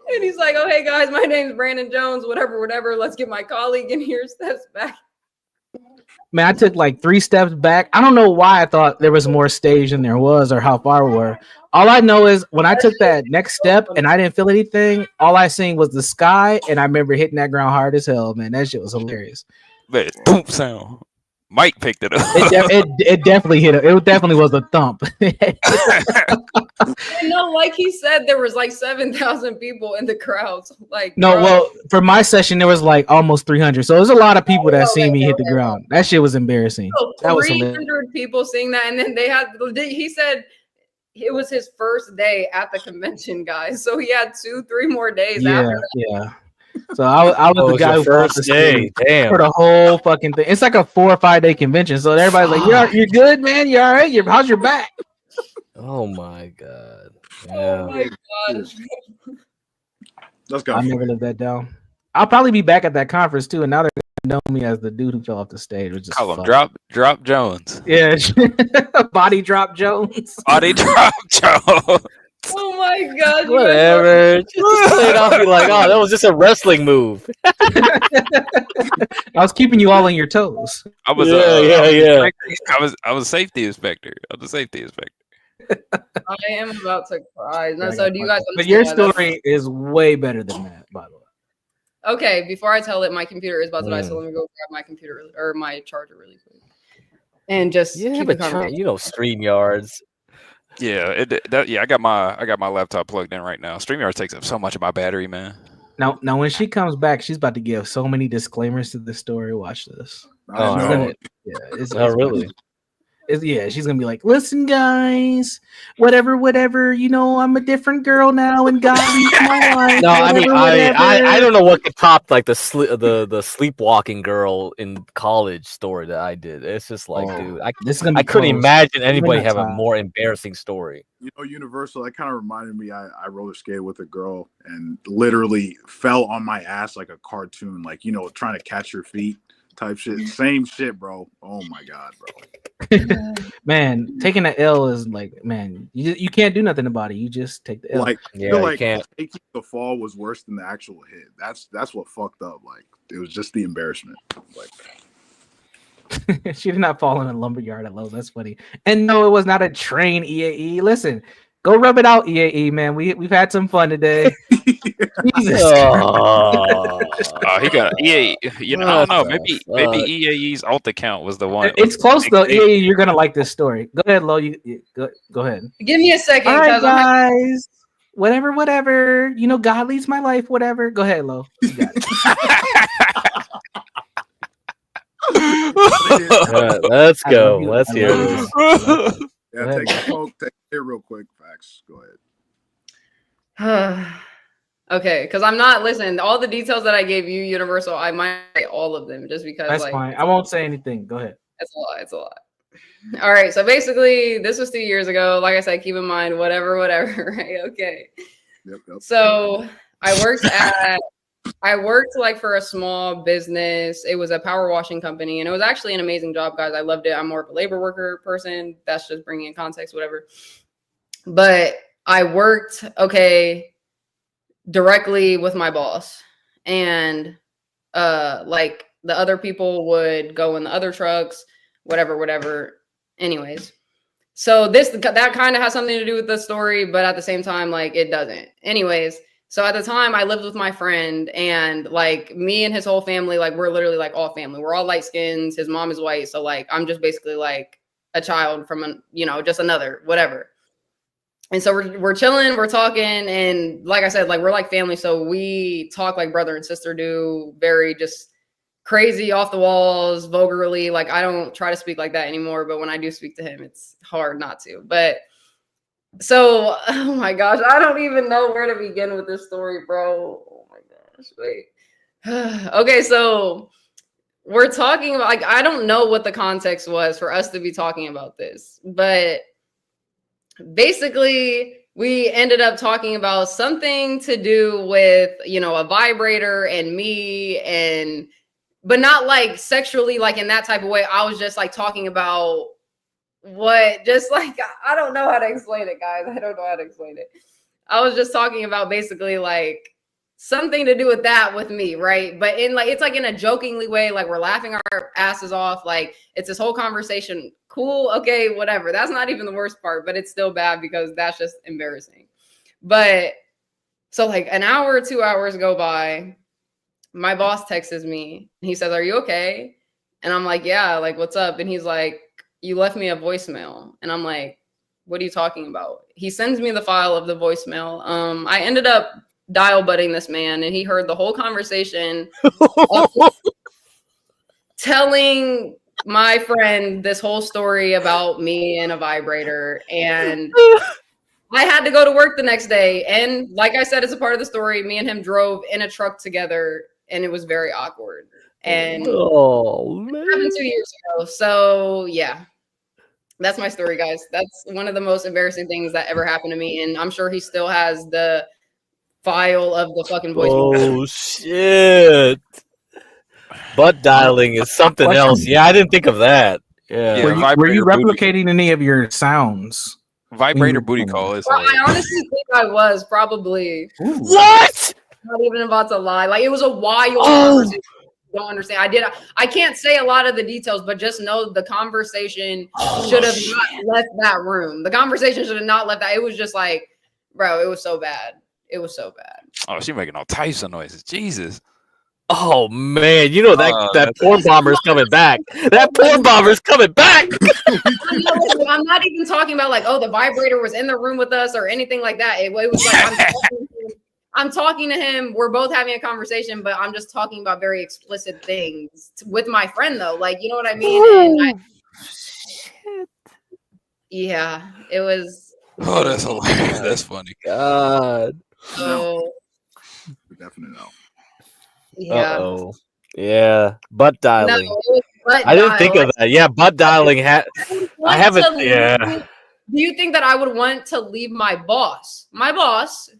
And he's like, oh, hey guys, my name's Brandon Jones, whatever. Let's get my colleague in here, steps back. Man, I took like 3 steps back. I don't know why I thought there was more stage than there was or how far we were. All I know is when I took that next step and I didn't feel anything, all I seen was the sky, and I remember hitting that ground hard as hell, man. That shit was hilarious. But boom sound. Mike picked it up. It definitely hit it. It definitely was a thump. Like he said, there was like 7,000 people in the crowds. Like well, for my session, there was like almost 300. So there's a lot of people that seen me hit the ground. That shit was embarrassing. That was 300 people seeing that, and then he said it was his first day at the convention, guys. So he had 2-3 more days after that. Yeah. So I was the guy who first day. Damn. For the whole fucking thing. It's like a 4 or 5 day convention. So everybody's like, "You're good, man. You all right? How's your back?" Oh my god. Yeah. Oh my gosh. Let's go. I'll never live that down. I'll probably be back at that conference too, and now they're gonna know me as the dude who fell off the stage, which is Call him Drop Jones. Yeah, Body Drop Jones. Body Drop Jones. Oh my god. Whatever. Just play it off. Be like, oh, that was just a wrestling move. I was keeping you all on your toes. I was I was safety inspector. I'm the safety inspector. I am about to cry. No, so do you guys? But your story is way better than that, by the way. Okay, before I tell it, my computer is about to die, so let me go grab my computer or my charger really quick, and just keep the conversation. StreamYards. Yeah, I got my laptop plugged in right now. StreamYard takes up so much of my battery, man. Now when she comes back, she's about to give so many disclaimers to the story. Watch this. It's really. She's gonna be like, "Listen, guys, whatever, I'm a different girl now, and God leads my life." No, I mean, I don't know what could top like the sleepwalking girl in college story that I did. It's just like, dude, I couldn't imagine anybody having a more embarrassing story. Universal, that kind of reminded me. I roller skated with a girl and literally fell on my ass like a cartoon, like trying to catch her feet type shit. Same shit, bro. Oh my god, bro. Man, taking an L is like, man, you can't do nothing about it. You just take the L. You can't. Taking the fall was worse than the actual hit. That's what fucked up. Like, it was just the embarrassment. Like, she did not fall in a lumberyard at Lowe's. That's funny. And no, it was not a train. EAE. Listen, go rub it out, EAE, man. We've had some fun today. Jesus. He got EAE. I don't know. Maybe EAE's alt account was the one. It's close though. EAE, you're gonna like this story. Go ahead, Lo. You go ahead. Give me a second. All right, guys. Whatever. God leads my life. Whatever. Go ahead, Lo. You got it. Let's go. Let's hear this. Yeah, take it real quick. Facts. Go ahead. Okay, because I'm not listening. All the details that I gave you, Universal, I might say all of them just because. That's fine. I won't say anything. Go ahead. It's a lot. All right. So basically, this was 2 years ago. Like I said, keep in mind, whatever. Right? Okay. Yep. So I worked like for a small business. It was a power washing company, and it was actually an amazing job, guys. I loved it. I'm more of a labor worker person. That's just bringing in context, whatever. But I worked, directly with my boss, and like the other people would go in the other trucks. whatever. Anyways, so that kind of has something to do with the story, but at the same time, like, it doesn't. Anyways, so at the time I lived with my friend, and like me and his whole family, like we're literally like all family. We're all light skins. His mom is white, so like I'm just basically like a child from just another whatever. And so we're chilling, we're talking, and like I said, like we're like family, so we talk like brother and sister do, very just crazy, off the walls, vulgarly. Like I don't try to speak like that anymore, but when I do speak to him, it's hard not to. But so, oh my gosh, I don't even know where to begin with this story, bro. Oh my gosh, wait. Okay, so we're talking about, like, I don't know what the context was for us to be talking about this, but basically we ended up talking about something to do with, a vibrator and me, but not like sexually, like in that type of way. I was just like talking about I don't know how to explain it, guys. I don't know how to explain it. I was just talking about basically like something to do with that with me, right? But it's like in a jokingly way, like we're laughing our asses off, like it's this whole conversation. Cool, okay, whatever. That's not even the worst part, but it's still bad because that's just embarrassing. But so like an hour or 2 hours go by, my boss texts me. He says, "Are you okay?" And I'm like, "Yeah, like what's up?" And he's like, "You left me a voicemail." And I'm like, "What are you talking about?" He sends me the file of the voicemail. I ended up dial butting this man, and he heard the whole conversation telling my friend this whole story about me and a vibrator. And I had to go to work the next day. And like I said, it's a part of the story. Me and him drove in a truck together, and it was very awkward. And Oh man, it happened 2 years ago. So yeah, that's my story, guys. That's one of the most embarrassing things that ever happened to me. And I'm sure he still has the file of the fucking voicemail. oh shit! Butt dialing is something else. Yeah, I didn't think of that. Yeah. Were you vibrator booty- replicating any of your sounds? Vibrator booty call is Well, I honestly think I was probably What? not even about to lie. Like it was a wild Oh. conversation. You don't understand. I can't say a lot of the details, but just know the conversation should have not left that room. The conversation should have not left that. It was just like, bro, it was so bad. It was so bad. Oh, she making all types of noises. Jesus. Oh man, you know that Oh, that that's- porn bomber's coming back. That porn bomber's coming back. I'm not even talking about like, oh, the vibrator was in the room with us or anything like that. It was like I'm talking to him. We're both having a conversation, but I'm just talking about very explicit things with my friend, though. Like, you know what I mean? And yeah, it was. Oh, that's hilarious. That's funny. God. So Definitely no. yeah. Uh-oh. Yeah, butt No, dialing. it was butt I didn't think dial. of that. Yeah, butt dialing. I Want haven't. to Yeah. leave- Do you think that I would want to leave my boss,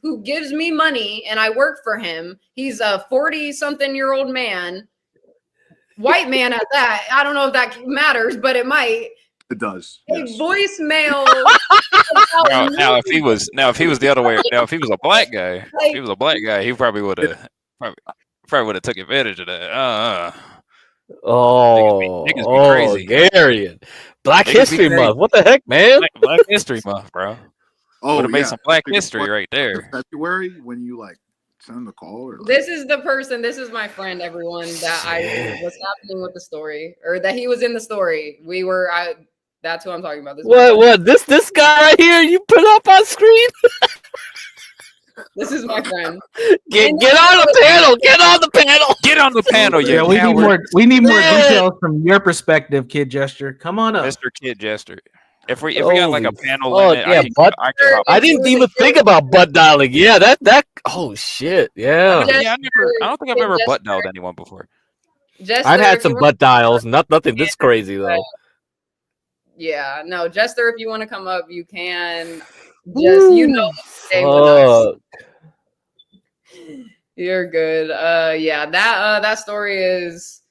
who gives me money and I work for him? He's a 40-something-year-old man, white man at that. I don't know if that matters, but it might. It does. A Yes. voicemail. Now, if he was the other way, now if he was a black guy, he probably would have took advantage of that. Oh, Niggas be crazy. Garion. Black Niggas be History crazy. Month. What the heck, man? Black History Month, bro. Oh, Would have made yeah. some Black Like, history what- right there. February when you like send the call or like, This is the person. This is my friend. Everyone that was happening with the story, or that he was in the story. That's who I'm talking about. This is my What? This guy right here? You put up on screen? This is my friend. Get on the panel. Get on the panel. Get on the panel, Yeah, you we need coward. more. We need more Yeah. details from your perspective, Kid Gesture. Come on up. Mr. Kid Jester. If we got like a Holy panel fuck, limit, yeah, I can butt- hop I didn't even think about butt dialing. Yeah, that. Oh shit. Yeah. Yeah, I don't think I've ever butt dialed anyone before. Jester, I've had if some you butt dials. Nothing this crazy though. Yeah, no, Jester, if you want to come up, you can. Just stay with us. Fuck. You're good. Yeah, that story is.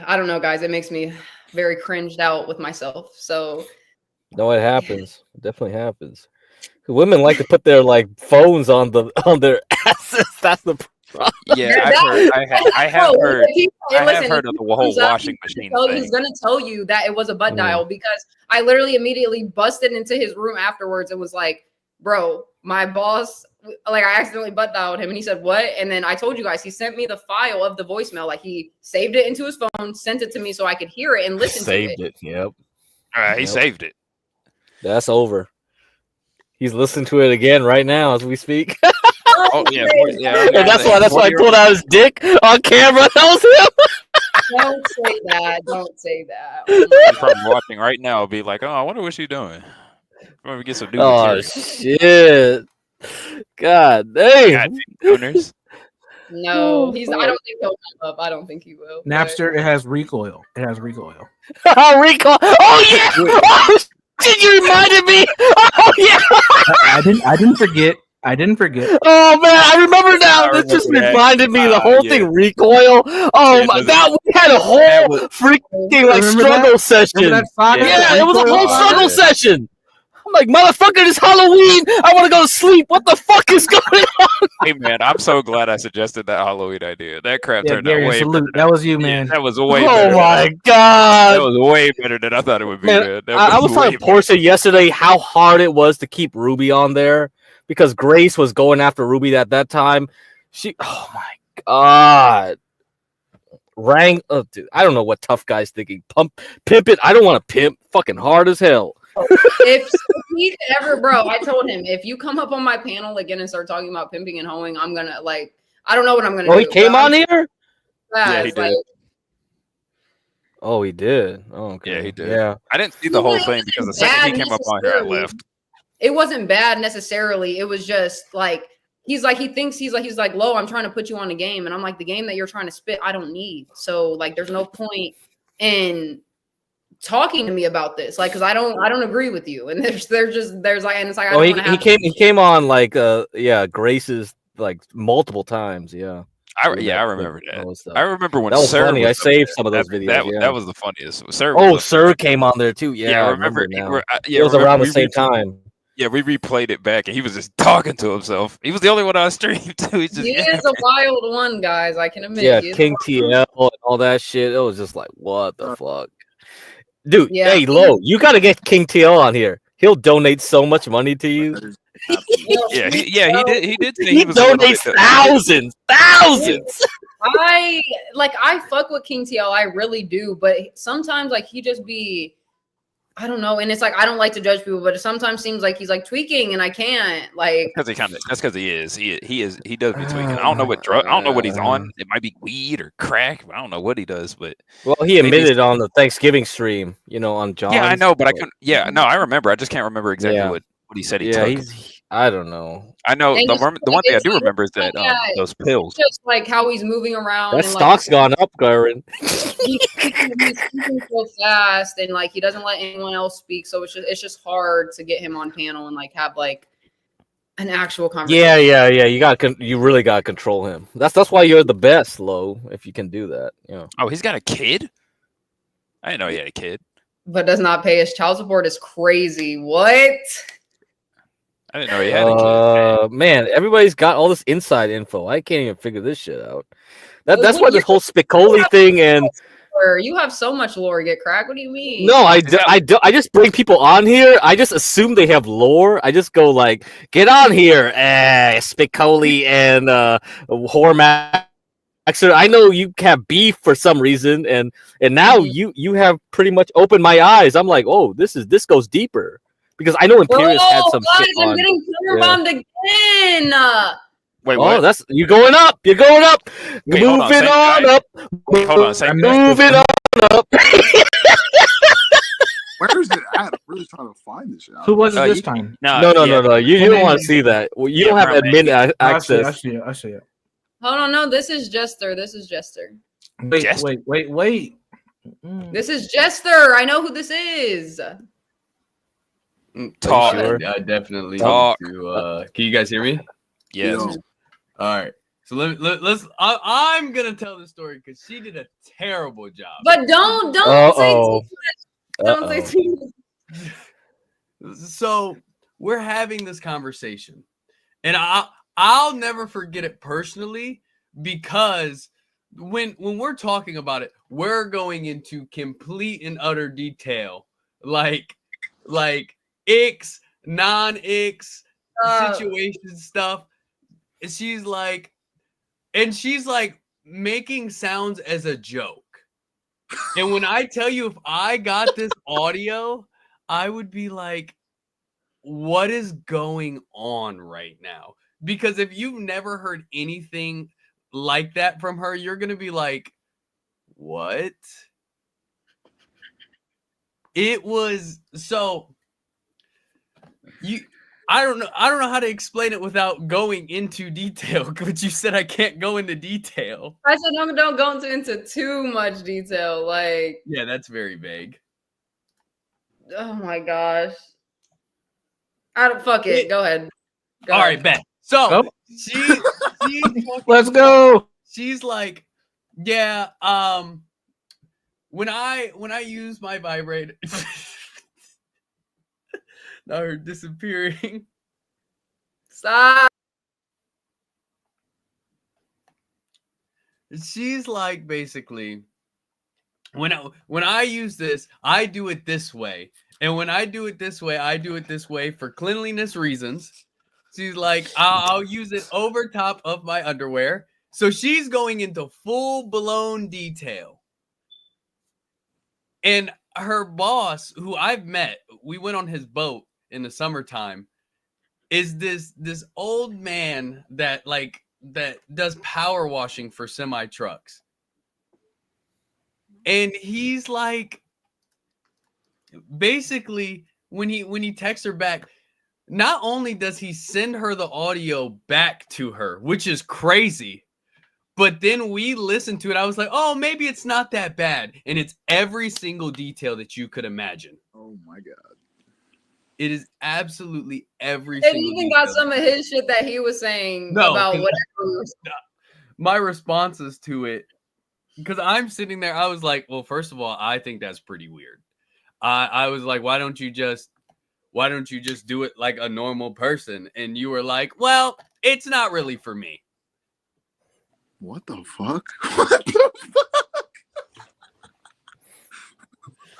I don't know, guys. It makes me very cringed out with myself. So No, it happens. It definitely happens. Women like to put their like phones on their asses. That's the Yeah, I have heard of the whole washing machine thing. He's gonna tell you that it was a butt dial because I literally immediately busted into his room afterwards and was like, bro, my boss, like I accidentally butt dialed him, and he said, what? And then I told you guys, he sent me the file of the voicemail, like he saved it into his phone, sent it to me so I could hear it and listen to it. Saved it. Yep. All right, he saved it. That's over. He's listening to it again right now as we speak. Oh yeah. And that's why I pulled out his dick on camera. That was him. Don't say that. Don't say that. He's probably watching right now. Be like, oh, I wonder what she's doing. Maybe get some new material. Shit! God dang! Owners. No, I don't think he'll come up. I don't think he will. Napster, it has recoil. It has recoil. Recoil. Oh yeah! Oh shit! You reminded me. Oh yeah! I didn't forget. I didn't forget. Oh man, I remember now. This just reminded me the whole thing. Recoil. Oh my! That we had a whole freaking like struggle session. Yeah, it was a whole struggle session. I'm like, motherfucker, it's Halloween. I want to go to sleep. What the fuck is going on? Hey man, I'm so glad I suggested that Halloween idea. That crap turned out way better. That was you, man. That was way better. Oh my god. That was way better than I thought it would be. Man, I was telling Portia yesterday how hard it was to keep Ruby on there because Grace was going after Ruby at that time. Oh my god. Dude, I don't know what tough guy's thinking. Pimp it. I don't want to pimp. Fucking hard as hell. If he ever, bro, I told him if you come up on my panel again and start talking about pimping and hoeing, I'm gonna I don't know what I'm gonna do. Oh, he came on here? Yeah, he did. Oh, he did. Oh, okay. Yeah, he did. Yeah. I didn't see the whole thing because the second he came up on here, I left. It wasn't bad necessarily. It was just like he's like, Lo, I'm trying to put you on the game, and I'm like, the game that you're trying to spit, I don't need. So like, there's no point in talking to me about this, like, because I don't agree with you, and there's like, and it's like, oh, he came on like Grace's like multiple times. Yeah. I remember that. I remember when that was Sir funny. I was saved some of those videos. That was the funniest. Sir came on there too. Yeah, I remember now. It was around the same time. Yeah, we replayed it back, and he was just talking to himself. He was the only one on stream too. He is a wild one, guys. I can admit. Yeah, King TL and all that shit. It was just like, what the fuck, dude? Yeah. Hey, Lo, you got to get King TL on here. He'll donate so much money to you. He did. Say he donates thousands. I fuck with King TL, I really do, but sometimes like he just be, I don't know, and it's like I don't like to judge people, but it sometimes seems like he's like tweaking, and I can't like. That's because he is. He does be tweaking. I don't know what drug. I don't know what he's on. It might be weed or crack. I don't know what he does, but well, he admitted on the Thanksgiving stream, on John. Yeah, I know, but I couldn't. Yeah, no, I remember. I just can't remember exactly what he said he took. I don't know. I know the one thing I do remember is that those pills. Just like how he's moving around. That stock's gone up, Garen. He's speaking so fast, and like he doesn't let anyone else speak, so it's just hard to get him on panel and like have like an actual conversation. Yeah. You really got to control him. That's why you're the best, Lo. If you can do that. Yeah. Oh, he's got a kid. I didn't know he had a kid. But does not pay his child support is crazy. What? I didn't know he had a kid. Man, everybody's got all this inside info. I can't even figure this shit out. That's why this whole Spicoli thing and you have so much lore, get crack. What do you mean? No, I just bring people on here. I just assume they have lore. I just go like, get on here, Spicoli and Hormax. I know you have beef for some reason, and now you have pretty much opened my eyes. I'm like, oh, this goes deeper. Because I know Imperius had some shit on. I'm getting bombed again. Wait, what? Oh, you're going up. You're going up. Wait, moving on up. Hold on, same moving on up. Where is it at? I'm really trying to find this shit out. Who was it this time? No. You don't want to see that. You don't have admin access. I see it. Hold on, no, this is Jester. Wait. This is Jester. I know who this is. Talk. Sure? I definitely Talk. need to. Can you guys hear me? Yes. All right. So let's. I'm gonna tell the story because she did a terrible job. But don't say too much. Don't say too much. So we're having this conversation, and I'll never forget it personally. because when we're talking about it, we're going into complete and utter detail, like icks, non-icks, situation stuff. She's like making sounds as a joke. And when I tell you, if I got this audio, I would be like, what is going on right now? Because if you've never heard anything like that from her, you're going to be like, what? It was so I don't know how to explain it without going into detail, but you said I can't go into detail. I said don't go into too much detail. Like, yeah, that's very vague. Oh my gosh. I don't fuck it. Go ahead. All right, bet. So she let's go. She's like, yeah, when I use my vibrator, now her disappearing. Stop. She's like, basically, when I use this, I do it this way. And when I do it this way, I do it this way for cleanliness reasons. She's like, I'll use it over top of my underwear. So she's going into full-blown detail. And her boss, who I've met, we went on his boat in the summertime, is this old man that does power washing for semi trucks. And he's like, basically, when he texts her back, not only does he send her the audio back to her, which is crazy, but then we listened to it. I was like, oh, maybe it's not that bad. And it's every single detail that you could imagine. Oh my God. It is absolutely every It single even detail. got some of his shit that he was saying No, about 'cause whatever. my responses to it, because I'm sitting there, I was like, well, first of all, I think that's pretty weird. I was like, why don't you just do it like a normal person? And you were like, well, it's not really for me. What the fuck? What the fuck?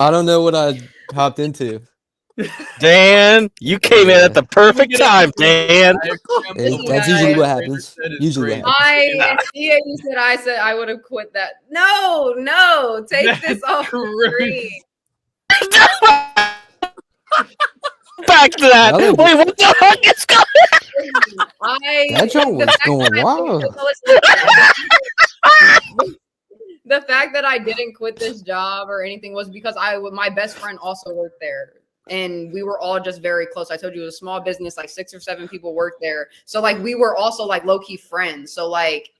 I don't know what I hopped into. Dan, you came in at the perfect time, Dan. That's usually what happens. Usually what happens. You said I would have quit that. No, take this off the screen. Back to that. Wait, what the fuck is going on? That joint was going wild. The fact that I didn't quit this job or anything was because my best friend also worked there. And we were all just very close. I told you it was a small business, like 6 or 7 people worked there. So like we were also like low-key friends. So like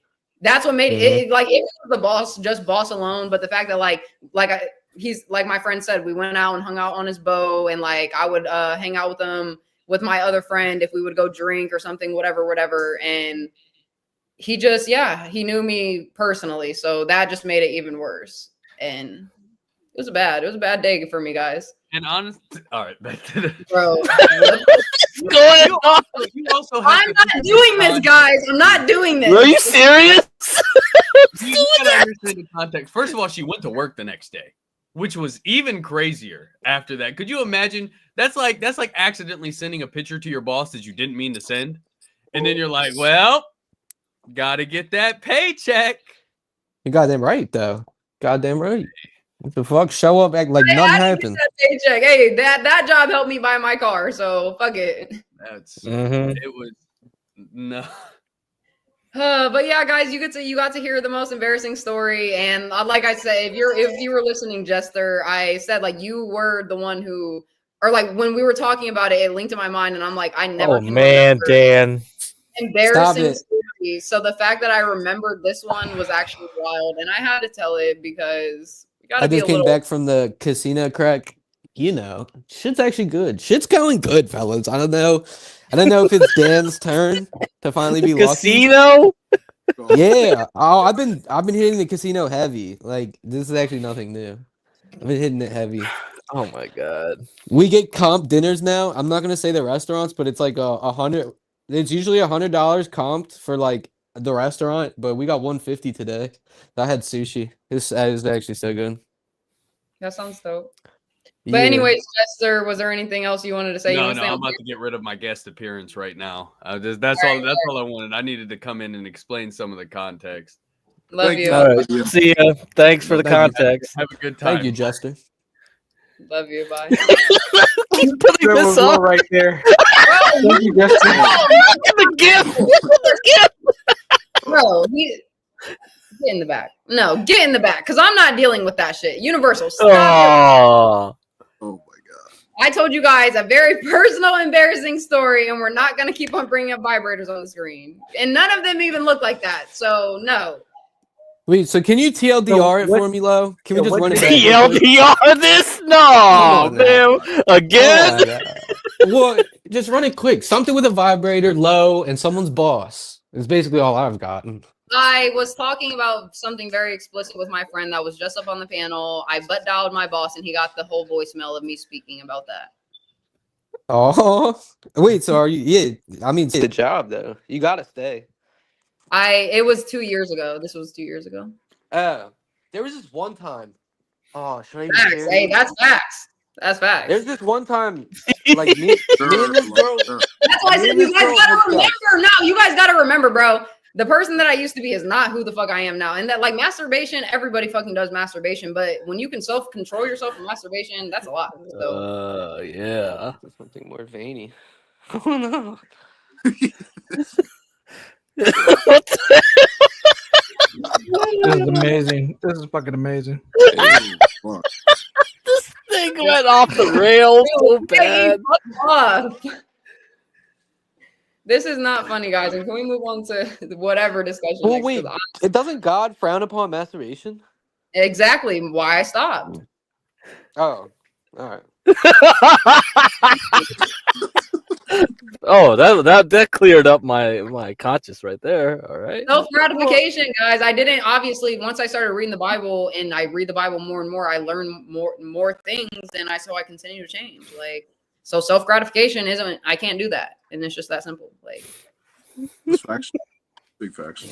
that's what made it like it was the boss alone. But the fact that he's like my friend said, we went out and hung out on his boat, and like I would hang out with him with my other friend if we would go drink or something, whatever. And he just, he knew me personally. So that just made it even worse. And it was a bad day for me, guys. And honestly, all right, back to the bro. You also I'm not doing this, guys. I'm not doing this. Are you serious? You gotta understand the context. First of all, she went to work the next day, which was even crazier after that. Could you imagine? That's like accidentally sending a picture to your boss that you didn't mean to send. And then you're like, well, gotta get that paycheck. You're goddamn right, though. Goddamn right. What the fuck? Show up, act like nothing happened. Paycheck. Hey, that job helped me buy my car, so fuck it. That's it was no. But yeah, guys, you got to hear the most embarrassing story, and like I said, if you were listening, Jester, I said like you were the one who, or like when we were talking about it, it linked to my mind, and I'm like, I never. Oh man, Dan. Embarrassing story. So the fact that I remembered this one was actually wild, and I had to tell it because. I just came back from the casino crack. You know, shit's actually good. Shit's going good, fellas. I don't know if it's Dan's turn to finally be lucky. Casino? Yeah. Oh, I've been hitting the casino heavy. Like this is actually nothing new. I've been hitting it heavy. Oh my god. We get comp dinners now. I'm not gonna say the restaurants, but it's like $100. It's usually $100 comped for like the restaurant, but we got 150 today. I had sushi. This is actually so good. That sounds dope. Yeah. But anyways, Chester, was there anything else you wanted to say? You No, wanna no, say I'm on- about to get rid of my guest appearance right now. That's all I wanted. I needed to come in and explain some of the context. Love Thank you. All right. See ya. Thanks for the Thank you. context. Have a good time. Thank you, Jester. Love you. Bye. Keep putting this up right there. Thank you, Justin. Look at the gift. Look at the gift. Bro, get in the back. No, get in the back, because I'm not dealing with that shit. Universal, stop it. Oh my god. I told you guys a very personal, embarrassing story, and we're not going to keep on bringing up vibrators on the screen. And none of them even look like that. So, no. Wait, so can you TLDR it for me, Lo? Can we just run it back? TLDR this? No, on man. Again? Come on, well, just run it quick. Something with a vibrator, Lo, and someone's boss. It's basically all I've gotten. I was talking about something very explicit with my friend that was just up on the panel. I butt dialed my boss, and he got the whole voicemail of me speaking about that. Oh, wait. So are you? Yeah, I mean, the job though. You gotta stay. It was 2 years ago. This was 2 years ago. There was this one time. Oh, should I even Facts. share Hey, this? that's facts. That's facts. There's this one time, like me and this girl. That's why I said you guys gotta remember. No, you guys gotta remember, bro. The person that I used to be is not who the fuck I am now. And that, like, masturbation, everybody fucking does masturbation. But when you can self-control yourself from masturbation, that's a lot. So, Yeah. Something more veiny. Oh no. This is amazing. This is fucking amazing. This thing went off the rails so bad. fuck off. This is not funny, guys. And can we move on to whatever discussion? Well, next? wait. 'Cause It doesn't God frown upon masturbation? exactly why I stopped. Oh, all right. Oh, that cleared up my conscience right there. All right. Self-gratification, guys. I didn't, obviously, once I started reading the Bible and I read the Bible more and more, I learn more things, and so I continue to change. Like, so self-gratification isn't, I can't do that. And it's just that simple. Like, That's facts. Big facts.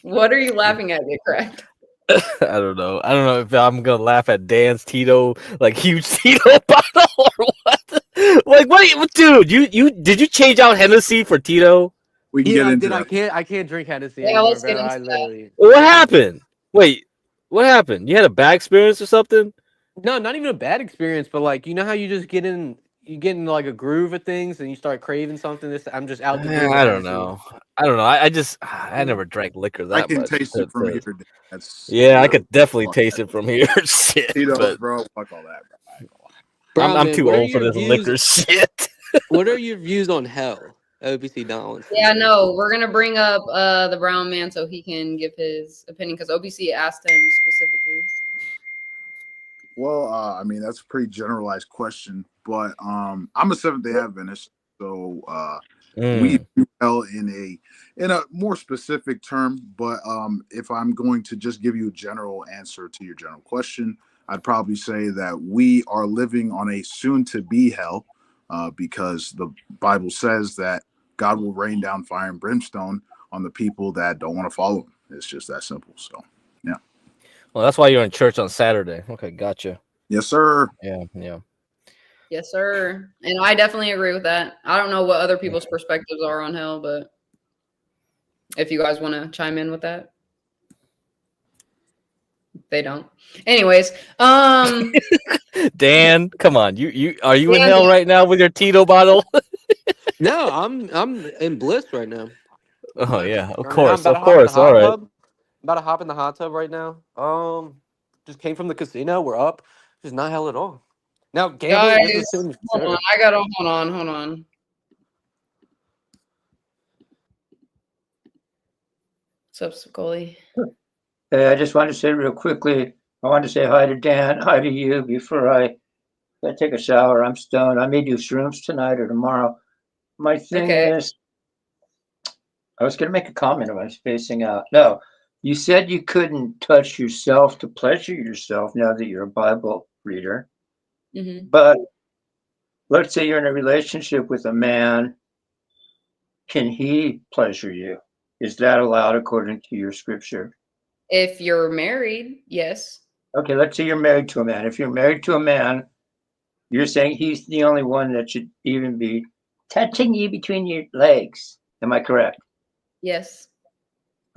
what are you laughing at, Dick Crack? I don't know. I don't know if I'm gonna laugh at Dan's Tito, like huge Tito bottle or what. Like, what, dude? You did you change out Hennessy for Tito? We can Yeah, get into I that. can't drink Hennessy Yeah, anymore, let's get bro. into I that. literally What happened? Wait, what happened? You had a bad experience or something? no, not even a bad experience, but like you know how you just get in like a groove of things and you start craving something. I'm just out. I don't know. I never drank liquor that I can much. taste it from here. That's Yeah, I could definitely taste it from here. Shit, Tito's, but bro. Fuck all that, bro. Bro, I'm man, too what are old for your this liquor views- shit. What are your views on hell, OBC Dollins? Yeah, no, we're gonna bring up the brown man so he can give his opinion, because OBC asked him specifically. Well, I mean that's a pretty generalized question, but I'm a Seventh-day Adventist, so we view hell in a more specific term. But if I'm going to just give you a general answer to your general question, I'd probably say that we are living on a soon-to-be hell, because the Bible says that God will rain down fire and brimstone on the people that don't want to follow Him. It's just that simple. So, yeah. Well, that's why you're in church on Saturday. Okay, gotcha. Yes, sir. Yeah. Yes, sir. And I definitely agree with that. I don't know what other people's perspectives are on hell, but if you guys want to chime in with that. They don't. Anyways, Dan, come on. You are you in Dan, hell right now with your Tito bottle? No, I'm in bliss right now. Oh yeah, of Right now, course, I'm of course. All right. About to hop in the hot tub right now. Just came from the casino. We're up. Just not hell at all. Now gambling is guys, a sin. hold on. I gotta hold on. What's up, Scully? Hey, I just wanted to say real quickly, I wanted to say hi to Dan, hi to you before I take a shower. I'm stoned. I may do shrooms tonight or tomorrow. My thing is, I was going to make a comment. I was spacing out. No, you said you couldn't touch yourself to pleasure yourself now that you're a Bible reader. Mm-hmm. But let's say you're in a relationship with a man. Can he pleasure you? Is that allowed according to your scripture? If you're married, yes. Okay, let's say you're married to a man. If you're married to a man, you're saying he's the only one that should even be touching you between your legs. Am I correct? Yes.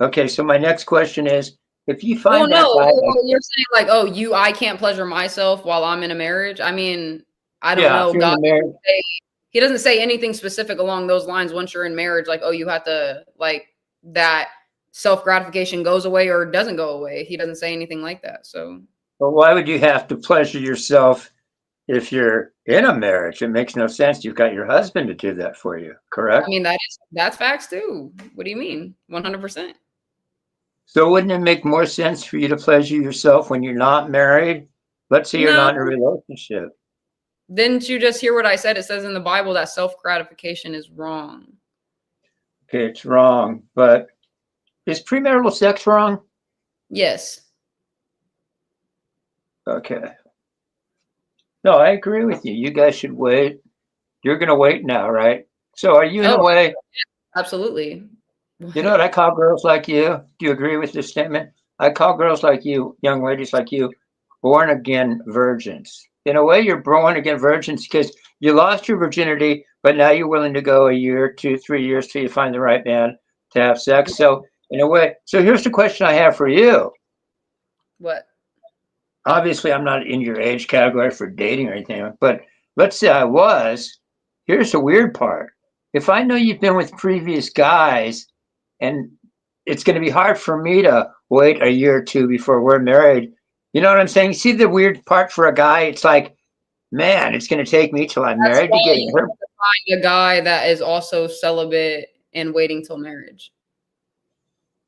Okay, so my next question is, if you Well, find that no, guy, you're saying like, oh, I can't pleasure myself while I'm in a marriage. I mean, I don't Yeah, know. if you're in a God marriage- doesn't say, he doesn't say anything specific along those lines. Once you're in marriage, like, oh, you have to like that self gratification goes away or doesn't go away. He doesn't say anything like that. So well, why would you have to pleasure yourself if you're in a marriage? It makes no sense. You've got your husband to do that for you, correct? I mean, that's facts too. What do you mean? 100%. So wouldn't it make more sense for you to pleasure yourself when you're not married? Let's say you're not in a No. relationship. Didn't you just hear what I said? It says in the Bible that self gratification is wrong. Okay, it's wrong, but is premarital sex wrong? Yes. Okay. No, I agree with you. You guys should wait. You're going to wait now, right? So are you in a Oh, way, absolutely. you know what I call girls like you? Do you agree with this statement? I call girls like you, young ladies like you, born again virgins. In a way, you're born again virgins because you lost your virginity, but now you're willing to go a year, 2, 3 years till you find the right man to have sex. So in a way, so here's the question I have for you. What? Obviously, I'm not in your age category for dating or anything, but let's say I was. Here's the weird part. If I know you've been with previous guys, and it's going to be hard for me to wait a year or two before we're married. You know what I'm saying? See the weird part for a guy? It's like, man, it's going to take me till I'm That's married to why get you her. have to find a guy that is also celibate and waiting till marriage.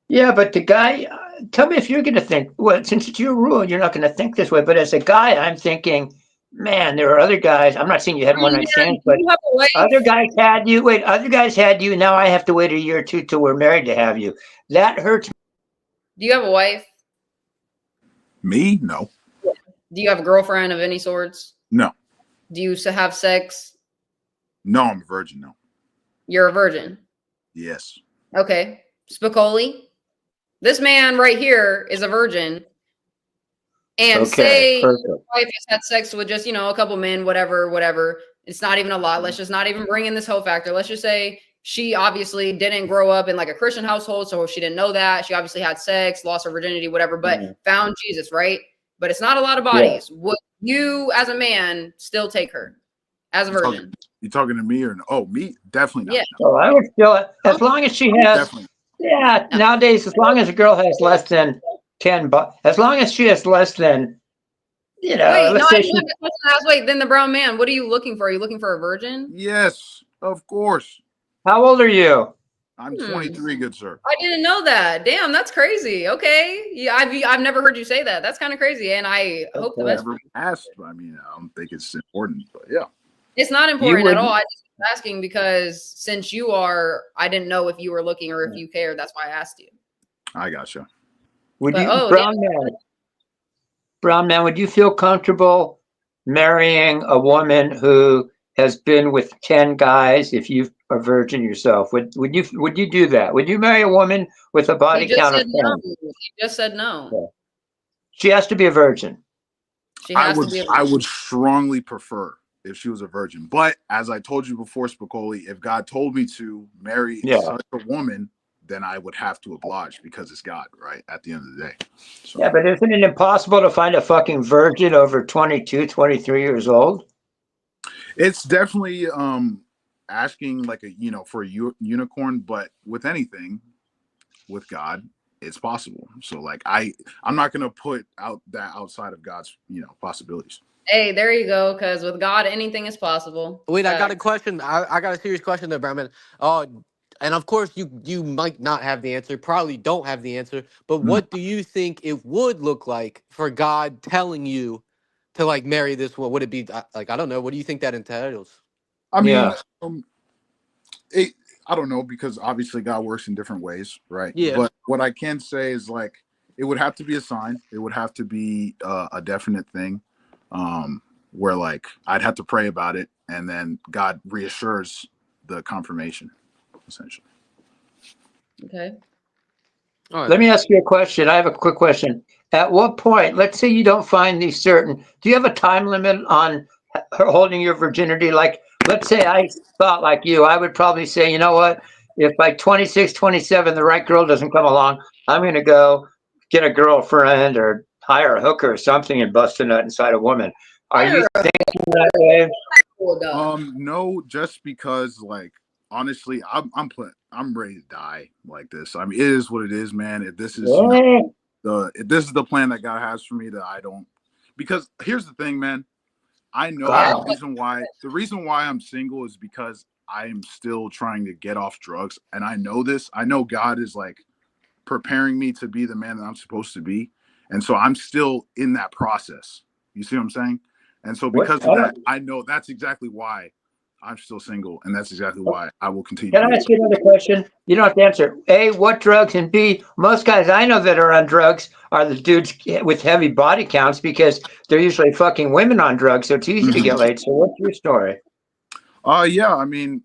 Yeah, but the guy, tell me if you're going to think, well, since it's your rule, you're not going to think this way. But as a guy, I'm thinking, man, there are other guys. I'm not saying you had one night stands, but You have a wife? other guys had you. Wait, other guys had you. Now I have to wait a year or two till we're married to have you. That hurts. Do you have a wife? Me? No. Do you have a girlfriend of any sorts? No. Do you have sex? No, I'm a virgin. No. You're a virgin. Yes. Okay. Spicoli. This man right here is a virgin. And Okay, say your perfect. wife has had sex with just, a couple men, whatever. It's not even a lot. Let's just not even bring in this whole factor. Let's just say she obviously didn't grow up in like a Christian household, so she didn't know that. She obviously had sex, lost her virginity, whatever, but found Jesus, right? But it's not a lot of bodies. Would you, as a man, still take her as a virgin? You talking to me or no? Oh, me? Definitely not. Yeah. So I would still, as long as she has, Definitely. yeah, nowadays, as long as a girl has less than 10, as long as she has less than, Wait, let's no, say I she, just want to ask, wait, then the brown man, what are you looking for? Are you looking for a virgin? Yes, of course. how old are you? I'm 23, good sir. I didn't know that. Damn, that's crazy. Okay. Yeah, I've never heard you say that. That's kind of crazy. And I hope the I best. never asked. I mean, I don't think it's important, but yeah. It's not important at all. wouldn't- I just was asking because since you are, I didn't know if you were looking or if you cared. That's why I asked you. I gotcha. Would But, you, oh, brown man, would you feel comfortable marrying a woman who has been with 10 guys if you are virgin yourself? Would you do that? Would you marry a woman with a body He just count of said 10? no. He just said no. She has to be a virgin. She I has would to be. I would strongly prefer if she was a virgin. But as I told you before, Spicoli, if God told me to marry Yeah. such a woman, then I would have to oblige because it's God, right? At the end of the day. So Yeah, but isn't it impossible to find a fucking virgin over 22, 23 years old? it's definitely asking like for a unicorn, but with anything, with God, it's possible. So like I'm not gonna put out that outside of God's possibilities. Hey, there you go. Because with God, anything is possible. Wait, I got a question. I got a serious question there, Brahman. And of course, you might not have the answer. Probably don't have the answer. But what do you think it would look like for God telling you to like marry this one? Would it be like I don't know? What do you think that entails? I mean, Yeah. I don't know because obviously God works in different ways, right? Yeah. But what I can say is like it would have to be a sign. It would have to be a definite thing, where like I'd have to pray about it, and then God reassures the confirmation, essentially. Okay. Let me ask you a question. I have a quick question. At what point, let's say you don't find these certain, do you have a time limit on her holding your virginity? Like, let's say I thought like you, I would probably say, you know what? If by 26, 27, the right girl doesn't come along, I'm going to go get a girlfriend or hire a hooker or something and bust a nut inside a woman. Are you thinking that way? No, just because like honestly, I'm ready to die like this. I mean, it is what it is, man. If this is if this is the plan that God has for me, that I don't, because here's the thing, man. I know the reason why I'm single is because I am still trying to get off drugs, and I know this. I know God is like preparing me to be the man that I'm supposed to be, and so I'm still in that process. You see what I'm saying? And so because of that, I know that's exactly why I'm still single, and that's exactly why I will continue. Can I ask you another question? You don't have to answer. A, what drugs? And B, most guys I know that are on drugs are the dudes with heavy body counts because they're usually fucking women on drugs, so it's easy to get laid. So what's your story? Yeah, I mean,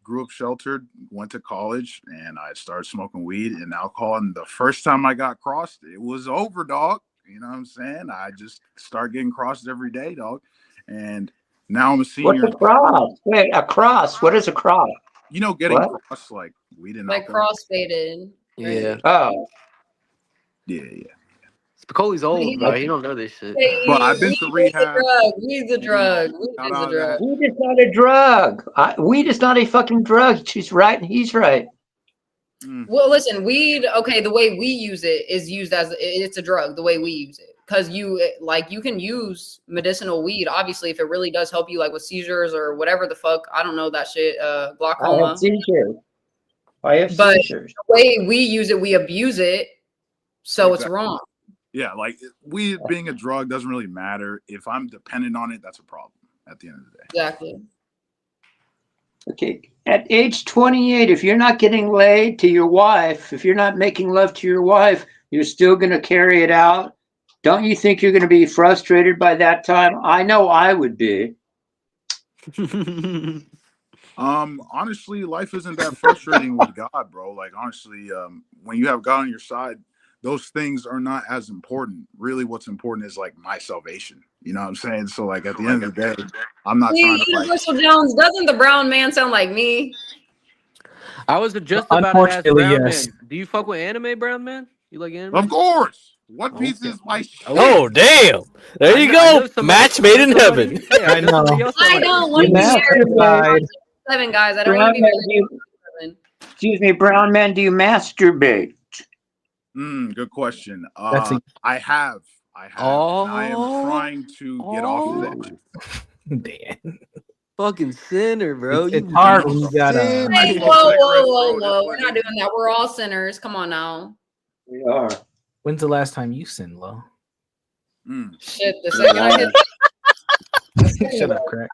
grew up sheltered, went to college, and I started smoking weed and alcohol. And the first time I got crossed, it was over, dog. You know what I'm saying? I just started getting crossed every day, dog. And now I'm a senior. What's a cross? Wait, a cross. What is a cross? You know, getting crossed like weed and Like alcohol. crossfaded. Yeah. Oh. Yeah. Spicoli's old, bro. He don't know this shit. Hey, But I've been to rehab. Weed's a drug. Weed is a drug. Weed is not a drug. Weed is not a fucking drug. She's right and he's right. Well, listen, weed. Okay, the way we use it is used as it's a drug. The way we use it, because you can use medicinal weed. Obviously, if it really does help you, like with seizures or whatever the fuck. I don't know that shit. Glaucoma. I have seizures. But seizures. the way we use it, we abuse it, so it's wrong. Yeah, like weed being a drug doesn't really matter. If I'm dependent on it, that's a problem at the end of the day. Exactly. Okay. At age 28, if you're not getting laid to your wife, if you're not making love to your wife, you're still going to carry it out. Don't you think you're going to be frustrated by that time? I know I would be. Honestly, life isn't that frustrating with God, bro. Like honestly, when you have God on your side, those things are not as important. Really, what's important is like my salvation. You know what I'm saying? So like at the end of the day, I'm not trying to like. Universal Jones, doesn't the brown man sound like me? I was just about to ask Unfortunately, Brown yes. Man. Do you fuck with anime, Brown Man? You like anime? Of course. One Piece is my shit. Oh damn! There you go. Match made in heaven. I don't want to be married. 7 guys. I don't want to be married. Excuse me, Brown Man, do you masturbate? Good question. That's I have. Oh. I am trying to get off of that. Damn. Fucking sinner, bro. It's hard when you got Hey, whoa. We're not doing that. We're all sinners. Come on now. We are. When's the last time you sinned, Lo? Shit, the second I hit. Shut up, crack.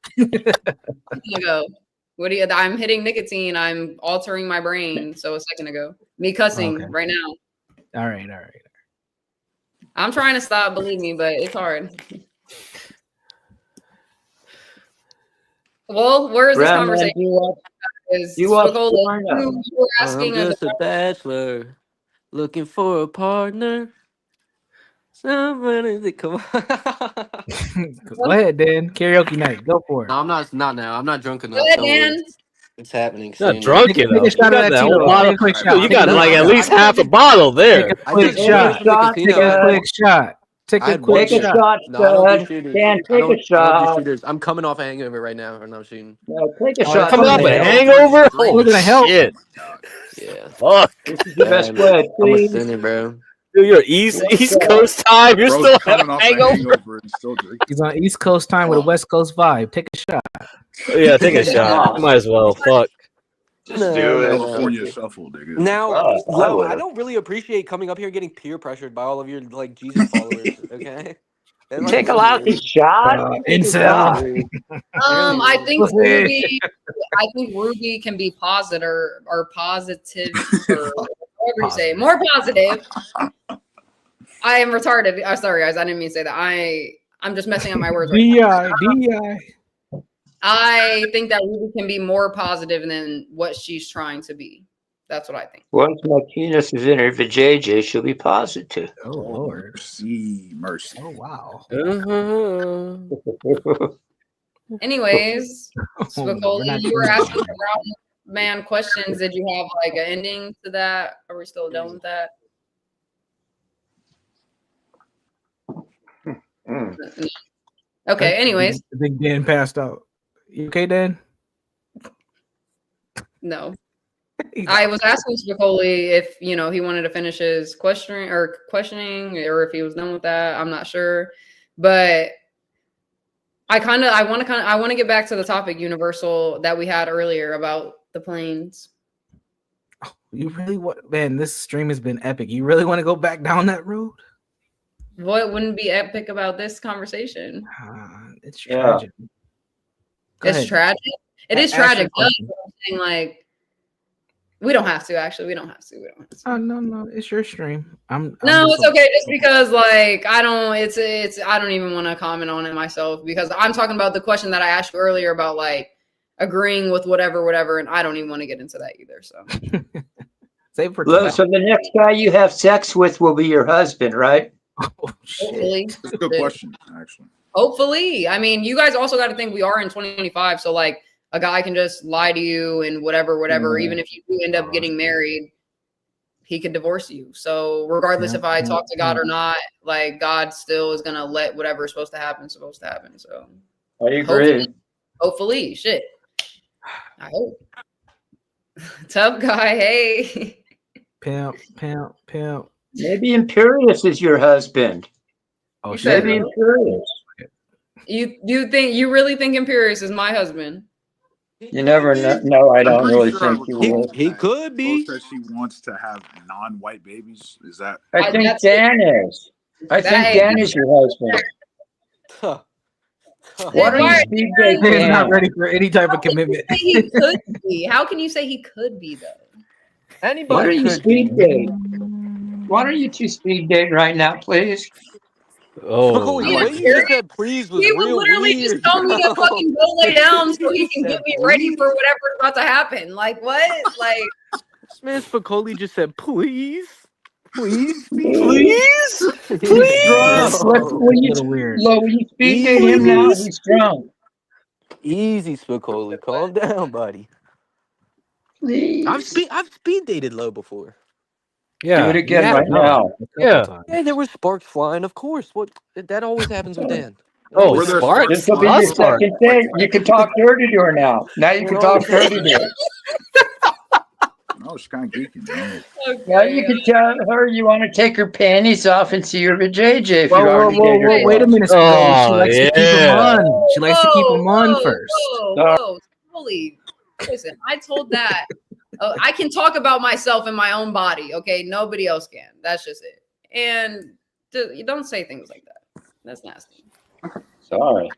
Ago. What do you? I'm hitting nicotine. I'm altering my brain. So a second ago, me cussing right now. All right. I'm trying to stop. Believe me, but it's hard. Well, where is this Brown Man, conversation? you watch Spicoli, porno. you were asking I'm us just a bachelor looking for a partner. Somebody to come on. Go ahead, Dan. Karaoke night. Go for it. No, I'm not now. I'm not drunk enough. Go ahead, Don't Dan. worry. It's happening. Not soon. drunk Take enough. a shot of that whole Tito. bottle. Take a quick Dude, shot. you got like at least half a bottle there. Take a quick shot. Take a quick shot. Take a quick Take a shot. shot, No, I don't do stud. shooters. Dan, I take don't a do shot. shooters. I'm coming off a hangover right now, and I'm shooting. No, take a Oh, shot. coming off a hangover? We're gonna help. Shit. Yeah. Fuck. This is the best Man, way, I'm a please. sinner, bro. Dude, you're East Coast time. You're Bro's still coming having off a hangover. hangover and still drinking. He's on East Coast time with a West Coast vibe. Take a shot. Yeah, take a shot. Might as well. Fuck. Just do it. California shuffle, nigga. Now, Wow, I Lo, I would've. don't really appreciate coming up here getting peer pressured by all of your like Jesus followers. Okay. They're, like, Take a lousy shot. Incel. I think Pussy. Ruby can be positive or positive or whatever you say. More positive. I am retarded. Sorry, guys. I didn't mean to say that. I'm just messing up my words. Right now. DI. I think that Ruby can be more positive than what she's trying to be. That's what I think. Once my penis is in her vajayjay, she'll be positive. Oh Lord. Mercy. Oh wow. Anyways, Oh, no, we're Spicoli, not you were doing asking that. brown man questions. Did you have like an ending to that? Are we still done with that? Okay. Anyways, I think Dan passed out. You okay, Dan? no. I was asking Spicoli if he wanted to finish his questioning, or if he was done with that. I'm not sure, but I want to get back to the topic Universal that we had earlier about the planes. You really want, man? This stream has been epic. You really want to go back down that road? What wouldn't be epic about this conversation? It's Yeah. tragic. Go It's ahead. tragic. It is Ask your tragic. But question. I'm saying, like, we don't have to. Actually, we don't have to. Oh no, it's your stream. I'm No, just it's okay. Just because, like, I don't even want to comment on it myself because I'm talking about the question that I asked you earlier about like agreeing with whatever, and I don't even want to get into that either. So, save for Look, so the next guy you have sex with will be your husband, right? hopefully, That's a good question, actually. hopefully. I mean, you guys also got to think we are in 2025, so like a guy can just lie to you and whatever. Mhm. Even if you do end up getting married, he could divorce you. So regardless if I talk to God or not, like God still is gonna let whatever's supposed to happen. So I agree. hopefully, shit. I hope. Tough guy, hey. Pimp. Maybe Imperius is your husband. Oh, You said Maybe who? Imperius. You really think Imperius is my husband? You never know. No, I don't really Pretty sure think you I recall will. He could be. That she wants to have non-white babies. Is that? I think Dan is. I think Dan is your husband. Why don't you speed date He's not Dan? ready for any type of commitment. He could be. How can you say he could be though? Why Anybody don't you could be. speed date? Why don't you two speed date right now, please? Spicoli, the Yeah, way you just said please was He would real literally weird. just tell me to fucking go lay down so he can said get me ready for whatever's about to happen. Like what? Like This man Spicoli just said please. Please. Please? He's drunk. Will you, Lo, will you speed date him now? He's drunk. Easy, Spicoli. Calm down, buddy. Please. I've speed dated Lo before. Yeah. Do it again yeah, right now. Yeah. Yeah, there were sparks flying, of course. What that always happens with Dan. Oh, Always sparks? This will be your Sparks. second date. You can talk dirty to her now. Now you can talk dirty to her. No, it's kind of geeky, man. Now you can tell her you want to take her panties off and see her vajayjay if you already did her. Wait a minute. Oh, she likes to keep them on. She likes to keep them on first. Whoa. Holy, listen, I told that. I can talk about myself in my own body, okay? Nobody else can. That's just it. And you don't say things like that. That's nasty. Sorry.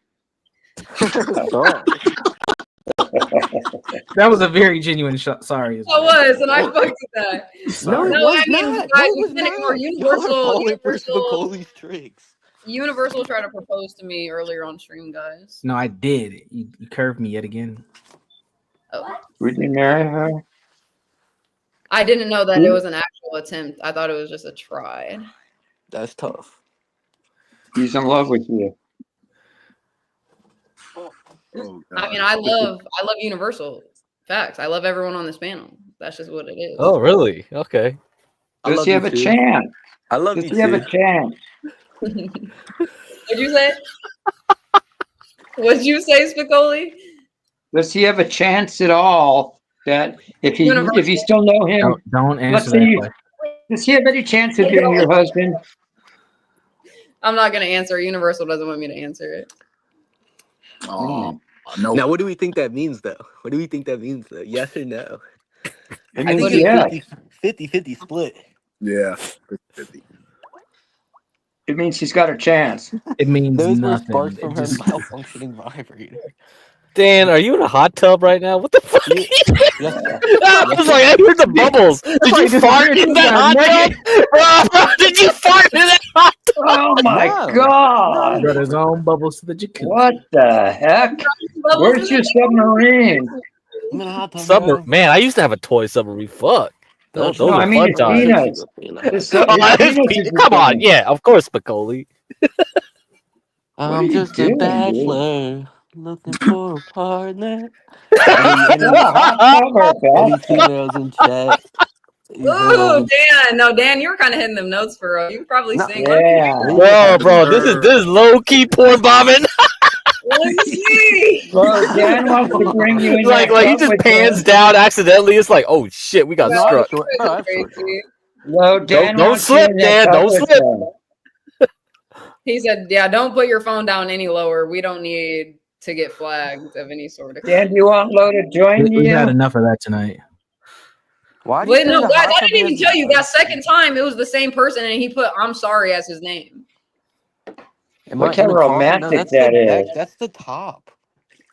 That was a very genuine sorry. I was, and I fucked with that. No, it I was mean, not. guys, No, it you was can ignore not. Universal. tricks. Universal tried to propose to me earlier on stream, guys. No, I did. You curved me yet again. Oh. Would you marry her? I didn't know that it was an actual attempt. I thought it was just a try. That's tough. He's in love with you. Oh, I mean, I love Universal. Facts. I love everyone on this panel. That's just what it is. Oh, really? Okay. Does he have a chance? I love Does you he have a too. chance? What'd you say? What'd you say, Spicoli? Does he have a chance at all that if you still know him? Don't let's answer say that you, question. does he have any chance of being your husband? I'm not gonna answer. Universal doesn't want me to answer it. Oh, no. Now, what do we think that means, though? What do we think that means, though? Yes or no? I I think yeah. it's 50-50 split. Yeah. 50. It means he's got a chance. It means Those were nothing. sparks It from her just- malfunctioning vibrator. Dan, are you in a hot tub right now? What the fuck? Yes, sir. I was like, I heard the bubbles. Did you fart in that hot tub? Bro, did you fart in that hot tub? Oh my No. God! Brought his own bubbles to the jacuzzi. What the heck? Where's your submarine? I'm in a hot tub, Submarine. bro. Man, I used to have a toy submarine. Fuck. Those No, I are mean fun it's times. peanuts. It's so, Oh, it's it's peanuts is come on, funny. yeah, of course, Spicoli. What are I'm you just a doing, dude? bachelor looking for a partner. Is that a hot tub or a Any bathtub? females in chat? Ooh, Dan. No, Dan, you were kind of hitting them notes for real. You probably No, sing. Let me hear. Yeah. Bro, this is low key porn bombing. Let me see. Well, Dan wants to bring you in like that he tub just with pans him. down accidentally. It's like, oh shit, we got No, I have struck. short. No, I have short. Well, Dan Don't wants you slip, in that Dan. tub Don't with slip. him. He said, "Yeah, don't put your phone down any lower. We don't need to get flagged of any sort of." Dan, do you want Lo to join We've had you? enough of that tonight. Why do you Wait, say no, the guys, hot I tub didn't even has- tell you that second time it was the same person, and he put "I'm sorry" as his name. Am I Look how in a car? No, romantic that's that the back. is. That's the top.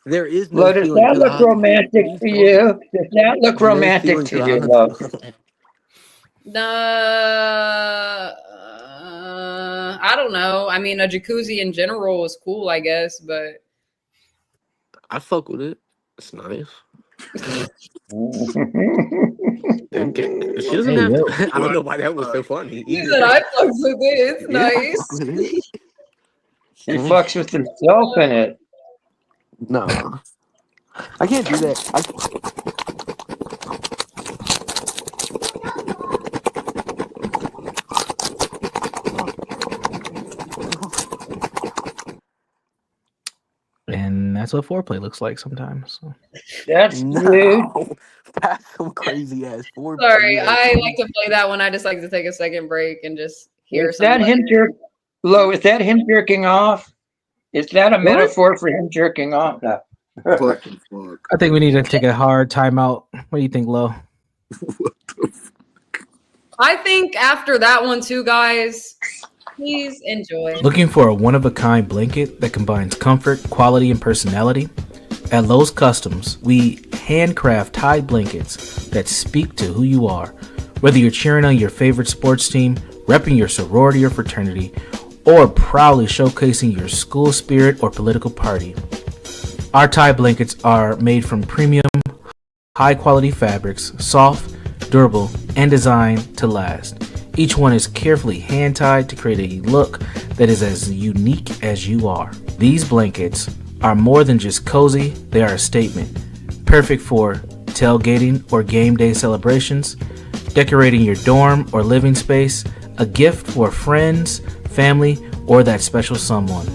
There is no Lo, does ceiling that to the look hot tub. romantic What are for you you? talking Does that look about? No romantic ceiling to to the you, hot Lo? tub. I don't know. I mean, a jacuzzi in general is cool, I guess, but I fuck with it. It's nice. Okay. She doesn't Hey, have yo. to. I don't know why that was so funny. he Either. said I fucks with it. It's Yeah, I nice. fuck with it. He fucks with himself in it. No, I can't do that. And that's what foreplay looks like sometimes. So. That's rude. No, that's some crazy ass foreplay. Sorry, I like to play that when I just like to take a second break and just hear Is that him Lo, is that him jerking off? Is that a metaphor for him jerking off? No. Fucking fuck. I think we need to take a hard timeout. What do you think, Lo? I think after that one too, guys, please enjoy. Looking for a one-of-a-kind blanket that combines comfort, quality, and personality? At Lowe's Customs, we handcraft Tide blankets that speak to who you are. Whether you're cheering on your favorite sports team, repping your sorority or fraternity, or proudly showcasing your school spirit or political party. Our Tide blankets are made from premium, high-quality fabrics, soft, durable, and designed to last. Each one is carefully hand-tied to create a look that is as unique as you are. These blankets are more than just cozy, they are a statement. Perfect for tailgating or game day celebrations, decorating your dorm or living space, a gift for friends, family, or that special someone.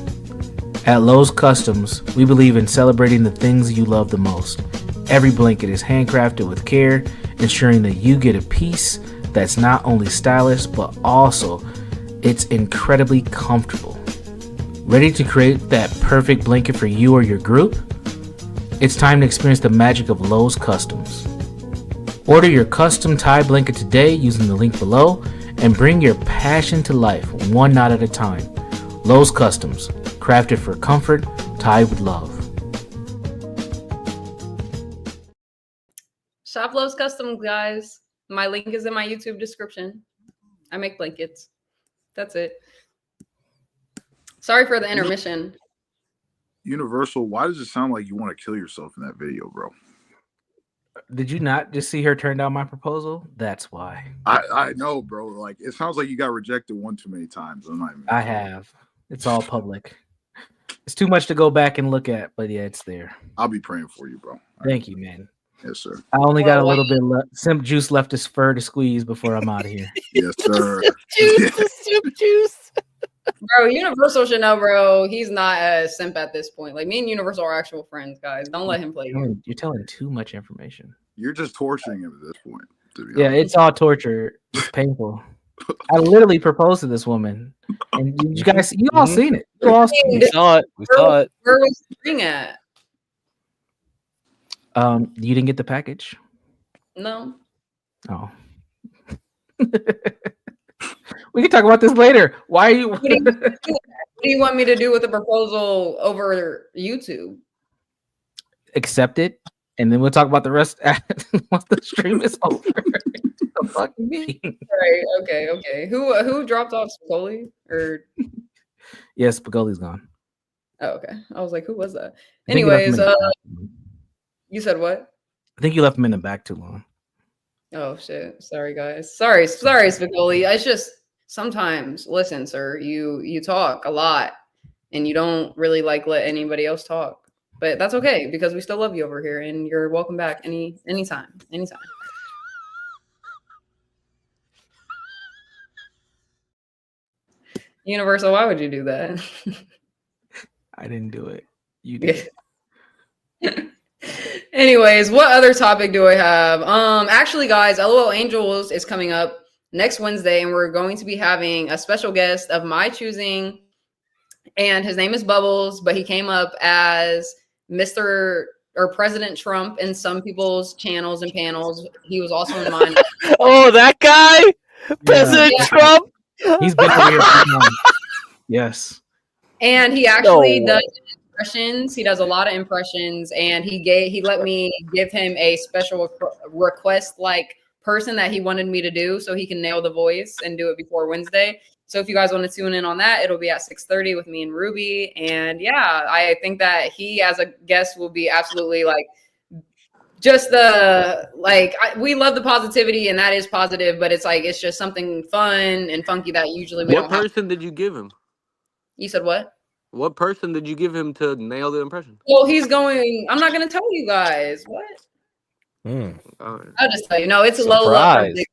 At Lowe's Customs, we believe in celebrating the things you love the most. Every blanket is handcrafted with care, ensuring that you get a piece that's not only stylish, but also it's incredibly comfortable. Ready to create that perfect blanket for you or your group? It's time to experience the magic of Lowe's Customs. Order your custom Tide blanket today using the link below and bring your passion to life one knot at a time. Lowe's Customs, crafted for comfort, tied with love. Shop Lowe's Customs, guys. My link is in my YouTube description. I make blankets. That's it. Sorry for the intermission. Universal, why does it sound like you want to kill yourself in that video, bro? Did you not just see her turn down my proposal? That's why. I know, bro. Like, it sounds like you got rejected one too many times. I'm not even I have. It's all public. It's too much to go back and look at, but yeah, it's there. I'll be praying for you, bro. Thank you, man. Yes, sir. I only got a little bit left. Simp juice left to spur to squeeze before I'm out of here. Yes, sir. Simp juice. Bro, Universal should know, bro. He's not a simp at this point. Like, me and Universal are actual friends, guys. Don't let him play you. You're telling too much information. You're just torturing him at this point. To be Yeah, honest. it's all torture. It's painful. I literally proposed to this woman, and you guys, you all seen it. You all seen We it. saw it. We saw it. Where was the ring at? You didn't get the package. No. Oh. We can talk about this later. Why are you? What do you want me to do with the proposal over YouTube? Accept it, and then we'll talk about the rest once the stream is over. The fuck you mean? Right. Okay. Who dropped off Spicoli? Or Yes, Spicoli's gone. oh, okay. I was like, who was that? I think you left him Anyways, in the back. you said what? I think you left him in the back too long. Oh shit. Sorry guys. Sorry, Spicoli. It's just sometimes, listen, sir, you talk a lot and you don't really like let anybody else talk. But that's okay because we still love you over here and you're welcome back anytime. Anytime. Universal, why would you do that? I didn't do it. You did. Anyways, what other topic do I have? Actually, guys, LOL Angels is coming up next Wednesday, and we're going to be having a special guest of my choosing, and his name is Bubbles, but he came up as Mr. or President Trump in some people's channels and panels. He was also in mine. Oh, that guy, President Yeah. Trump. He's been here. Yes. And he actually No. does impressions. He does a lot of impressions, and he let me give him a special request like person that he wanted me to do so he can nail the voice and do it before Wednesday. So if you guys want to tune in on that, it'll be at 6:30 with me and Ruby. And yeah, I think that he as a guest will be absolutely like just the we love the positivity, and that is positive, but it's like it's just something fun and funky that usually we What don't have. person did you give him? You said what? What person did you give him to nail the impression? Well, he's going. I'm not going to tell you guys. What? I'll just tell you. No, it's Lola. Surprise.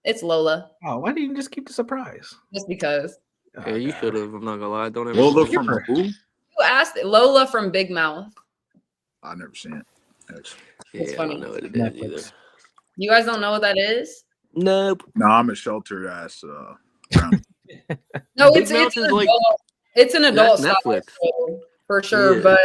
It's Lola. Oh, why didn't you just keep the surprise? Just because. Yeah, you should have. I'm not gonna lie. Don't ever. Lola say from that. who? You asked it. Lola from Big Mouth. I never seen it. It's Yeah, I funny. don't know what it is either. You guys don't know what that is? Nope. No, I'm a sheltered ass. No, Big it's Mouth an is like- adult. It's an adult That's style Netflix. show, for sure. Yeah. But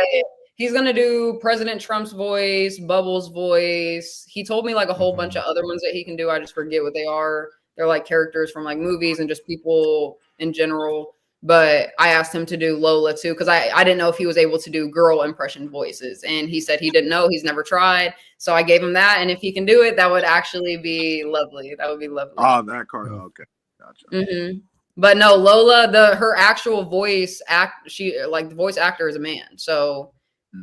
he's gonna do President Trump's voice, Bubbles' voice. He told me like a whole bunch of other ones that he can do. I just forget what they are. They're like characters from like movies and just people in general. But I asked him to do Lola too because I didn't know if he was able to do girl impression voices, and he said he didn't know. He's never tried. So I gave him that, and if he can do it, that would actually be lovely. That would be lovely. Oh, that card. Okay, gotcha. Mm-hmm. But no, Lola, her actual voice the voice actor is a man, so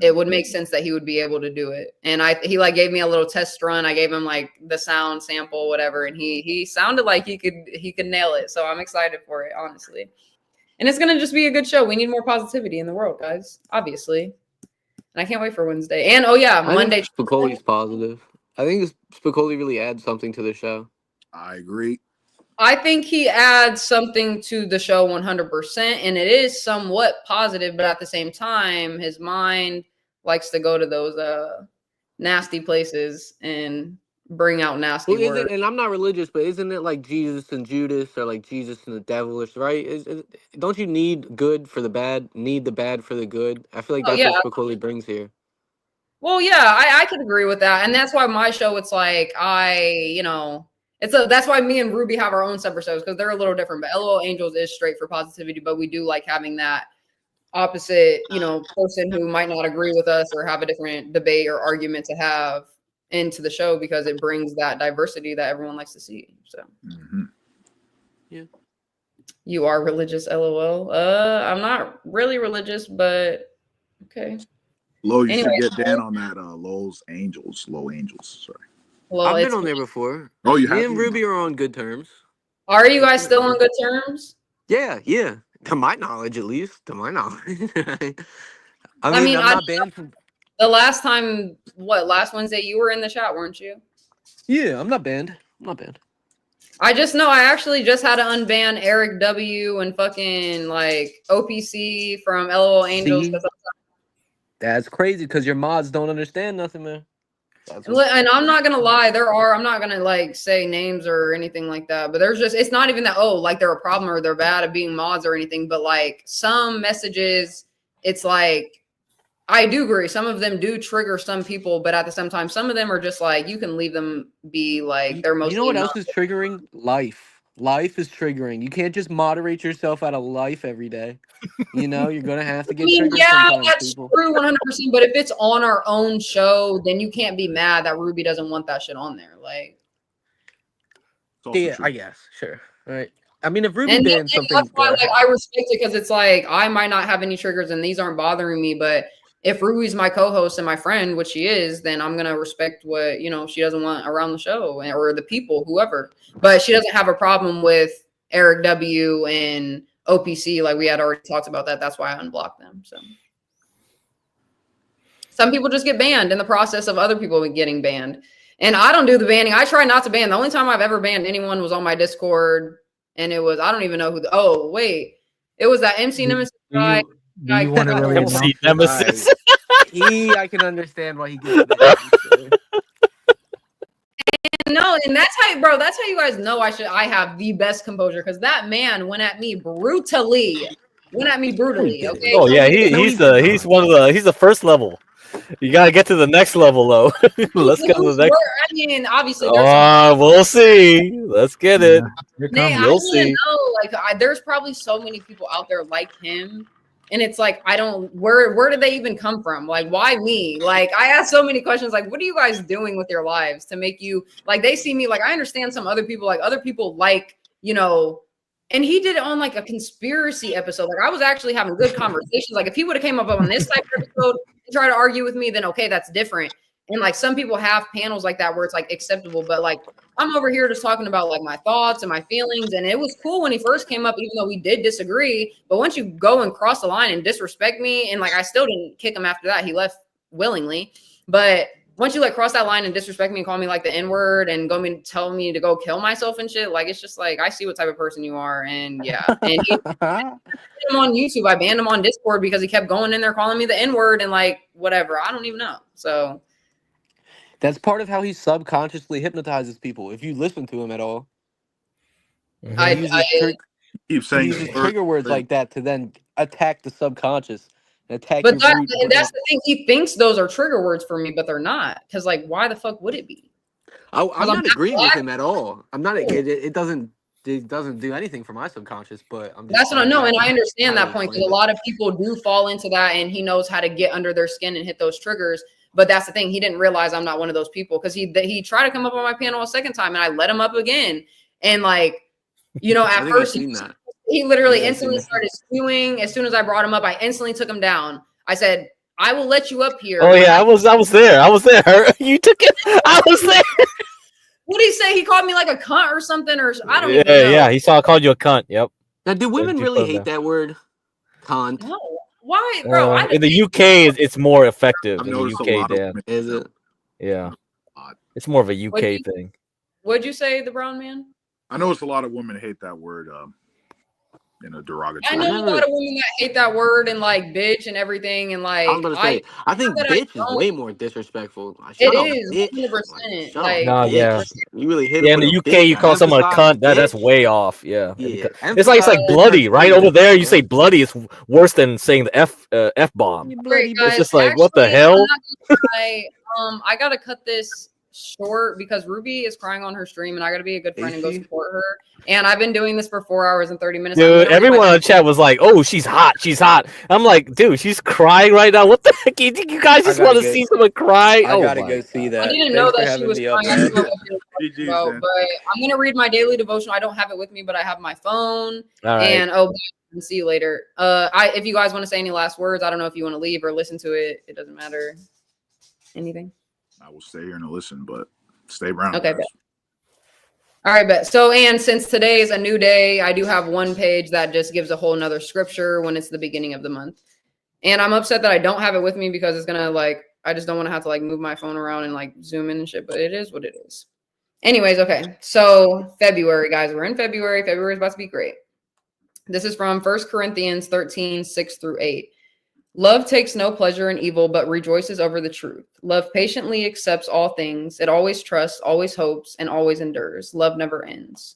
it would make sense that he would be able to do it. And he like gave me a little test run. I gave him like the sound sample, whatever, and he sounded like he could nail it. So I'm excited for it, honestly. And it's gonna just be a good show. We need more positivity in the world, guys. Obviously, and I can't wait for Wednesday. And oh yeah, Monday. Spicoli's positive. I think Spicoli really adds something to the show. I agree. I think he adds something to the show 100%, and it is somewhat positive, but at the same time, his mind likes to go to those nasty places and bring out nasty Well, words. and I'm not religious, but isn't it like Jesus and Judas, or like Jesus and the devil, right? Don't you need good for the bad? Need the bad for the good? I feel like Oh, that's yeah. what Spicoli brings here. Well, yeah, I could agree with that, and that's why my show, it's like that's why me and Ruby have our own separate shows because they're a little different. But LOL Angels is straight for positivity, but we do like having that opposite, person who might not agree with us or have a different debate or argument to have into the show because it brings that diversity that everyone likes to see. So, Yeah. You are religious, LOL. I'm not really religious, but okay. Lo, you Anyway, should get Dan on that. Lowe's Angels. Low Angels. Sorry. Well, I've been it's- on there before. Oh, you Me have? and Ruby are on good terms. Are you guys still on good terms? Yeah. To my knowledge, at least. To my knowledge. I I'm mean, not banned from. The last time, last Wednesday, you were in the chat, weren't you? Yeah, I'm not banned. I just know I actually just had to unban Eric W and fucking like OPC from LOL Angels. See? That's crazy because your mods don't understand nothing, man. And I'm not gonna lie, I'm not gonna like say names or anything like that, but it's not even that, they're a problem or they're bad at being mods or anything, but like some messages, it's like, I do agree. Some of them do trigger some people, but at the same time, some of them are just like, you can leave them be like, they're mostly You know what not. else is triggering? Life is triggering. You can't just moderate yourself out of life every day. You're gonna have to I get mean, triggered yeah, sometimes, that's people. true 100%. But if it's on our own show, then you can't be mad that Ruby doesn't want that shit on there. Like, Yeah, I guess. Sure. All right. I mean, if Ruby and bans something, that's why, like, I respect it because it's like I might not have any triggers and these aren't bothering me, but if Ruby's my co-host and my friend, which she is, then I'm gonna respect what, you know, she doesn't want around the show or the people, whoever. But she doesn't have a problem with Eric W and OPC, like we had already talked about that. That's why I unblocked them. So some people just get banned in the process of other people getting banned. And I don't do the banning. I try not to ban. The only time I've ever banned anyone was on my Discord. And it was, I don't even know who it was that MC Nemesis guy. Do you want to really MC Nemesis. I can understand why he gets that. No, and that's how you guys know I have the best composure, because that man went at me brutally. Okay. Oh yeah, he's the first level. You gotta get to the next level though. Let's go to the next. I mean, obviously. We'll see. Let's get it. We'll see. There's probably so many people out there like him, and it's like where did they even come from? Like, why me? Like, I ask so many questions. Like, what are you guys doing with your lives to make you like? They see me like, I understand some other people. Like, other people like, you know. And he did it on like a conspiracy episode. Like, I was actually having good conversations. Like, if he would have came up on this type of episode and try to argue with me, then okay, that's different. And like some people have panels like that where it's like acceptable, but like I'm over here just talking about like my thoughts and my feelings. And it was cool when he first came up, even though we did disagree. But once you go and cross the line and disrespect me, and like I still didn't kick him after that, he left willingly. But once you like cross that line and disrespect me and call me like the N-word and tell me to go kill myself and shit, like it's just like I see what type of person you are. And yeah. And he banned him on YouTube. I banned him on Discord because he kept going in there calling me the N-word and like whatever. I don't even know. So that's part of how he subconsciously hypnotizes people. If you listen to him at all, keep he saying uses trigger words like that to then attack the subconscious. Attack but your that's brute the thing. He thinks those are trigger words for me, but they're not. Because like, why the fuck would it be? I'm not I'm agreeing with black. him at all. I'm not. It doesn't do anything for my subconscious. But I'm just That's what I know, and I saying understand how that to point, explain because a lot of people do fall into that, and he knows how to get under their skin and hit those triggers. But that's the thing. He didn't realize I'm not one of those people, because he tried to come up on my panel a second time, and I let him up again. And like, you know, at first he literally instantly started spewing. As soon as I brought him up, I instantly took him down. I said, I will let you up here. Oh yeah, I was there. You took it. I was there. What did he say? He called me like a cunt or something, or I don't even know. Yeah. He called you a cunt. Yep. Now, do women really hate that word, cunt? No. Why, bro? In the UK, it's more effective. In the UK, Dan. Is it? Yeah. It's more of a UK thing. What'd you say, the brown man? I know it's a lot of women hate that word in a derogatory. I know a lot of women that hate that word and like bitch and everything, and like I was gonna say, I think bitch is way more disrespectful. Shut up, bitch. 100%. Like, No, yeah. You really hit Yeah, it in with the a UK, you bitch. call someone a Emphasize cunt. That's bitch. way off. Yeah. Yeah. It's like bloody, right? Over there, you say bloody. It's worse than saying the F bomb. Great, guys. It's just like, what the hell? I'm not gonna lie, I gotta cut this short because Ruby is crying on her stream, and I gotta be a good friend and go support her. And I've been doing this for 4 hours and 30 minutes. Dude, everyone on the chat was like, "Oh, she's hot. She's hot." I'm like, dude, she's crying right now. What the heck? You guys just want to see someone cry? I gotta go see that. I didn't know that she was crying. I didn't know what she was talking about, but I'm gonna read my daily devotional. I don't have it with me, but I have my phone. All right. And and see you later. If you guys want to say any last words, I don't know if you want to leave or listen to it. It doesn't matter. Anything? I will stay here and listen, but stay around. Okay, guys. bet. All right, bet. So, and since today is a new day, I do have one page that just gives a whole nother scripture when it's the beginning of the month. And I'm upset that I don't have it with me because it's gonna I just don't want to have to move my phone around and zoom in and shit, but it is what it is. Anyways, okay. So February, guys, we're in February. February is about to be great. This is from 1 Corinthians 13, 6-8. Love takes no pleasure in evil, but rejoices over the truth. Love patiently accepts all things. It always trusts, always hopes, and always endures. Love never ends.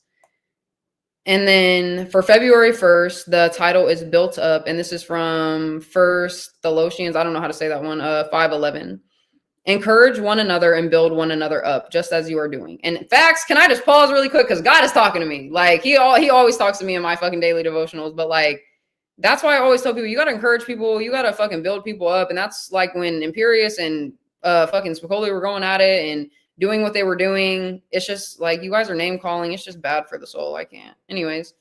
And then for February 1st, the title is Built Up. And this is from 1 Thessalonians, I don't know how to say that one, 5:11. Encourage one another and build one another up, just as you are doing. And facts, can I just pause really quick? Because God is talking to me. He always talks to me in my fucking daily devotionals, but that's why I always tell people, you got to encourage people. You got to fucking build people up. And that's when Imperious and fucking Spicoli were going at it and doing what they were doing. It's just you guys are name calling. It's just bad for the soul. I can't. Anyways.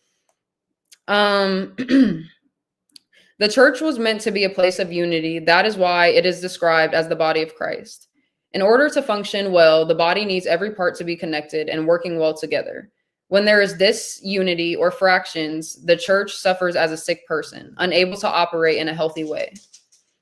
The church was meant to be a place of unity. That is why it is described as the body of Christ. In order to function well, the body needs every part to be connected and working well together. When there is disunity or fractions, the church suffers as a sick person, unable to operate in a healthy way.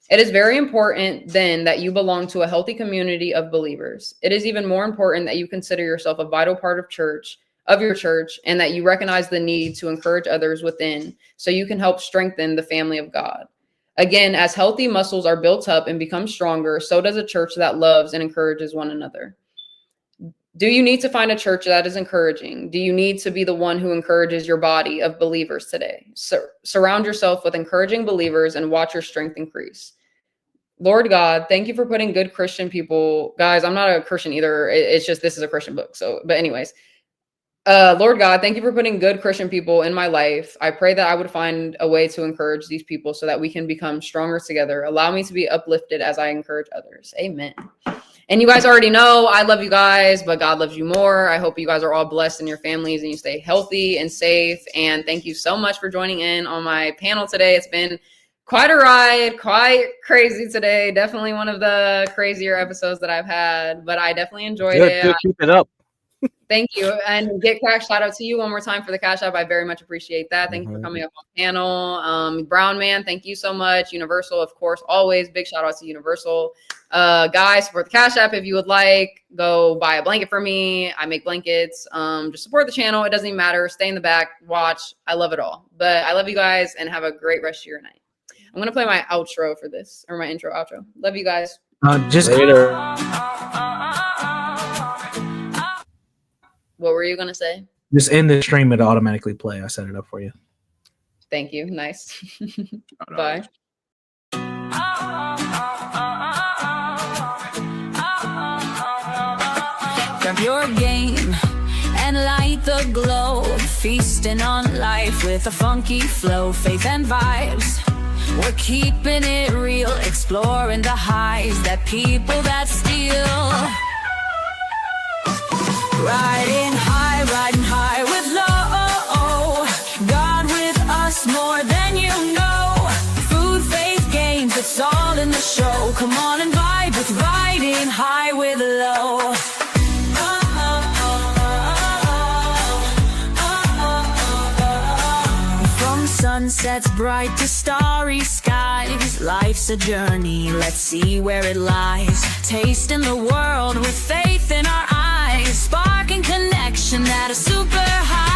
It is very important then that you belong to a healthy community of believers. It is even more important that you consider yourself a vital part of your church, and that you recognize the need to encourage others within so you can help strengthen the family of God. Again, as healthy muscles are built up and become stronger, so does a church that loves and encourages one another. Do you need to find a church that is encouraging? Do you need to be the one who encourages your body of believers today? Surround yourself with encouraging believers and watch your strength increase. Lord God, thank you for putting good Christian people. Guys, I'm not a Christian either. It's just, this is a Christian book. But anyways, Lord God, thank you for putting good Christian people in my life. I pray that I would find a way to encourage these people so that we can become stronger together. Allow me to be uplifted as I encourage others. Amen. And you guys already know I love you guys, but God loves you more. I hope you guys are all blessed in your families and you stay healthy and safe. And thank you so much for joining in on my panel today. It's been quite a ride, quite crazy today. Definitely one of the crazier episodes that I've had, but I definitely enjoyed it. Good, keep it up. Thank you. And Get Crack, shout out to you one more time for the Cash App. I very much appreciate that. Thank you for coming up on the panel. Brown Man, thank you so much. Universal, of course, always. Big shout out to Universal. Guys, support the Cash App if you would like. Go buy a blanket for me. I make blankets. Just support the channel. It doesn't even matter. Stay in the back. Watch. I love it all. But I love you guys and have a great rest of your night. I'm going to play my outro for this, or my intro, outro. Love you guys. Just later. What were you going to say? Just end the stream, it'll automatically play. I set it up for you. Thank you. Nice. Bye. Grab your game and light the glow. Feasting on life with a funky flow. Faith and vibes, we're keeping it real. Exploring the highs that people that steal. Riding high with low. God with us more than you know. Food, faith, games, it's all in the show. Come on and vibe with riding high with low. From sunsets bright to starry skies, life's a journey, let's see where it lies. Tasting the world with faith in our eyes, sparking connection at a super high.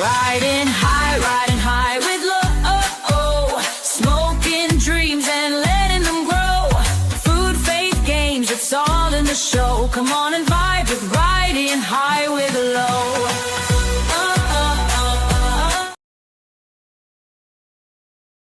Riding high with low. Smoking dreams and letting them grow. Food, faith, games, it's all in the show. Come on and vibe with riding high